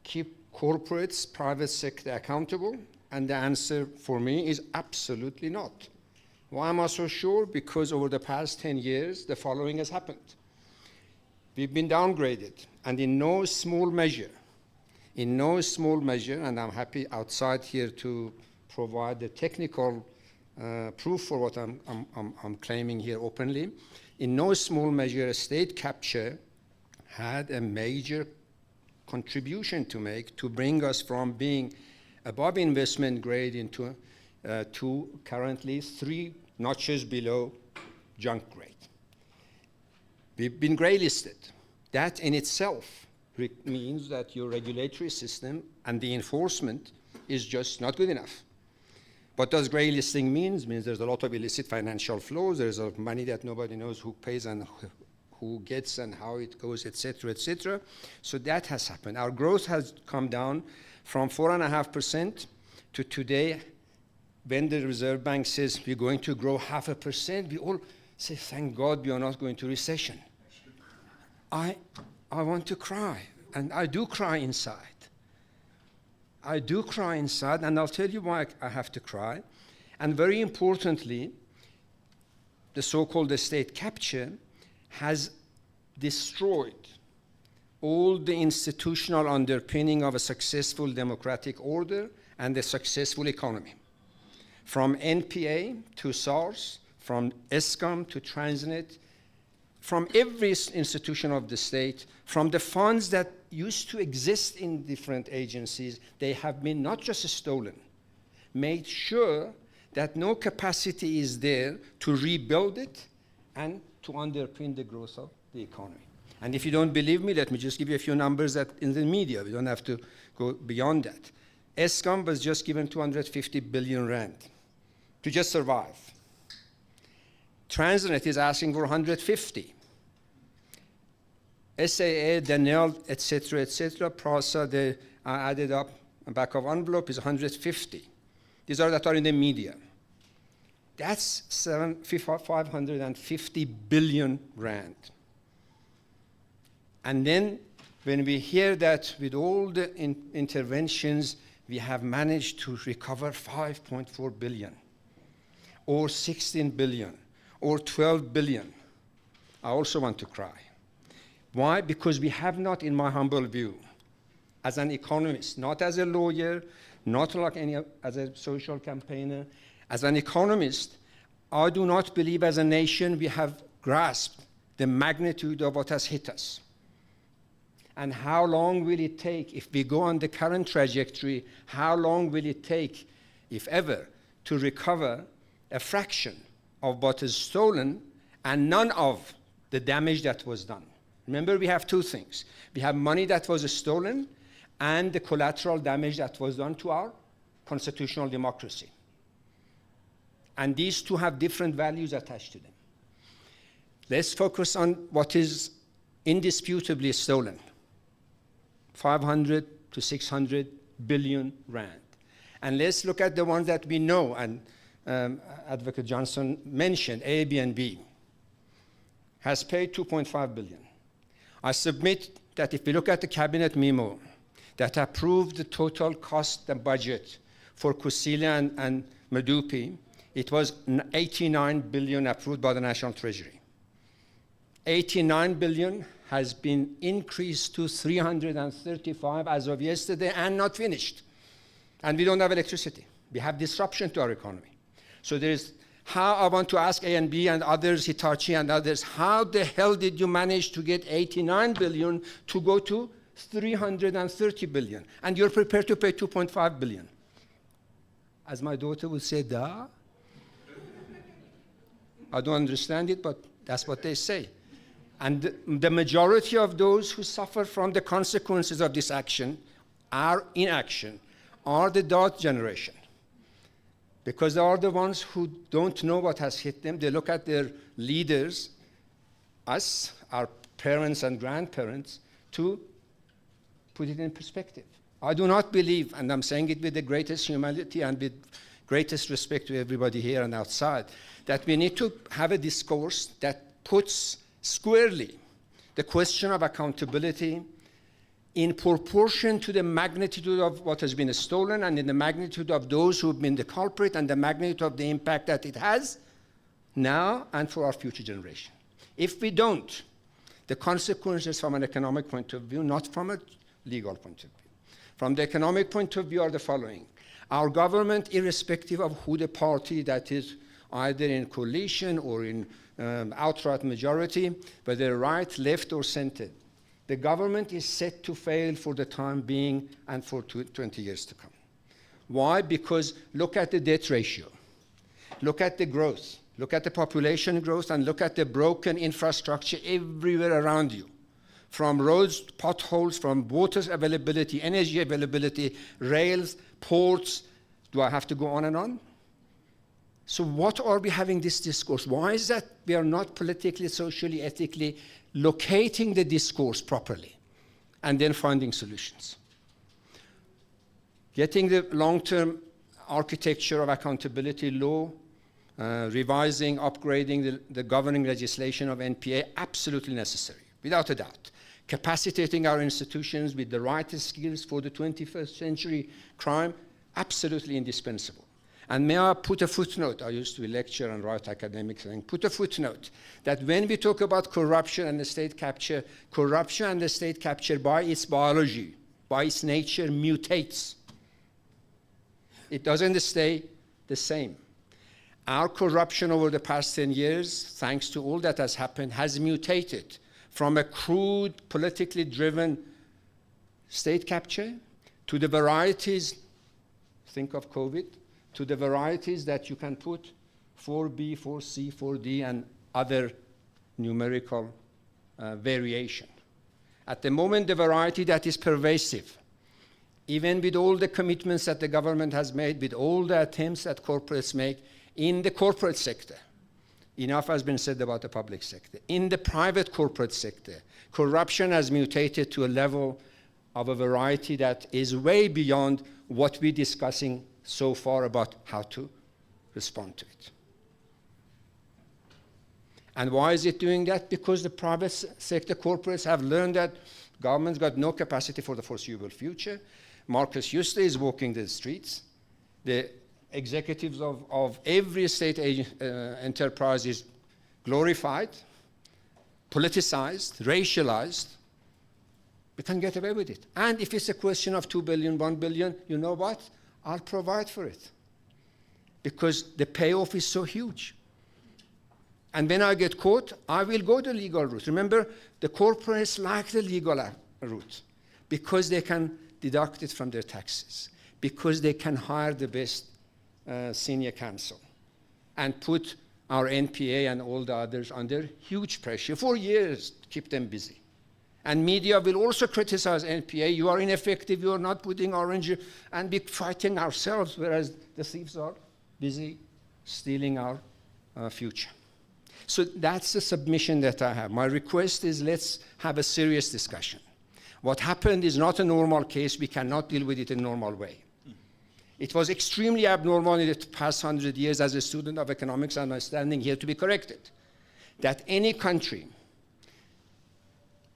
keep corporates, private sector accountable? And the answer for me is absolutely not. Why am I so sure? Because over the past 10 years, the following has happened. We've been downgraded, and in no small measure, and I'm happy outside here to provide the technical proof for what I'm claiming here openly. In no small measure, state capture had a major contribution to make to bring us from being above investment grade into to currently 3 notches below junk grade. We've been gray listed. That in itself means that your regulatory system and the enforcement is just not good enough. What does gray listing mean? It means there's a lot of illicit financial flows, there's a money that nobody knows who pays and who gets and how it goes, et cetera, et cetera. So that has happened. Our growth has come down from 4.5% to today, when the Reserve Bank says we're going to grow 0.5%, we all say, thank God we are not going to recession. I want to cry, and I do cry inside. I do cry inside, and I'll tell you why I have to cry. And very importantly, the so-called state capture has destroyed all the institutional underpinning of a successful democratic order and a successful economy. From NPA to SARS, from ESCOM to Transnet, from every institution of the state, from the funds that used to exist in different agencies, they have been not just stolen, made sure that no capacity is there to rebuild it and to underpin the growth of the economy. And if you don't believe me, let me just give you a few numbers that in the media. We don't have to go beyond that. ESCOM was just given 250 billion rand to just survive. Transnet is asking for 150. SAA, Danel, et cetera, PRASA, they are added up, the back of envelope is 150. These are that are in the media. That's 550 billion rand. And then when we hear that with all the interventions, we have managed to recover 5.4 billion, or 16 billion, or 12 billion, I also want to cry. Why? Because we have not, in my humble view, as an economist, not as a lawyer, not like as a social campaigner, as an economist, I do not believe as a nation we have grasped the magnitude of what has hit us. And how long will it take, if we go on the current trajectory, how long will it take, if ever, to recover a fraction of what is stolen and none of the damage that was done? Remember, we have two things. We have money that was stolen and the collateral damage that was done to our constitutional democracy. And these two have different values attached to them. Let's focus on what is indisputably stolen. 500 to 600 billion rand. And let's look at the ones that we know, and Advocate Johnson mentioned, Airbnb has paid 2.5 billion. I submit that if we look at the cabinet memo that approved the total cost and budget for Kusile and Medupi, it was 89 billion approved by the National Treasury. 89 billion has been increased to 335 as of yesterday and not finished. And we don't have electricity. We have disruption to our economy. So there is, how I want to ask A&B and others, Hitachi and others, how the hell did you manage to get 89 billion to go to 330 billion? And you're prepared to pay 2.5 billion. As my daughter would say, da. I don't understand it, but that's what they say. And the majority of those who suffer from the consequences of this action, our inaction, are the dot generation. Because they are the ones who don't know what has hit them. They look at their leaders, us, our parents and grandparents, to put it in perspective. I do not believe, and I'm saying it with the greatest humility and with greatest respect to everybody here and outside, that we need to have a discourse that puts squarely the question of accountability in proportion to the magnitude of what has been stolen and in the magnitude of those who have been the culprit and the magnitude of the impact that it has now and for our future generation. If we don't, the consequences from an economic point of view, not from a legal point of view. From the economic point of view are the following. Our government, irrespective of who the party that is either in coalition or in outright majority, whether right, left, or center, the government is set to fail for the time being and for 20 years to come. Why? Because look at the debt ratio. Look at the growth. Look at the population growth and look at the broken infrastructure everywhere around you. From roads, potholes, from water availability, energy availability, rails, ports. Do I have to go on and on? So what are we having this discourse? Why is that we are not politically, socially, ethically locating the discourse properly and then finding solutions? Getting the long-term architecture of accountability law, revising, upgrading the governing legislation of NPA, absolutely necessary, without a doubt. Capacitating our institutions with the right skills for the 21st century crime, absolutely indispensable. And may I put a footnote? I used to lecture and write academic things. Put a footnote that when we talk about corruption and the state capture by its biology, by its nature, mutates. It doesn't stay the same. Our corruption over the past 10 years, thanks to all that has happened, has mutated from a crude, politically driven state capture to the varieties, think of COVID, to the varieties that you can put 4B, 4C, 4D, and other numerical variation. At the moment, the variety that is pervasive, even with all the commitments that the government has made, with all the attempts that corporates make in the corporate sector, enough has been said about the public sector. In the private corporate sector, corruption has mutated to a level of a variety that is way beyond what we're discussing so far about how to respond to it. And why is it doing that? Because the private sector corporates have learned that government's got no capacity for the foreseeable future. Marcus Huster is walking the streets. The executives of every state enterprise is glorified, politicized, racialized. We can get away with it. And if it's a question of 2 billion, 1 billion, you know what? I'll provide for it. Because the payoff is so huge. And when I get caught, I will go the legal route. Remember, the corporates like the legal route because they can deduct it from their taxes, because they can hire the best senior counsel and put our NPA and all the others under huge pressure for years to keep them busy. And media will also criticize NPA. You are ineffective, you are not putting orange, and be fighting ourselves, whereas the thieves are busy stealing our future. So that's the submission that I have. My request is let's have a serious discussion. What happened is not a normal case. We cannot deal with it in a normal way. It was extremely abnormal in the past 100 years as a student of economics, and I'm standing here to be corrected. That any country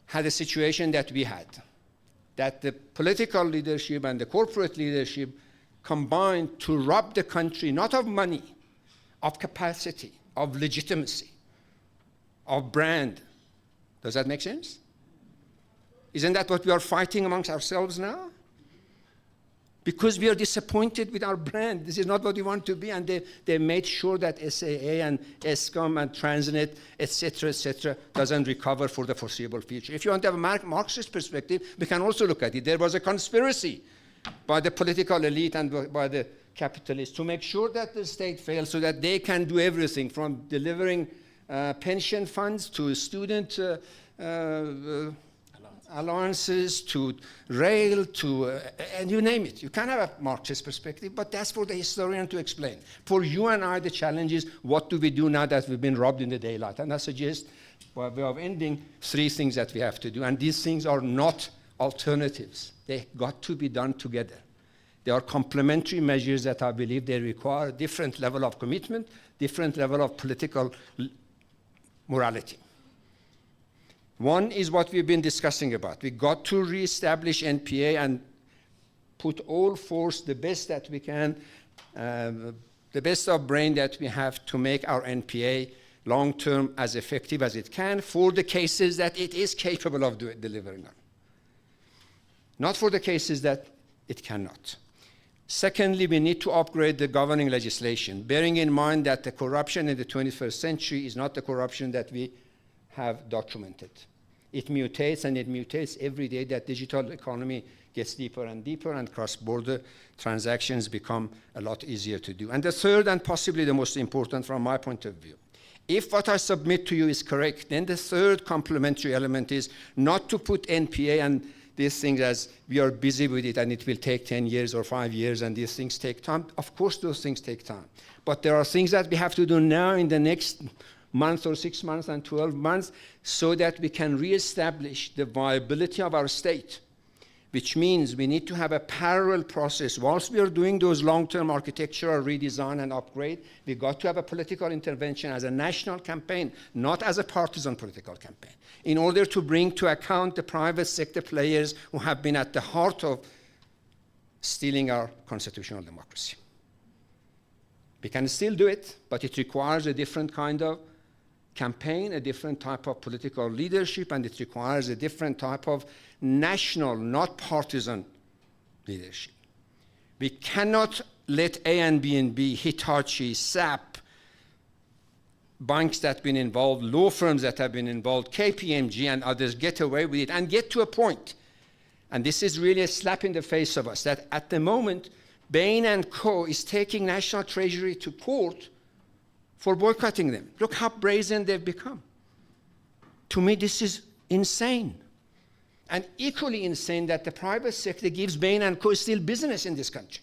had a situation that we had, that the political leadership and the corporate leadership combined to rob the country not of money, of capacity, of legitimacy, of brand. Does that make sense? Isn't that what we are fighting amongst ourselves now? Because we are disappointed with our brand. This is not what we want to be, and they made sure that SAA and ESCOM and Transnet, etc., doesn't recover for the foreseeable future. If you want to have a Marxist perspective, we can also look at it. There was a conspiracy by the political elite and by the capitalists to make sure that the state fails so that they can do everything from delivering pension funds to student allowances, to rail, to, and you name it. You can have a Marxist perspective, but that's for the historian to explain. For you and I, the challenge is, what do we do now that we've been robbed in the daylight? And I suggest, by way of ending, 3 things that we have to do. And these things are not alternatives. They got to be done together. They are complementary measures that I believe they require a different level of commitment, different level of political morality. One is what we've been discussing about. We got to reestablish NPA and put all force, the best that we can, the best of brain that we have to make our NPA long-term as effective as it can for the cases that it is capable of delivering on. Not for the cases that it cannot. Secondly, we need to upgrade the governing legislation, bearing in mind that the corruption in the 21st century is not the corruption that we have documented. It mutates, and it mutates every day that digital economy gets deeper and deeper, and cross-border transactions become a lot easier to do. And the third, and possibly the most important from my point of view, if what I submit to you is correct, then the third complementary element is not to put NPA and these things as we are busy with it and it will take 10 years or 5 years and these things take time. Of course those things take time. But there are things that we have to do now in the next month or 6 months and 12 months so that we can reestablish the viability of our state, which means we need to have a parallel process. Whilst we are doing those long-term architectural redesign and upgrade, we got to have a political intervention as a national campaign, not as a partisan political campaign, in order to bring to account the private sector players who have been at the heart of stealing our constitutional democracy. We can still do it, but it requires a different kind of campaign, a different type of political leadership, and it requires a different type of national, not partisan leadership. We cannot let A&B, Hitachi, SAP, banks that have been involved, law firms that have been involved, KPMG and others get away with it and get to a point, and this is really a slap in the face of us, that at the moment, Bain & Co. is taking National Treasury to court for boycotting them. Look how brazen they've become. To me, this is insane. And equally insane that the private sector gives Bain & Co. still business in this country,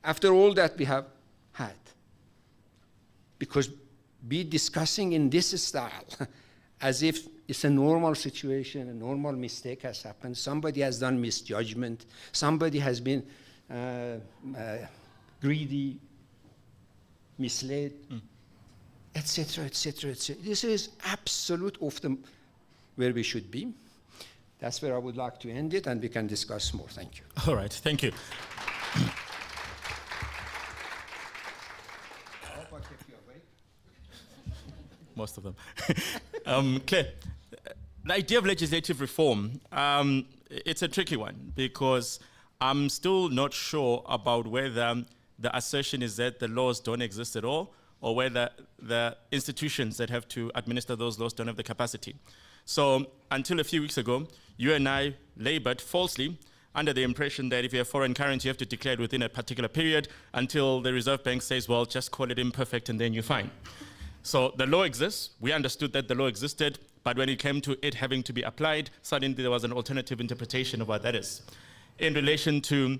after all that we have had. Because be discussing in this style, as if it's a normal situation, a normal mistake has happened, somebody has done misjudgment, somebody has been greedy, misled, etc., etc., etc. This is absolute off the where we should be. That's where I would like to end it, and we can discuss more. Thank you. All right, thank you. Most of them. Claire, the idea of legislative reform, it's a tricky one because I'm still not sure about whether the assertion is that the laws don't exist at all, or whether the institutions that have to administer those laws don't have the capacity. So until a few weeks ago, you and I labored falsely under the impression that if you have foreign currency, you have to declare it within a particular period until the Reserve Bank says, well, just call it imperfect and then you're fine. So the law exists. We understood that the law existed, but when it came to it having to be applied, suddenly there was an alternative interpretation of what that is. In relation to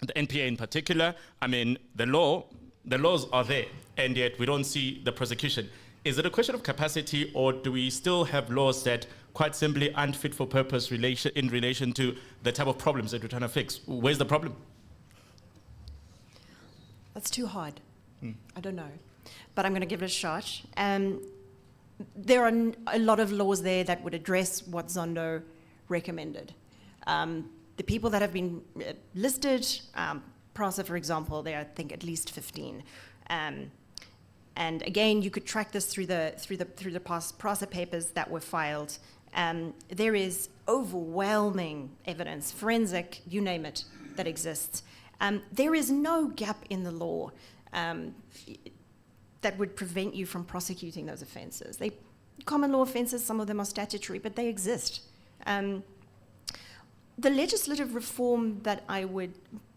the NPA in particular, I mean, the laws are there, and yet we don't see the prosecution. Is it a question of capacity, or do we still have laws that quite simply aren't fit for purpose in relation to the type of problems that we're trying to fix? Where's the problem? That's too hard. I don't know. But I'm going to give it a shot. There are a lot of laws there that would address what Zondo recommended. The people that have been listed, PRASA, for example, there are, I think, at least 15. And again, you could track this through the past PRASA papers that were filed. There is overwhelming evidence, forensic, you name it, that exists. There is no gap in the law that would prevent you from prosecuting those offences. They common law offences, some of them are statutory, but they exist. The legislative reform that I would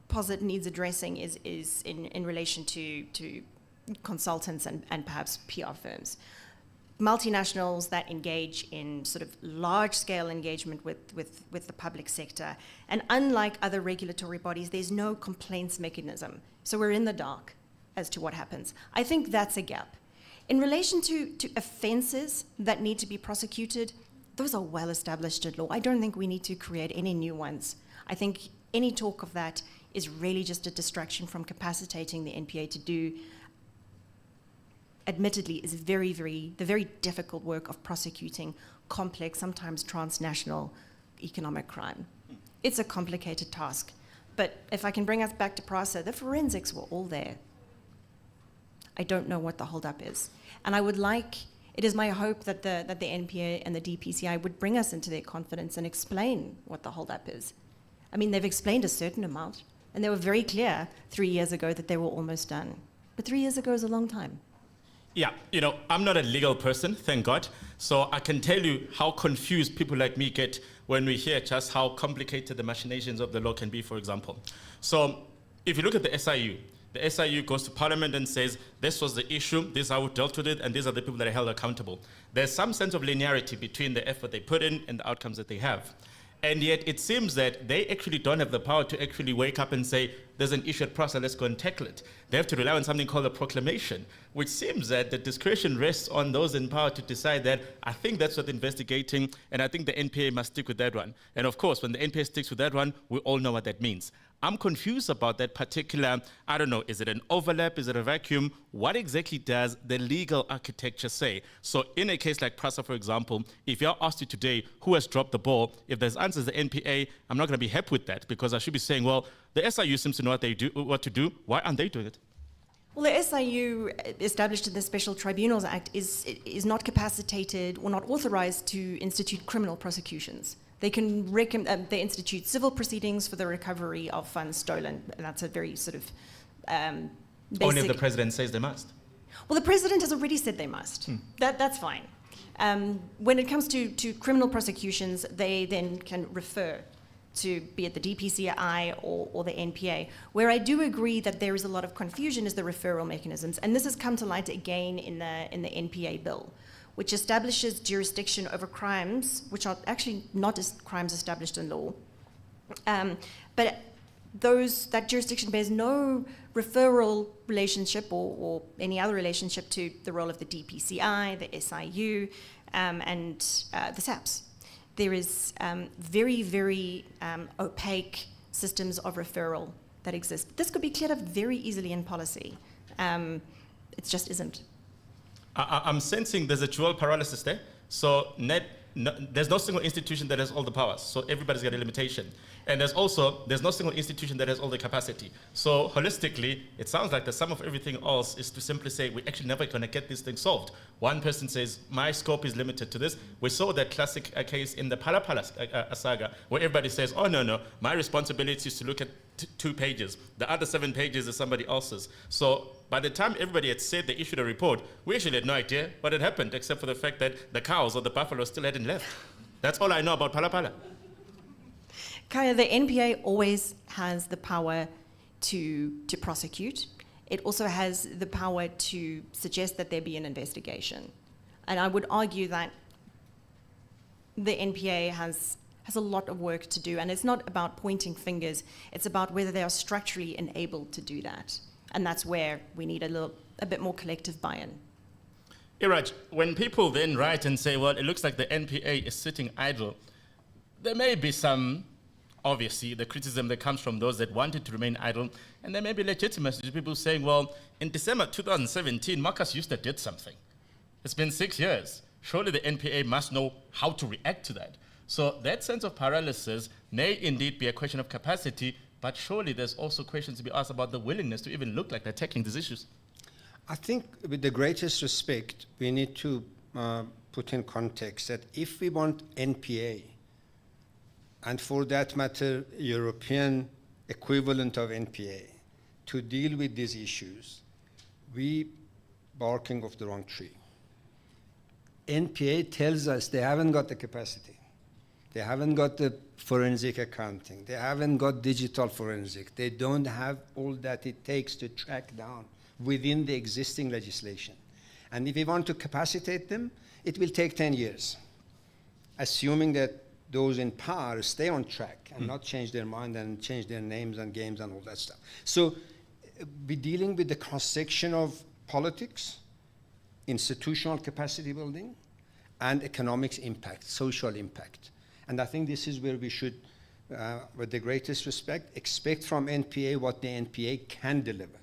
posit needs addressing is in relation to consultants and perhaps PR firms. Multinationals that engage in sort of large-scale engagement with the public sector. And unlike other regulatory bodies, there's no complaints mechanism. So we're in the dark as to what happens. I think that's a gap. In relation to offences that need to be prosecuted, those are well established in law. I don't think we need to create any new ones. I think any talk of that is really just a distraction from capacitating the NPA to do, admittedly, is the very difficult work of prosecuting complex, sometimes transnational economic crime. It's a complicated task. But if I can bring us back to PRASA, the forensics were all there. I don't know what the holdup is. And it is my hope that the NPA and the DPCI would bring us into their confidence and explain what the holdup is. I mean, they've explained a certain amount, and they were very clear 3 years ago that they were almost done. But 3 years ago is a long time. Yeah, I'm not a legal person, thank God. So I can tell you how confused people like me get when we hear just how complicated the machinations of the law can be, for example. So if you look at the SIU goes to Parliament and says, this was the issue, this is how we dealt with it, and these are the people that are held accountable. There's some sense of linearity between the effort they put in and the outcomes that they have. And yet it seems that they actually don't have the power to actually wake up and say, there's an issue at PRASA, let's go and tackle it. They have to rely on something called a proclamation, which seems that the discretion rests on those in power to decide that. I think that's what investigating, and I think the NPA must stick with that one. And of course, when the NPA sticks with that one, we all know what that means. I'm confused about that particular, I don't know, is it an overlap, is it a vacuum? What exactly does the legal architecture say? So in a case like PRASA, for example, if you're asked you today who has dropped the ball, if there's answers the NPA, I'm not going to be happy with that, because I should be saying, well, the SIU seems to know what to do. Why aren't they doing it? Well, the SIU, established in the Special Tribunals Act, is not capacitated or not authorized to institute criminal prosecutions. They can they institute civil proceedings for the recovery of funds stolen, and that's a very sort of basic... Only if the president says they must. Well, the president has already said they must. That's fine. When it comes to criminal prosecutions, they then can refer to be it the DPCI or the NPA. Where I do agree that there is a lot of confusion is the referral mechanisms, and this has come to light again in the NPA bill, which establishes jurisdiction over crimes which are actually not as crimes established in law. But that jurisdiction bears no referral relationship or any other relationship to the role of the DPCI, the SIU, and the SAPS. There is very, very opaque systems of referral that exist. This could be cleared up very easily in policy. It just isn't. I'm sensing there's a dual paralysis there. So there's no single institution that has all the powers. So everybody's got a limitation. And there's no single institution that has all the capacity. So holistically, it sounds like the sum of everything else is to simply say, we're actually never going to get this thing solved. One person says, my scope is limited to this. We saw that classic case in the Phala saga, where everybody says, oh, no, my responsibility is to look at 2 pages. The other 7 pages is somebody else's. So by the time everybody had said they issued a report, we actually had no idea what had happened, except for the fact that the cows or the buffalo still hadn't left. That's all I know about Phala. Kaya, the NPA always has the power to prosecute. It also has the power to suggest that there be an investigation. And I would argue that the NPA has a lot of work to do, and it's not about pointing fingers, it's about whether they are structurally enabled to do that. And that's where we need a bit more collective buy-in. Iraj, when people then write and say, well, it looks like the NPA is sitting idle, there may be some, obviously, the criticism that comes from those that want it to remain idle, and there may be legitimacy to people saying, well, in December 2017, Marcus Euster did something. It's been 6 years. Surely the NPA must know how to react to that. So that sense of paralysis may indeed be a question of capacity, but surely there's also questions to be asked about the willingness to even look like they're tackling these issues. I think with the greatest respect, we need to put in context that if we want NPA, and for that matter, European equivalent of NPA, to deal with these issues, we barking off the wrong tree. NPA tells us they haven't got the capacity. They haven't got the forensic accounting. They haven't got digital forensic. They don't have all that it takes to track down within the existing legislation. And if we want to capacitate them, it will take 10 years, assuming that those in power stay on track and not change their mind and change their names and games and all that stuff. So we're dealing with the cross-section of politics, institutional capacity building, and economics impact, social impact. And I think this is where we should, with the greatest respect, expect from NPA what the NPA can deliver.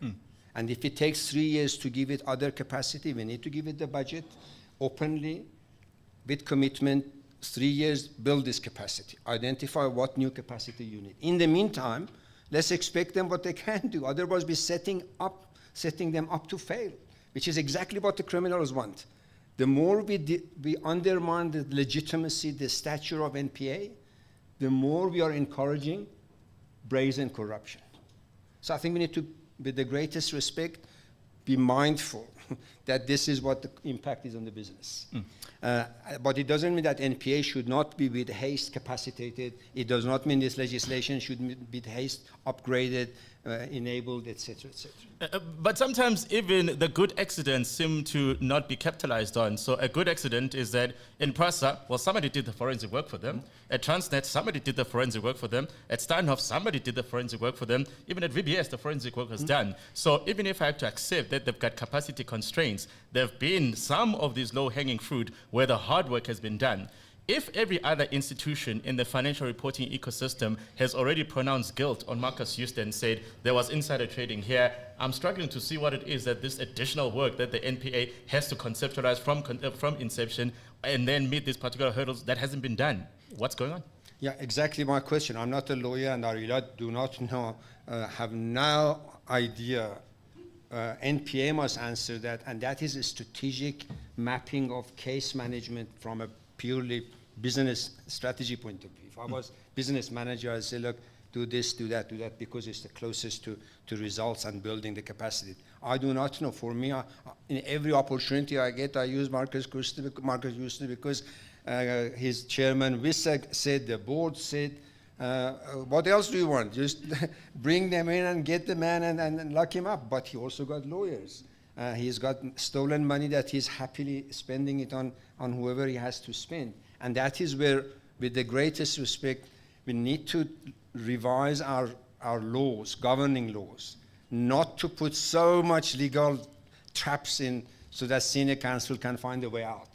And if it takes 3 years to give it other capacity, we need to give it the budget openly, with commitment. 3 years, build this capacity. Identify what new capacity you need. In the meantime, let's expect them what they can do. Otherwise, we're setting them up to fail, which is exactly what the criminals want. The more we undermine the legitimacy, the stature of NPA, the more we are encouraging brazen corruption. So I think we need to, with the greatest respect, be mindful that this is what the impact is on the business. But it doesn't mean that NPA should not be with haste capacitated. It does not mean this legislation should be with haste upgraded, enabled, etc., etc. But sometimes even the good accidents seem to not be capitalized on. So a good accident is that in PRASA, well, somebody did the forensic work for them. At Transnet, somebody did the forensic work for them. At Steinhoff, somebody did the forensic work for them. Even at VBS, the forensic work was done. So even if I have to accept that they've got capacity constraints, there have been some of these low-hanging fruit where the hard work has been done. If every other institution in the financial reporting ecosystem has already pronounced guilt on Marcus Houston and said there was insider trading here, I'm struggling to see what it is that this additional work that the NPA has to conceptualize from inception and then meet these particular hurdles that hasn't been done. What's going on? Yeah, exactly my question. I'm not a lawyer and I really do not know, have no idea. NPA must answer that, and that is a strategic mapping of case management from a purely business strategy point of view. If I was business manager, I'd say, look, do this, do that, because it's the closest to results and building the capacity. I do not know. For me, in every opportunity I get, I use Marcus Houston because his chairman, Visek, said, the board said, what else do you want? Just bring them in and get the man and lock him up. But he also got lawyers. He's got stolen money that he's happily spending it on whoever he has to spend. And that is where, with the greatest respect, we need to revise our laws, governing laws, not to put so much legal traps in so that senior counsel can find a way out.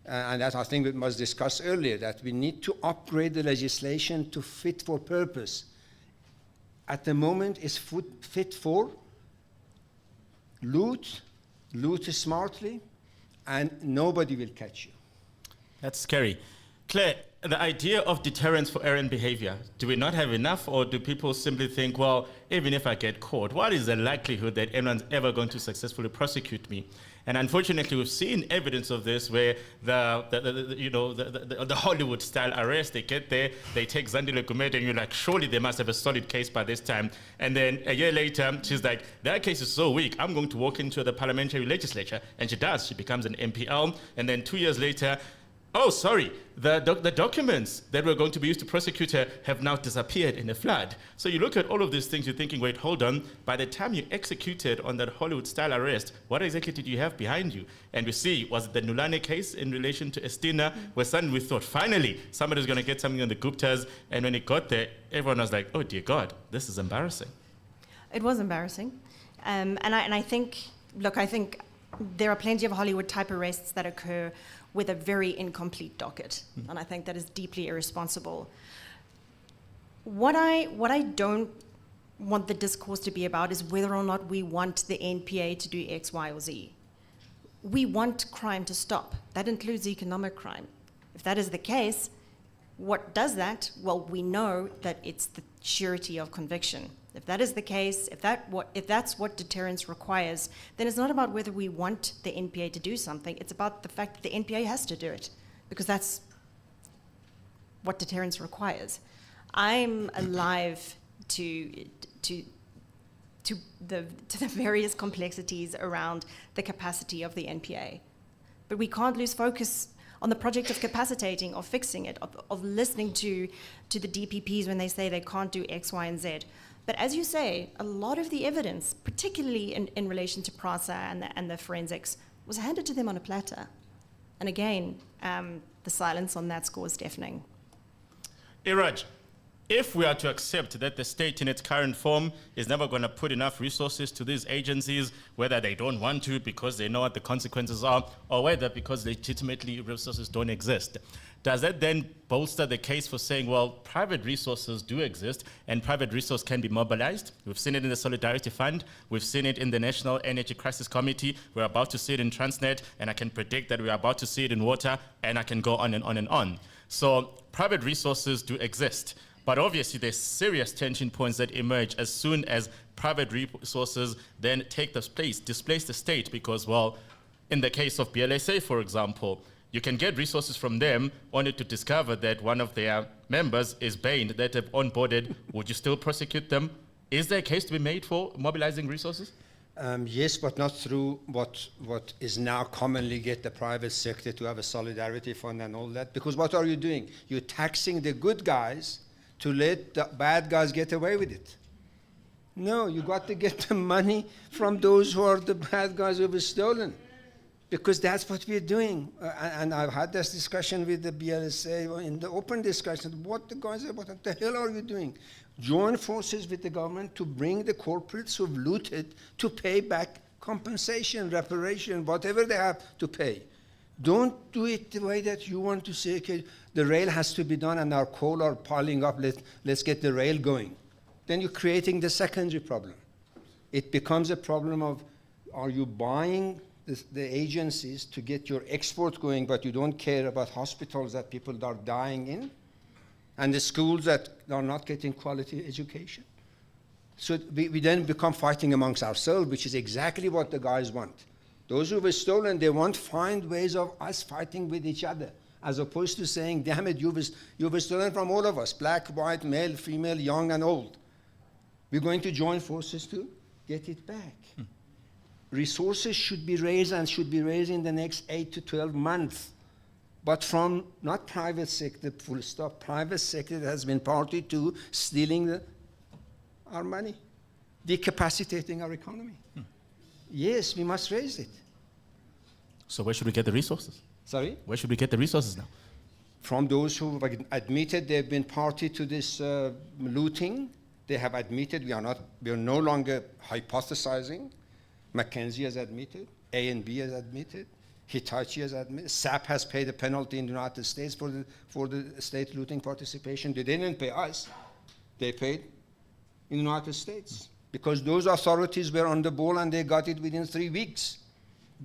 And that I think it was discussed earlier, that we need to upgrade the legislation to fit for purpose. At the moment, it's fit for loot smartly, and nobody will catch you. That's scary. Claire, the idea of deterrence for errant behavior, do we not have enough, or do people simply think, well, even if I get caught, what is the likelihood that anyone's ever going to successfully prosecute me? And unfortunately, we've seen evidence of this where the Hollywood-style arrest, they get there, they take Zandile Gumede, and you're like, surely they must have a solid case by this time. And then a year later, she's like, that case is so weak, I'm going to walk into the parliamentary legislature. And she does, she becomes an MPL. And then 2 years later, oh, sorry, the documents that were going to be used to prosecute her have now disappeared in a flood. So you look at all of these things, you're thinking, wait, hold on. By the time you executed on that Hollywood-style arrest, what exactly did you have behind you? And we see, was it the Nulane case in relation to Estina, where suddenly we thought, finally, somebody's going to get something on the Guptas. And when it got there, everyone was like, oh, dear God, this is embarrassing. It was embarrassing. And I think, look, I think there are plenty of Hollywood-type arrests that occur with a very incomplete docket. And I think that is deeply irresponsible. What I don't want the discourse to be about is whether or not we want the NPA to do X, Y, or Z. We want crime to stop. That includes economic crime. If that is the case, what does that? Well, we know that it's the surety of conviction. If that is the case, if that's what deterrence requires, then it's not about whether we want the NPA to do something. It's about the fact that the NPA has to do it, because that's what deterrence requires. I'm alive to the various complexities around the capacity of the NPA, but we can't lose focus on the project of capacitating, of fixing it, of listening to the DPPs when they say they can't do X, Y, and Z. But as you say, a lot of the evidence, particularly in relation to PRASA and the forensics, was handed to them on a platter. And again, the silence on that score is deafening. Iraj, if we are to accept that the state in its current form is never going to put enough resources to these agencies, whether they don't want to because they know what the consequences are, or whether because legitimately resources don't exist, does that then bolster the case for saying, well, private resources do exist and private resource can be mobilized? We've seen it in the Solidarity Fund. We've seen it in the National Energy Crisis Committee. We're about to see it in Transnet, and I can predict that we're about to see it in water, and I can go on and on and on. So private resources do exist. But obviously, there's serious tension points that emerge as soon as private resources then take this place, displace the state, because, well, in the case of BLSA, for example, you can get resources from them only to discover that one of their members is Bain that have onboarded. Would you still prosecute them? Is there a case to be made for mobilizing resources? Yes, but not through what is now commonly get the private sector to have a solidarity fund and all that. Because what are you doing? You're taxing the good guys to let the bad guys get away with it. No, you got to get the money from those who are the bad guys who have stolen. Because that's what we're doing. And I've had this discussion with the BLSA in the open discussion. What the hell are you doing? Join forces with the government to bring the corporates who've looted to pay back compensation, reparation, whatever they have to pay. Don't do it the way that you want to say, okay, the rail has to be done and our coal are piling up, let's get the rail going. Then you're creating the secondary problem. It becomes a problem of, are you buying the agencies to get your export going, but you don't care about hospitals that people are dying in, and the schools that are not getting quality education? So we then become fighting amongst ourselves, which is exactly what the guys want. Those who were stolen, they want to find ways of us fighting with each other, as opposed to saying, damn it, you were stolen from all of us, black, white, male, female, young, and old. We're going to join forces to get it back. Resources should be raised and should be raised in the next 8 to 12 months. But from not private sector, full stop, private sector that has been party to stealing our money, decapacitating our economy. Yes, we must raise it. So where should we get the resources? Sorry? Where should we get the resources now? From those who have admitted they've been party to this looting. They have admitted. We are no longer hypothesizing. Mackenzie has admitted. A&B has admitted. Hitachi has admitted. SAP has paid a penalty in the United States for the state looting participation. They didn't pay us. They paid in the United States. Because those authorities were on the ball and they got it within 3 weeks.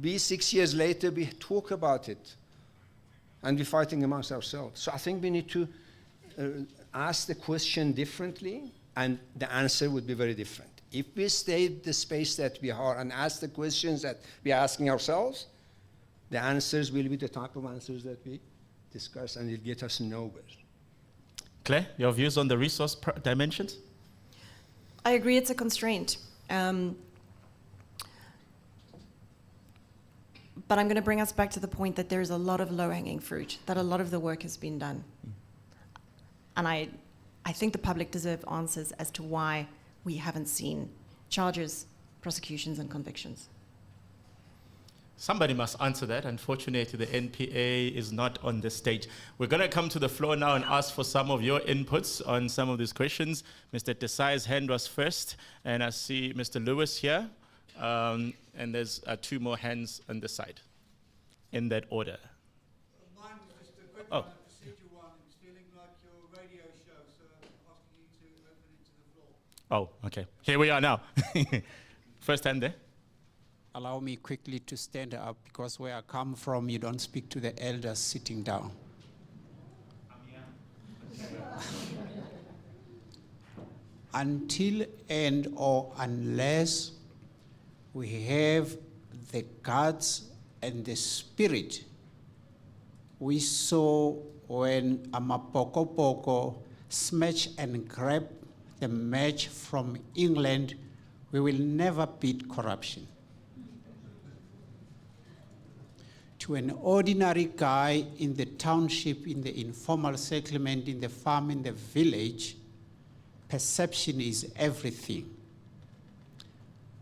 6 years later, we talk about it. And we're fighting amongst ourselves. So I think we need to ask the question differently, and the answer would be very different. If we stay the space that we are and ask the questions that we are asking ourselves, the answers will be the type of answers that we discuss, and it'll get us nowhere. Claire, your views on the resource dimensions? I agree it's a constraint. But I'm going to bring us back to the point that there's a lot of low-hanging fruit, that a lot of the work has been done. And I think the public deserve answers as to why we haven't seen charges, prosecutions, and convictions. Somebody must answer that. Unfortunately, the NPA is not on the stage. We're going to come to the floor now and ask for some of your inputs on some of these questions. Mr. Desai's hand was first, and I see Mr. Lewis here. And there's 2 more hands on the side, in that order. Mine was just a quick one, a procedure one. It's feeling like your radio show, so I'm asking you to open it to the floor. Oh, okay. Here we are now. First hand there. Allow me quickly to stand up, because where I come from, you don't speak to the elders sitting down. Until and or unless we have the guts and the spirit we saw when Amapokopoko smashed and grabbed the match from England, we will never beat corruption. To an ordinary guy in the township, in the informal settlement, in the farm, in the village, perception is everything.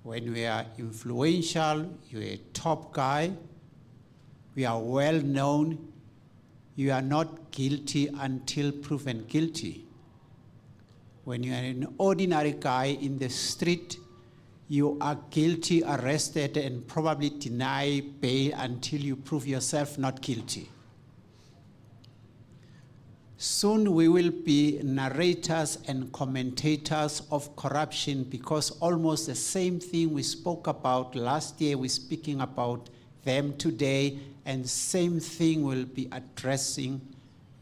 When we are influential, you're a top guy, we are well known, you are not guilty until proven guilty. When you are an ordinary guy in the street, you are guilty, arrested, and probably deny bail until you prove yourself not guilty. Soon we will be narrators and commentators of corruption, because almost the same thing we spoke about last year, we're speaking about them today, and same thing we'll be addressing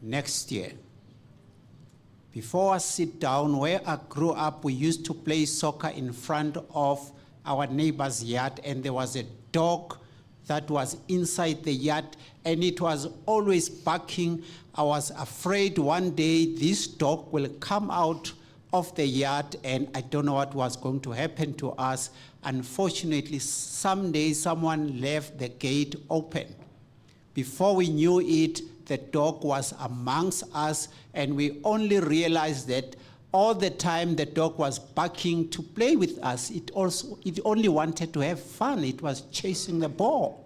next year. Before I sit down, where I grew up, we used to play soccer in front of our neighbor's yard, and there was a dog that was inside the yard, and it was always barking. I was afraid one day this dog will come out of the yard, and I don't know what was going to happen to us. Unfortunately, someday someone left the gate open. Before we knew it, the dog was amongst us, and we only realized that all the time the dog was barking to play with us. It only wanted to have fun. It was chasing the ball.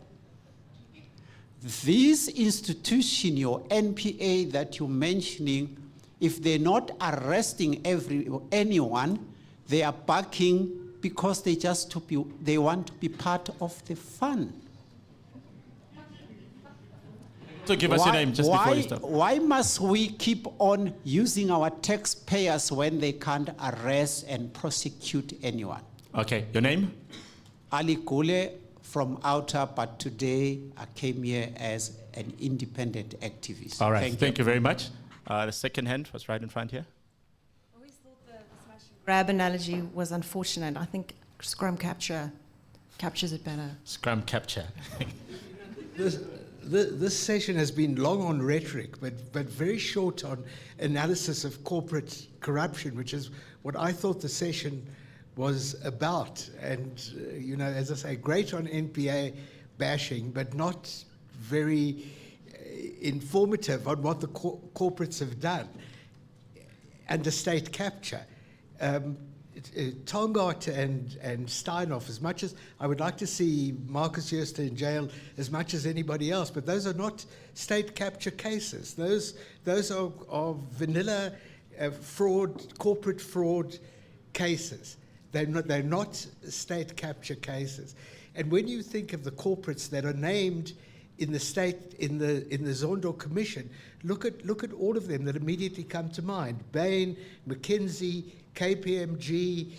This institution, your NPA that you're mentioning, if they're not arresting anyone, they are barking because they want to be part of the fun. So give us your name just before you start. Why must we keep on using our taxpayers when they can't arrest and prosecute anyone? Okay, your name? Ali Gule from Outer, but today I came here as an independent activist. All right, thank you very much. The second hand was right in front here. I always thought the smash and grab analogy was unfortunate. I think Scrum Capture captures it better. Scrum Capture. This session has been long on rhetoric, but very short on analysis of corporate corruption, which is what I thought the session was about. And, as I say, great on NPA bashing, but not very informative on what the corporates have done under state capture. Tongart and Steinhoff, as much as I would like to see Marcus Jooste in jail as much as anybody else, but those are not state capture cases. Those are vanilla fraud, corporate fraud cases. They're not state capture cases. And when you think of the corporates that are named in the Zondo Commission, look at all of them that immediately come to mind: Bain, McKinsey, KPMG,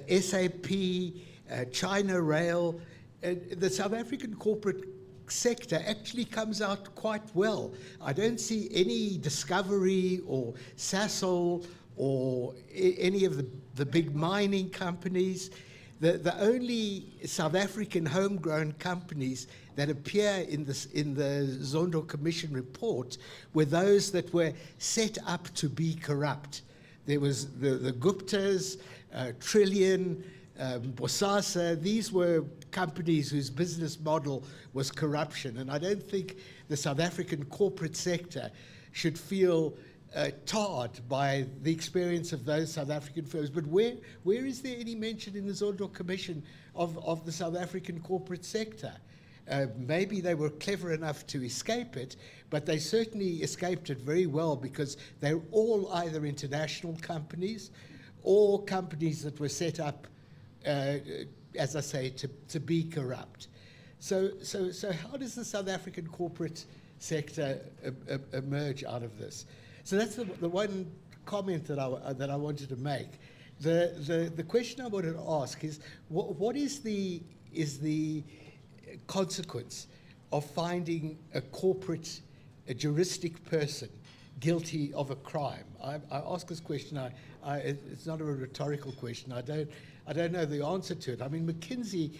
SAP, China Rail. The South African corporate sector actually comes out quite well. I don't see any Discovery or Sasol or any of the big mining companies. The only South African homegrown companies that appear in the Zondo Commission report were those that were set up to be corrupt. There was the Guptas, Trillion, Bosasa. These were companies whose business model was corruption. And I don't think the South African corporate sector should feel tarred by the experience of those South African firms. But where is there any mention in the Zondo Commission of the South African corporate sector? Maybe they were clever enough to escape it, but they certainly escaped it very well, because they're all either international companies or companies that were set up, as I say, to be corrupt. So how does the South African corporate sector emerge out of this? So that's the one comment that I wanted to make. The question I wanted to ask is, what is the consequence of finding a juristic person guilty of a crime? I ask this question. It's not a rhetorical question. I don't know the answer to it. I mean, McKinsey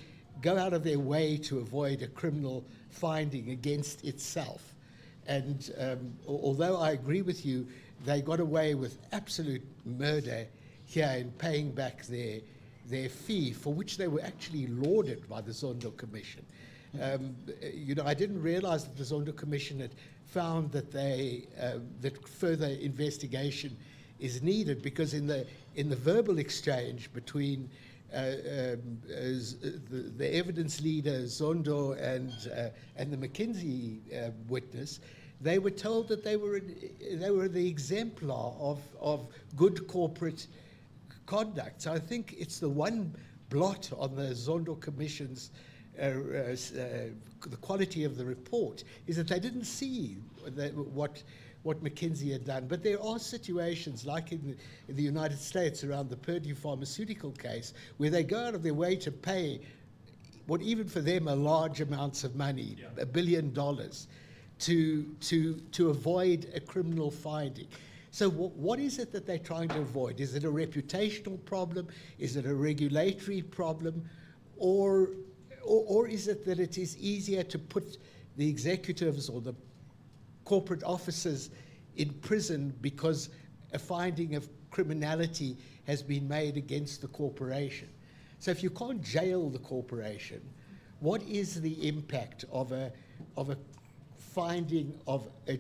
go out of their way to avoid a criminal finding against itself. And although I agree with you, they got away with absolute murder here in paying back their fee, for which they were actually lauded by the Zondo Commission. I didn't realize that the Zondo Commission had found that that further investigation is needed, because in the verbal exchange between the evidence leader Zondo and the McKinsey witness, they were told that they were the exemplar of good corporate conduct. So I think it's the one blot on the Zondo Commission's the quality of the report, is that they didn't see what McKinsey had done. But there are situations, like in the United States around the Purdue Pharmaceutical case, where they go out of their way to pay what even for them are large amounts of money, $1 billion, to avoid a criminal finding. So what is it that they're trying to avoid? Is it a reputational problem? Is it a regulatory problem? Or is it that it is easier to put the executives or the corporate officers in prison because a finding of criminality has been made against the corporation. So if you can't jail the corporation, what is the impact of a finding that a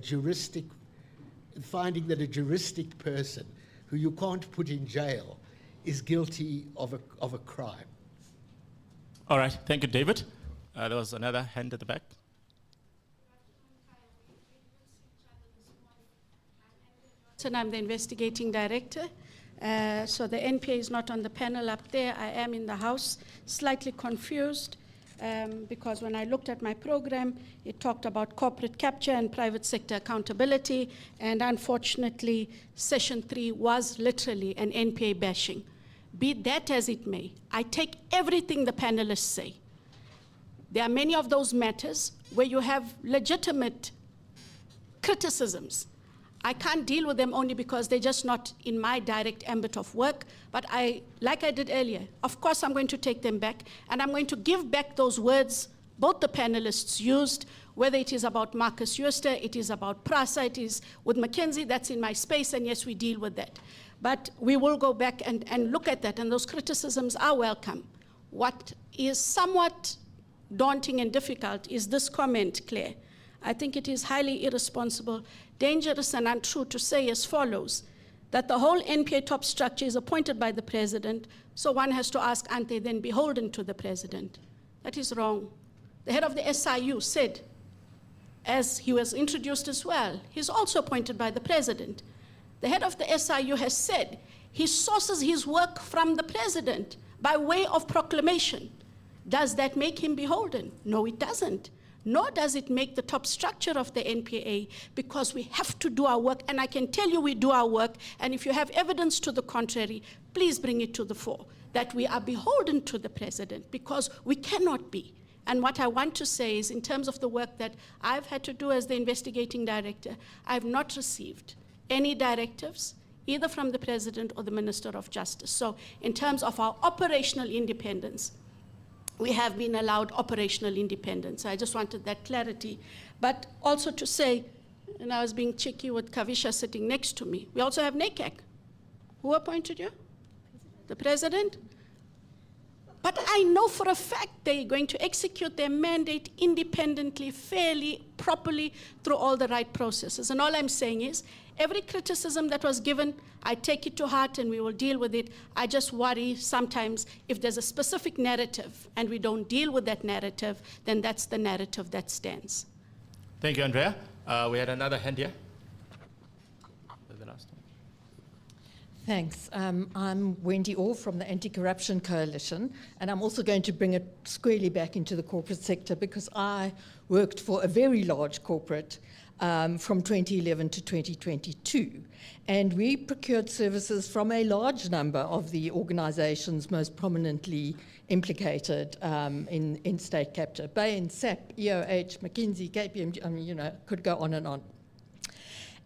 juristic person who you can't put in jail is guilty of a crime? All right, thank you, David. There was another hand at the back. And I'm the investigating director. So the NPA is not on the panel up there. I am in the House, slightly confused because when I looked at my program, it talked about corporate capture and private sector accountability. And unfortunately, session 3 was literally an NPA bashing. Be that as it may, I take everything the panelists say. There are many of those matters where you have legitimate criticisms. I can't deal with them only because they're just not in my direct ambit of work, but like I did earlier, of course I'm going to take them back, and I'm going to give back those words both the panelists used, whether it is about Marcus Jooste, it is about Prasa, it is with McKinsey, that's in my space, and yes, we deal with that. But we will go back and look at that, and those criticisms are welcome. What is somewhat daunting and difficult is this comment, Claire. I think it is highly irresponsible, dangerous and untrue to say as follows, that the whole NPA top structure is appointed by the president, so one has to ask, aren't they then beholden to the president? That is wrong. The head of the SIU said, as he was introduced as well, he's also appointed by the president. The head of the SIU has said he sources his work from the president by way of proclamation. Does that make him beholden? No, it doesn't. Nor does it make the top structure of the NPA, because we have to do our work, and I can tell you we do our work, and if you have evidence to the contrary, please bring it to the fore, that we are beholden to the president, because we cannot be. And what I want to say is, in terms of the work that I've had to do as the investigating director, I've not received any directives, either from the president or the Minister of Justice. So in terms of our operational independence, we have been allowed operational independence. I just wanted that clarity. But also to say, and I was being cheeky with Kavisha sitting next to me, we also have NACAC. Who appointed you? The president? But I know for a fact they're going to execute their mandate independently, fairly, properly, through all the right processes. And all I'm saying is, every criticism that was given, I take it to heart and we will deal with it. I just worry sometimes if there's a specific narrative and we don't deal with that narrative, then that's the narrative that stands. Thank you, Andrea. We had another hand here. The last one. Thanks. I'm Wendy Orr from the Anti-Corruption Coalition, and I'm also going to bring it squarely back into the corporate sector because I worked for a very large corporate from 2011 to 2022. And we procured services from a large number of the organizations most prominently implicated in state capture. Bain, SAP, EOH, McKinsey, KPMG, I mean, could go on and on.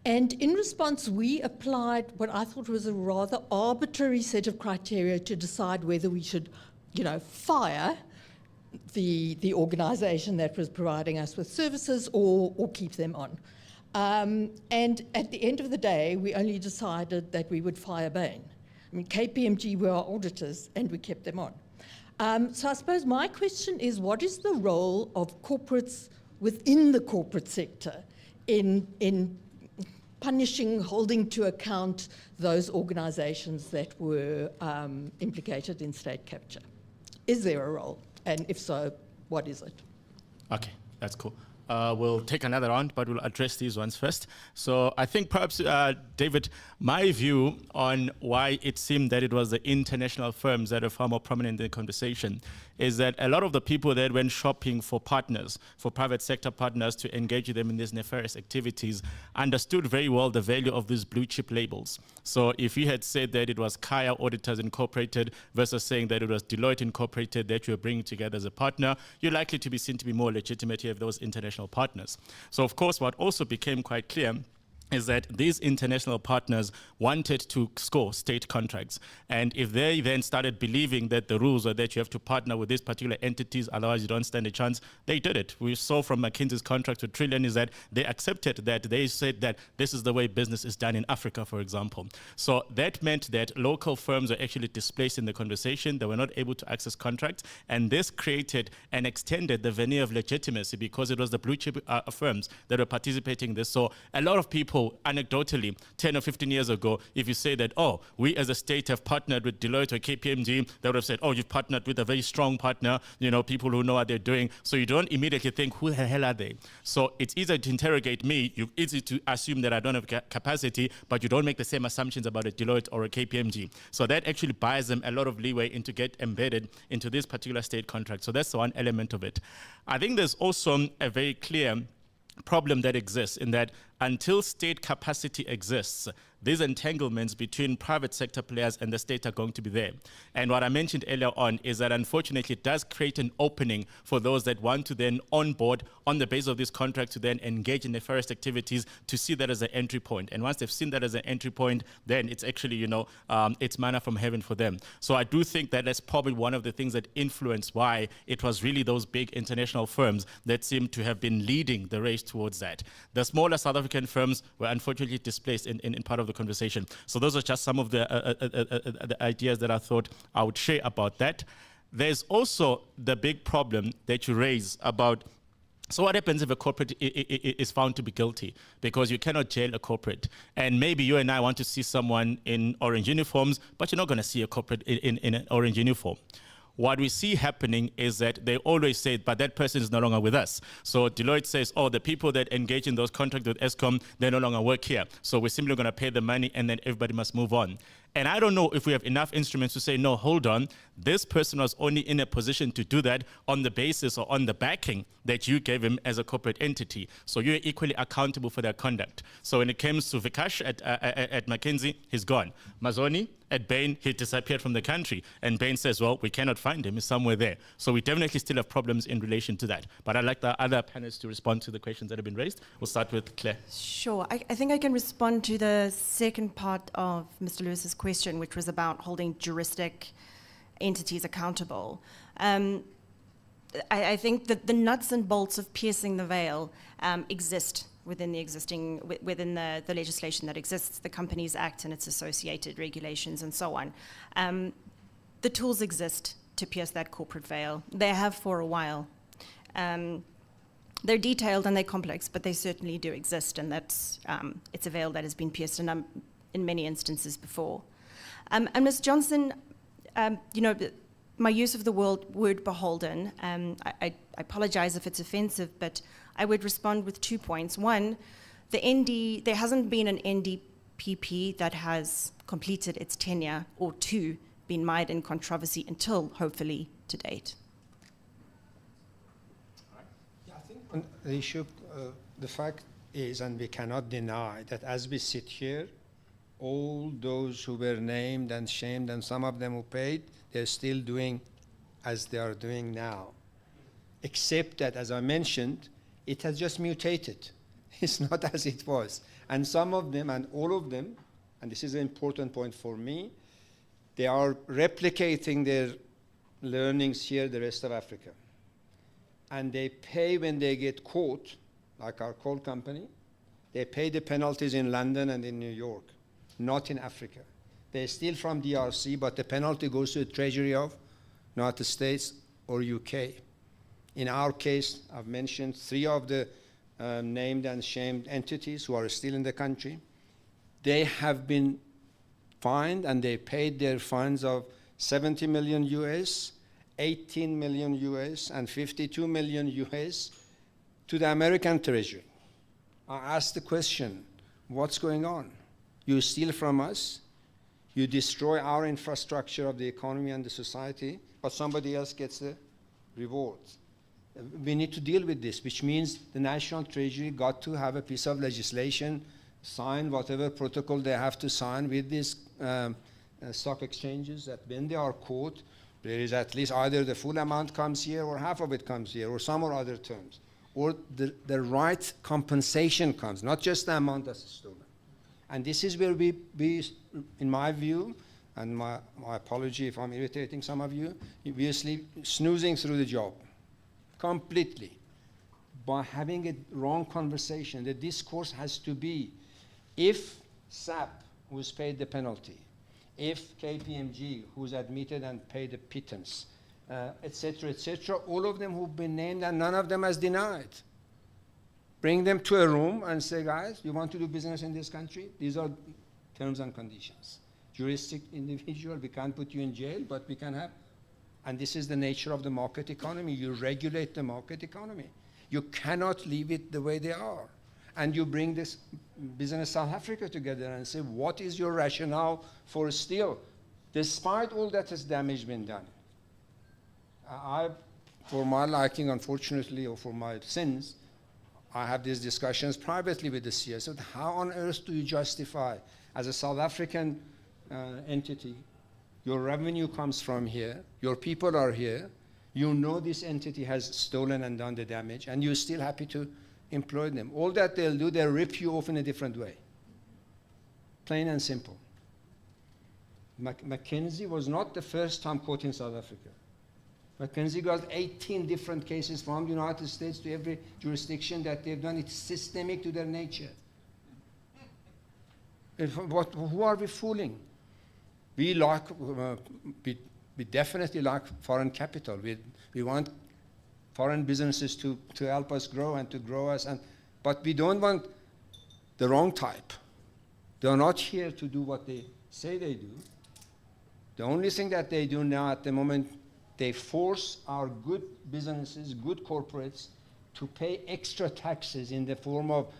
And in response, we applied what I thought was a rather arbitrary set of criteria to decide whether we should, fire the organization that was providing us with services or keep them on. And at the end of the day, we only decided that we would fire Bain. I mean, KPMG were our auditors and we kept them on. So I suppose my question is, what is the role of corporates within the corporate sector in punishing, holding to account those organizations that were implicated in state capture? Is there a role? And if so, what is it? Okay, that's cool. We'll take another round, but we'll address these ones first. So I think perhaps, David, my view on why it seemed that it was the international firms that are far more prominent in the conversation is that a lot of the people that went shopping for partners, for private sector partners to engage with them in these nefarious activities, understood very well the value of these blue chip labels. So if you had said that it was Kaya Auditors Incorporated versus saying that it was Deloitte Incorporated that you were bringing together as a partner, you're likely to be seen to be more legitimate. You have those international partners. So of course, what also became quite clear is that these international partners wanted to score state contracts. And if they then started believing that the rules were that you have to partner with these particular entities, otherwise you don't stand a chance, they did it. We saw from McKinsey's contract with Trillion is that they accepted that. They said that this is the way business is done in Africa, for example. So that meant that local firms were actually displaced in the conversation. They were not able to access contracts. And this created and extended the veneer of legitimacy because it was the blue chip firms that were participating in this. So a lot of people, anecdotally, 10 or 15 years ago, if you say that, oh, we as a state have partnered with Deloitte or KPMG, they would have said, oh, you've partnered with a very strong partner, people who know what they're doing. So you don't immediately think, who the hell are they? So it's easy to interrogate me. It's easy to assume that I don't have capacity, but you don't make the same assumptions about a Deloitte or a KPMG. So that actually buys them a lot of leeway to get embedded into this particular state contract. So that's one element of it. I think there's also a very clear problem that exists in that until state capacity exists, these entanglements between private sector players and the state are going to be there. And what I mentioned earlier on is that unfortunately it does create an opening for those that want to then onboard on the basis of this contract to then engage in nefarious activities to see that as an entry point. And once they've seen that as an entry point, then it's actually, it's manna from heaven for them. So I do think that that's probably one of the things that influenced why it was really those big international firms that seem to have been leading the race towards that. The smaller South African firms were unfortunately displaced in part of the conversation. So those are just some of the ideas that I thought I would share about that. There's also the big problem that you raise about, so what happens if a corporate is found to be guilty? Because you cannot jail a corporate. And maybe you and I want to see someone in orange uniforms, but you're not going to see a corporate in an orange uniform. What we see happening is that they always say, but that person is no longer with us. So Deloitte says, oh, the people that engage in those contracts with Eskom, they no longer work here. So we're simply going to pay the money and then everybody must move on. And I don't know if we have enough instruments to say, no, hold on, this person was only in a position to do that on the basis or on the backing that you gave him as a corporate entity. So you're equally accountable for their conduct. So when it comes to Vikash at McKinsey, he's gone. Mazoni at Bain, he disappeared from the country. And Bain says, well, we cannot find him, he's somewhere there. So we definitely still have problems in relation to that. But I'd like the other panelists to respond to the questions that have been raised. We'll start with Claire. Sure. I think I can respond to the second part of Mr. Lewis's question, which was about holding juristic entities accountable. I think that the nuts and bolts of piercing the veil exist within the legislation that exists, the Companies Act and its associated regulations and so on. The tools exist to pierce that corporate veil. They have for a while. They're detailed and they're complex, but they certainly do exist, and that's it's a veil that has been pierced in many instances before. And Ms. Johnson, my use of the word beholden, I apologize if it's offensive, but I would respond with 2 points. One, there hasn't been an NDPP that has completed its tenure, or two, been mired in controversy until, hopefully, to date. Yeah, I think on the issue, the fact is, and we cannot deny, that as we sit here, all those who were named and shamed, and some of them who paid, they're still doing as they are doing now. Except that, as I mentioned, it has just mutated. It's not as it was. And some of them, and all of them, and this is an important point for me, they are replicating their learnings here, the rest of Africa. And they pay when they get caught, like our coal company, they pay the penalties in London and in New York, not in Africa. They steal from DRC, but the penalty goes to the Treasury of United States or UK. In our case, I've mentioned 3 of the named and shamed entities who are still in the country. They have been fined, and they paid their fines of 70 million US, 18 million US, and 52 million US to the American Treasury. I asked the question, what's going on? You steal from us, you destroy our infrastructure of the economy and the society, but somebody else gets the rewards. We need to deal with this, which means the National Treasury got to have a piece of legislation, sign whatever protocol they have to sign with these stock exchanges, that when they are caught, there is at least either the full amount comes here or half of it comes here, or some or other terms, or the right compensation comes, not just the amount that's stolen. And this is where we in my view, and my apology if I'm irritating some of you, we are snoozing through the job completely by having a wrong conversation. The discourse has to be, if SAP, who's paid the penalty, if KPMG, who's admitted and paid the pittance, etc., all of them who've been named and none of them has denied. Bring them to a room and say, guys, you want to do business in this country? These are terms and conditions. Juristic individual, we can't put you in jail, but we can have, and this is the nature of the market economy. You regulate the market economy. You cannot leave it the way they are. And you bring this Business South Africa together and say, what is your rationale for still, despite all that has damage been done? For my liking, unfortunately, or for my sins, I have these discussions privately with the CS. So how on earth do you justify, as a South African entity, your revenue comes from here, your people are here, you know this entity has stolen and done the damage, and you're still happy to employ them. All that they'll do, they'll rip you off in a different way. Plain and simple. Mackenzie was not the first time caught in South Africa. Mackenzie got 18 different cases from the United States to every jurisdiction that they've done. It's systemic to their nature. Who are we fooling? We like, we definitely like foreign capital. We want foreign businesses to help us grow and to grow us, but we don't want the wrong type. They are not here to do what they say they do. The only thing that they do now at the moment, they force our good businesses, good corporates, to pay extra taxes in the form of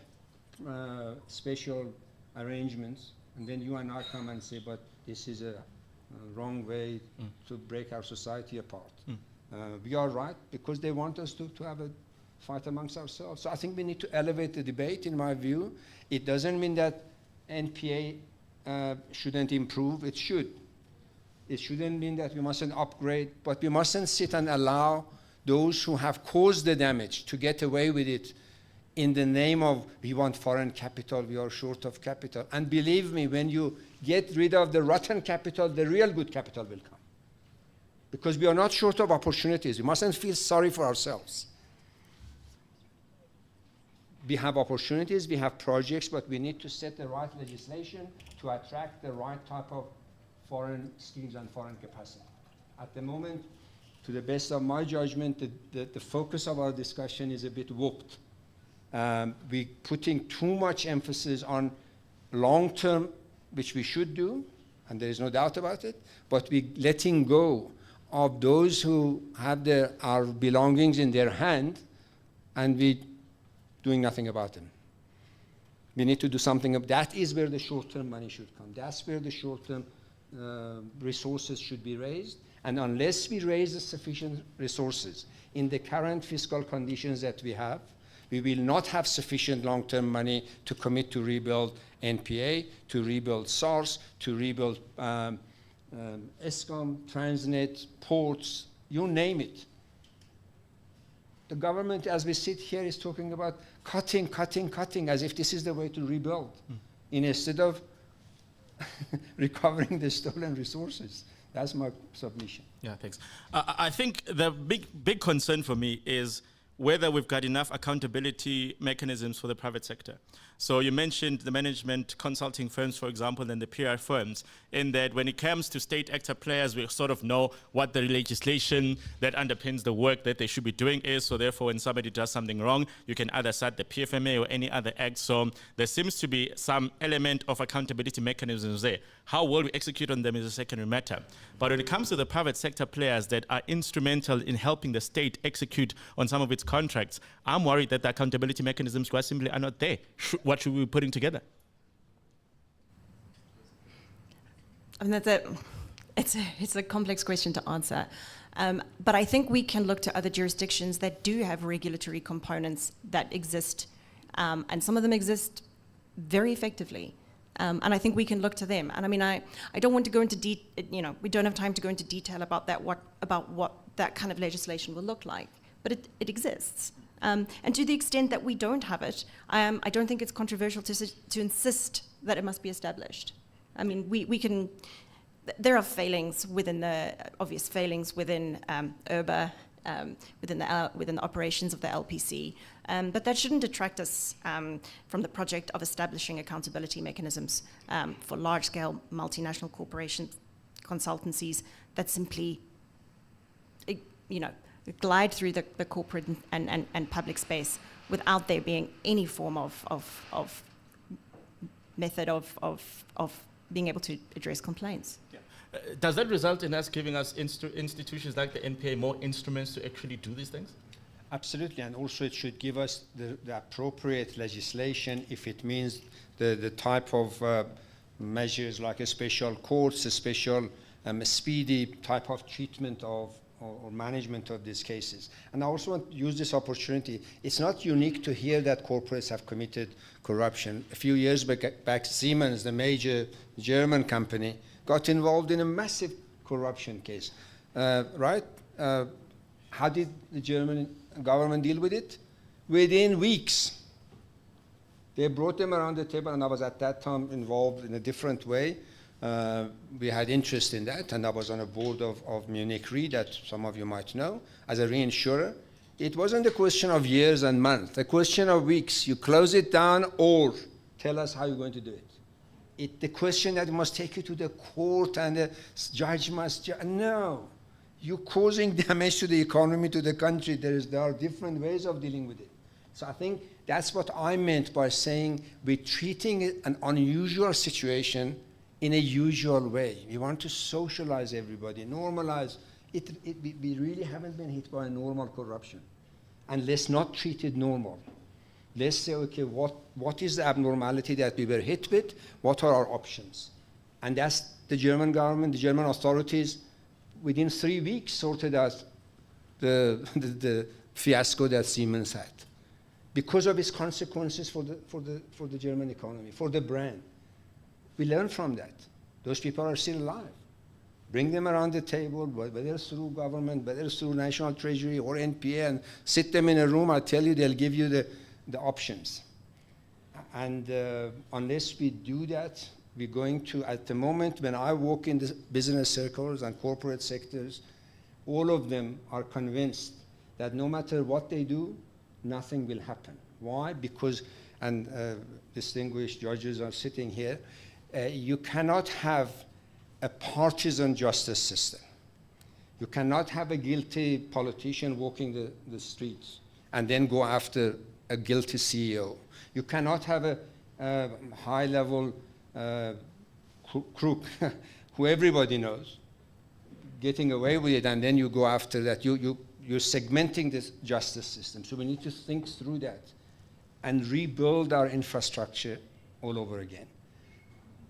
special arrangements. And then you and I come and say, but this is a wrong way to break our society apart. We are right because they want us to have a fight amongst ourselves. So I think we need to elevate the debate, in my view. It doesn't mean that NPA shouldn't improve. It should. It shouldn't mean that we mustn't upgrade, but we mustn't sit and allow those who have caused the damage to get away with it in the name of we want foreign capital, we are short of capital. And believe me, when you get rid of the rotten capital, the real good capital will come. Because we are not short of opportunities. We mustn't feel sorry for ourselves. We have opportunities, we have projects, but we need to set the right legislation to attract the right type of foreign schemes and foreign capacity. At the moment, to the best of my judgment, the focus of our discussion is a bit warped. We're putting too much emphasis on long-term, which we should do, and there is no doubt about it, but we're letting go of those who have our belongings in their hand, and we're doing nothing about them. We need to do something. That is where the short-term money should come. That's where the short-term resources should be raised. And unless we raise the sufficient resources in the current fiscal conditions that we have, we will not have sufficient long-term money to commit to rebuild NPA, to rebuild SARS, to rebuild Eskom, Transnet, ports, you name it. The government, as we sit here, is talking about cutting, as if this is the way to rebuild, instead of recovering the stolen resources. That's my submission. Yeah, thanks. I think the big concern for me is whether we've got enough accountability mechanisms for the private sector. So you mentioned the management consulting firms, for example, and the PR firms, in that when it comes to state actor players, we sort of know what the legislation that underpins the work that they should be doing is. So therefore, when somebody does something wrong, you can either cite the PFMA or any other act. So there seems to be some element of accountability mechanisms there. How well we execute on them is a secondary matter. But when it comes to the private sector players that are instrumental in helping the state execute on some of its contracts, I'm worried that the accountability mechanisms quite simply are not there. What should we be putting together? I mean, it's a complex question to answer. But I think we can look to other jurisdictions that do have regulatory components that exist, and some of them exist very effectively. And I think we can look to them. And I mean, I don't want to go into we don't have time to go into detail about what that kind of legislation will look like, but it exists. And to the extent that we don't have it, I don't think it's controversial to insist that it must be established. I mean, we can, there are failings within the, obvious failings within URBA, within the operations of the LPC, but that shouldn't detract us from the project of establishing accountability mechanisms for large-scale multinational corporation consultancies that simply, glide through the corporate and public space without there being any form of method of being able to address complaints. Does that result in us giving us institutions like the NPA more instruments to actually do these things? Absolutely, and also it should give us the appropriate legislation if it means the type of measures like a special courts, a special speedy type of treatment of or management of these cases. And I also want to use this opportunity. It's not unique to hear that corporates have committed corruption. A few years back Siemens, the major German company, got involved in a massive corruption case, right? How did the German government deal with it? Within weeks. They brought them around the table, and I was at that time involved in a different way. We had interest in that, and I was on a board of Munich Re, that some of you might know, as a reinsurer. It wasn't a question of years and months, a question of weeks. You close it down or tell us how you're going to do it. The question that must take you to the court and the judge must, no. You're causing damage to the economy, to the country. There are different ways of dealing with it. So I think that's what I meant by saying we're treating an unusual situation in a usual way. We want to socialize everybody, normalize it. We really haven't been hit by a normal corruption. And let's not treat it normal. Let's say, okay, what is the abnormality that we were hit with? What are our options? And that's the German government, the German authorities, within 3 weeks sorted out the fiasco that Siemens had, because of its consequences for the German economy, for the brand. We learn from that. Those people are still alive. Bring them around the table, whether it's through government, whether it's through National Treasury or NPA, and sit them in a room. I tell you, they'll give you the options. And unless we do that, we're going to, at the moment, when I walk in the business circles and corporate sectors, all of them are convinced that no matter what they do, nothing will happen. Why? Because, and distinguished judges are sitting here, you cannot have a partisan justice system. You cannot have a guilty politician walking the streets and then go after a guilty CEO. You cannot have a high-level crook who everybody knows getting away with it, and then you go after that. You're segmenting this justice system. So we need to think through that and rebuild our infrastructure all over again.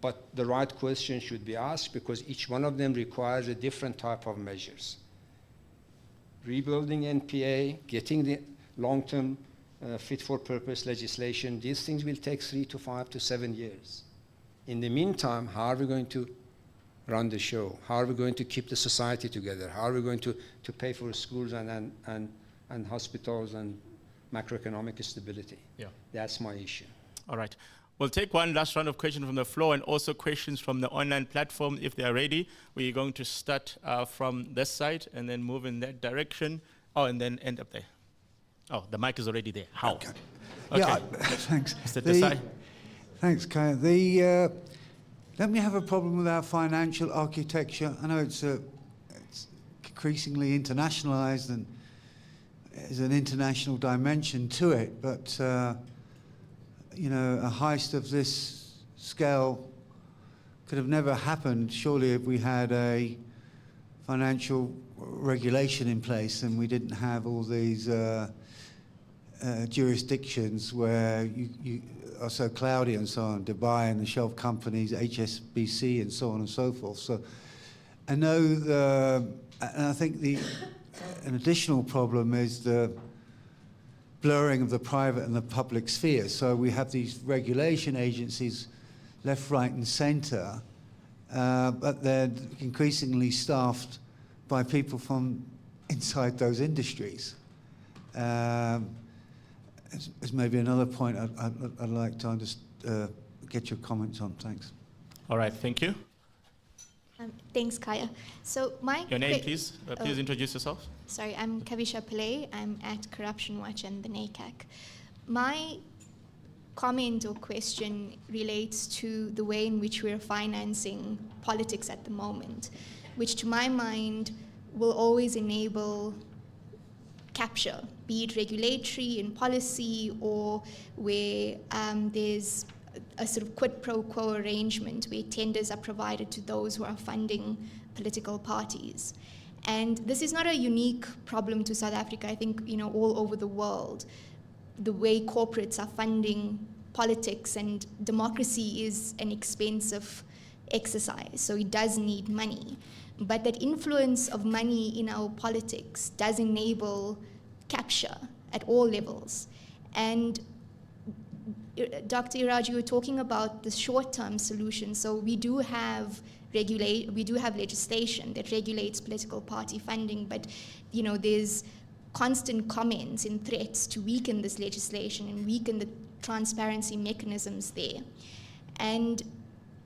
But the right question should be asked, because each one of them requires a different type of measures. Rebuilding NPA, getting the long-term fit-for-purpose legislation, these things will take 3 to 5 to 7 years. In the meantime, how are we going to run the show? How are we going to keep the society together? How are we going to pay for schools and hospitals and macroeconomic stability? Yeah. That's my issue. All right. We'll take one last round of questions from the floor and also questions from the online platform if they are ready. We're going to start from this side and then move in that direction. Oh, and then end up there. Oh, the mic is already there. How? Okay. Okay. Yeah, thanks. Mr. Desai. Thanks, Kaya. Don't we have a problem with our financial architecture? I know it's increasingly internationalized and there's an international dimension to it, but you know, a heist of this scale could have never happened, surely, if we had a financial regulation in place and we didn't have all these jurisdictions where you are so cloudy and so on, Dubai and the shelf companies, HSBC and so on and so forth. So I know and I think an additional problem is the blurring of the private and the public sphere. So we have these regulation agencies left, right and center, but they're increasingly staffed by people from inside those industries. As maybe another point I'd like to get your comments on. Thanks. All right, thank you. Thanks, Kaya. So my Your name, please. Please introduce yourself. Sorry, I'm Kavisha Pillay. I'm at Corruption Watch and the NACAC. My comment or question relates to the way in which we're financing politics at the moment, which to my mind will always enable capture, be it regulatory in policy or where there's a sort of quid pro quo arrangement where tenders are provided to those who are funding political parties. And this is not a unique problem to South Africa. I think, all over the world, the way corporates are funding politics, and democracy is an expensive exercise, so it does need money. But that influence of money in our politics does enable capture at all levels. And Dr. Iraj, you were talking about the short-term solution. So we do have legislation that regulates political party funding, but there's constant comments and threats to weaken this legislation and weaken the transparency mechanisms there. And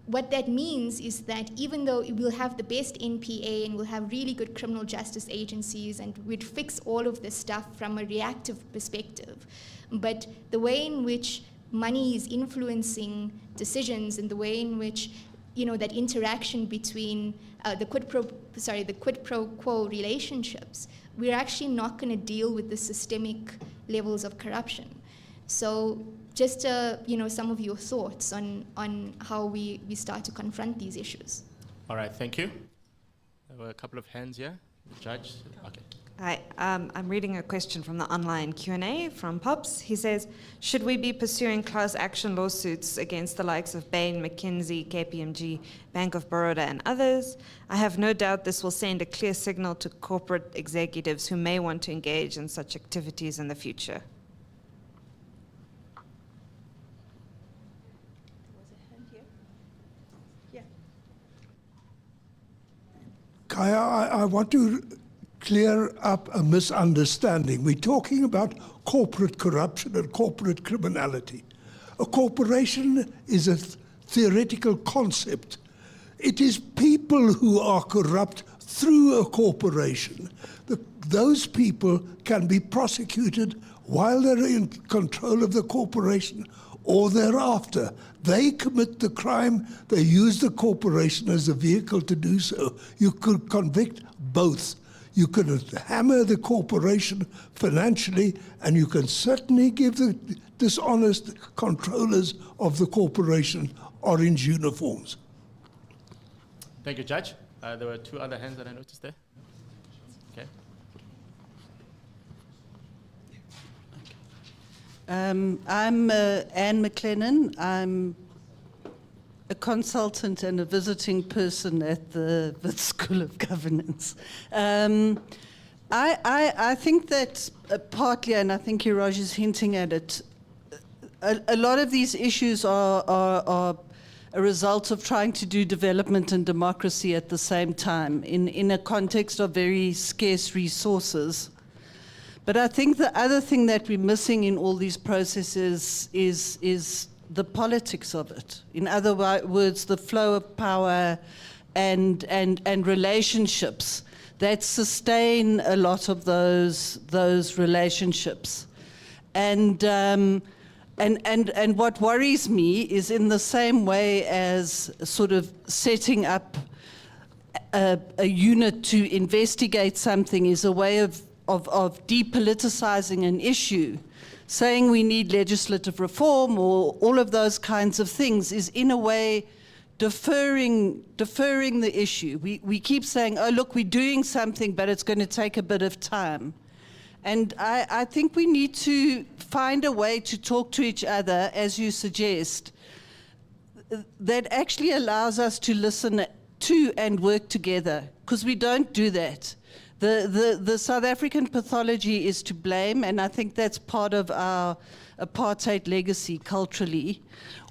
what that means is that even though we'll have the best NPA and we'll have really good criminal justice agencies and we'd fix all of this stuff from a reactive perspective, but the way in which money is influencing decisions and the way in which that interaction between the quid pro quo relationships, we're actually not going to deal with the systemic levels of corruption. So just some of your thoughts on how we start to confront these issues. All right, thank you. There were a couple of hands here. Judge, okay. Hi, I'm reading a question from the online Q&A from Pops. He says, should we be pursuing class action lawsuits against the likes of Bain, McKinsey, KPMG, Bank of Baroda, and others? I have no doubt this will send a clear signal to corporate executives who may want to engage in such activities in the future. Kaya, I want to clear up a misunderstanding. We're talking about corporate corruption and corporate criminality. A corporation is a theoretical concept. It is people who are corrupt through a corporation. Those people can be prosecuted while they're in control of the corporation or thereafter. They commit the crime, they use the corporation as a vehicle to do so. You could convict both. You can hammer the corporation financially, and you can certainly give the dishonest controllers of the corporation orange uniforms. Thank you, Judge. There were two other hands that I noticed there. Okay. I'm Anne McLennan. I'm a consultant and a visiting person at the Wits School of Governance. I think that partly, and I think Iraj is hinting at it, a lot of these issues are a result of trying to do development and democracy at the same time in a context of very scarce resources. But I think the other thing that we're missing in all these processes is the politics of it. In other words, the flow of power and relationships that sustain a lot of those relationships. And what worries me is, in the same way as sort of setting up a unit to investigate something is a way of depoliticizing an issue, saying we need legislative reform or all of those kinds of things is in a way deferring the issue. We keep saying, oh, look, we're doing something, but it's going to take a bit of time. And I think we need to find a way to talk to each other, as you suggest, that actually allows us to listen to and work together, because we don't do that. The South African pathology is to blame, and I think that's part of our apartheid legacy culturally.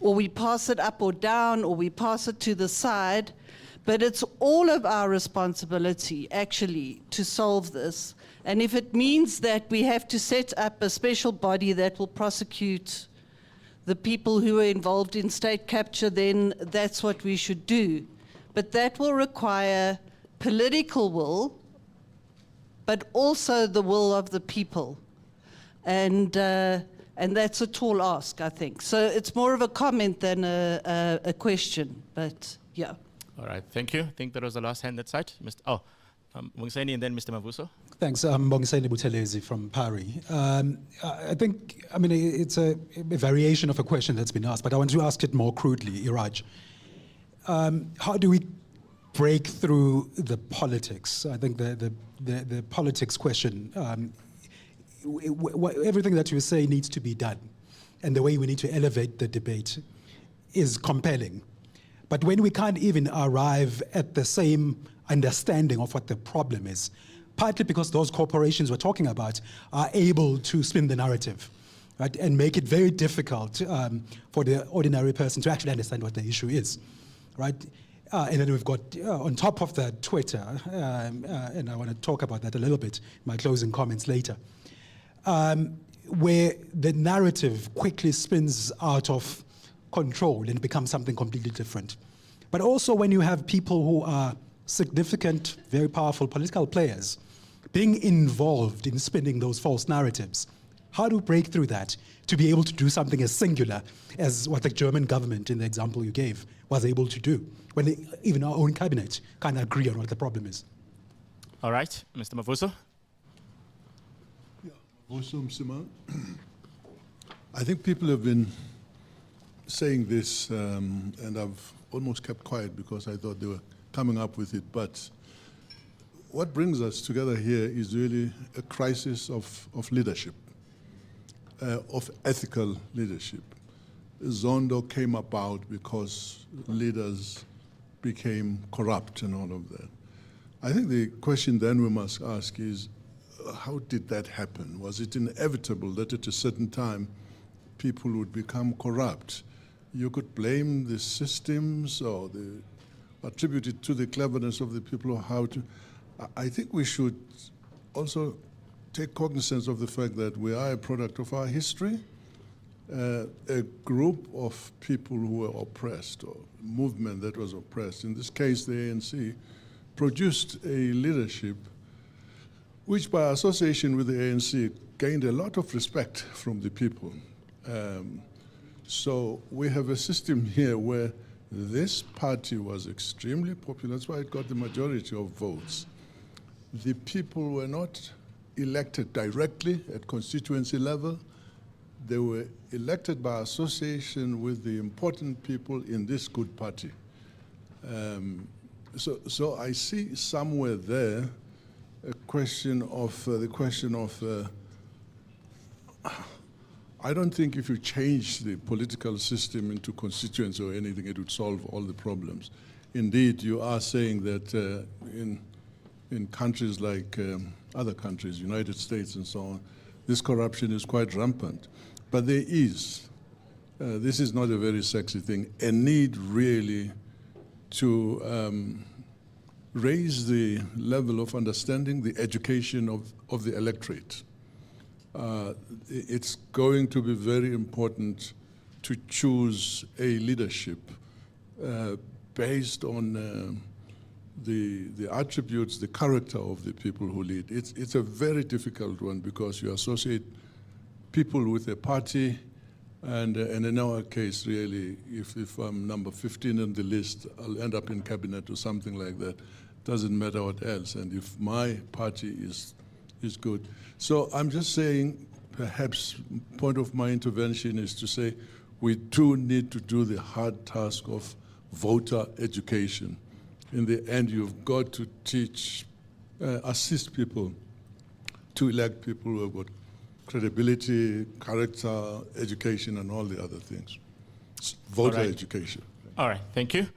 Or we pass it up or down, or we pass it to the side, but it's all of our responsibility, actually, to solve this. And if it means that we have to set up a special body that will prosecute the people who are involved in state capture, then that's what we should do. But that will require political will, but also the will of the people. And that's a tall ask, I think. So it's more of a comment than a question, but yeah. All right, thank you. I think that was the last hand that side. Mungseni and then Mr. Mavuso. Thanks. I'm Bongiseni Buthelezi from PARI. I think, I mean, it's a variation of a question that's been asked, but I want to ask it more crudely, Iraj. How do we break through the politics? I think the politics question, everything that you say needs to be done, and the way we need to elevate the debate is compelling. But when we can't even arrive at the same understanding of what the problem is, partly because those corporations we're talking about are able to spin the narrative, right, and make it very difficult for the ordinary person to actually understand what the issue is, right? And then we've got, on top of that, Twitter, and I want to talk about that a little bit in my closing comments later, where the narrative quickly spins out of control and becomes something completely different. But also when you have people who are significant, very powerful political players being involved in spinning those false narratives, how do we break through that to be able to do something as singular as what the German government, in the example you gave, was able to do, when even our own cabinet can't agree on what the problem is? All right, Mr. Mavuso. Also, Msima, I think people have been saying this, and I've almost kept quiet because I thought they were coming up with it. But what brings us together here is really a crisis of leadership, of ethical leadership. Zondo came about because leaders became corrupt and all of that. I think the question then we must ask is, how did that happen? Was it inevitable that at a certain time people would become corrupt? You could blame the systems or attribute it to the cleverness of the people or how to. I think we should also take cognizance of the fact that we are a product of our history. A group of people who were oppressed, or a movement that was oppressed, in this case the ANC, produced a leadership which by association with the ANC gained a lot of respect from the people. So we have a system here where this party was extremely popular. That's why it got the majority of votes. The people were not elected directly at constituency level. They were elected by association with the important people in this good party. So I see somewhere there a question of I don't think if you change the political system into constituents or anything, it would solve all the problems. Indeed, you are saying that in countries like other countries, United States and so on, this corruption is quite rampant. But there is, this is not a very sexy thing, a need really to raise the level of understanding, the education of the electorate. It's going to be very important to choose a leadership based on the attributes, the character of the people who lead. It's a very difficult one because you associate people with a party, and in our case, really, if I'm number 15 on the list, I'll end up in cabinet or something like that. Doesn't matter what else. And if my party is good. So I'm just saying, perhaps point of my intervention is to say, we do need to do the hard task of voter education. In the end, you've got to teach, assist people to elect people who have got credibility, character, education, and all the other things. Voter education. All right, thank you.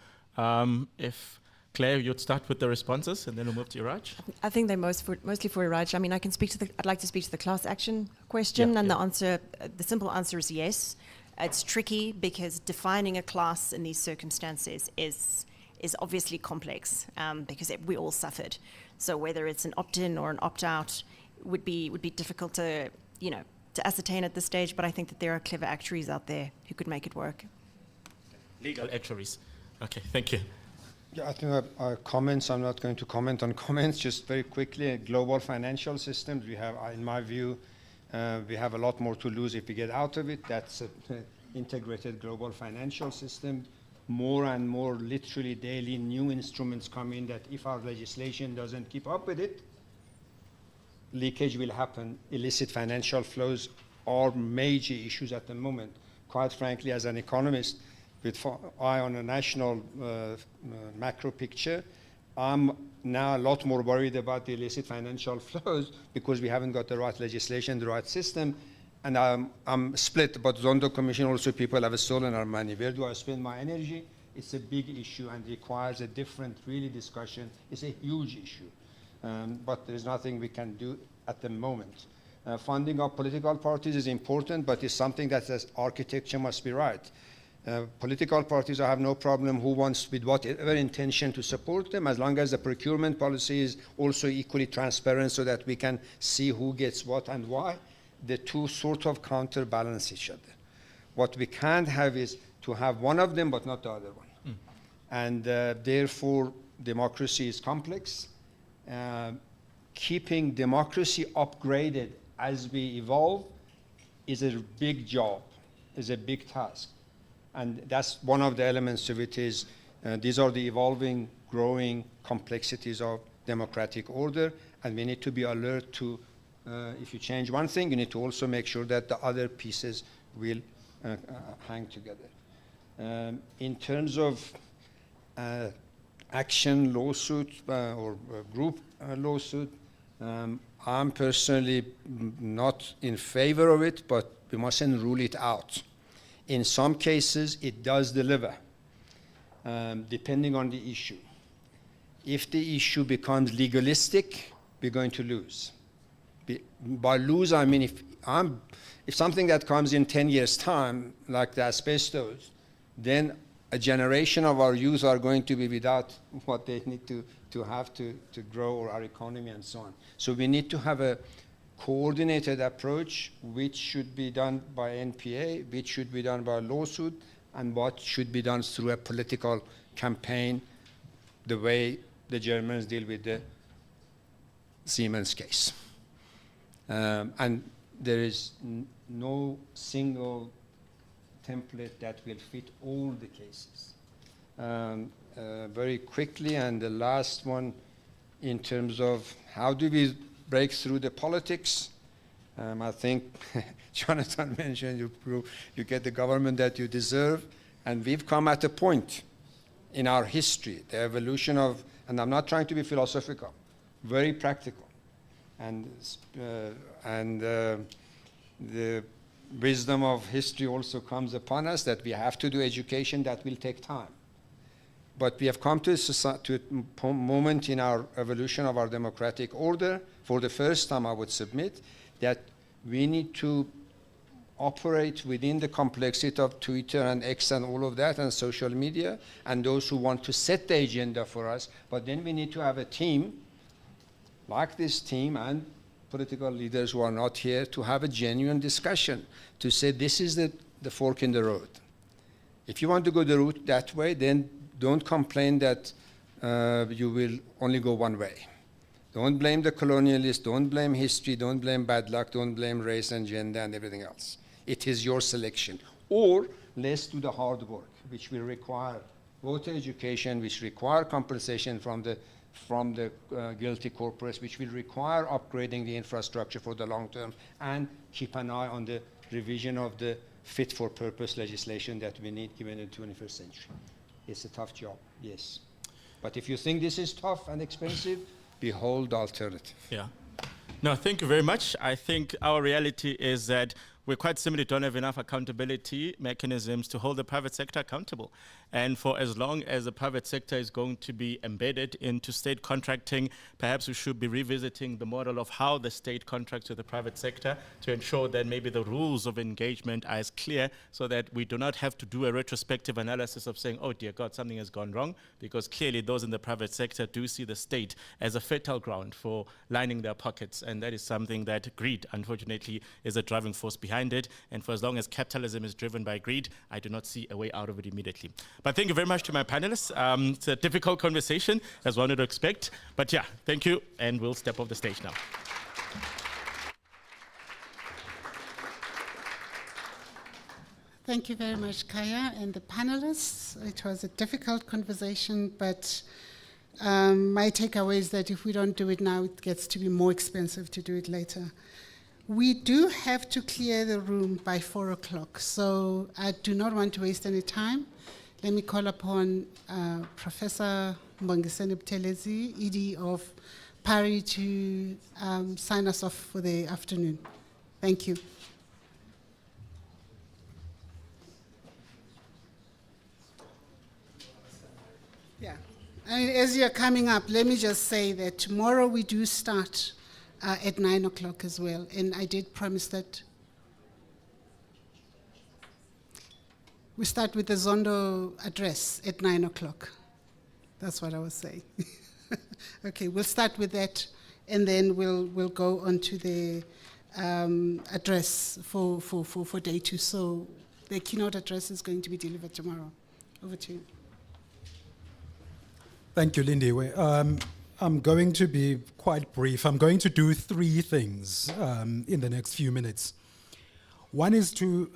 If Claire, you'd start with the responses, and then we'll move to Iraj. I think they're mostly for Iraj. I mean, I'd like to speak to the class action question, and the simple answer is yes. It's tricky because defining a class in these circumstances is obviously complex because we all suffered. So whether it's an opt-in or an opt-out would be difficult to ascertain at this stage. But I think that there are clever actuaries out there who could make it work. Legal actuaries. Okay, thank you. Yeah, I think comments, I'm not going to comment on comments, just very quickly, global financial systems, we have, in my view, we have a lot more to lose if we get out of it. That's an integrated global financial system. More and more, literally daily, new instruments come in that if our legislation doesn't keep up with it, leakage will happen. Illicit financial flows are major issues at the moment. Quite frankly, as an economist, with eye on a national macro picture, I'm now a lot more worried about the illicit financial flows because we haven't got the right legislation, the right system, and I'm split. But Zondo Commission also, people have stolen our money. Where do I spend my energy? It's a big issue and requires a different, really, discussion. It's a huge issue, but there's nothing we can do at the moment. Funding of political parties is important, but it's something that as architecture must be right. Political parties, I have no problem who wants, with whatever intention, to support them, as long as the procurement policy is also equally transparent so that we can see who gets what and why. The two sort of counterbalance each other. What we can't have is to have one of them but not the other one. And therefore, democracy is complex. Keeping democracy upgraded as we evolve is a big job, is a big task. And that's one of the elements of it is, these are the evolving, growing complexities of democratic order, and we need to be alert to, if you change one thing, you need to also make sure that the other pieces will hang together. In terms of action lawsuit or group lawsuit, I'm personally not in favor of it, but we mustn't rule it out. In some cases, it does deliver, depending on the issue. If the issue becomes legalistic, we're going to lose. By lose, I mean if something that comes in 10 years' time, like the asbestos, then a generation of our youth are going to be without what they need to have to grow, or our economy and so on. So we need to have a coordinated approach, which should be done by NPA, which should be done by a lawsuit, and what should be done through a political campaign, the way the Germans deal with the Siemens case. And there is no single template that will fit all the cases. Very quickly, and the last one, in terms of how do we break through the politics. I think Jonathan mentioned you get the government that you deserve, and we've come at a point in our history, the evolution of, and I'm not trying to be philosophical, very practical, and the wisdom of history also comes upon us that we have to do education that will take time. But we have come to a moment in our evolution of our democratic order, for the first time I would submit, that we need to operate within the complexity of Twitter and X and all of that and social media, and those who want to set the agenda for us. But then we need to have a team, like this team, and political leaders who are not here, to have a genuine discussion, to say this is the fork in the road. If you want to go the route that way, then don't complain that you will only go one way. Don't blame the colonialists, don't blame history, don't blame bad luck, don't blame race and gender and everything else. It is your selection. Or let's do the hard work, which will require voter education, which require compensation from the guilty corporates, which will require upgrading the infrastructure for the long term, and keep an eye on the revision of the fit-for-purpose legislation that we need given in the 21st century. It's a tough job, yes. But if you think this is tough and expensive, behold the alternative. Yeah. No, thank you very much. I think our reality is that we quite simply don't have enough accountability mechanisms to hold the private sector accountable. And for as long as the private sector is going to be embedded into state contracting, perhaps we should be revisiting the model of how the state contracts with the private sector to ensure that maybe the rules of engagement are as clear, so that we do not have to do a retrospective analysis of saying, oh dear God, something has gone wrong, because clearly those in the private sector do see the state as a fertile ground for lining their pockets. And that is something that greed, unfortunately, is a driving force behind. behind it. And for as long as capitalism is driven by greed, I do not see a way out of it immediately. But thank you very much to my panelists. It's a difficult conversation, as one would expect. But yeah, thank you, and we'll step off the stage now. Thank you very much, Kaya, and the panelists. It was a difficult conversation, but my takeaway is that if we don't do it now, it gets to be more expensive to do it later. We do have to clear the room by 4 o'clock, so I do not want to waste any time. Let me call upon Professor Mbongiseni Buthelezi, ED of PARI, to sign us off for the afternoon. Thank you. Yeah, I mean, as you're coming up, let me just say that tomorrow we do start at 9 o'clock as well, and I did promise that we start with the Zondo address at 9 o'clock. That's what I was saying. Okay, we'll start with that, and then we'll go on to the address for day 2. So the keynote address is going to be delivered tomorrow. Over to you. Thank you, Lindy. I'm going to be quite brief. I'm going to do 3 things in the next few minutes. One is to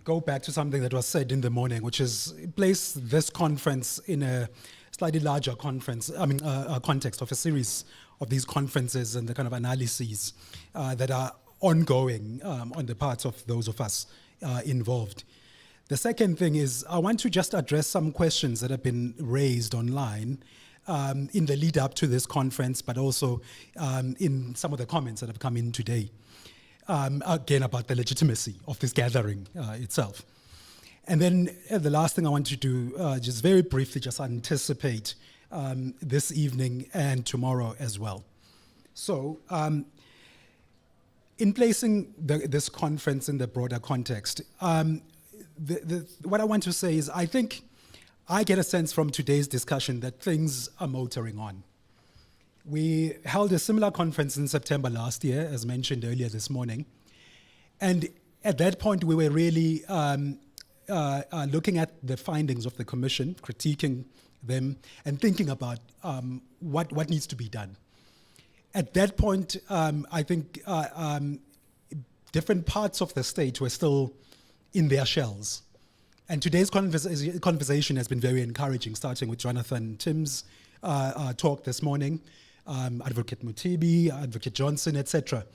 go back to something that was said in the morning, which is place this conference in a slightly larger conference, a context of a series of these conferences and the kind of analyses that are ongoing on the parts of those of us involved. The second thing is I want to just address some questions that have been raised online in the lead up to this conference, but also in some of the comments that have come in today, again, about the legitimacy of this gathering itself. And then the last thing I want to do, just very briefly, just anticipate this evening and tomorrow as well. So in placing this conference in the broader context, what I want to say is I think I get a sense from today's discussion that things are motoring on. We held a similar conference in September last year, as mentioned earlier this morning. And at that point, we were really looking at the findings of the commission, critiquing them, and thinking about what needs to be done. At that point, I think different parts of the state were still in their shells. And today's conversation has been very encouraging, starting with Jonathan Tim's talk this morning, Advocate Mutibi, Advocate Johnson, etc.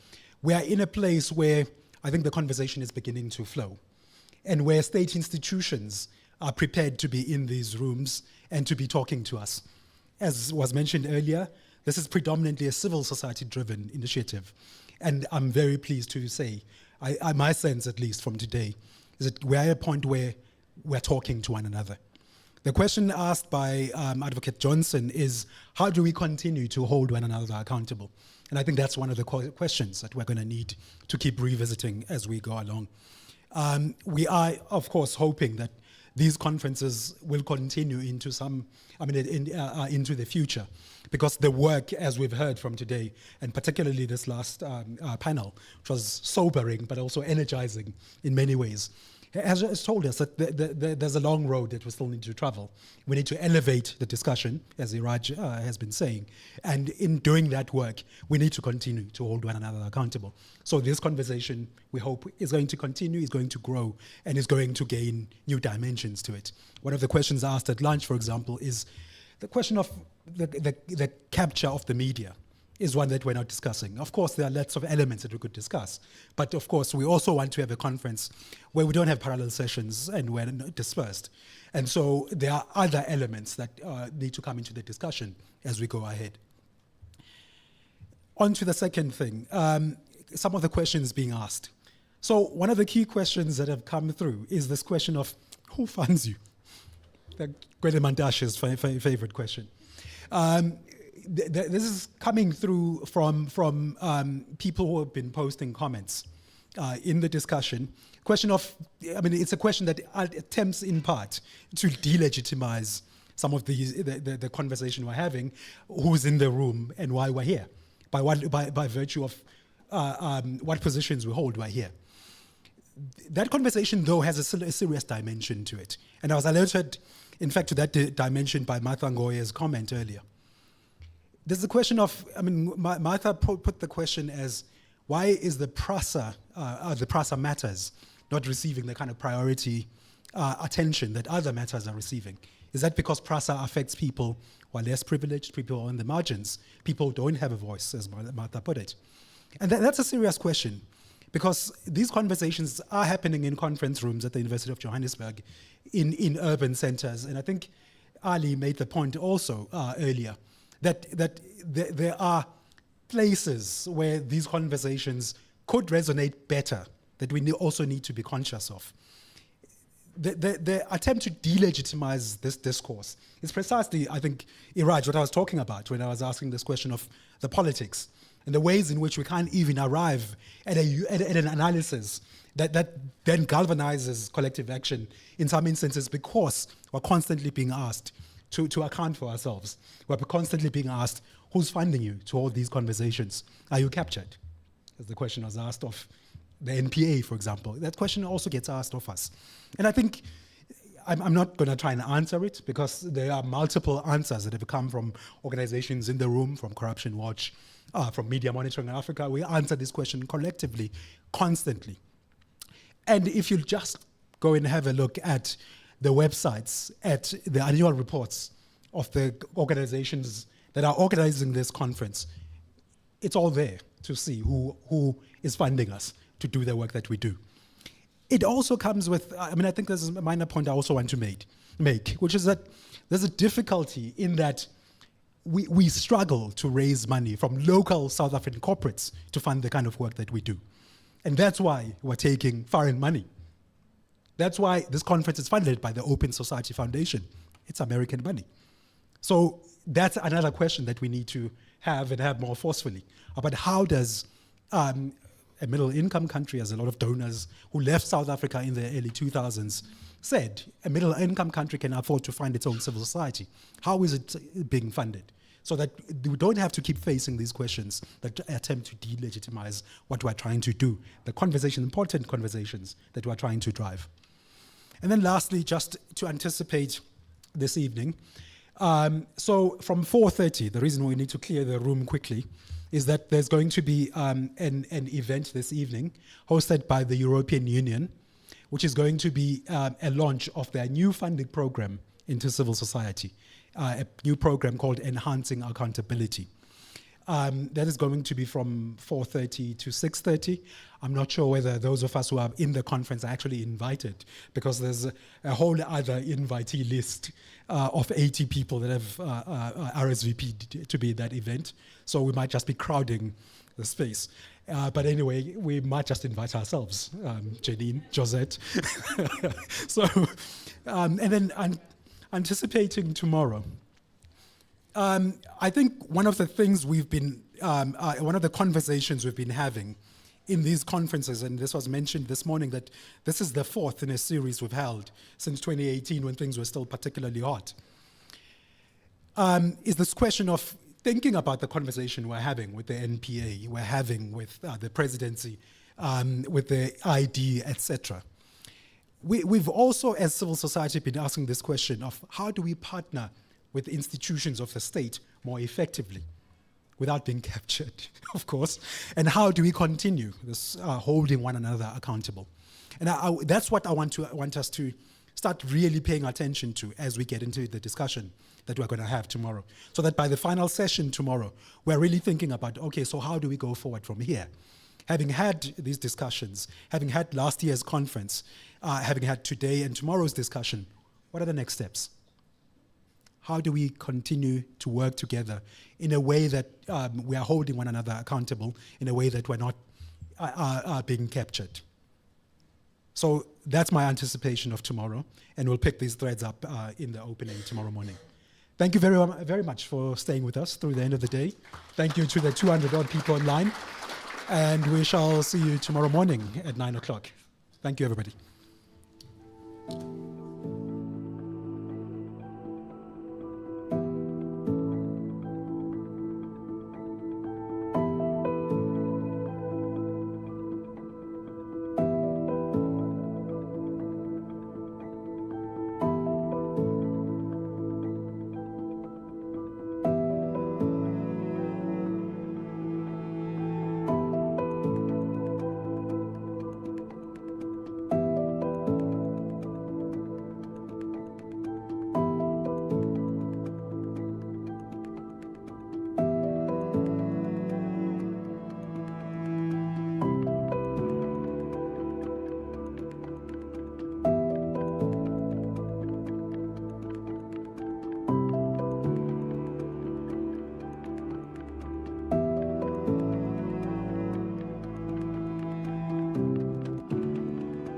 We are in a place where I think the conversation is beginning to flow, and where state institutions are prepared to be in these rooms and to be talking to us. As was mentioned earlier, this is predominantly a civil society-driven initiative. And I'm very pleased to say, my sense at least from today, is that we're at a point where we're talking to one another. The question asked by Advocate Johnson is, how do we continue to hold one another accountable? And I think that's one of the questions that we're going to need to keep revisiting as we go along. We are, of course, hoping that these conferences will continue into into the future, because the work, as we've heard from today, and particularly this last panel, which was sobering but also energizing in many ways, has told us that there's a long road that we still need to travel. We need to elevate the discussion, as Iraj has been saying, and in doing that work, we need to continue to hold one another accountable. So this conversation, we hope, is going to continue, is going to grow, and is going to gain new dimensions to it. One of the questions asked at lunch, for example, is the question of the capture of the media. Is one that we're not discussing. Of course, there are lots of elements that we could discuss, but of course, we also want to have a conference where we don't have parallel sessions and we're not dispersed. And so there are other elements that need to come into the discussion as we go ahead. On to the second thing, some of the questions being asked. So one of the key questions that have come through is this question of who funds you? Gwede Mandashe's favorite question. This is coming through from people who have been posting comments in the discussion. It's a question that attempts in part to delegitimize some of the conversation we're having, who's in the room and why we're here, by virtue of what positions we hold, we're here. That conversation, though, has a serious dimension to it. And I was alerted, in fact, to that dimension by Martha Ngoye's comment earlier. There's the question of, Martha put the question as, why is the PRASA matters not receiving the kind of priority attention that other matters are receiving? Is that because PRASA affects people who are less privileged, people who are on the margins, people who don't have a voice, as Martha put it? And that's a serious question, because these conversations are happening in conference rooms at the University of Johannesburg, in urban centers. And I think Ali made the point also earlier, that there are places where these conversations could resonate better, that we also need to be conscious of. The attempt to delegitimize this discourse is precisely, I think, Iraj, what I was talking about when I was asking this question of the politics and the ways in which we can't even arrive at an analysis that then galvanizes collective action in some instances, because we're constantly being asked to account for ourselves. We're constantly being asked, who's funding you to hold these conversations? Are you captured? As the question was asked of the NPA, for example. That question also gets asked of us. And I think I'm not going to try and answer it, because there are multiple answers that have come from organizations in the room, from Corruption Watch, from Media Monitoring in Africa. We answer this question collectively, constantly. And if you just go and have a look at the websites, at the annual reports of the organizations that are organizing this conference, it's all there to see who is funding us to do the work that we do. It also comes with, I think there's a minor point I also want to make, which is that there's a difficulty in that we struggle to raise money from local South African corporates to fund the kind of work that we do. And that's why we're taking foreign money. That's why this conference is funded by the Open Society Foundation. It's American money. So that's another question that we need to have, and have more forcefully, about how does a middle-income country, as a lot of donors who left South Africa in the early 2000s said, a middle-income country can afford to fund its own civil society. How is it being funded? So that we don't have to keep facing these questions that attempt to delegitimize what we're trying to do, the important conversations that we're trying to drive. And then lastly, just to anticipate this evening, so from 4:30, the reason we need to clear the room quickly is that there's going to be an event this evening hosted by the European Union, which is going to be a launch of their new funding program into civil society, a new program called Enhancing Accountability. That is going to be from 4:30 to 6:30. I'm not sure whether those of us who are in the conference are actually invited, because there's a whole other invitee list of 80 people that have RSVP'd to be at that event. So we might just be crowding the space. But anyway, we might just invite ourselves, Janine, Josette. So, and then anticipating tomorrow. I think one of the things we've been, one of the conversations we've been having in these conferences, and this was mentioned this morning, that this is the fourth in a series we've held since 2018, when things were still particularly hot, is this question of thinking about the conversation we're having with the NPA, we're having with the presidency, with the ID, etc. We've also, as civil society, been asking this question of how do we partner with institutions of the state more effectively without being captured, of course, and how do we continue this holding one another accountable? And that's what I want us to start really paying attention to as we get into the discussion that we're going to have tomorrow, so that by the final session tomorrow, we're really thinking about, okay, so how do we go forward from here? Having had these discussions, having had last year's conference, having had today and tomorrow's discussion, what are the next steps? How do we continue to work together in a way that we are holding one another accountable, in a way that we're not being captured? So that's my anticipation of tomorrow, and we'll pick these threads up in the opening tomorrow morning. Thank you very much for staying with us through the end of the day. Thank you to the 200-odd people online, and we shall see you tomorrow morning at 9 o'clock. Thank you, everybody.